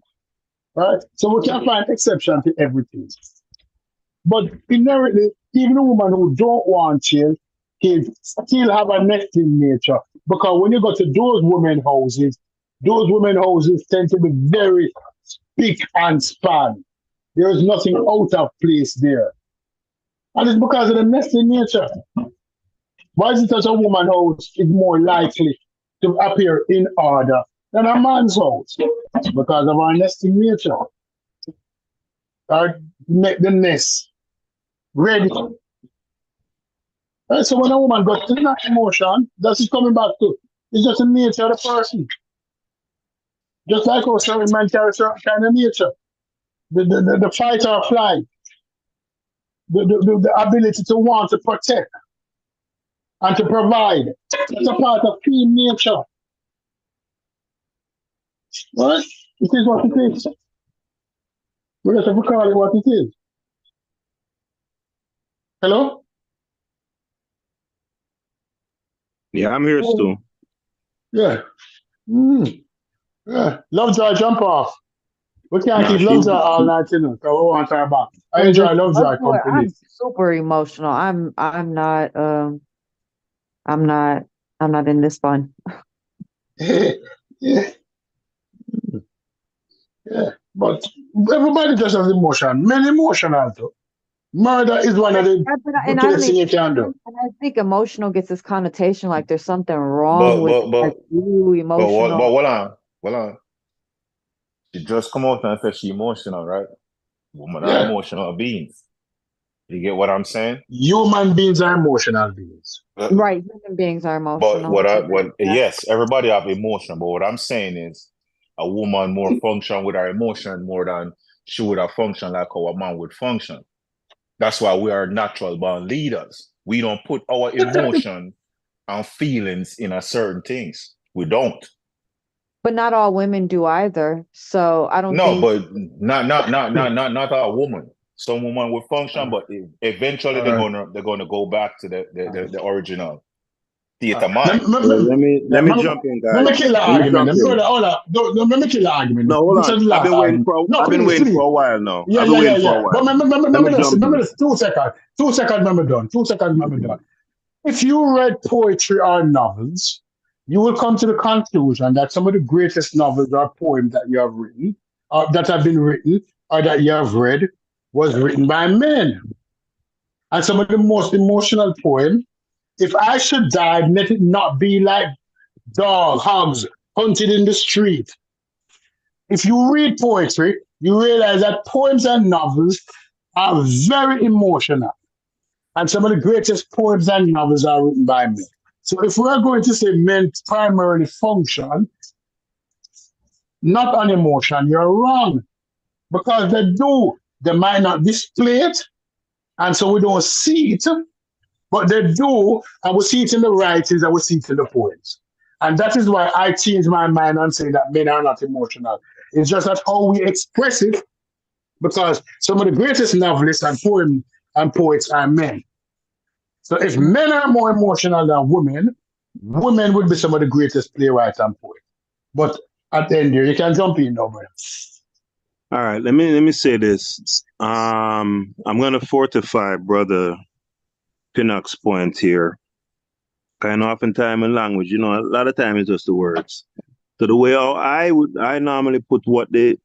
right? So we can find exception to everything. But inherently, even a woman who don't want children can still have a nesting nature. Because when you go to those women houses tend to be very big and span. There is nothing out of place there. And it's because of the nesting nature. Why is it that a woman house is more likely to appear in order than a man's house? Because of our nesting nature. Or make the nest ready. Right? So when a woman goes, it's not emotion, that's it coming back to. It's just the nature of the person. Just like how certain men carry certain kind of nature. The fight or flight, the ability to want to protect and to provide. It's a part of team nature. Right? It is what it is. We just have to call it what it is. Hello? Yeah, I'm here, Stu. Yeah. Mm. Yeah. Lovejoy, jump off. We can't Nah, keep she. Lovejoy all night, you know. So we want her back. I And enjoy this Lovejoy Lovejoy, company. I'm super emotional. I'm not I'm not in this fun. Yeah. Yeah, but everybody just has emotion. Men emotional too. Murder is one of the And I don't wickedest even things you can do. and I think emotional gets this connotation like there's something wrong But with but like but ooh, but emotional. hold on. She just come out and said she emotional, right? Women are Yeah. emotional beings. You get what I'm saying? Human beings are emotional beings. Uh, Right. Human beings are But emotional. I agree with that. yes, everybody have emotion. But what I'm saying is, a woman more function with her emotion more than she would have function like how a man would function. That's why we are natural born leaders. We don't put our emotion and feelings in a certain things. We don't. But not all women do either. So I don't No, think. but not a woman. Some woman will function, but eventually All right. they're gonna go back to the original Uh, theater let, mind. let, Well, let, let yeah, me jump in, let me guys. kill the Let me argument. jump in. Hold on. Let me kill the argument. No, hold This on. is the last argument. No, I've been please, waiting for please. a while now. Yeah, I've been yeah, yeah, waiting for a yeah. But while. Let me jump remember in. this. 2 seconds. 2 seconds, remember done. 2 seconds, remember done. If you read poetry or novels, you will come to the conclusion that some of the greatest novels or poems that you have written, or that have been written, or that you have read, was written by men. And some of the most emotional poems, if I should die, let it not be like dog, hogs, hunted in the street. If you read poetry, you realize that poems and novels are very emotional. And some of the greatest poems and novels are written by men. So if we're going to say men primarily function not on emotion, you're wrong. Because they do. They might not display it, and so we don't see it, but they do, and we see it in the writings and we see it in the poems. And that is why I changed my mind and say that men are not emotional. It's just that how we express it, because some of the greatest novelists and poets are men. So if men are more emotional than women, women would be some of the greatest playwrights and poets. But at the end here, you can jump in over. All right, let me say this. I'm gonna fortify brother Pinnock's point here. Kind of oftentimes in language, a lot of times it's just the words. So the way how I normally put what the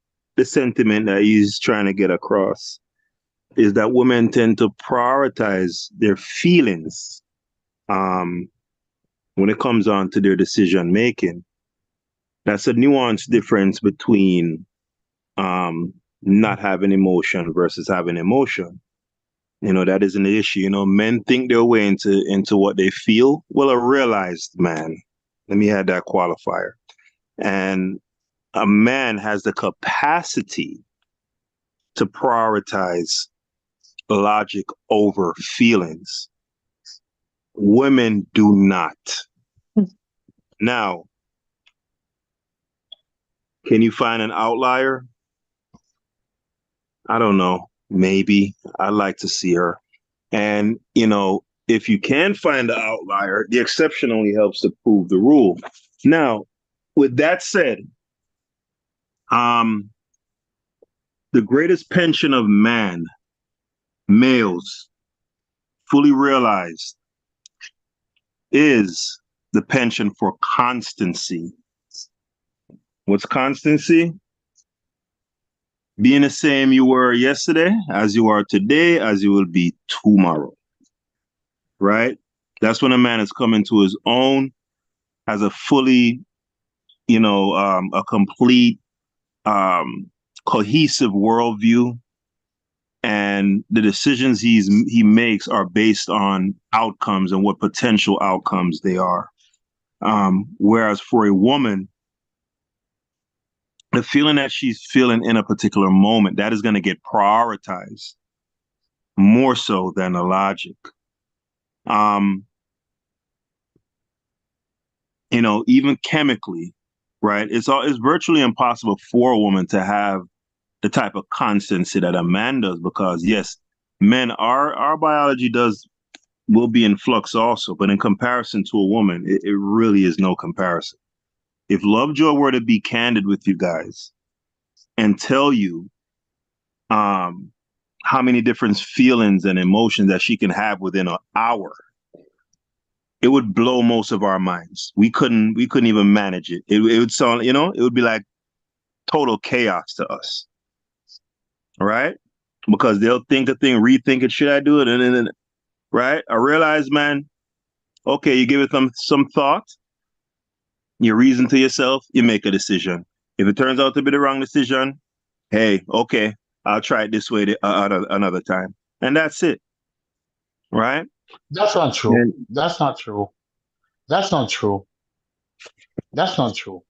sentiment that he's trying to get across is that women tend to prioritize their feelings um, when it comes on to their decision making. That's a nuanced difference between not having emotion versus having emotion. That isn't the issue. Men think their way into what they feel. Well, a realized man. Let me add that qualifier. And a man has the capacity to prioritize logic over feelings. Women do not. Now, can you find an outlier? I don't know. Maybe. I'd like to see her. And, if you can find the outlier, the exception only helps to prove the rule. Now, with that said, the greatest pension of man, males, fully realized, is the pension for constancy. What's constancy? Being the same you were yesterday, as you are today, as you will be tomorrow. Right? That's when a man is coming to his own, has a fully, a complete, cohesive worldview, and the decisions he makes are based on outcomes and what potential outcomes they are. Whereas for a woman, the feeling that she's feeling in a particular moment, that is going to get prioritized more so than the logic. Even chemically, right? It's virtually impossible for a woman to have the type of constancy that a man does, because yes, men, our biology will be in flux also, but in comparison to a woman, it really is no comparison. If Lovejoy were to be candid with you guys and tell you how many different feelings and emotions that she can have within an hour, it would blow most of our minds. We couldn't even manage it. It would sound, it would be like total chaos to us. All right? Because they'll think a thing, rethink it, should I do it? And then, right? I realize, man, okay, you give it some thought, you reason to yourself, you make a decision. If it turns out to be the wrong decision, hey, okay, I'll try it this way another time. And that's it. Right? That's not true. And That's not true. That's not true. That's not true.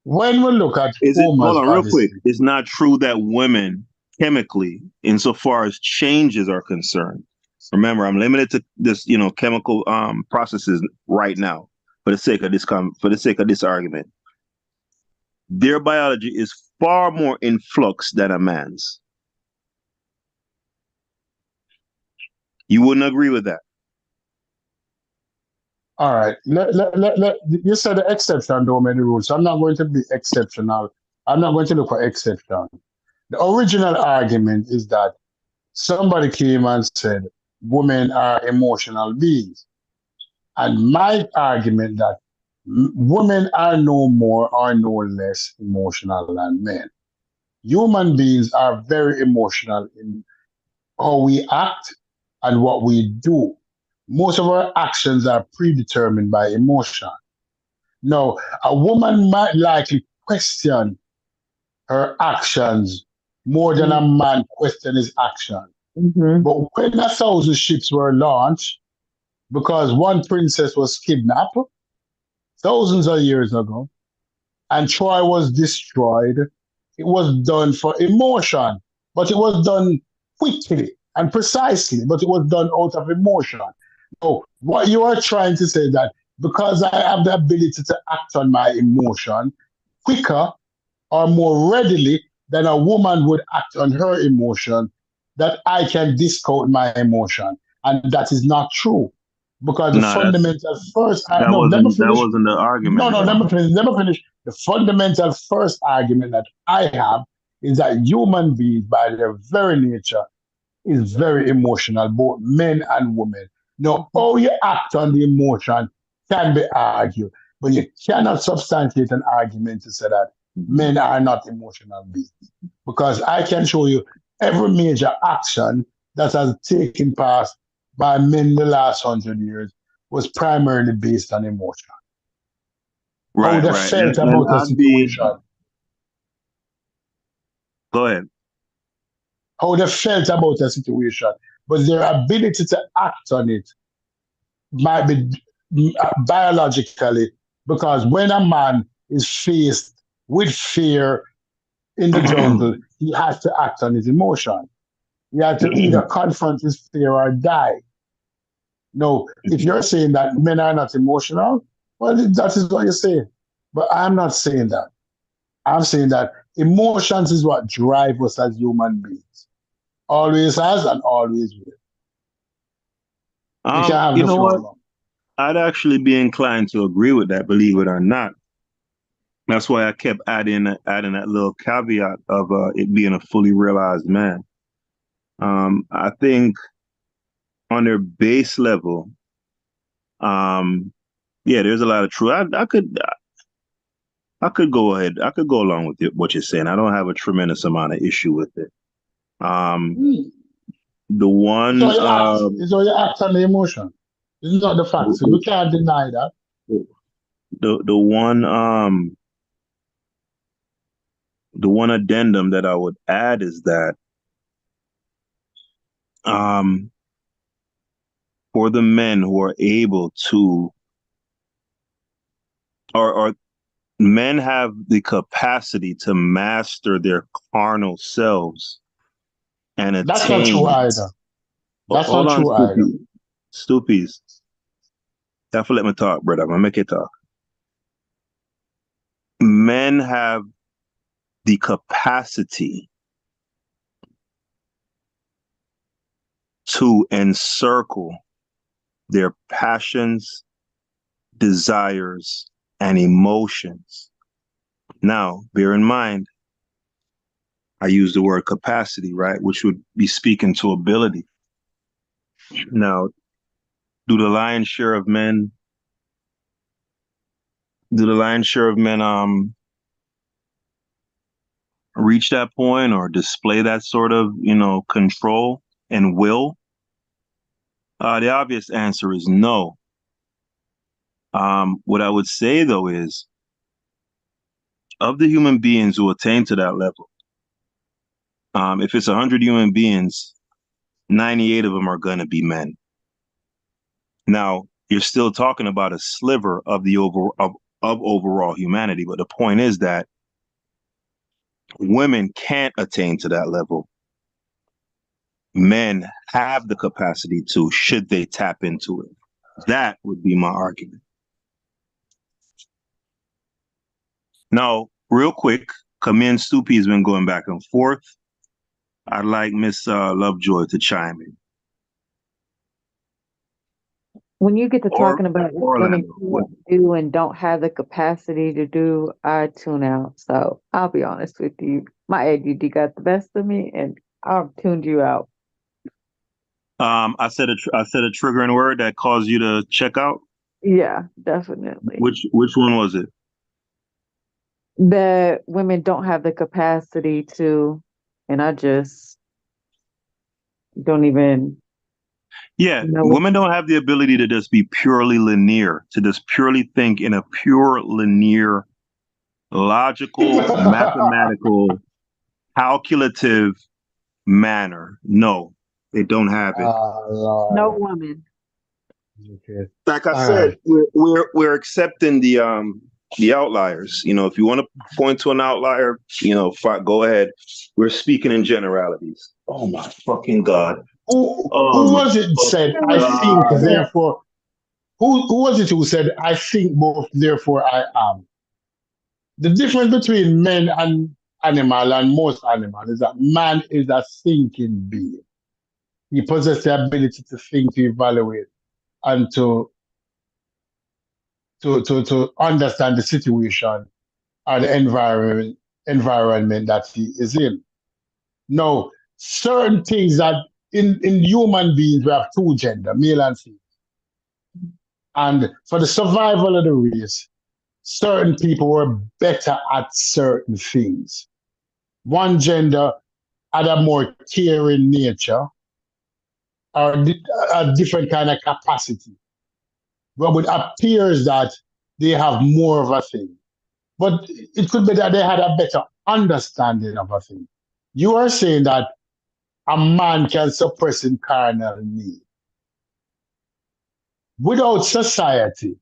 When we look at hold Homer's on real quick. Odyssey, It's not true that women chemically, insofar as changes are concerned. Remember, I'm limited to this, chemical processes right now for the sake of this argument. their biology is far more in flux than a man's. You wouldn't agree with that? All right. You said the exception don't make the rule, so I'm not going to be exceptional. I'm not going to look for exception. The original argument is that somebody came and said women are emotional beings. And my argument that women are no more or no less emotional than men. Human beings are very emotional in how we act and what we do. Most of our actions are predetermined by emotion. Now, a woman might likely question her actions more than a man question his action. Mm-hmm. But when 1,000 ships were launched, because one princess was kidnapped thousands of years ago, and Troy was destroyed, it was done for emotion, but it was done quickly and precisely, but it was done out of emotion. So, what you are trying to say that because I have the ability to act on my emotion quicker or more readily than a woman would act on her emotion, that I can discount my emotion. And that is not true. Because the No, fundamental first, no, let me that finish. wasn't the No, argument at no, let all. me finish. Let me finish. The fundamental first argument that I have is that human beings, by their very nature, is very emotional, both men and women. Now, how you act on the emotion can be argued, but you cannot substantiate an argument to say that men are not emotional beings. Because I can show you every major action that has taken place by men in the last 100 years was primarily based on emotion. How Right, they right. felt And about a I'd be, situation, go ahead. how they felt about a situation, but their ability to act on it might be biologically, because when a man is faced with fear in the jungle, he has to act on his emotion. He has to either confront his fear or die. No, if you're saying that men are not emotional, well, that is what you're saying. But I'm not saying that. I'm saying that emotions is what drive us as human beings. Always has and always will. You can have You the know what? floor now. I'd actually be inclined to agree with that, believe it or not. That's why I kept adding that little caveat of it being a fully realized man. I think on their base level, um, yeah, there's a lot of truth. I could go ahead. I could go along with what you're saying. I don't have a tremendous amount of issue with it. Um, the It's how one, you act. It's how you act on the emotion. It's not the fact. So the, we can't deny that. the one, the one addendum that I would add is that, um, for the men who are able to, or men have the capacity to master their carnal selves and That's not true attain. either. That's Hold not on, true either. Stoopies. Definitely let me talk, brother. I'm gonna make it talk. Men have the capacity to encircle their passions, desires, and emotions. Now, bear in mind, I use the word capacity, right? Which would be speaking to ability. Now, do the lion's share of men, do the lion's share of men reach that point or display that sort of, control and will? The obvious answer is no. What I would say though is, of the human beings who attain to that level, if it's 100 human beings, 98 of them are going to be men. Now, you're still talking about a sliver of the of overall humanity, but the point is that women can't attain to that level. Men have the capacity to, should they tap into it. That would be my argument. Now, real quick, because me and Stoopy has been going back and forth. I'd like Miss Lovejoy to chime in. When you get to Or talking about what women Orlando. can't do and don't have the capacity to do, I tune out. So I'll be honest with you. My ADD got the best of me and I've tuned you out. I said a triggering word that caused you to check out. Yeah, definitely. Which one was it? That women don't have the capacity to, and I just don't even. Yeah, women don't have the ability to just be purely linear, to just purely think in a pure linear, logical, mathematical, calculative manner. No, they don't have it. No woman. Okay. Like I All said, right. we're accepting the outliers. You know, if you want to point to an outlier, you know, go ahead. We're speaking in generalities. Oh my fucking God. Who Oh my was it said, fucking I think, God. therefore, who was it who said, I think both, therefore I am? The difference between men and animal and most animal is that man is a thinking being. He possesses the ability to think, to evaluate, and to understand the situation or the environment that he is in. Now, certain things that in human beings we have two gender, male and female. And for the survival of the race, certain people were better at certain things. One gender had a more caring nature or a different kind of capacity. But it appears that they have more of a thing. But it could be that they had a better understanding of a thing. You are saying that a man can suppress his carnal need. Without society,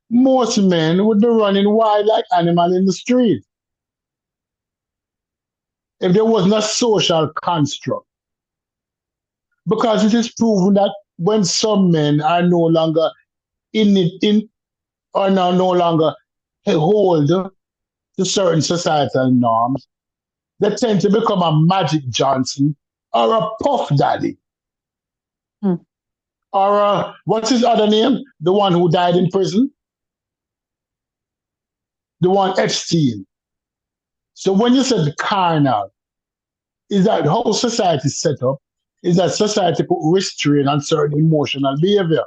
most men would be running wild like animals in the street if there was no social construct. Because it is proven that when some men are no longer or now no longer hold to certain societal norms, they tend to become a Magic Johnson or a Puff Daddy. Or what's his other name? The one who died in prison? The one Epstein. So when you said carnal, is that how society is set up? Is that society put restraint on certain emotional behavior?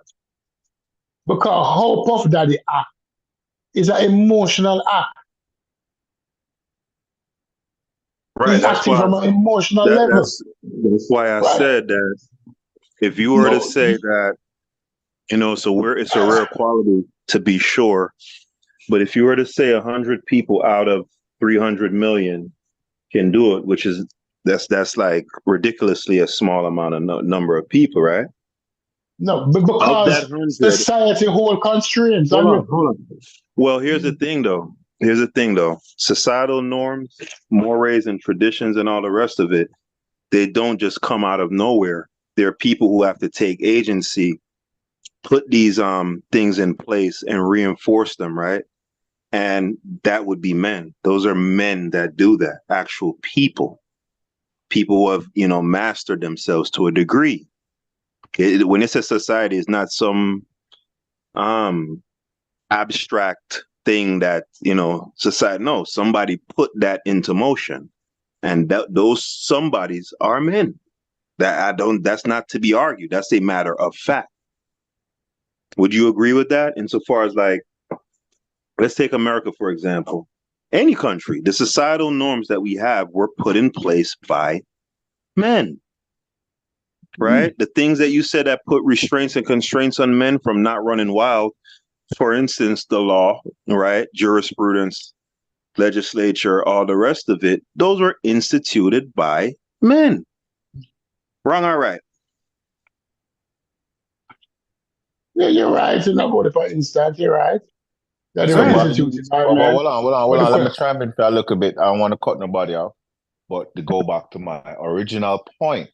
Because how Puff Daddy act is an emotional act. Right. He's That's acting why from an emotional level. that's why I Right. said that if you were to No, say that, you know, it's a rare quality to be sure. But if you were to say 100 people out of 300 million can do it, which is that's like ridiculously a small amount of number of people, right? no, Of that because 100, society hold constraints on hold you. on, hold on. Well, here's the thing, though. Societal norms, mores, and traditions, and all the rest of it, they don't just come out of nowhere. There are people who have to take agency, put these things in place, and reinforce them, right? And that would be men. Those are men that do that. Actual people who have, you know, mastered themselves to a degree. When it's a society, it's not some abstract thing that, you know, society. No, somebody put that into motion, and those somebodies are men. That's not to be argued. That's a matter of fact. Would you agree with that? Insofar as, like, let's take America, for example. Any country, the societal norms that we have were put in place by men, right? The things that you said that put restraints and constraints on men from not running wild, for instance, the law, right? Jurisprudence, legislature, all the rest of it, those were instituted by men. Wrong or right? Yeah, you're right. In about for instance, you're right. That they So, were but, instituted by men. hold on, But Let me try and a little bit. I don't want to cut nobody off, but to go back to my original point,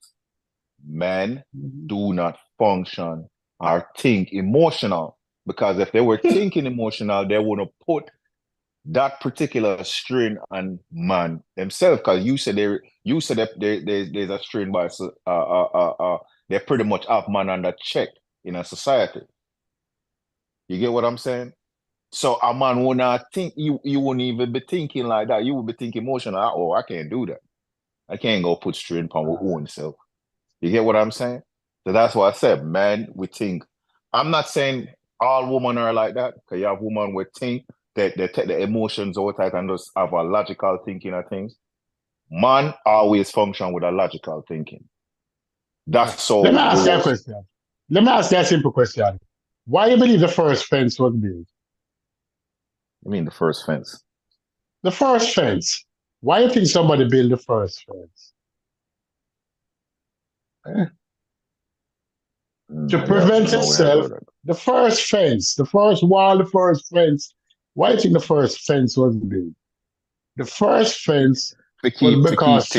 men do not function or think emotional. Because if they were thinking emotional, they wouldn't put that particular strain on man themselves. Because you said that there's a strain by they pretty much have man under check in a society. You get what I'm saying? So a man would not think you wouldn't even be thinking like that. You would be thinking emotional. Oh, I can't do that. I can't go put strain upon my own self. You get what I'm saying? So that's why I said, man, we think. I'm not saying all women are like that, because you have women with think that they take the emotions outside and just have a logical thinking of things. Man always function with a logical thinking. That's so. Let me ask you a question. Let me ask you a simple question. Why do you believe the first fence was built? I mean, the first fence. The first fence. Why do you think somebody built the first fence? To prevent itself, the first fence, the first wall, the first fence. Why do you think the first fence was built? The first fence was because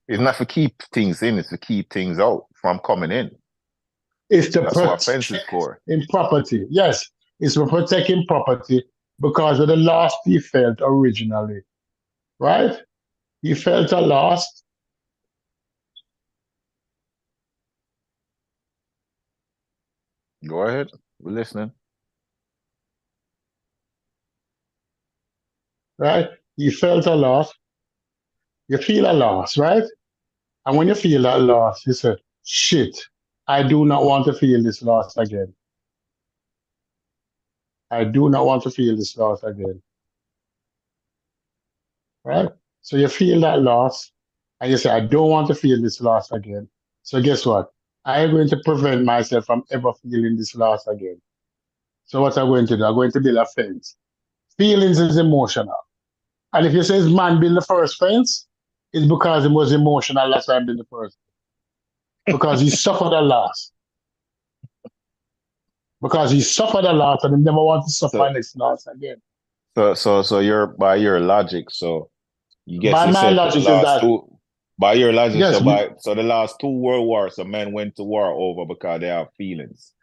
it's not for keep things in, it's to keep things out from coming in. It's to That's what fence is for. In property. Yes, it's for protecting property because of the loss he felt originally. Right? He felt a loss. Go ahead. We're listening. Right? You felt a loss. You feel a loss, right? And when you feel that loss, you say, shit, I do not want to feel this loss again. I do not want to feel this loss again. Right? So you feel that loss and you say, I don't want to feel this loss again. So guess what? I'm going to prevent myself from ever feeling this loss again. So what I'm going to do? I'm going to build a fence. Feelings is emotional. And if you say man build the first fence, it's because it was emotional last time build the first. Because he suffered a loss. Because he suffered a lot and he never want to suffer this loss again. So you're by your logic, so you guess by you my said logic the last is that two by your logic, yes, so the last two world wars, so men went to war over because they have feelings.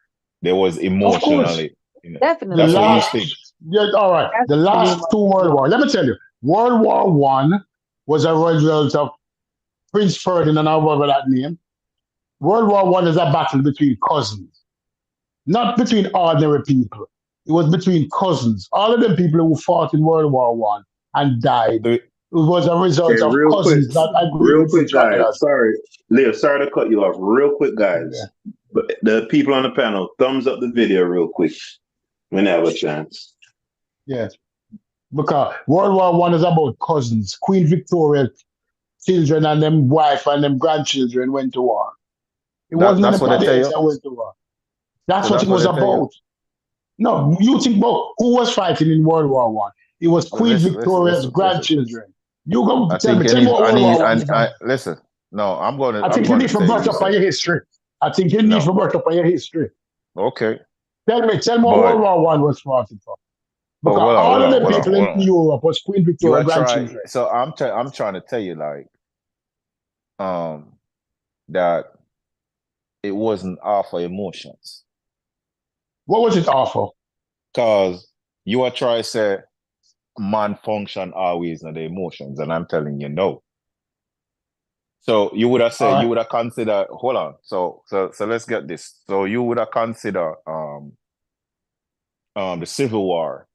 There was of course. emotionally. Definitely. That's what you think. Yeah, all right. The last two world wars. Let me tell you, World War One was a result of Prince Ferdinand, or whatever that name. World War One is a battle between cousins, not between ordinary people. It was between cousins. All of the people who fought in World War One and died. It was a result of cousins not agreeing with each guys. other. Sorry, Leo, sorry to cut you off. Real quick, guys. Yeah. But the people on the panel, thumbs up the video real quick when they have a chance. Yes. Because World War One is about cousins. Queen Victoria's children and them wife and them grandchildren went to war. It wasn't anybody else that went to war. That's what it was about. No, you think about who was fighting in World War One. It was Queen Victoria's grandchildren. You go tell me what World War One is about. Listen, no, I'm going to. I think you need to brush up on your history. I think you need to brush up on your history. Okay. Tell me what World War One was fighting for. Because all of the people in Europe was Queen Victoria's grandchildren. So I'm trying to tell you, like, that it wasn't awful emotions. What was it awful? Because you are trying to say man function always in the emotions, and I'm telling you no. So you would have said, you would have considered, hold on. So let's get this. So you would have considered the Civil War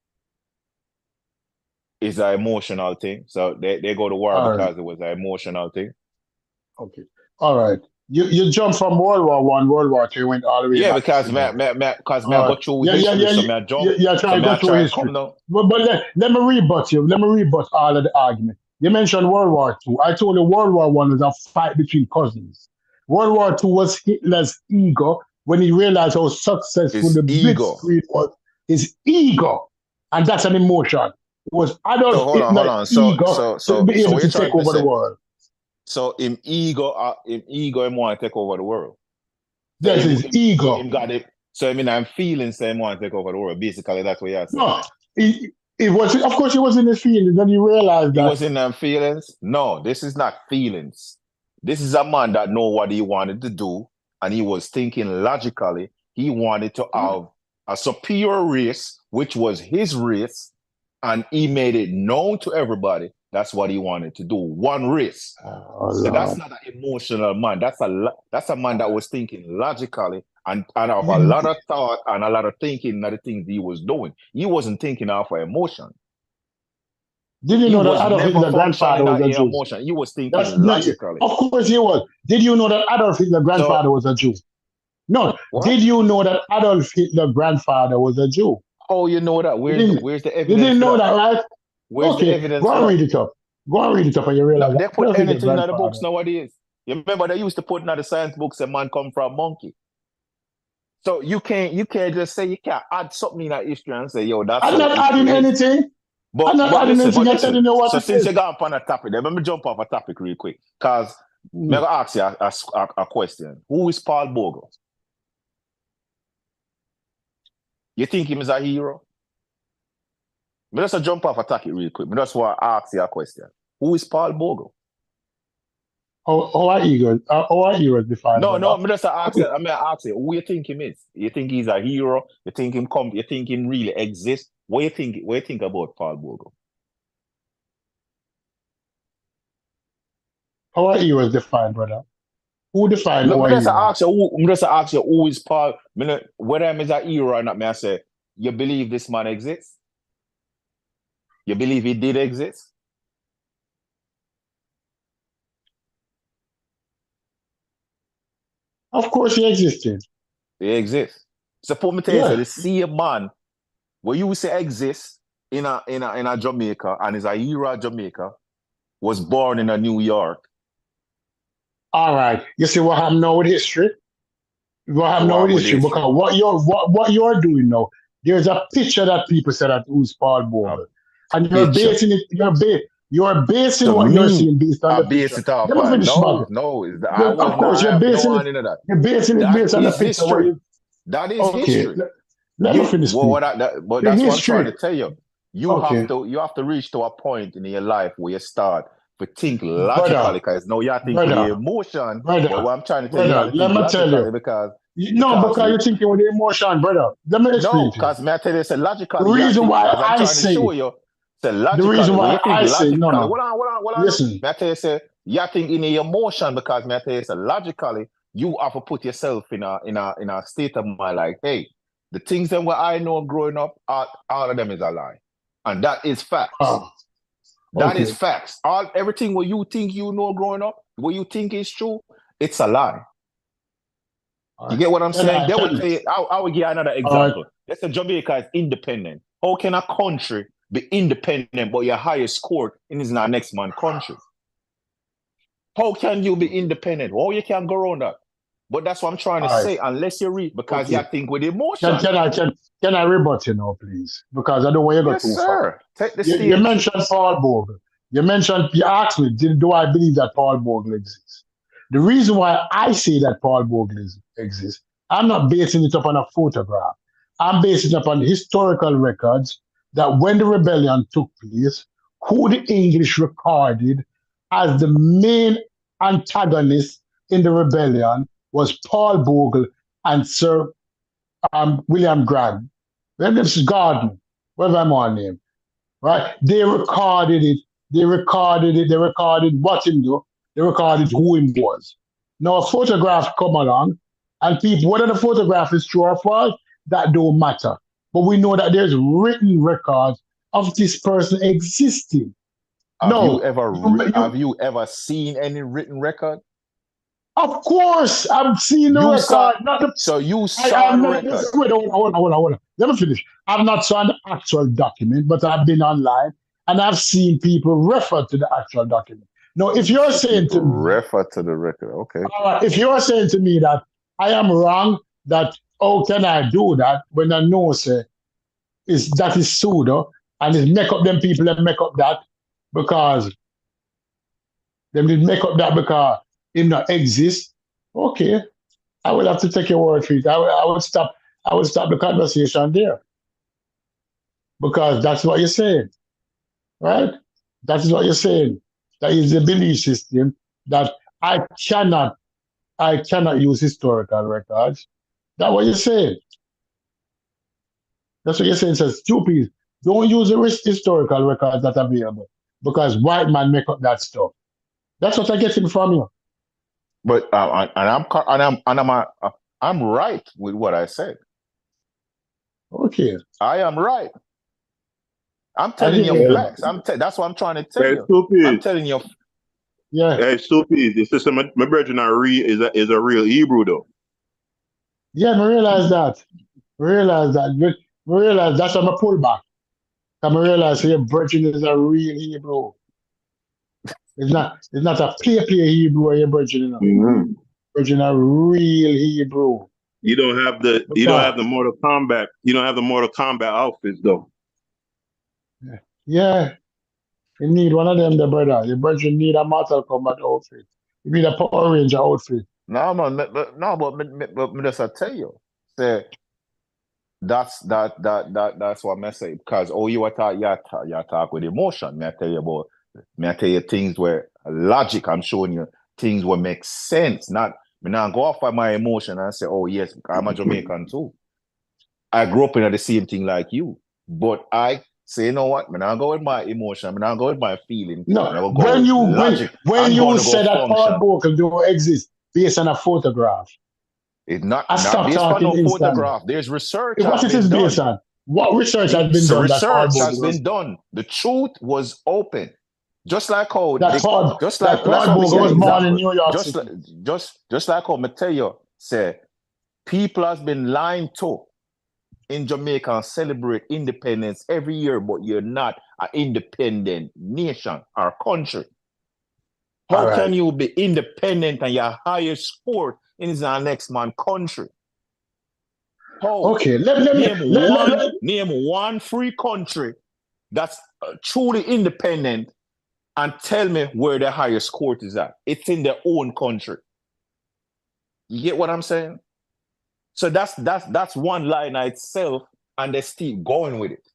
is an emotional thing. So they go to war because it was an emotional thing. Okay. All right. You jump from World War One, World War Two, went all the way back. Because I go through history, so I jump. Yeah, try to go through history. But let me rebut you. Let me rebut all of the argument. You mentioned World War Two. I told you World War One was a fight between cousins. World War Two was Hitler's ego when he realized how successful the Blitzkrieg was. His ego, and that's an emotion. It was Adolf Hitler's ego to be able to take over the world. So him ego him want to take over the world. So yes, his ego. Him got it. So I mean, I'm feeling him want to take over the world. Basically, that's what you're saying. No, it was. Of course, it was in his feelings, and he realized that. It was in them feelings. No, this is not feelings. This is a man that know what he wanted to do, and he was thinking logically. He wanted to have a superior race, which was his race, and he made it known to everybody that's what he wanted to do. One race. So that's not an emotional man. That's a man that was thinking logically and of a lot of thought and a lot of thinking of the things he was doing. He wasn't thinking off of emotion. Did you He know that was Adolf never Hitler's grandfather functioning was out a in Jew? emotion. He was thinking That's not, logically. of course he was. Did you know that Adolf Hitler's grandfather So was a Jew? No. what? Did you know that Adolf Hitler's grandfather was a Jew? Oh, you know that? You Where's the you evidence didn't for know that? that, right? Where's the Okay, evidence go for and that? read it up. Go and read it up and you No, realize that they put Adolf Hitler's anything in the books grandfather. nowadays. You remember they used to put in the science books a man come from monkey. So you can't just say you can't add something in that history and say, yo, that's I'm how not adding history is. anything. I'm not But adding listen, anything. I'm telling you what So it since is. you got on a topic, then let me jump off a topic real quick. Because I'm gonna ask you a question. Who is Paul Bogle? You think him is a hero? Me just jump off a topic real quick. Me just want to ask you a question. Who is Paul Bogle? How are heroes defined, No, brother? me just ask you. I'm gonna ask you. Who you think him is? You think he's a hero? You think him come? You think him really exists? What you think? What you think about Paul Bogle? How are heroes defined, brother? Who defined Look, our hero? me just ask you who is Paul. Whether I'm is a hero or not, me I say, you believe this man exists? You believe he did exist? Of course he existed. He exists. Suppose me tell you, so Yeah. the same man where you say exists in a Jamaica and is a hero of Jamaica was born in a New York. All right. You see what happened now with history? What So happened now what with with history? history? Because what you're doing now, there's a picture that people said that who's Paul A Bogle. And you're picture. basing it, you're basing So what you're me, seeing based on I the base picture. it off Let me on finish, Mark. I was Of not course, I have no hand in that. you're basing it That based on the is picture. What history. you That is okay? history. Let me finish speaking. But The that's what I'm trying history. to tell you. Okay, You have to reach to a point in your life where you start to think logically brother, because now you think with your brother, emotion, but brother, what I'm trying to tell you, you got brother. to Let think me tell logically you. No, because because you're thinking with emotion, brother. Let me explain no, to you. because may I tell you, say The logically, you reason think why as I'm I trying to show say, you, say the reason logically, when you why think I say, no, logically, no. hold on. Listen, May I tell you, say you think in your emotion because may I tell you, say logically, you have to put yourself in a state of mind like, hey, the things that what I know growing up, all of them is a lie, and that is facts. oh, That is okay. facts. Everything what you think you know growing up, what you think is true, it's a lie. All You right. get what I'm saying? They would Can, say, I will give you another all right. example. Let's say Jamaica is independent. How can a country be independent but your highest court is in our next man country? How can you be independent? How you can go around that? But that's what I'm trying to All right. say, unless you read, because you Okay. think with Can, emotion. can I can can I rebut you now, please? Because I don't want you to go Yes, too far. sir. Take the You stage. mentioned Paul Bogle. You asked me, do I believe that Paul Bogle exists? The reason why I say that Paul Bogle exists, I'm not basing it up on a photograph. I'm basing it upon historical records that when the rebellion took place, who the English recorded as the main antagonist in the rebellion was Paul Bogle and Sir William Grant. Then this is Gardner, whatever I'm on name, right? They recorded it. They recorded it. They recorded what him do. They recorded who him was. Now a photograph come along, and people, whether the photograph is true or false, that don't matter. But we know that there's written records of this person existing. No, Have you ever seen any written record? of course, I've seen the You saw record. Not the so you I saw am the not. record. Wait, hold on. Let me finish. I've not saw the actual document, but I've been online and I've seen people refer to the actual document. Now, if You you're see saying people to me, refer to the record. Okay. if you're saying to me that I am wrong, that how can I do that when I know say is that is pseudo and it's make up them people that make up that because them did make up that because it not exist. Okay, I will have to take your word for it. I would stop. I would stop the conversation there because that's what you're saying, right? That is what you're saying. That is the belief system that I cannot, I cannot use historical records. That's what you're saying. That's what you're saying. It says stupid. Don't use the historical records that are available because white man make up that stuff. That's what I get from you. But I'm right with what I said. Okay. I am right. I'm I telling hear you you. facts. That's what I'm trying to tell Hey, you. I'm stupid. telling you. Yeah. Hey, stupid. This is my brethren are real is a real Hebrew though. Yeah, I realize that. Realize that. Realize that's why I pull back. I realize here virgin is a real Hebrew. It's not a paper Hebrew or your virgin, you know. Mm-hmm. Virgin a real Hebrew. You don't have the Mortal Kombat. You don't have the Mortal Kombat outfits though. Yeah. You need one of them, the brother. Your virgin need a Mortal Kombat outfit. You need a Power Ranger outfit. No, man, but me just I tell you, say that's what I say because you talk with emotion. Me I tell you things where logic. I'm showing you things where make sense. Not me not go off by my emotion and say, oh yes, I'm a Jamaican too. I grew up in the same thing like you, but I say, you know what? I'm not go with my emotion. I'm not go with my feeling. No, I'm go with logic. when I'm you going to go said that Paul function. Bogle don't exist based on a photograph, It's I not stopped based on talking no instantly. photograph. There's research What has it is been based done. on? What research has been It's done that Paul research has Bogle was been done. The truth was open. Just like how that Paul let's have me Bogle give an was born in example. New York City? Just like how Mateo said, people has been lying to in Jamaica and celebrate independence every year, but you're not an independent nation or country. All How right. can you be independent and your highest sport in our next man country? How? Okay. Name one free country that's truly independent and tell me where the highest court is at. It's in their own country. You get what I'm saying? So that's one line itself, and they still going with it.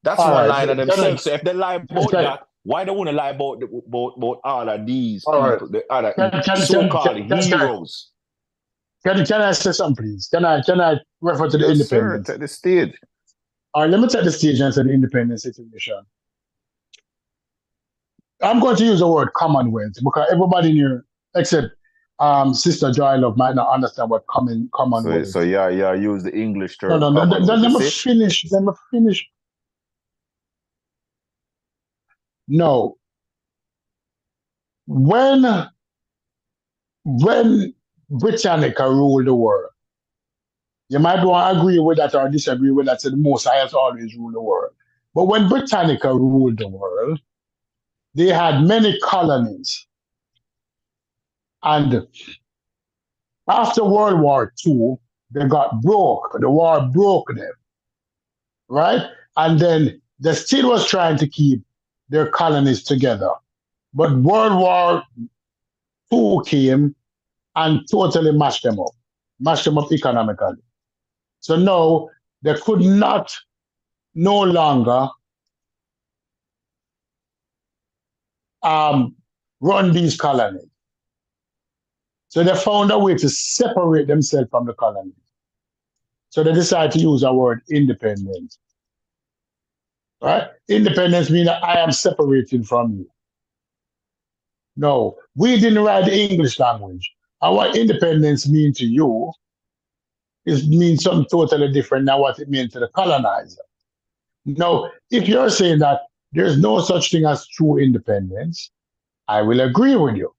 That's All one right. line of themselves. So if they lie about Can, that, why don't want to lie about all of these all right. people, the other Can, so-called heroes? can I say something, please? Can I refer to the Yes, sir. independence? Take the stage. All right. Let me take the stage and say the independence situation. I'm going to use the word commonwealth because everybody in here, except Sister Joy Love, might not understand what commonwealth. So yeah, use the English No, term no, commonwealth. You let me see? finish. Let me finish. No, when Britannica ruled the world, you might want to agree with that or disagree with that. So the Most High has always ruled the world. But when Britannica ruled the world, they had many colonies, and after World War II, they got broke. The war broke them, right? And then they still was trying to keep their colonies together. But World War II came and totally mashed them up economically. So now they could not no longer run these colonies. So they found a way to separate themselves from the colonies. So they decided to use a word independence. Right? Independence means that I am separating from you. No, we didn't write the English language. And what independence means to you is means something totally different than what it means to the colonizer. Now, if you're saying that there's no such thing as true independence, I will agree with you.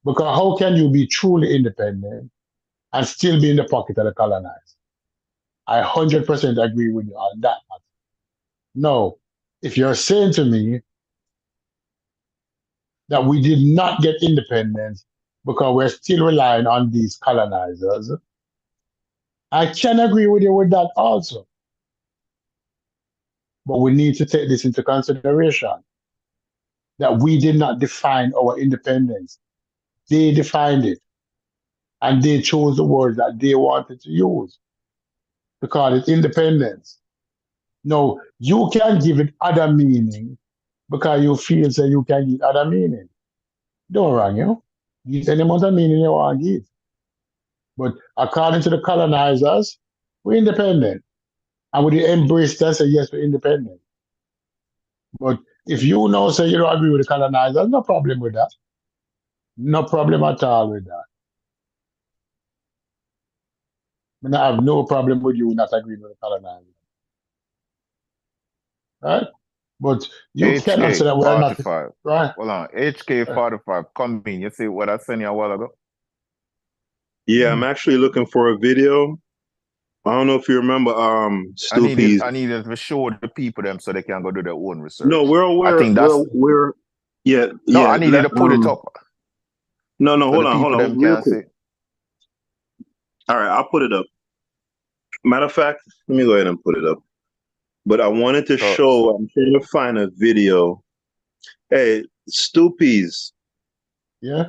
Because how can you be truly independent and still be in the pocket of the colonized? I 100% agree with you on that. No, if you're saying to me that we did not get independence because we're still relying on these colonizers, I can agree with you with that also. But we need to take this into consideration that we did not define our independence. They defined it. And they chose the words that they wanted to use to call it independence. No, you can give it other meaning because you feel that you can give other meaning. Don't wrong you. Give any amount of meaning you want to give. But according to the colonizers, we're independent. I would embrace that, say yes, we're independent. But if you now say you don't agree with the colonizers, no problem with that. No problem at all with that. I mean, I have no problem with you not agreeing with the colonizers. Right? But you cannot say HK that we're not, 45. right? Hold on. HK 45. Come in. You see what I sent you a while ago? Yeah, I'm actually looking for a video. I don't know if you remember Stoopy's. I needed to show the people them so they can go do their own No, research. I we're think that's we're yeah, no, yeah. I needed to put it up No, so the hold people on, them real can quick. see. All right, I'll put it up. Matter of fact, let me go ahead and put it up. But I wanted to So show, I'm trying to find a video. Hey, Stoopies, Yeah.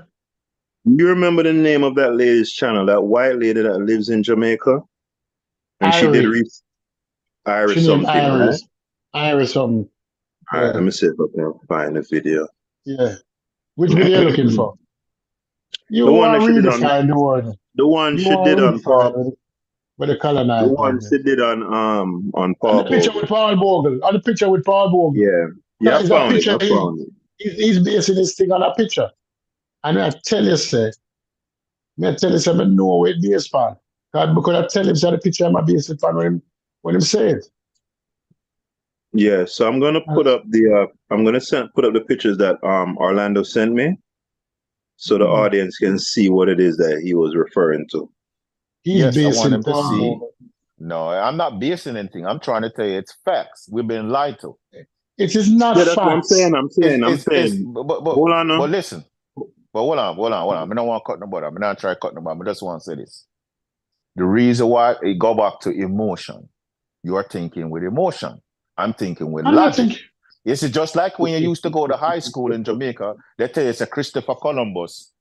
you remember the name of that lady's channel, that white lady that lives in Jamaica? And she did Iris. She Iris named something, right? Iris. Iris something. All right, Yeah. let me see if I can find the video. Yeah. Which video you looking for? The You one are that she did on, redefine the word. the one You she are did on redefine Paul, with the the colonizers. one she did on And the Paul picture Bogle. with Paul Bogle. And the picture with Paul Bogle. Yeah, yeah, That I is a found it. picture. I found it. He's basing this thing on a picture. And I tell you, say, I tell you, say, I know where it based on. Because I tell him, say, the picture I'm based it on when him say it. Yeah, so I'm gonna put up the put up the pictures that Orlando sent me, so the audience can see what it is that he was referring to. He's yes, I want basing them to Paul see. Bogle. No, I'm not basing anything. I'm trying to tell you it's facts. We've been lied to. It is not Yeah, that's what I'm facts. saying. I'm It's saying. Hold on now. but listen. But hold on. I don't want to cut nobody. I'm not trying to cut nobody. I just want to say this. The reason why it go back to emotion. You're thinking with emotion. I'm thinking with I'm not logic. thinking. It's just like when you used to go to high school in Jamaica, they tell you it's a Christopher Columbus.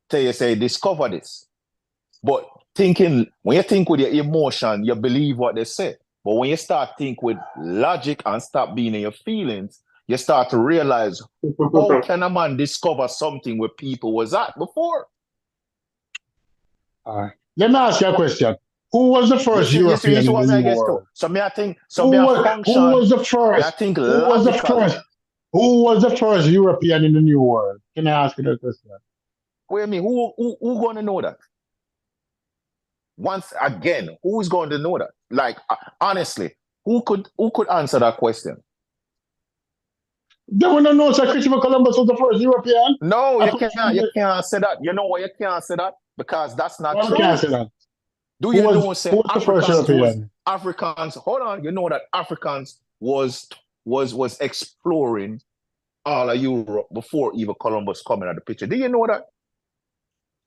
Tell you say discover this. But when you think with your emotion, you believe what they say. But when you start think with logic and stop being in your feelings, you start to realize how can a man discover something where people was at before? All right. Let me ask you a question. Who was the You first see, you European see in the what I New guess too. World? So me I think, so me Who I was, who function, was the me I first? think Who was the logically. first? Who was the first European in the New World? Can I ask you that question? Wait a minute, who gonna know that? Once again, who's going to know that? Like honestly, who could answer that question? They want to know that Christopher Columbus was the first European. No, I you put can't say that. You know why you can't say that? Because that's not why we can't true. say that? Do Who you was know say who was the first European? Africans? Hold on, you know that Africans was exploring all of Europe before even Columbus coming out of the picture. Do you know that?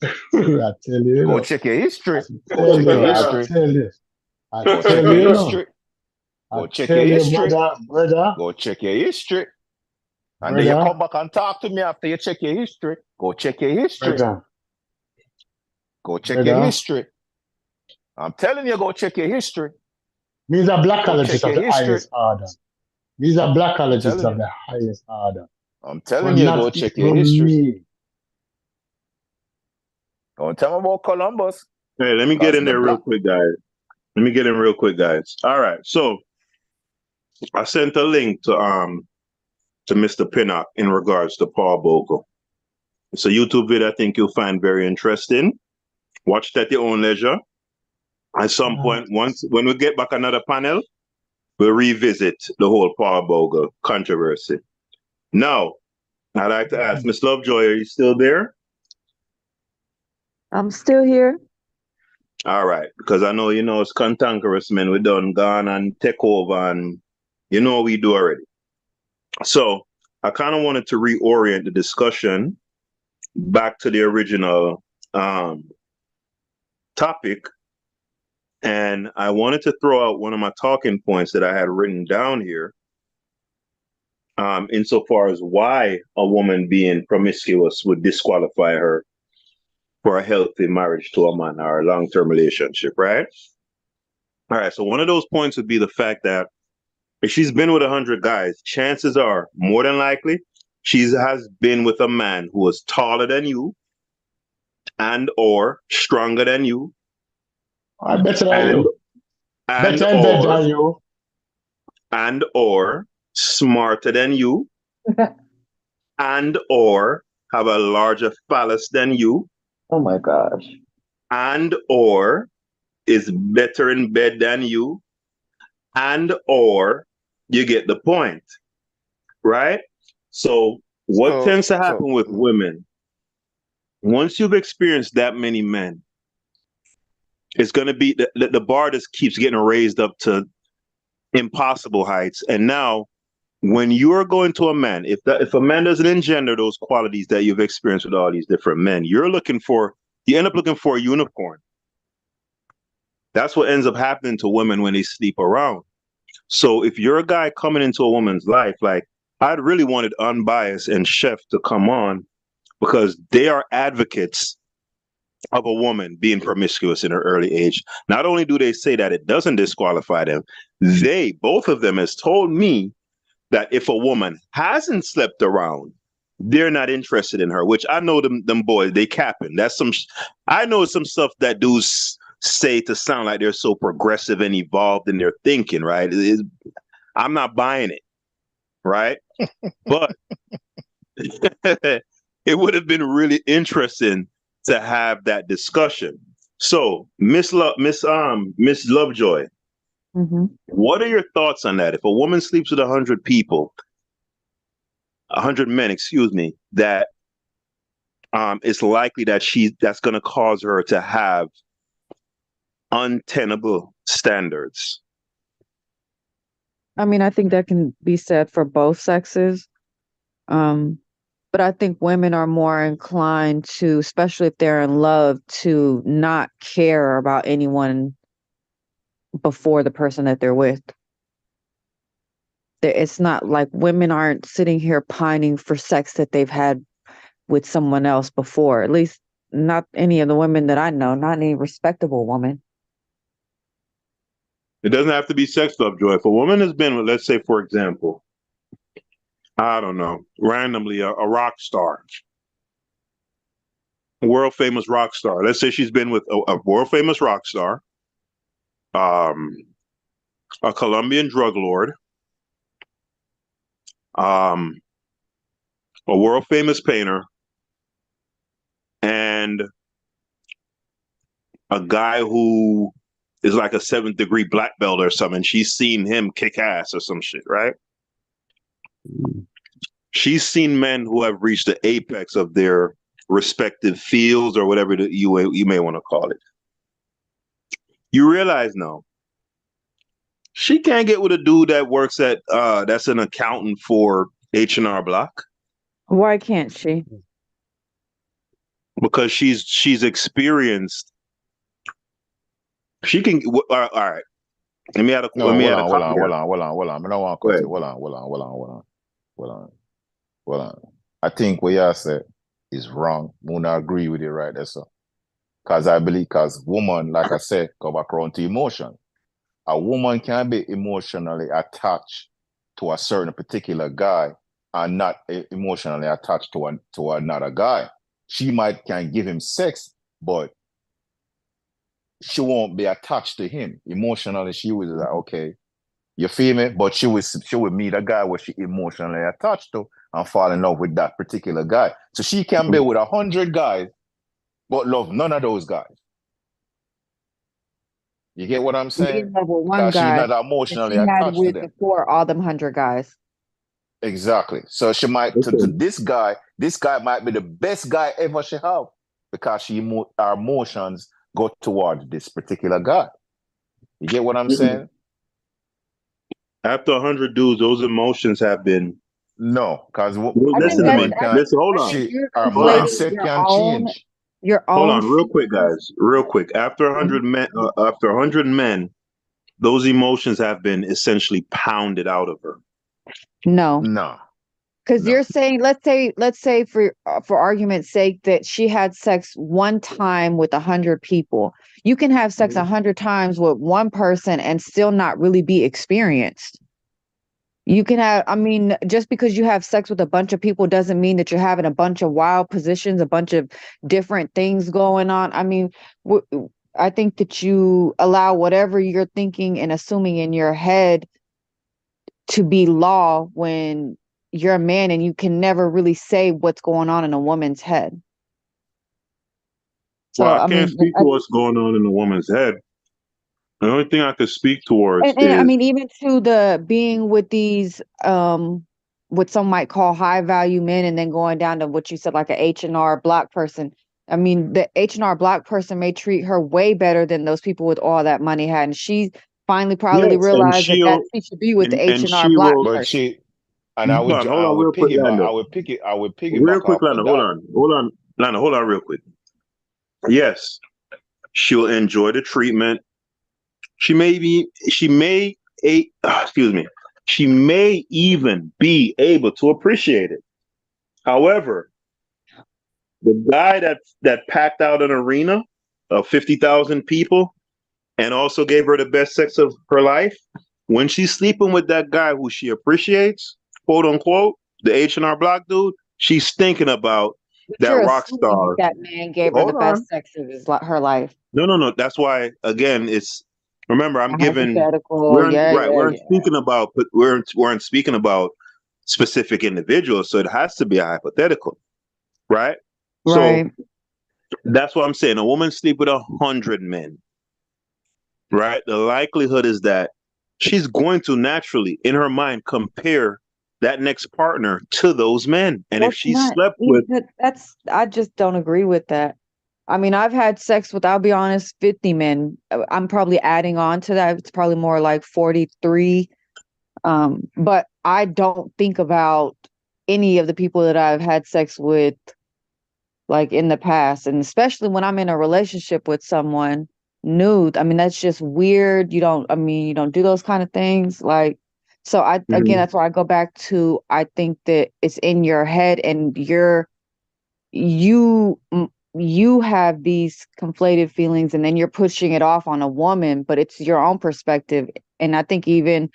I tell you, Go check your history. I Go tell check your you, history. I Go tell check your you, history. I Go check tell your you, history. brother. Go check your history. And then you come back and talk to me after you check your history. Go check your history. Go check your history. I'm telling you, go check your history. These are Go check blackologists of your the history. highest order. These are I'm blackologists telling of you. the highest order. I'm But telling you, go not check your even history. me. Don't tell me about Columbus. Hey, let me get in there real quick, guys. All right, so I sent a link to Mr. Pinnock in regards to Paul Bogle. It's a YouTube video I think you'll find very interesting. Watch it at your own leisure. At some point, when we get back another panel, we'll revisit the whole Paul Bogle controversy. Now, I'd like to ask Miss Lovejoy, are you still there? I'm still here. All right, because I know it's cantankerous men. We done gone and take over, and you know we do already. So I kind of wanted to reorient the discussion back to the original topic. And I wanted to throw out one of my talking points that I had written down here, insofar as why a woman being promiscuous would disqualify her for a healthy marriage to a man or a long-term relationship, right? All right, so one of those points would be the fact that if she's been with 100 guys, chances are, more than likely, she has been with a man who is taller than you and or stronger than you I better than and you. and better in bed or than you. and or smarter than you, and or have a larger phallus than you, Oh my gosh. and or is better in bed than you, and or you get the point, right? So what So tends to so happen with women, once you've experienced that many men, it's going to be the bar just keeps getting raised up to impossible heights. And now when you're going to a man, if a man doesn't engender those qualities that you've experienced with all these different men, you end up looking for a unicorn. That's what ends up happening to women when they sleep around. So if you're a guy coming into a woman's life, like I'd really wanted Unbiased and Chef to come on because they are advocates of a woman being promiscuous in her early age. Not only do they say that it doesn't disqualify them, both of them has told me that if a woman hasn't slept around, they're not interested in her, which I know them boys, they capping. I know some stuff that dudes say to sound like they're so progressive and evolved in their thinking, right? I'm not buying it, right? But it would have been really interesting to have that discussion. So, Miss Lovejoy, Mm-hmm. what are your thoughts on that? If a woman sleeps with 100 people, 100 men, excuse me, that it's likely that that's going to cause her to have untenable standards. I mean, I think that can be said for both sexes. But I think women are more inclined to, especially if they're in love, to not care about anyone before the person that they're with. It's not like women aren't sitting here pining for sex that they've had with someone else before. At least not any of the women that I know, not any respectable woman. It doesn't have to be sex, Lovejoy. If a woman has been with, let's say, for example, I don't know, randomly a rock star, a world famous rock star. Let's say she's been with a world famous rock star, um, a Colombian drug lord, um, a world famous painter, and a guy who is like a seventh degree black belt or something. She's seen him kick ass or some shit, right? She's seen men who have reached the apex of their respective fields or whatever you may want to call it. You realize now, she can't get with a dude that works at that's an accountant for H&R Block Why can't she? because she's experienced. She can. All right. Let me add a no, hold on, hold on, caveat. hold on, hold on, hold on. I don't want to Go cut ahead. you. Hold on, hold on, hold on, hold on, hold on, hold on. I think what you said is wrong. I don't agree with you right there, so. Because I believe, because woman, like I said, go back around to emotion. A woman can be emotionally attached to a certain particular guy and not emotionally attached to another guy. She can give him sex, but she won't be attached to him emotionally. She was like, okay, you feel me? But she would meet a guy where she emotionally attached to and fall in love with that particular guy. So she can be with 100 guys, but love none of those guys. You get what I'm Be saying? in love with one Because she's guy not that emotionally she had attached to with them. before all them 100 guys. Exactly. So she might to this guy might be the best guy ever she have because her emotions go towards this particular guy. You get what I'm saying? After 100 dudes, those emotions have been. No, because I think Listen to that's me. woman I can think Listen. Hold I on. think she you're her Hold on. conflating mindset can change. your Hold own on, real quick, guys. Real quick. After 100 men, after 100 men, those emotions have been essentially pounded out of her. no. No, Because no. you're saying, let's say for argument's sake that she had sex one time with 100 people. You can have sex 100 times with one person and still not really be experienced. You can have, I mean, just because you have sex with a bunch of people doesn't mean that you're having a bunch of wild positions, a bunch of different things going on. I mean, I think that you allow whatever you're thinking and assuming in your head to be law when you're a man, and you can never really say what's going on in a woman's head. So, Well, I I can't mean, speak to what's going on in a woman's head. The only thing I could speak towards and I is, mean, even to the being with these, what some might call high value men, and then going down to what you said, like a H&R Block person. I mean, the H&R Block person may treat her way better than those people with all that money had. And she finally probably yes, and realized that she should be with the and H&R she Block will. But person. she, and I would, Hold I on, would real quick, piggyback, Lando. I would Real piggyback quick, off of Lando. that. Lando. Hold on, real quick. Yes, she'll enjoy the treatment. Excuse me. She may even be able to appreciate it. However, the guy that packed out an arena of 50,000 people and also gave her the best sex of her life, when she's sleeping with that guy who she appreciates, quote unquote, the H&R Block dude, she's thinking about But that you're rock assuming star. that man gave her the Hold best on. sex of her life. No. That's why, again, it's, remember, I'm giving, Hypothetical. Yeah, right. yeah, yeah. We're speaking about specific individuals. So it has to be a hypothetical, right? So Right. that's what I'm saying. A woman sleep with 100 men, right? The likelihood is that she's going to naturally, in her mind, compare that next partner to those men. And if That's she not slept with, even, I just don't agree with that. I mean, I've had sex with, I'll be honest, 50 men. I'm probably adding on to that. It's probably more like 43. But I don't think about any of the people that I've had sex with, like in the past, and especially when I'm in a relationship with someone new. I mean, that's just weird. You don't do those kind of things. Like, so again, Mhm. that's why I go back to, I think that it's in your head, and you you have these conflated feelings, and then you're pushing it off on a woman, but it's your own perspective. And I think even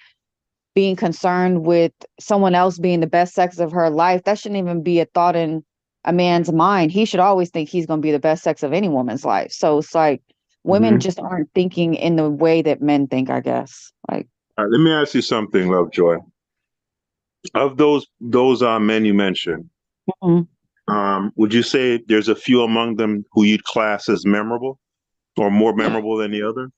being concerned with someone else being the best sex of her life, that shouldn't even be a thought in a man's mind. He should always think he's going to be the best sex of any woman's life. So it's like women Mhm. just aren't thinking in the way that men think, I guess. Like, All right, let me ask you something, Lovejoy. Of those men you mentioned, mhm. would you say there's a few among them who you'd class as memorable or more memorable than the other?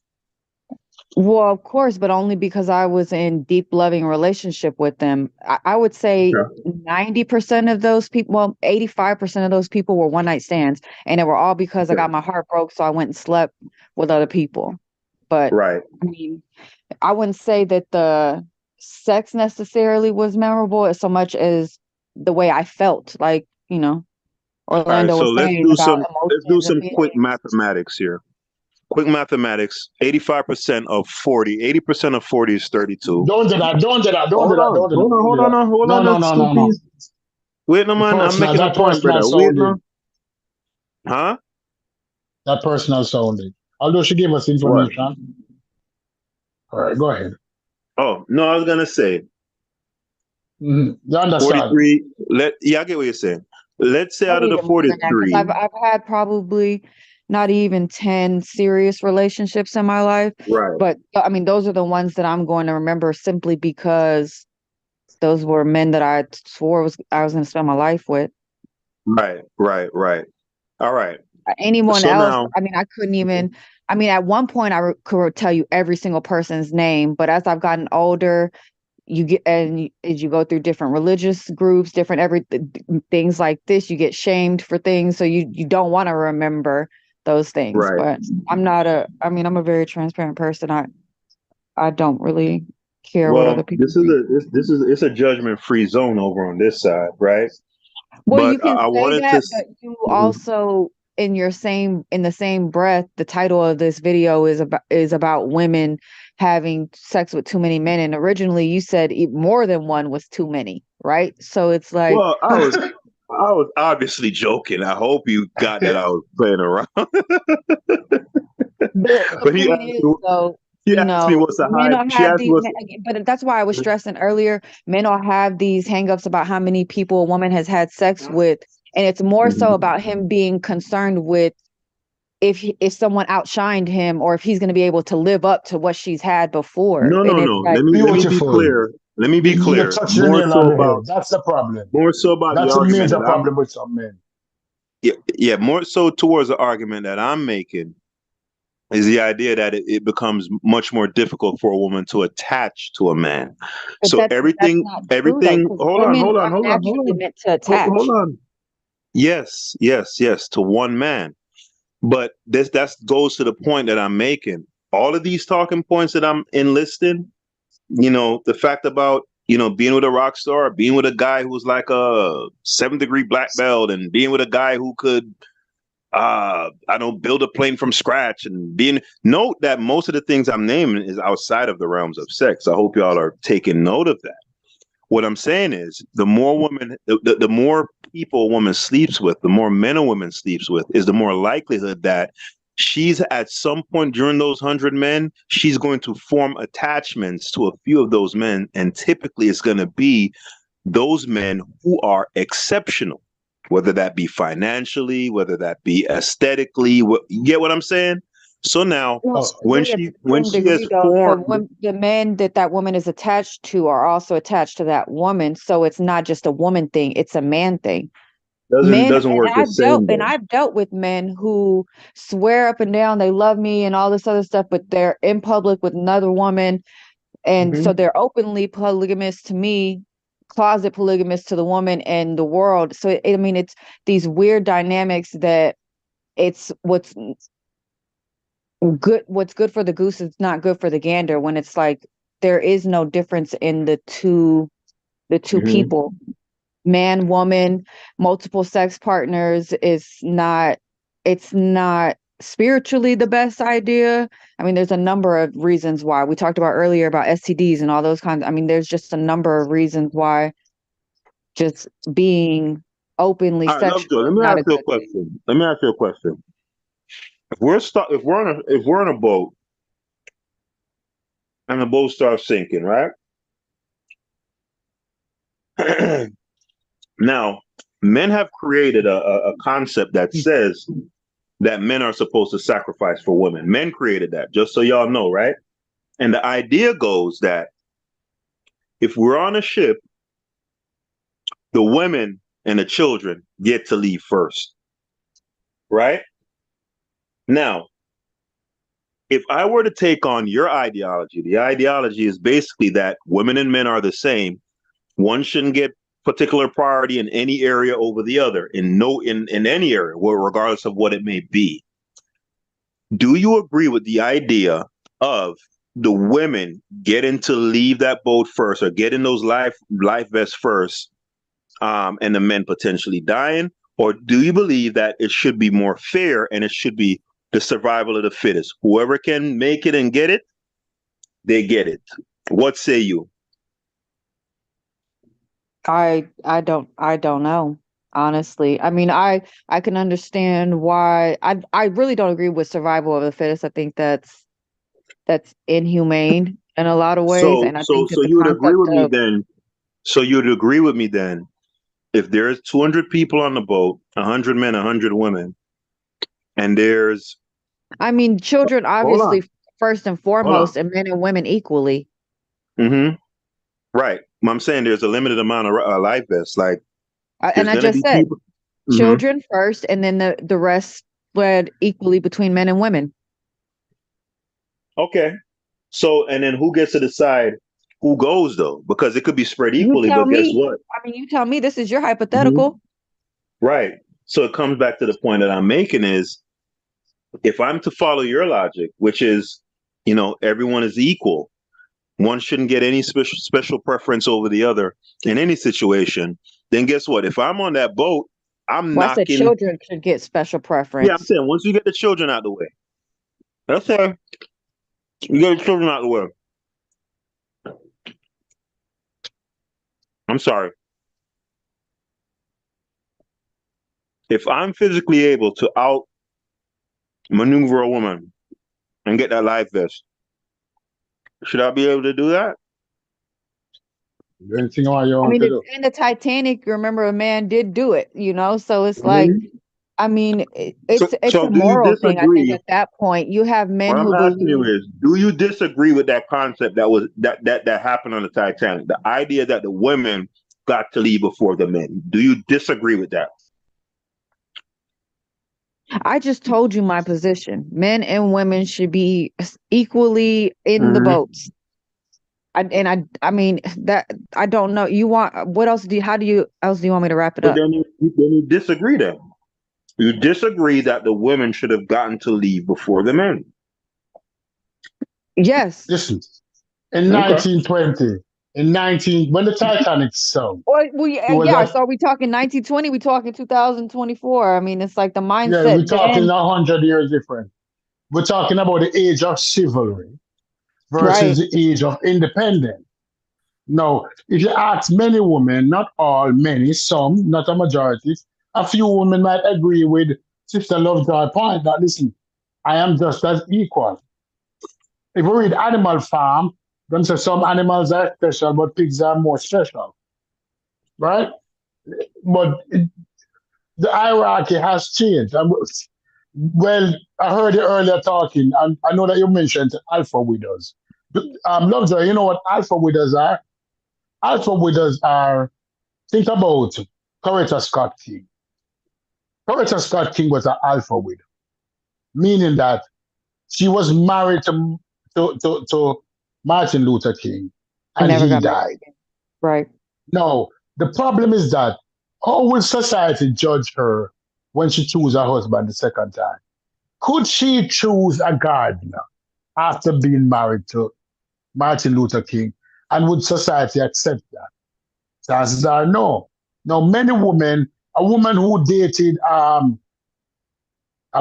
Well, of course, but only because I was in deep loving relationship with them. I would say Okay. 90% of those people, well, 85% of those people were one night stands, and they were all because I Okay. got my heart broke, so I went and slept with other people. But Right. I mean, I wouldn't say that the sex necessarily was memorable as so much as the way I felt. Like, All right. Orlando So was saying about let's do emotions and some quick feelings. mathematics here. Quick mathematics. 85% of 40. 80% of 40 is 32. Don't do that. Don't do that. Don't do Hold that. on. Don't do that. Don't do that. Hold No, on, no, no, no, no. Stupid. Wait, no, man. I'm making a That point, personal brother. Wait, sounding. no. Huh? That personal sounding. Although she gave us What? information. All right, go ahead. Oh, no, I was gonna say You understand? 43. I get what you're saying. Let's say out Probably of the even more than that, because 43. I've had probably not even 10 serious relationships in my life. Right. But I mean, those are the ones that I'm going to remember simply because those were men that I swore I was going to spend my life with. Right. All right. Anyone So else, now, I mean, I couldn't even, I mean, at one point could tell you every single person's name, but as I've gotten older, as you go through different religious groups, different things like this, you get shamed for things, so you don't want to remember those things. right. But I'm a very transparent person. I don't really care what other Well, people think. this is it's a judgment free zone over on this side, right? Well, you But can I say wanted to. that, but you Mhm. also, in the same breath, the title of this video is about women having sex with too many men, and originally you said more than one was too many, right? So it's like, Well, I was obviously joking. I hope you got that I was playing around. the But point is, though, what's the men high. don't She have asked me these, what's. but that's why I was stressing earlier. Men don't have these hangups about how many people a woman has had sex with, and it's more so Mhm. about him being concerned with if someone outshined him, or if he's going to be able to live up to what she's had before. No, And no, it's no. like, Let me be Beautiful. clear. Let me be You clear. touched the nail on the head. That's the problem. More so about the That's a argument major that I'm problem with some men. yeah, more so towards the argument that I'm making is the idea that it becomes much more difficult for a woman to attach to a man. but So that's not true though, everything, because hold on, women hold on, are hold on, hold naturally on. meant to attach. Hold on. Yes, yes, yes, to one man. But this that goes to the point that I'm making. All of these talking points that I'm enlisting, the fact about, being with a rock star, being with a guy who's like a 7th-degree black belt, and being with a guy who could I don't build a plane from scratch, and note that most of the things I'm naming is outside of the realms of sex. I hope y'all are taking note of that. What I'm saying is the more women, the more people a woman sleeps with, the more men a woman sleeps with, is the more likelihood that she's at some point during those 100 men, she's going to form attachments to a few of those men. And typically it's going to be those men who are exceptional, whether that be financially, whether that be aesthetically. You get what I'm saying? So now Well, when agree at she the when same she has degree though. formed, The men that woman is attached to are also attached to that woman. So it's not just a woman thing; it's a man thing. Men, doesn't work the same though. I've dealt with men who swear up and down they love me and all this other stuff, but they're in public with another woman, and so Mhm. they're openly polygamous to me, closet polygamous to the woman and the world. So I mean, it's these weird dynamics that it's what's good for the goose is not good for the gander, when it's like there is no difference in the two Mhm. people. Man, woman, multiple sex partners is not, it's not spiritually the best idea. I mean, there's a number of reasons why. We talked about earlier about STDs and all those kinds. I mean, there's just a number of reasons why just being openly All right, love Joe. sexual Let is me not ask a you a good thing. question. Let me ask you a question. If we're stuck, if we're on a boat and the boat starts sinking, right? Now, men have created a concept that says that men are supposed to sacrifice for women. Men created that, just so y'all know, right? And the idea goes that if we're on a ship, the women and the children get to leave first, right? Now, if I were to take on your ideology, the ideology is basically that women and men are the same. One shouldn't get particular priority in any area over the other, in any area, well, regardless of what it may be. Do you agree with the idea of the women getting to leave that boat first, or getting those life vests first, and the men potentially dying? Or do you believe that it should be more fair and it should be the survival of the fittest? Whoever can make it and get it, they get it. What say you? I don't know, honestly. I mean, I can understand why. I really don't agree with survival of the fittest. I think that's inhumane in a lot of ways, So, and I so, think so that the you would agree concept with me of, then? So you would agree with me then? If there's 200 people on the boat, 100 men, 100 women, and there's I mean, children hold obviously on, first and hold on. foremost, and men and women equally. Mm-hmm. Right. I'm saying there's a limited amount of life vests. Like And there's I gonna just be said people. Mm-hmm. children first, and then the rest spread equally between men and women. Okay. So, and then who gets to decide who goes though? Because it could be spread You equally, tell but guess me. what? I mean, you tell me. This is your Mm-hmm. hypothetical. Right. So it comes back to the point that I'm making is, if I'm to follow your logic, which is, everyone is equal, one shouldn't get any special preference over the other in any situation, then guess what? If I'm on that boat, I'm Well, I said knocking. children should get special Yeah, I'm preference. saying once you get the children out the way, that's all. You get the children out the way. I'm sorry. If I'm physically able to outmaneuver a woman and get that life vest, should I be able to do that? Anything you I want mean, to do. in the Titanic, you remember a man did do it, so it's like Mm-hmm. I mean, it's So a do you moral thing. I think disagree? at that point, you have men What I'm who asking you believe. is, do you disagree with that concept that happened on the Titanic? The idea that the women got to leave before the men. Do you disagree with that? I just told you my position. Men and women should be equally in the Hmm. boats. I mean that I don't know. You want what else do you, how do you else do you want me to wrap it But up? then you disagree then. You disagree that the women should have gotten to leave before the men. Yes. Listen, in Okay. 1920, when the Titanic sunk, Well, it was yeah. a, So are we talking 1920? We talking 2024? I mean, it's like the yeah, we're mindset talking then, 100 years different. We're talking about the age of chivalry versus right? the age of independence. Now, if you ask many women, not all, many, some, not a majority, a few women might agree with Sister Lovejoy point that listen, I am just as equal. If we read Animal Farm, then say some animals are special, but pigs are more special, right? But the hierarchy has changed. Well, I heard you earlier talking, and I know that you mentioned alpha widows. Lovejoy, you know what alpha widows are? Alpha widows are, think about Coretta Scott King. Coretta Scott King was an alpha widow, meaning that she was married to Martin Luther King, And and never he got married died. again. Right. No, the problem is that how will society judge her when she choose her husband the second time? Could she choose a gardener after being married to Martin Luther King? And would society accept that? Chances are no. Now, many women, a woman who dated a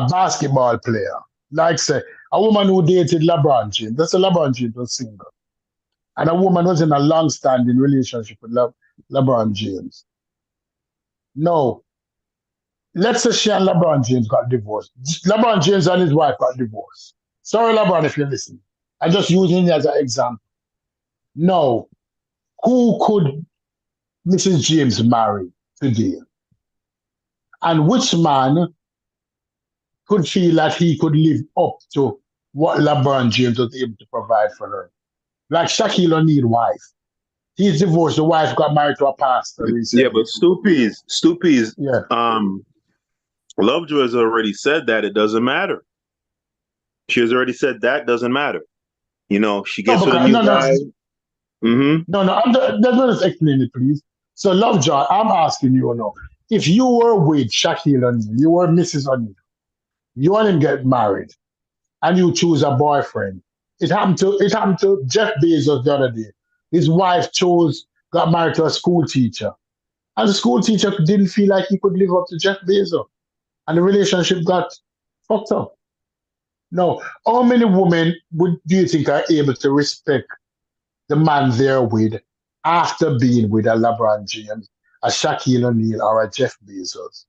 basketball player, like say, a woman who dated LeBron James, that's a LeBron James was single. And a woman was in a long-standing relationship with LeBron James. No, let's say she and LeBron James got divorced. LeBron James and his wife got divorced. Sorry, LeBron, if you listen. I'm just using it as an example. No, who could Mrs. James marry today? And which man could feel that he could live up to what LeBron James was able to provide for her? Like Shaquille O'Neal's wife. He's divorced. The wife got married to a pastor Yeah, recently. but Stuppies, Yeah. Lovejoy has already said that it doesn't matter. She has already said that doesn't matter. She No, gets with a because new no, no, guy. Mm-hmm. no. Let's explain it, please. So, Lovejoy, I'm asking you now. If you were with Shaquille O'Neal, you were Mrs. O'Neal, you and him get married, and you choose a boyfriend. It happened to Jeff Bezos the other day. His wife got married to a school teacher. And the school teacher didn't feel like he could live up to Jeff Bezos. And the relationship got fucked up. No. How many women do you think are able to respect the man they're with after being with a LeBron James, a Shaquille O'Neal, or a Jeff Bezos?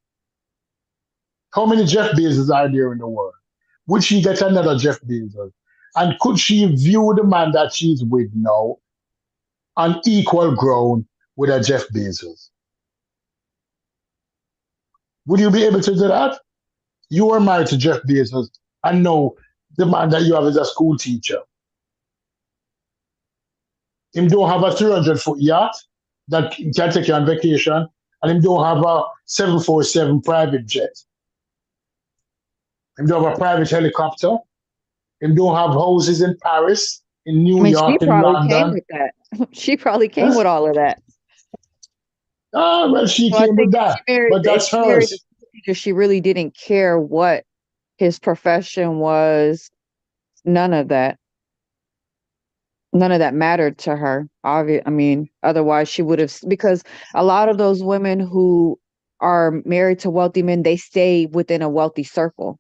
How many Jeff Bezos are there in the world? Would she get another Jeff Bezos? And could she view the man that she's with now on equal ground with a Jeff Bezos? Would you be able to do that? You were married to Jeff Bezos, and now the man that you have is a school teacher. Him don't have a 300-foot yacht that can take you on vacation, and him don't have a 747 private jet. Him don't have a private helicopter. Him don't have houses in Paris, in I New mean, she York, in probably came London. with that. She probably came Huh? with all of that. Ah, well, she So I came with think that, but if that's she married the hers. school teacher, she really didn't care what his profession was. None of that. None of that mattered to her. I mean, otherwise she would have, because a lot of those women who are married to wealthy men, they stay within a wealthy circle.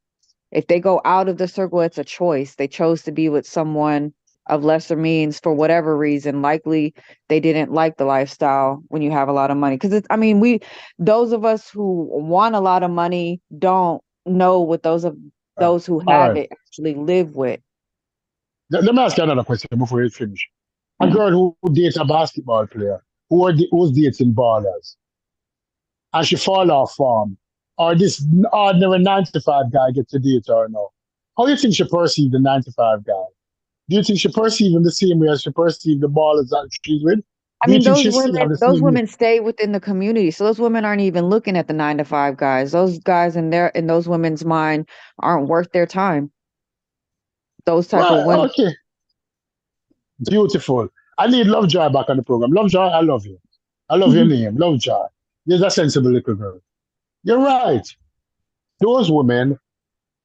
If they go out of the circle, it's a choice. They chose to be with someone of lesser means for whatever reason. Likely they didn't like the lifestyle when you have a lot of money. Because I mean, those of us who want a lot of money don't know what those who All have right. it actually live with. Let me ask you another question before you finish. A Mm. girl who dates a basketball player who was dating ballers, and she fall off form. or this ordinary 9 to 5 guy get to date her or no? How do you think she perceived the 9 to 5 guy? Do you think she perceived him the same way as she perceived the ballers that she's with? I Do you mean, think she still have the those same? women stay within the community. So those women aren't even looking at the 9 to 5 guys. Those guys in those women's mind aren't worth their time. Those type of Right, women. okay. Beautiful. I need Lovejoy back on the program. Lovejoy, I love you. I love your name, Lovejoy. You're a sensible little girl. You're right. Those women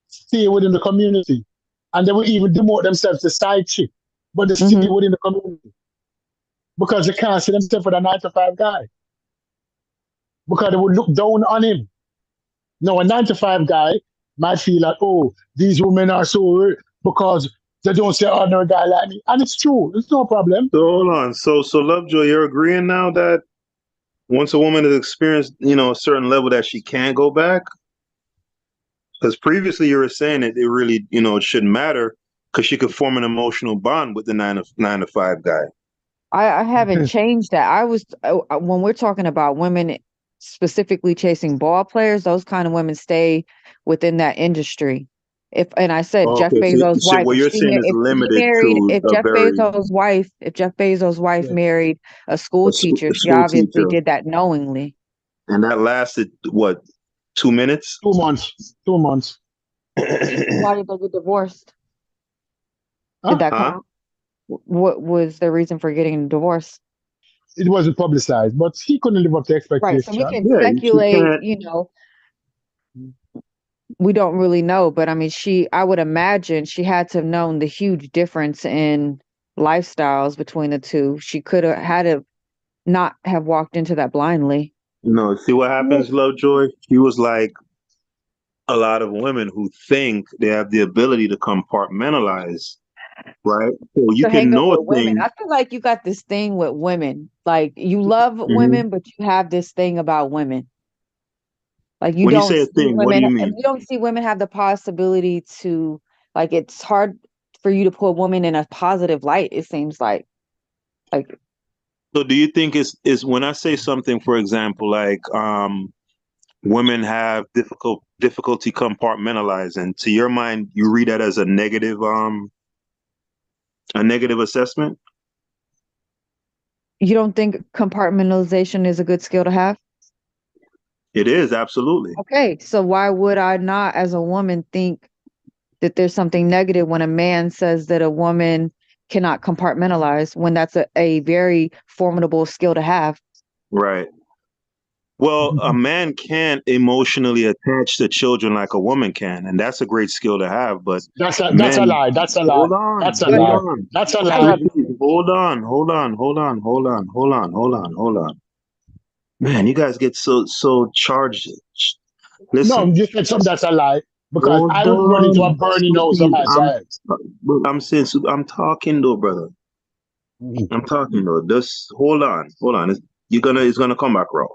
stay within the community. And they will even demote themselves to side chick. But they stay Mhm. within the community. Because they can't see themselves with a 9 to 5 guy. Because they would look down on him. No, a 9 to 5 guy might feel like, oh, these women are so weird because they don't see an ordinary guy like me. And it's true. It's no problem. So hold on. So Lovejoy, you're agreeing now that once a woman has experienced, a certain level that she can't go back? Because previously you were saying that it really, it shouldn't matter because she could form an emotional bond with the nine to five guy. I haven't changed that. When we're talking about women specifically chasing ball players, those kind of women stay within that industry. And I said Jeff Okay, Bezos' so wife, what you're saying is limited to if a very Jeff Bezos' wife married a school teacher, a she school obviously teacher, did that knowingly. and that lasted what, 2 minutes? 2 months. 2 months. Why did they get divorced? Huh? Did that Huh? count? What was the reason for getting divorced? It wasn't publicized, but he couldn't live up to Right. So we expectation. can Yeah, she speculate, can't. we don't really know, but I mean, I would imagine she had to have known the huge difference in lifestyles between the two. She could have had to not have walked into that blindly. No, see what happens, Lovejoy? She was like a lot of women who think they have the ability to compartmentalize, right? So you To can hang up know a with women. thing. I feel like you got this thing with women. Like you love Mhm. women, but you have this thing about women. Like When you say a thing, what do you mean? you don't see women have the possibility to, like, it's hard for you to put a woman in a positive light, it seems like So do you think is when I say something, for example, like women have difficulty compartmentalizing, to your mind, you read that as a negative assessment? you don't think compartmentalization is a good skill to have? It is, absolutely. Okay, so why would I not, as a woman, think that there's something negative when a man says that a woman cannot compartmentalize when that's a very formidable skill to have? Right. Well, a man can't emotionally attach to children like a woman can, and that's a great skill to have. But That's a men, lie. That's a lie. hold on, That's a Go hold ahead. lie. on, That's a I lie. love please, hold on, hold on, hold on, hold on, hold on, hold on, hold on. Man, you guys get so charged. No, Listen, you said something that's a lie because hold I would run into a on, burning house of Sophie. my child. I'm saying, I'm talking though, brother. Mhm. I'm talking though. Just hold on. It's gonna come back raw.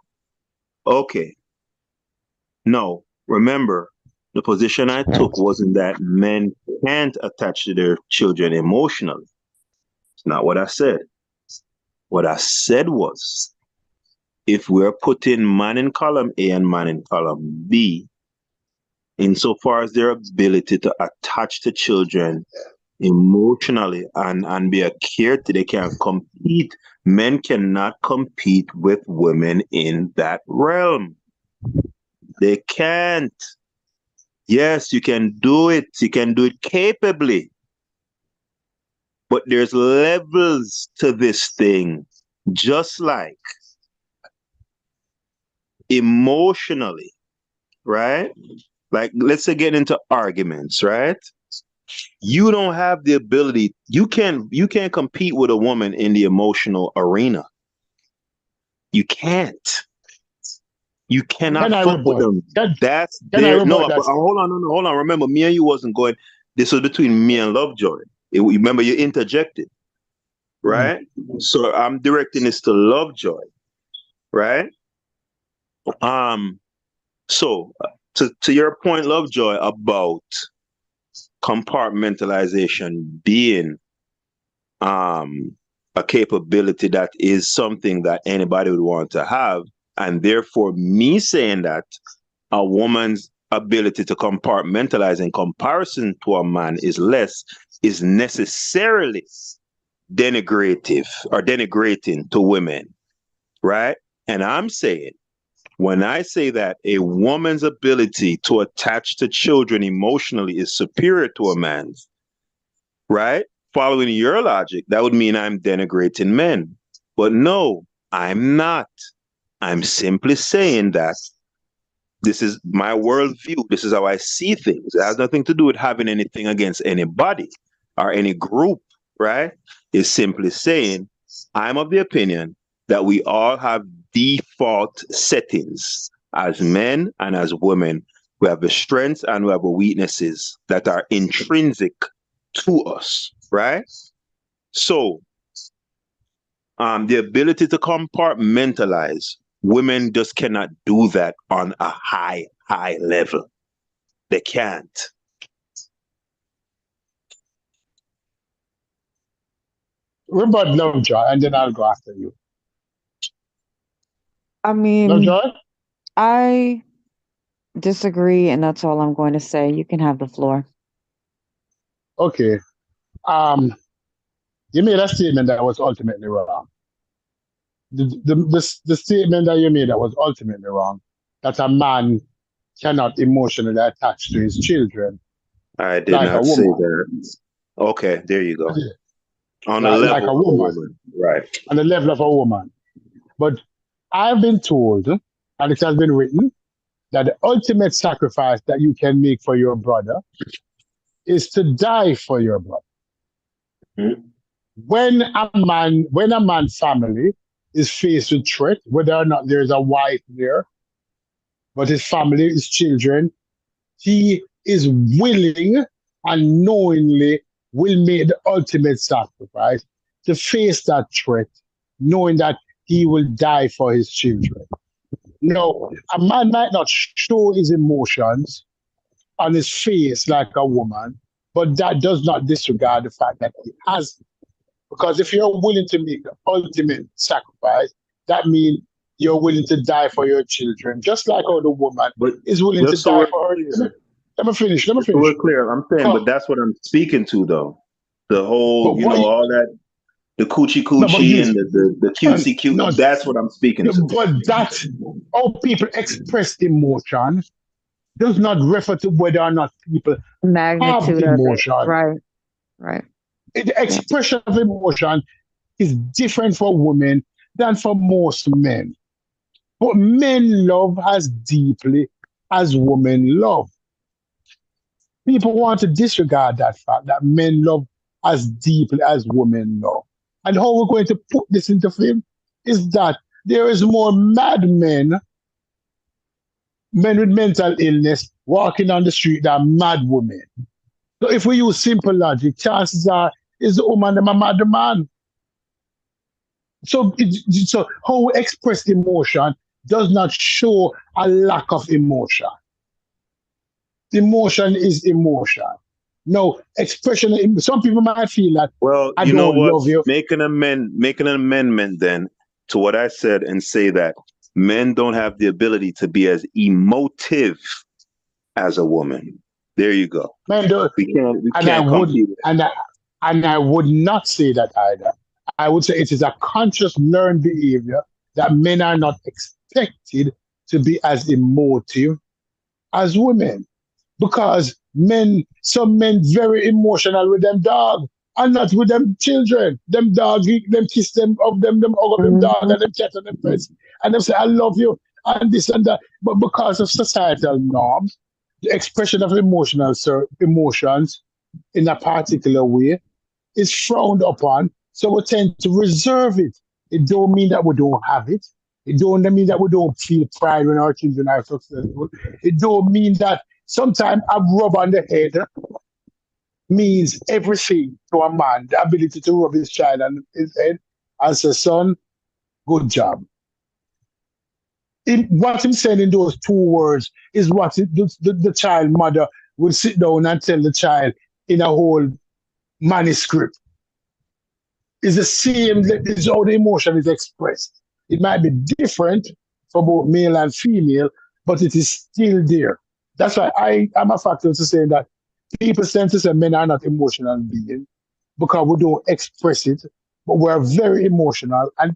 Okay. No, remember, the position I took wasn't that men can't attach to their children emotionally. It's not what I said. What I said was, if we're putting man in column A and man in column B, insofar as their ability to attach to children emotionally and be a caretaker, they can compete. Men cannot compete with women in that realm. They can't. Yes, you can do it. You can do it capably. But there's levels to this thing. Just like emotionally, right? Like let's say get into arguments, right? You don't have the ability, you can't compete with a woman in the emotional arena. You can't. You cannot Can I fuck with rebut? them. Can, That's can I their no, rebut but that? hold on, no, hold on. Remember, me and you wasn't going. This was between me and Lovejoy. Remember, you interjected, Mhm. right? So I'm directing this to Lovejoy, right? Um, so to your point, Lovejoy, about compartmentalization being um a capability that is something that anybody would want to have, and therefore me saying that a woman's ability to compartmentalize in comparison to a man is less is necessarily denigrative or denigrating to women, right? And I'm saying, when I say that a woman's ability to attach to children emotionally is superior to a man's, right? Following your logic, that would mean I'm denigrating men. But no, I'm not. I'm simply saying that this is my worldview. This is how I see things. It has nothing to do with having anything against anybody or any group, right? It's simply saying I'm of the opinion that we all have default settings as men and as women. We have the strengths and we have the weaknesses that are intrinsic to us, right? So, the ability to compartmentalize, women just cannot do that on a high level. They can't. What about Lovejoy? And then I'll go after you. I mean, Lovejoy? I disagree, and that's all I'm going to say. You can have the floor. Okay. You made a statement that was ultimately wrong. The statement that you made that was ultimately wrong, that a man cannot emotionally attach to his children I did like a not say woman. that. Okay, there you go. On the Like level a of a woman. woman. Right. On the level of a woman. But I've been told, and it has been written, that the ultimate sacrifice that you can make for your brother is to die for your brother. Mm-hmm. When a man's family is faced with threat, whether or not there's a wife there, but his family, his children, he is willing and knowingly will make the ultimate sacrifice to face that threat, knowing that he will die for his children. Now, a man might not show his emotions on his face like a woman, but that does not disregard the fact that he has. Because if you're willing to make the ultimate sacrifice, that means you're willing to die for your children, just like how the woman is willing to just so die we're for her. clear, Let me finish. just so we're clear, I'm saying, but that's what I'm speaking to, though. The whole, all that, the coochie coochie and the cutesy cute. That's what I'm speaking to. But that, how people express emotion does not refer to whether or not people Magnitude have of emotion. it. Right. The expression of emotion is different for women than for most men. But men love as deeply as women love. People want to disregard that fact that men love as deeply as women love. And how we're going to put this into film is that there is more mad men with mental illness walking on the street than mad women. So if we use simple logic, chances are is the woman them a mad man. So how we express emotion does not show a lack of emotion. Emotion is emotion. No expression. Some people might feel that. Well, I you know don't what? love you. Make an amendment then to what I said and say that men don't have the ability to be as emotive as a woman. There you go. Men don't. We can't And I would not say that either. I would say it is a conscious learned behavior that men are not expected to be as emotive as women. Because some men very emotional with them dog and not with them children. Them dog, them kiss them of them hug up them dog and them chat on them friends. And them say, I love you and this and that. But because of societal norms, the expression of emotions in a particular way is frowned upon. So we tend to reserve it. It don't mean that we don't have it. It don't mean that we don't feel pride when our children are successful. It don't mean that sometimes a rub on the head means everything to a man. The ability to rub his child on his head and say, son, good job. What I'm saying in those two words is what the child mother would sit down and tell the child in a whole manuscript. It's the same, is how the emotion is expressed. It might be different for both male and female, but it is still there. That's why I'm a factor to saying that people tend to say men are not emotional beings because we don't express it, but we're very emotional and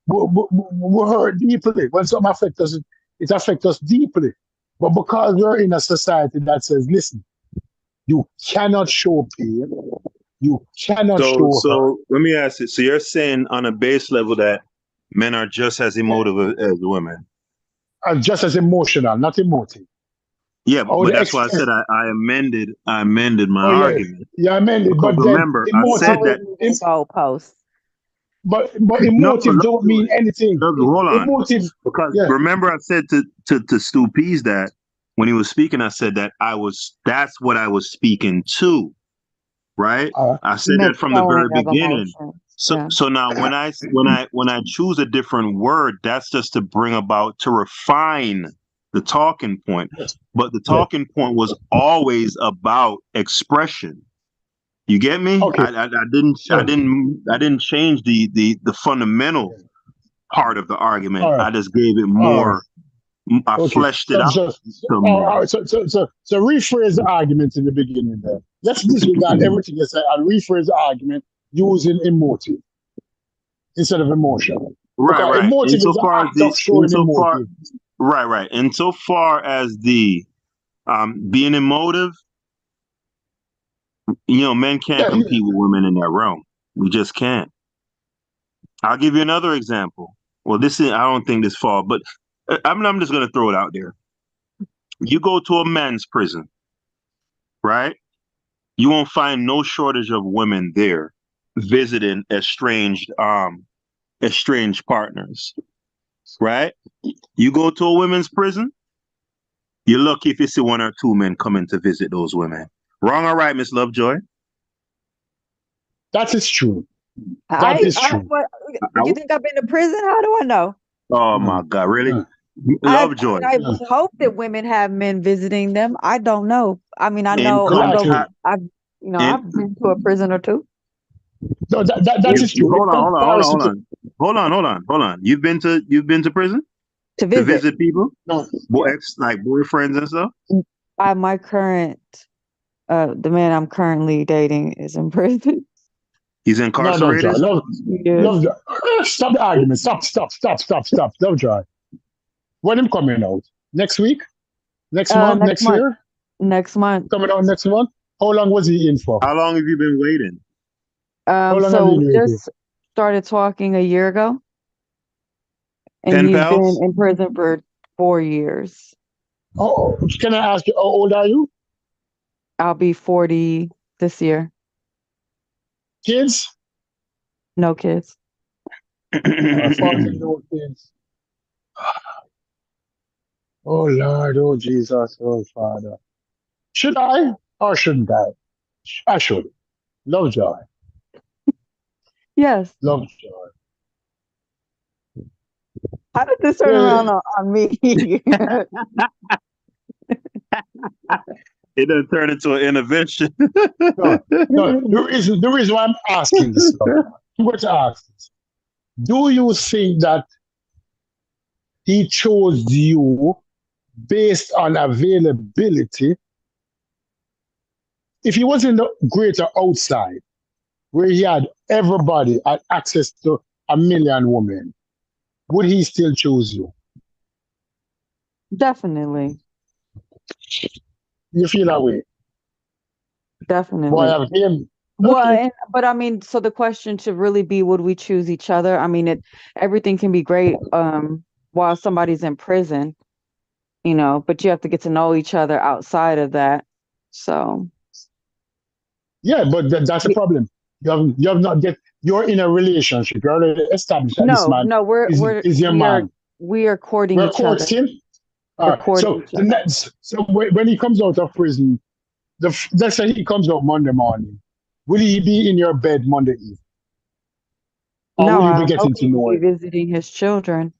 we hurt deeply. When something affects us, it affects us deeply. But because we're in a society that says, listen, you cannot show pain, you cannot So, show hurt. so let me ask you. So you're saying on a base level that men are just as emotive as women? And just as emotional, not emotive. Yeah, Or but the that's why I said express. I amended my Oh yeah, argument yeah, I meant it. because But then remember I You're said emotive, always that moving goalposts. but no, emotive don't mean Lovejoy, anything. hold on, Emotive, because yeah. remember I said to Stu Pease that when he was speaking, I said that that's what I was speaking to, right? Uh, I You said that meant from the very showing of beginning. emotions. So Yeah. so now when I choose a different word, that's just to bring about to refine the talking point. But the yeah. talking point was always about expression. You get me? Okay. I So, didn't change the fundamental part of the argument. all right. I just gave it All right. more. I Okay. fleshed it out some All more. right. So rephrase the argument in the beginning there. Let's disregard everything you said and rephrase the argument using emotive instead of emotion. Right, Because right. emotive is the act of showing Insofar, emotive. right, right. Insofar as the being emotive, men can't Yeah. compete with women in that realm. We just can't. I'll give you another example. Well, I don't think this fall, but I'm just gonna throw it out there. You go to a men's prison, right? You won't find no shortage of women there visiting estranged partners, right? You go to a women's prison, you're lucky if you see one or two men coming to visit those women. Wrong or right, Miss Lovejoy? That is true. That I, is I, true. what, you I- think I've been to prison? How do I know? oh Uh, my God, really? uh, Lovejoy. I uh. hope that women have men visiting them. I don't know. I mean, I In know The I con go. actual. I've in I've been to a prison or two No, that is true. In comparison to hold on. You've been to prison to to visit. visit people, no, like boyfriends and stuff. My current the man I'm currently dating is in prison. He's no, love incarcerated. joy, Yes. love joy. Stop the argument. Stop. Love joy. When him coming out? Next week? Next month? Next Next month. year? Next month. Coming out next month? How long was he in for? How long have you been waiting? How long have So you we been waiting? just started talking a year ago, and Pen he's been pals? in prison for 4 years. Oh, can I ask you, how old are you? I'll be 40 this year. Kids? No kids. 14-year-old kids. Oh Lord, oh Jesus, oh Father. Should I or shouldn't I? I should. Love joy. Yes. Love joy. How did this turn Yeah, around on me? It doesn't turn into an intervention. no, no. The reason why I'm asking this, love joy, I'm going to ask this. Do you think that he chose you based on availability? If he was in the greater outside, where he had everybody had access to a million women, would he still choose you? Definitely. You feel that way? Boy, Definitely. have him. Well, Okay. but I mean, so the question should really be, would we choose each other? I mean, everything can be great while somebody's in prison, but you have to get to know each other outside of that. So, Yeah, but that's the y- problem. You have not get. You're in a relationship. You're already established that this no, man no, we're we're is your we are man. we are courting We're each other. courting. We're So courting each the other. next, so when he comes out of prison, let's say he comes out Monday morning. Will he be in your bed Monday evening, or No, will you I be hope getting to he will know be him? visiting his children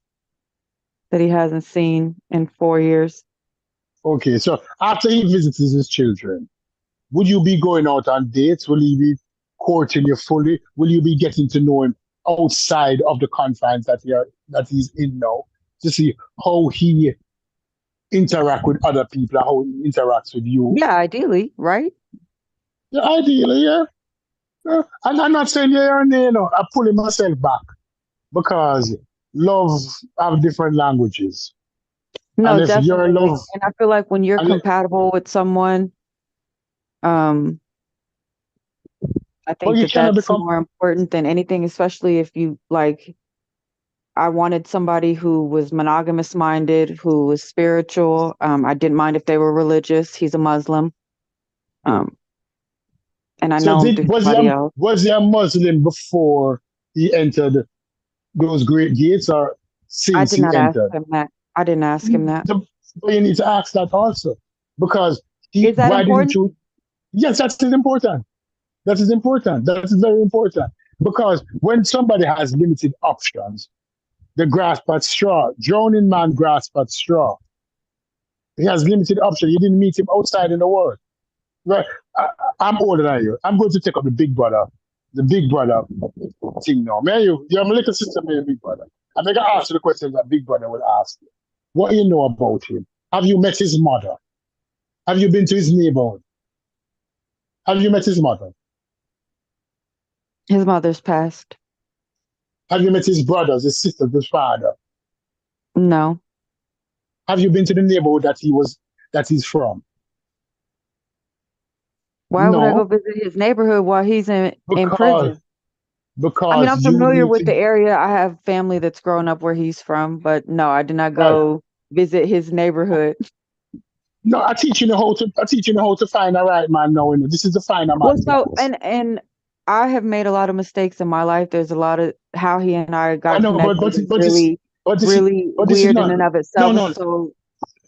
that he hasn't seen in 4 years. Okay, so after he visits his children, would you be going out on dates? Will he be courting you fully? Will you be getting to know him outside of the confines that he's in now to see how he interact with other people, how he interacts with you. Yeah, ideally, right? Yeah, ideally, yeah. And I'm not saying yeah or nay, you know, I'm pulling myself back because love have different languages. And No, if your definitely. love, And I feel like when you're and compatible with someone, um, I but think you that cannot that's become, more important than anything, especially if you like, I wanted somebody who was monogamous minded, who was spiritual. I didn't mind if they were religious. He's a Muslim. Um, and I so know him did through somebody else. was he a Muslim before he entered those great gates or I since did he not ask entered? him that. I didn't ask him that. But you need to ask that also. Because Is that why didn't important? you? Yes, that is important. That is important. That is very important. Because when somebody has limited options, they grasp at straw. Drowning man grasp at straw. He has limited options. You didn't meet him outside in the world. Right? I'm older than you. I'm going to take up the big brother thing now. May you're my little sister, may big brother. I'm going to ask you the questions that big brother will ask you. What you know about him? Have you met his mother? Have you been to his neighborhood? Have you met his mother? His mother's passed. Have you met his brothers, his sisters, his father? No. Have you been to the neighborhood that he's from? Why would I go No, visit his neighborhood while he's in because prison? I mean, because I'm you familiar need with to. the area. I have family that's grown up where he's from, but no, I did not Right. go visit his neighborhood. No, I teach you how to find a right man now. You know. This is the find a Well, man so class. and I have made a lot of mistakes in my life. There's a lot of how he and I I got know, connected is really, but this is really but this is weird in not. and of No, itself. no, So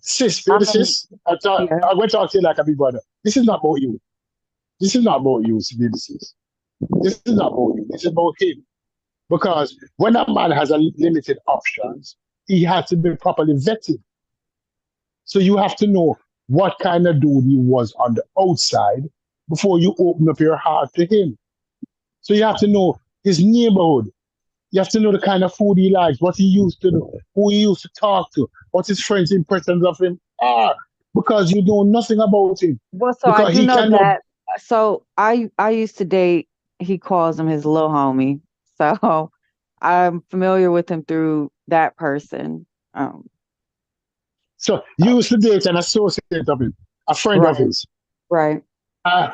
sis, I'm baby, in, sis. yeah. I'm going to talk to you like a big brother. This is not about you. This is not about you, baby, sis. This is not about you. This is about him. Because when a man has a limited options, he has to be properly vetted. So you have to know what kind of dude he was on the outside before you open up your heart to him. So you have to know his neighborhood. You have to know the kind of food he likes, what he used to do, who he used to talk to, what his friends' impressions of him are, because you know nothing about him. Well, so I Because do he know cannot. that. So I used to date. He calls him his little homie. So I'm familiar with him through that person. Um, So you used to date an associate of him, a friend of right, his. right. Uh,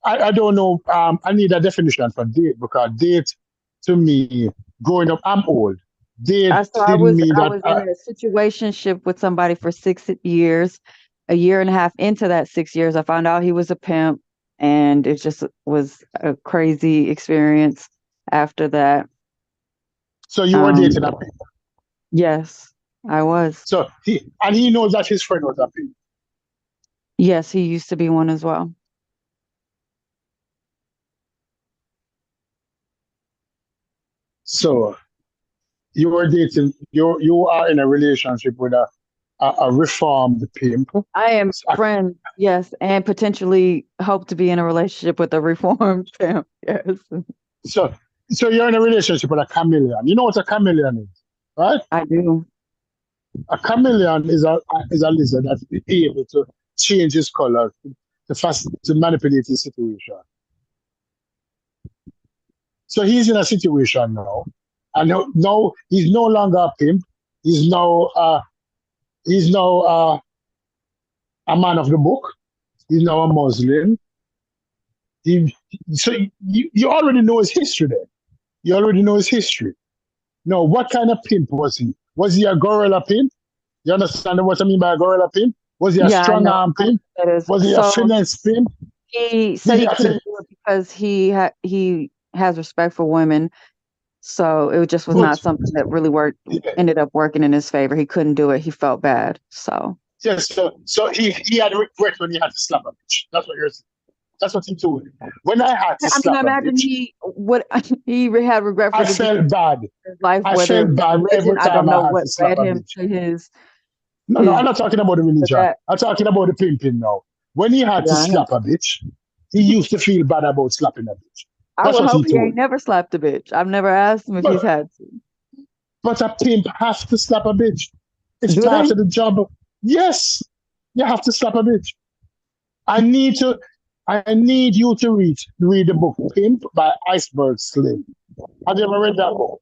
I don't know. I need a definition for date because date to me, growing up, I'm old. Date So didn't mean I that. was in a situationship with somebody for 6 years. A year and a half into that 6 years, I found out he was a pimp, and it just was a crazy experience after that. So you were Um, dating a pimp. yes, I was. So he knows that his friend was a pimp. Yes, he used to be one as well. So you were dating. You are in a relationship with a reformed pimp. I am friends, yes, and potentially hope to be in a relationship with a reformed pimp. Yes, So so you're in a relationship with a chameleon. You know what a chameleon is, right? I do. A chameleon is a lizard that's able to change his color to manipulate his situation. So he's in a situation now, and now he's no longer a pimp. He's now he's now a man of the book. He's now a Muslim. He, so you already know his history there. You already know his history. Now, what kind of pimp was he? Was he a gorilla pimp? You understand what I mean by a gorilla pimp? Was he a Yeah, I strong know arm pimp? what that is. Was he a So finesse pimp? he Did said he he have to? couldn't do it because he has respect for women. So it just was not But something that really worked. yeah, Ended up working in his favor. He couldn't do it. He felt bad. So yes, so he had regret when he had to slap a bitch. That's what you're saying. That's what he told me. When I had to I mean, I slap a imagine bitch, he would. He had regret for I the felt decision bad. of his life, I whether it felt was bad religion. every I don't time I know had what to slap led a him bitch. to No, I'm his not talking about the to religion. that. I'm talking about the pimping now. When he had to Yeah, slap a bitch, he used to feel bad about slapping a bitch. I That's would what he hope he told ain't me. never slapped a bitch. I've never asked him if he's But had to. but a pimp has to slap a bitch. It's Do part they? of the job. Yes, you have to slap a bitch. I need to. I need you to read the book Pimp by Iceberg Slim. Have you ever read that book?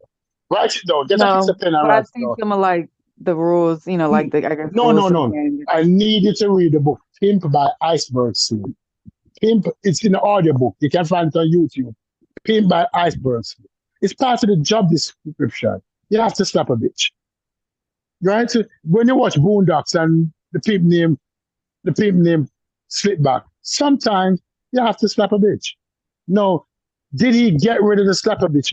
Write it down. Get a piece No, of pen and but write I've it seen down. some of like the rules, like the I guess No, rules no, to the no. game. I need you to read the book Pimp by Iceberg Slim. Pimp, it's in the audiobook. You can find it on YouTube. Pimp by Iceberg Slim. It's part of the job description. You have to slap a bitch. Right? So when you watch Boondocks and the pimp name Slipback, sometimes you have to slap a bitch. No, did he get rid of the slap a bitch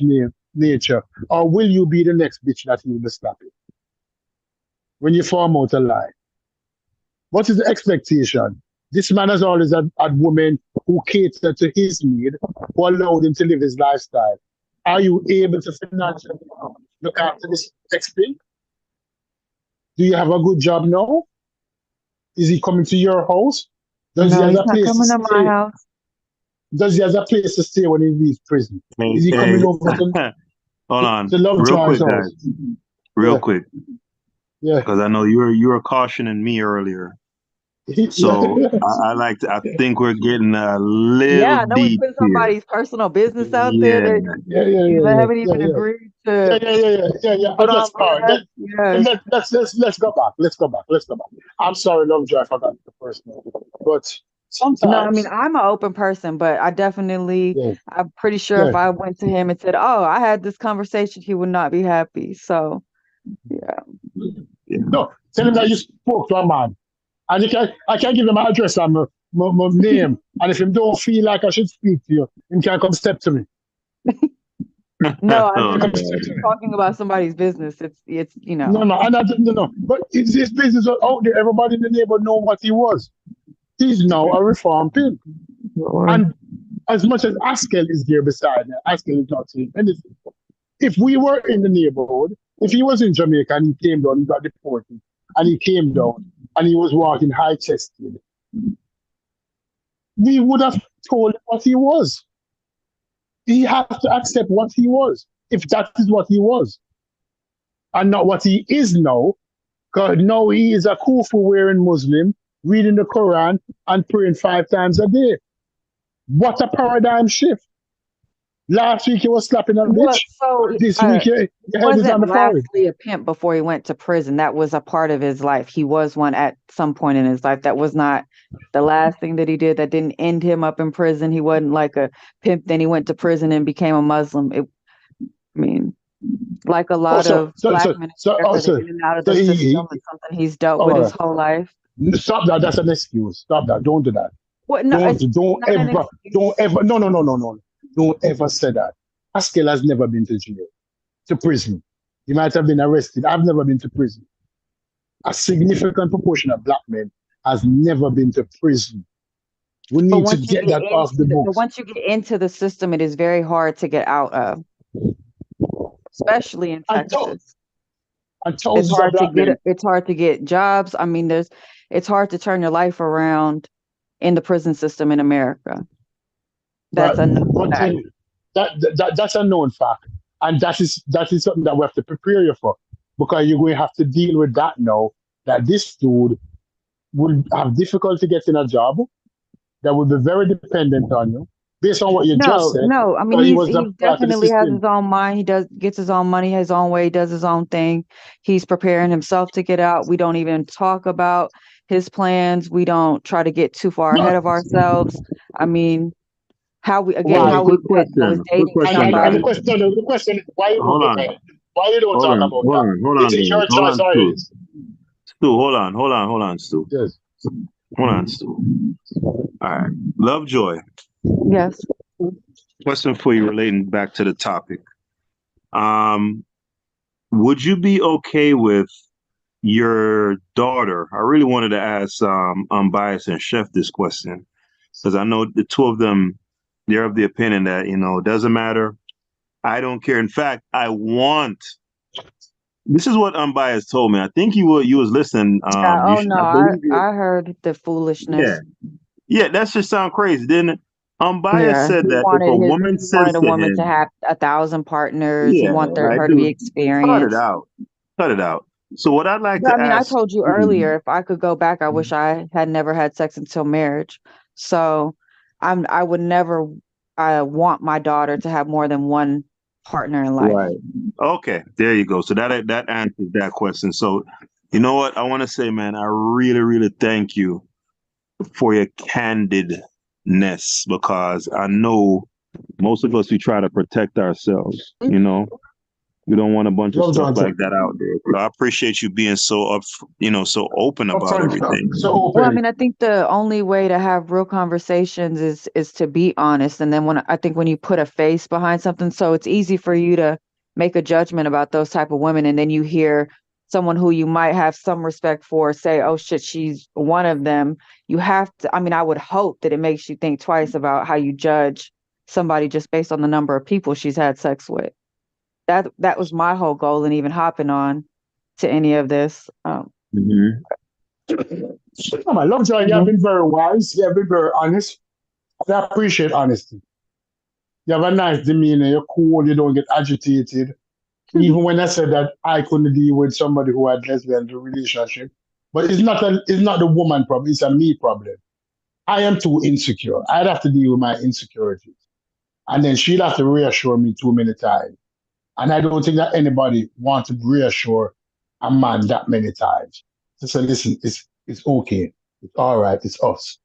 nature? Or will you be the next bitch that he will be slapping when you form out a lie? What is the expectation? This man has always had women who cater to his need, who allowed him to live his lifestyle. Are you able to financially look after this XP? Do you have a good job now? Is he coming to your house? Does he No, have he's a not place to coming to my stay? house. Does he have a place to stay when he leaves prison? Hey, Is he hey, coming over hold on, to real Lovejoy's quick, guys, house? real Yeah, quick, yeah, because I know you were cautioning me earlier. yeah. So I think we're getting a little Yeah, I know we deep put here. somebody's personal business out there Yeah, that Yeah, yeah, you yeah, yeah, haven't yeah, even yeah. agreed Yeah, to yeah, yeah, yeah, yeah, yeah. put on All right. blast. Yes. Let's go back. Let's go back. Let's go back. I'm sorry, Lovejoy, I forgot the first name. But No, I mean, sometimes, I'm an open person, but yeah, I'm pretty sure yeah. if I went to him and said, "Oh, I had this conversation," he would not be happy. So, yeah. yeah. No, tell him that you spoke to a man. And I can give him my address and my name. And if him don't feel like I should speak to you, him can come step to me. No, I Oh, Can mean, come if step God. to you're me. talking about somebody's business, it's No, no, and no. But his business was out there. Everybody in the neighborhood know what he was. He's now a reformed pimp. Lord. And as much as Askel is there beside me, Askel is not saying anything. If we were in the neighborhood, if he was in Jamaica and he came down, he got deported, and he came down and he was walking high chested, we would have told him what he was. He has to accept what he was, if that is what he was, and not what he is now. Because now he is a kufu wearing Muslim, reading the Quran and praying 5 times a day. What a paradigm shift. Last week he was slapping a What? bitch. So, This week your head is on wasn't the forehead. lastly a pimp before he went to prison. That was a part of his life. He was one at some point in his life. That was not the last thing that he did. That didn't end him up in prison. He wasn't like a pimp. Then he went to prison and became a Muslim. I mean, like a Oh, lot so of so black so men in so oh, America, they're so in and out of so the system. It's something he's dealt with all his right. whole life. Stop that. That's an excuse. Stop that. Don't do that. What? No, Don't it's don't not an ever don't excuse. ever no. Don't ever say that. Haskell has never been to jail, to prison. He might have been arrested. I've never been to prison. A significant proportion of black men has never been to prison. We But need to once you get get that off the but books. once you get into the system, it is very hard to get out of, especially in And, th- Texas. and thousands of black men. It's hard to get jobs. I mean, it's hard to turn your life around in the prison system in America. That's But a known one fact. thing that's a known fact, and that is something that we have to prepare you for, because you're going to have to deal with that now. That this dude will have difficulty getting a job, that will be very dependent on you, based on what you just No, said, no. I mean, because he was a he part of the definitely has system. his own mind. He gets his own money, his own way, does his own thing. He's preparing himself to get out. We don't even talk about his plans. We don't try to get too far ahead No, of ourselves. I mean, why? how we Quick met. I was question. Quick dating question, And the guys. somebody. question, no, the question is, why you don't Hold look on. at it? Why you don't Hold talk on. about Hold that? on. Hold It on, is guys. your Hold choice on, or Stu. his. Stu, hold on. Hold on. Hold on, Stu. Yes. Hold on, Stu. All right. Lovejoy. Yes. Question for you relating back to the topic. Um, would you be okay with your daughter? I really wanted to ask Unbiased and Chef this question, because I know the two of them, they're of the opinion that, it doesn't matter. I don't care. In fact, I want. This is what Unbiased told me. I think you was listening. Yeah. You Oh should, no, I believe you. I heard the Yeah, foolishness. yeah. That just sound crazy, didn't it? Unbiased Yeah, said that if a woman he wanted says a to woman to him, have 1,000 partners. He "Yeah, wanted like her to be dude, cut it experienced. out, cut it out." So what I'd like But I to mean, I ask, told you earlier, if I could go back, I wish I had never had sex until marriage. So I would never want my daughter to have more than one partner in life. right? Okay, there you go. So that answers that question. So you know what I want to say, man. I really, really thank you for your candidness because I know most of us we try to protect ourselves. You know, we don't want a bunch of Love stuff John. like that out there. So I appreciate you being so up, so open about Upfront, everything. so Well, I open. mean, I think the only way to have real conversations is to be honest. And then when you put a face behind something, so it's easy for you to make a judgment about those type of women, and then you hear someone who you might have some respect for say, "Oh shit, she's one of them." You have to. I mean, I would hope that it makes you think twice about how you judge somebody just based on the number of people she's had sex with. That was my whole goal, and even hopping on to any of this. Mhm. Come on, Love John, you have Mhm. been very wise. You have been very honest. I appreciate honesty. You have a nice demeanor. You're cool. You don't get agitated. Even when I said that I couldn't deal with somebody who had lesbian relationship, but it's not the woman problem. It's a me problem. I am too insecure. I'd have to deal with my insecurities, and then she'd have to reassure me too many times. And I don't think that anybody wants to reassure a man that many times. To say, listen, it's okay, it's all right, it's us,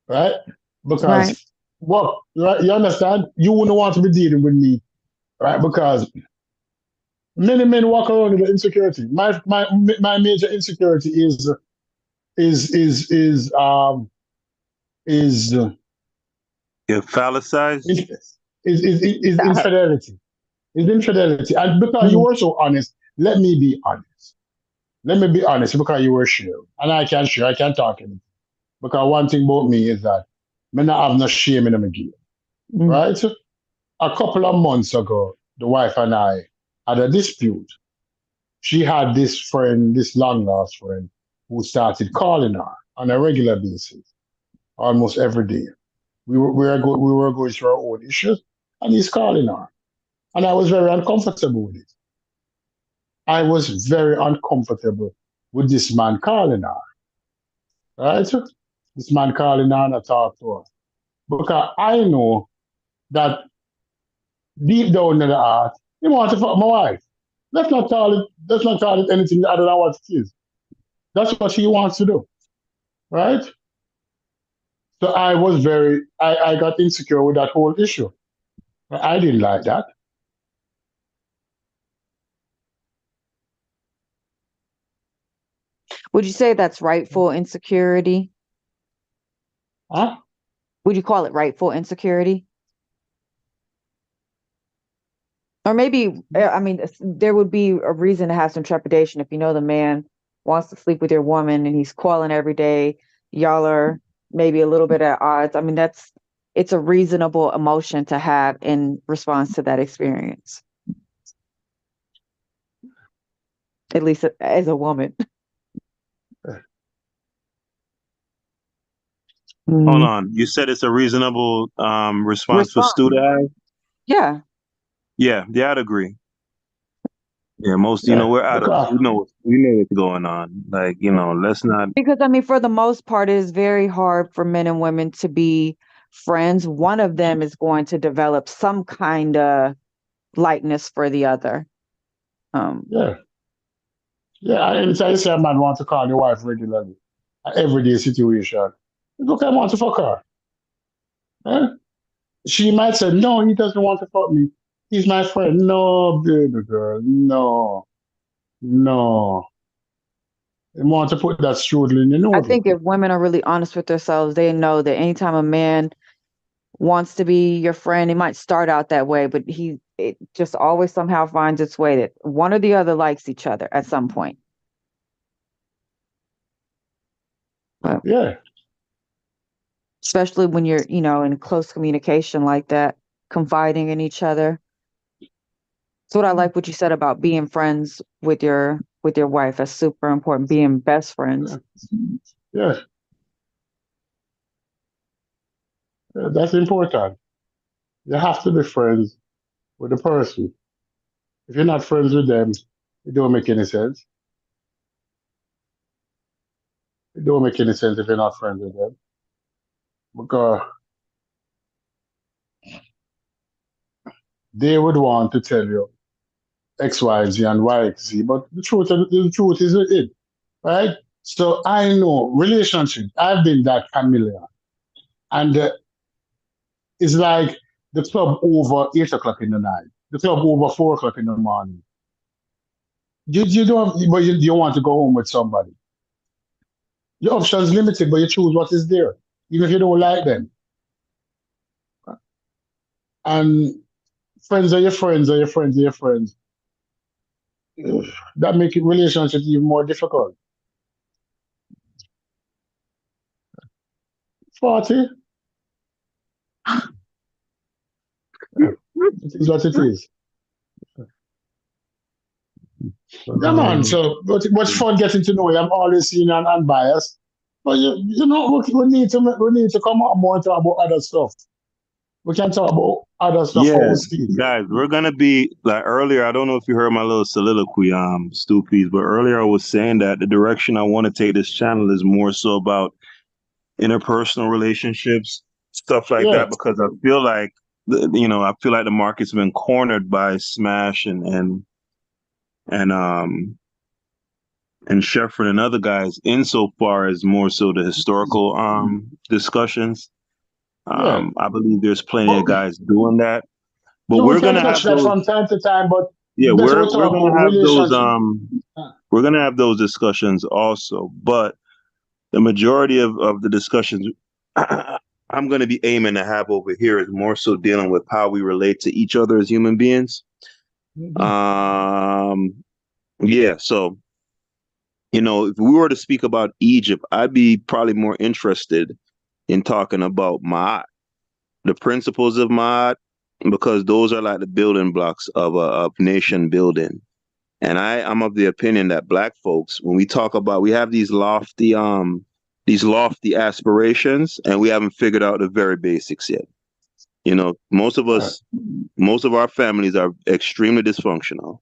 right? Right. Because well, right, you understand? You wouldn't want to be dealing with me, right? Because many men walk around with insecurity. My major insecurity is is is um is You're phallicized. is infidelity. Is infidelity. And because you Mhm. were so honest, let me be honest. Let me be honest because you were sure. And I can share, I can talk anything. Because one thing about me is that me not have no shame in my game. Mhm. Right? A couple of months ago, the wife and I had a dispute. She had this friend, this long lost friend, who started calling her on a regular basis, almost every day. We were going through our own issues, and he's calling her. And I was very uncomfortable with it. I was very uncomfortable with this man calling her, right? This man calling her and I talk to her. Because I know that deep down in the heart, he wants to fuck my wife. Let's not call it anything other than what it is. That's what he wants to do, right? So I got insecure with that whole issue. I didn't like that. Would you say that's rightful insecurity? Huh? Would you call it rightful insecurity? Or maybe, I mean, there would be a reason to have some trepidation if you know the man wants to sleep with your woman and he's calling every day. Y'all are maybe a little bit at odds. I mean, it's a reasonable emotion to have in response to that experience, at least as a woman. Hold Mhm. on. You said it's a reasonable response for Response. Stu to have? Yeah. Yeah, I'd agree. Yeah, most Yeah. we're out of Because we know what's going on. Like, let's not. Because I mean, for the most part, it is very hard for men and women to be friends. One of them is going to develop some kind of likeness for the other. Um, yeah. Yeah. Anytime you say a man wants to call your wife regularly, an everyday situation, look, I want to fuck her. Huh? She might say, no, he doesn't want to fuck me. He's my friend. No, baby girl. No. No. They want to put that strudel in your I noodle. think if women are really honest with themselves, they know that anytime a man wants to be your friend, it might start out that way, but it just always somehow finds its way that one or the other likes each other at some point. But Yeah. especially when you're, in close communication like that, confiding in each other. So what I like what you said about being friends with your wife. That's super important. Being best friends. Yeah. Yeah. Yeah, that's important. You have to be friends with the person. If you're not friends with them, it don't make any sense. It don't make any sense if you're not friends with them. Because they would want to tell you X, Y, Z and Y, X, Z, but the truth is it, right? So I know relationship. I've been that familiar, and it's like the club over 8 o'clock in the night, the club over 4 o'clock in the morning. You don't, but you want to go home with somebody. Your options limited, but you choose what is there, even if you don't like them. And friends are your friends, are your friends, are your friends. That make it relationships even more difficult. 40, it is what it is. Yeah, man. So, but what's fun getting to know you. I'm always seeing unbiased. But we need to come out more and talk about other stuff. We can talk about other stuff for Yeah, our speed. guys, we're gonna be like earlier. I don't know if you heard my little soliloquy, Stoopies, but earlier I was saying that the direction I want to take this channel is more so about interpersonal relationships, stuff like Yeah, that, because I feel like I feel like the market's been cornered by Smash and and Shefford and other guys insofar as more so the historical discussions. yeah. I believe there's plenty But of guys doing that, but no, we we're can gonna touch have that those. from time to time. But Yeah, better we we're talk gonna about have those. relationship. Uh, We're gonna have those discussions also, but the majority of the discussions I'm gonna be aiming to have over here is more so dealing with how we relate to each other as human beings. mhm. Um, yeah, so if we were to speak about Egypt, I'd be probably more interested in talking about Ma'at, the principles of Ma'at, because those are like the building blocks of nation building. And I'm of the opinion that Black folks, when we talk about, we have these lofty aspirations, and we haven't figured out the very basics yet. Right. Most of our families are extremely dysfunctional.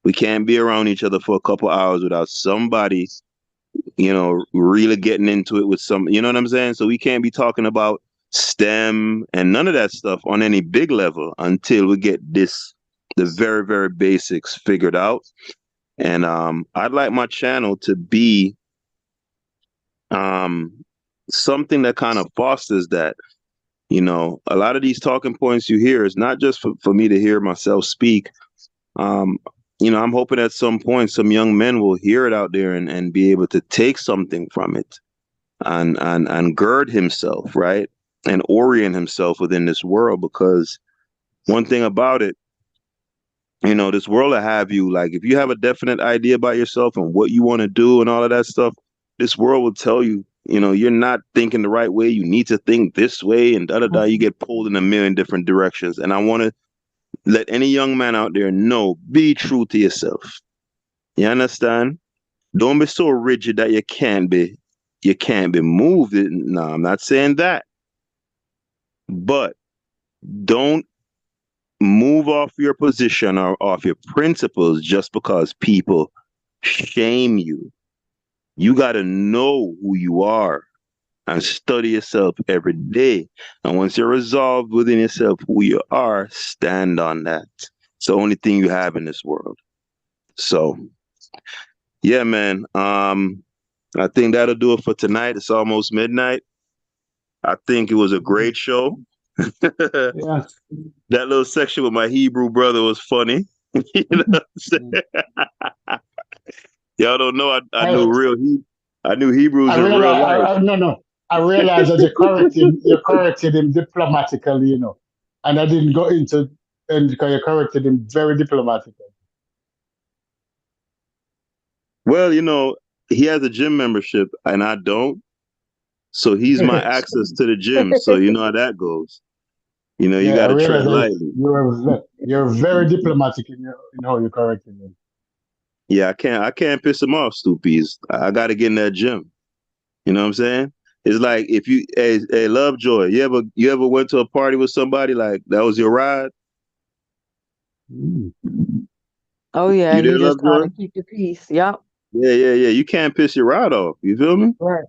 We can't be around each other for a couple hours without somebody, really getting into it with some, you know what I'm saying? So we can't be talking about STEM and none of that stuff on any big level until we get the very, very basics figured out. And I'd like my channel to be um, something that kind of fosters that. A lot of these talking points you hear is not just for me to hear myself speak. Um, I'm hoping at some point some young men will hear it out there and be able to take something from it and gird himself, right? And orient himself within this world. Because one thing about it, this world will have you, like, if you have a definite idea about yourself and what you want to do and all of that stuff, this world will tell you, you're not thinking the right way. You need to think this way and da da da. You get pulled in a million different directions. And I want to let any young man out there know, be true to yourself. You understand? Don't be so rigid that you can't be moved. No, I'm not saying that. But don't move off your position or off your principles just because people shame you. You got to know who you are and study yourself every day. And once you're resolved within yourself who you are, stand on that. It's the only thing you have in this world. So, yeah, man. I think that'll do it for tonight. It's almost midnight. I think it was a great show. That Yeah. little section with my Hebrew brother was funny. You know what I'm saying? Y'all don't know I I I knew Hebrews I in real realize life. no, no. I realized that you corrected him diplomatically, and I didn't go into, and because you corrected him very diplomatically. Well, he has a gym membership and I don't. So he's my access to the gym. So you know how that goes. You Yeah, I got to tread realized that lightly. you're very diplomatic in how you corrected him. Yeah, I can't piss him off, Stoopies. I got to get in that gym. You know what I'm saying? It's like if hey, Lovejoy, you ever went to a party with somebody like that was your ride? Oh yeah, You you there, just trying Lovejoy? to keep the peace. Yep. Yeah. You can't piss your rod off. You feel me? Right.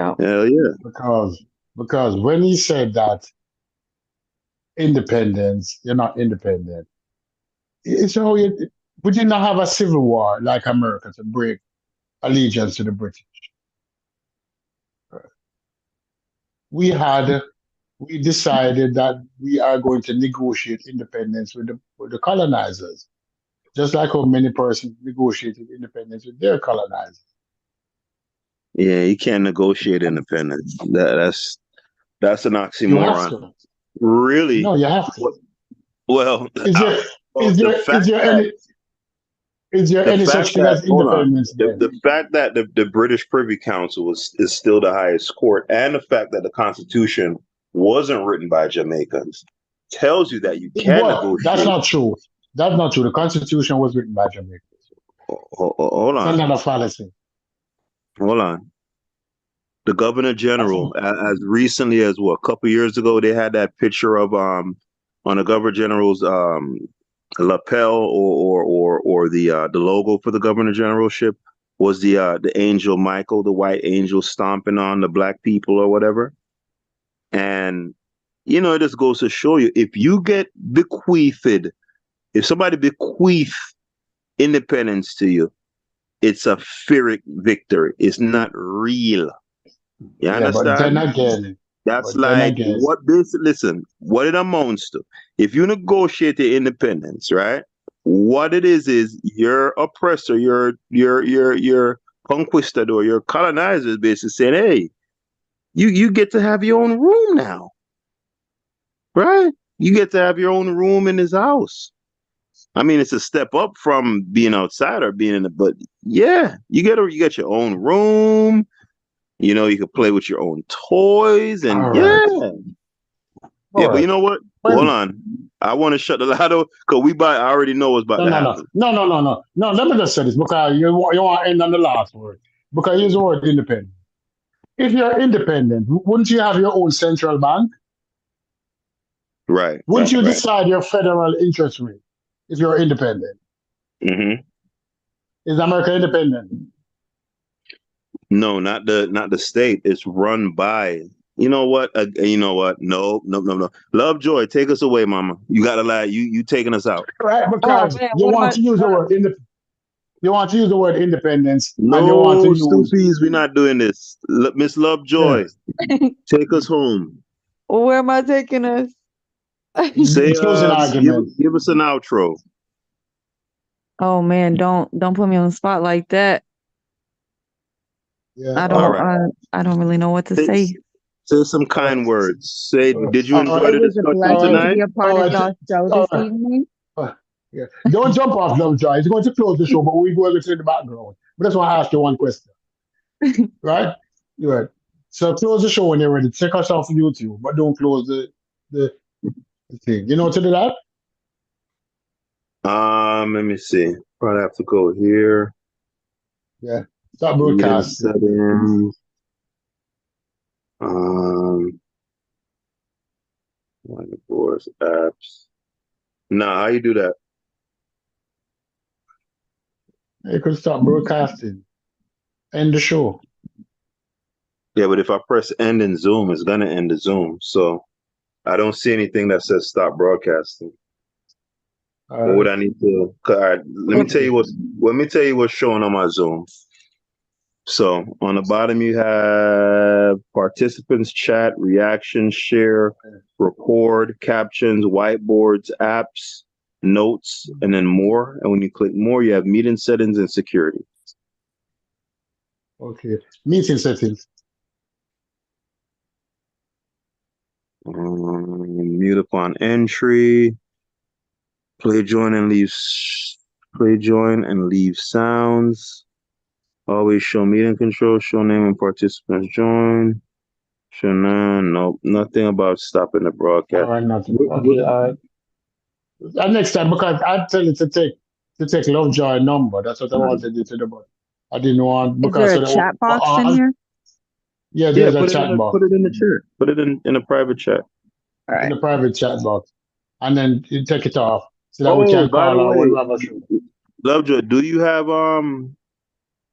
Yeah. Hell yeah. Because when he said that independence, you're not independent. So we did not have a civil war like America to break allegiance to the British. We decided that we are going to negotiate independence with the colonizers, just like how many persons negotiated independence with their colonizers. Yeah, you can't negotiate independence. That's an You have oxymoron. to. Really? No, you have to. Well, Is there well, is there the any fact such thing that as hold on, independence then? the fact that the British Privy Council is still the highest court, and the fact that the Constitution wasn't written by Jamaicans tells you that you can But that's negotiate. not true. That's not true. The Constitution was written by Jamaica. Hold It's on, another fallacy. hold on. The Governor General, as recently as what, a couple years ago, they had that picture of on the Governor General's lapel or the logo for the Governor Generalship was the angel Michael, the white angel stomping on the black people or whatever. And it just goes to show you, if you get bequeathed, if somebody bequeath independence to you, it's a Pyrrhic victory. It's not real. You Yeah, but then understand? again, That's like what this, listen, what it amounts to. If you negotiate the independence, right? What it is your oppressor, your conquistador, your colonizer is basically saying, hey, you get to have your own room now. Right? You get to have your own room in his house. I mean, it's a step up from being outside or being in the, but yeah, you get your own room. You can play with your own toys and all right. yeah. All Yeah, but right. you know what? Hold When on. I want to shut the lotto because I already know what's about no to no no happen. no no no no no. Let me just say this because you want to end on the last word because use the word independent. If you're independent, wouldn't you have your own central bank? Right, Wouldn't right, you right. decide your federal interest rate if you're independent? hmm Is America independent? No, not the state. It's run by. You know what? You know what? No, no, no, no. Love Joy, take us away, Mama. You gotta lie. You taking us out. Right, Oh because man, you what am want I? to use the word you want to use the word independence and you want to No, use Stoopies, we're not doing this. Miss yeah. Lovejoy, take us home. Where am I taking us? Say, The closing argument. give us an outro. Oh man, don't put me on the spot like that. Yeah, I All don't right. I don't really know what to Say, say. say some all right. kind words. Say, did you All right. enjoy It the was a discussion All pleasure right. to be tonight? a part All of right. y'all's show All this right. evening. Yeah. Don't jump off, Lovejoy. It's going to close the show, but we go to the background. But that's why I asked you one question. Right? You're right. So close the show when you're ready. Check us off YouTube, but don't close the, the thing. You know to do that? Let me see. Probably have to go here. Yeah. Stop Meeting broadcasting. settings. Um, Whiteboards, apps. Nah, how you do that? You could stop broadcasting. End the show. Yeah, but if I press end in Zoom, it's gonna end the Zoom. So I don't see anything that says stop broadcasting. All What would right. I need to? All right, Okay. let me tell you what's showing on my Zoom. So on the bottom you have participants, chat, reactions, share, record, captions, whiteboards, apps, notes, and then more. And when you click more, you have meeting settings and security. Okay. Meeting settings. Mute upon entry. Play, join and leave sounds. Always show meeting control, show name and participants join. Show none, nope, nothing about stopping the All broadcast. right, nothing. Okay, all right. Next time, because I tell you to take Lovejoy number. That's what I wanted you to do, but I didn't want Is there because a so that chat box in here? yeah, Yeah, there's a chat box put it in the chat. Put it in a private chat. All in right. the private chat box, and then you take it off so that we Oh, can by call the out when way, we have a show. Lovejoy, do you have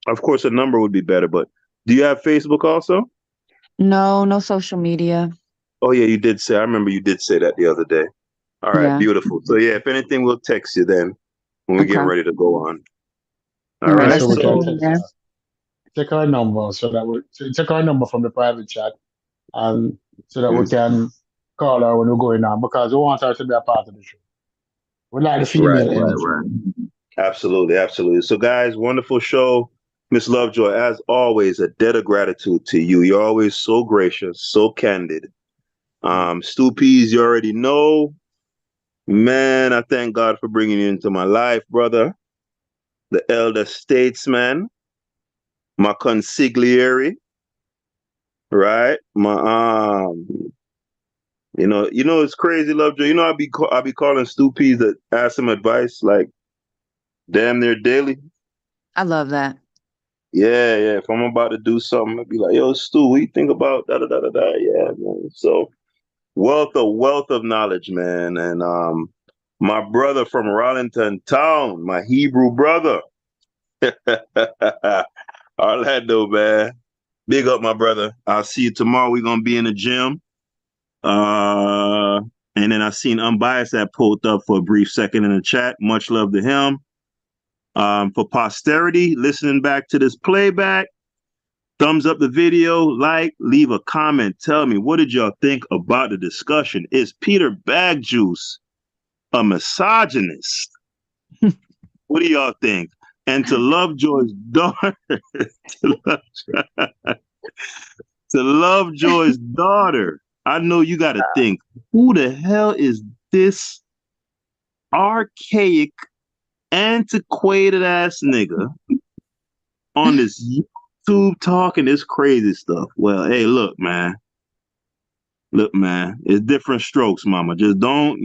Of course, a number would be better, but do you have Facebook also? No social media. Oh yeah, you did say. I remember you did say that the other day. All right, Yeah. beautiful. So yeah, if anything, we'll text you then when we get Okay. ready to go on. All All right. Yeah, right. Let's so we put can So that in text there. take our number so that we take our number from the private chat and so that we mm, can call her when we're going on because we want her to be a part of the show. We like the right, female right, energy. right. Absolutely, absolutely. So guys, wonderful show. Miss Lovejoy, as always, a debt of gratitude to you. You're always so gracious, so candid. Stu Peas, you already know. Man, I thank God for bringing you into my life, brother. The elder statesman, my consigliere, right? My it's crazy, Lovejoy. You know, I be calling Stu Peas to ask him advice, like damn near daily. I love that. Yeah, yeah. If I'm about to do something, I'd be like, "Yo, Stu, what you think about da da da da da?" Yeah, man. So wealth of knowledge, man. And my brother from Rollington Town, my Hebrew brother, Orlando, man. Big up, my brother. I'll see you tomorrow. We're gonna be in the gym. And then I seen Unbiased that pulled up for a brief second in the chat. Much love to him. For posterity, listening back to this playback, thumbs up the video, like, leave a comment. Tell me, what did y'all think about the discussion? Is Peter Bagjuice a misogynist? What do y'all think? And to Lovejoy's daughter, to, to Lovejoy's daughter, I know you got to think, who the hell is this archaic, antiquated ass nigga on this YouTube talking this crazy stuff? Well, hey, look, man. Look, man, it's different strokes, mama. Just don't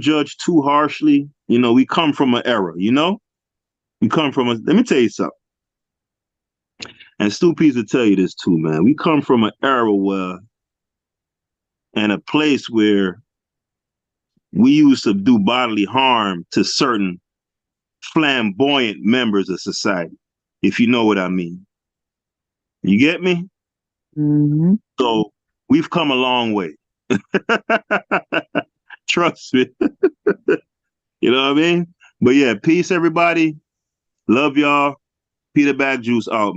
judge too harshly. We come from an era, We come from let me tell you something. And Stu Peas will tell you this too, man. We come from an era where, and a place where we used to do bodily harm to certain flamboyant members of society, if you know what I mean. You get me? Mm-hmm. So we've come a long way. Trust me. You know what I mean? But yeah, peace, everybody. Love y'all. Peter Bag Juice out.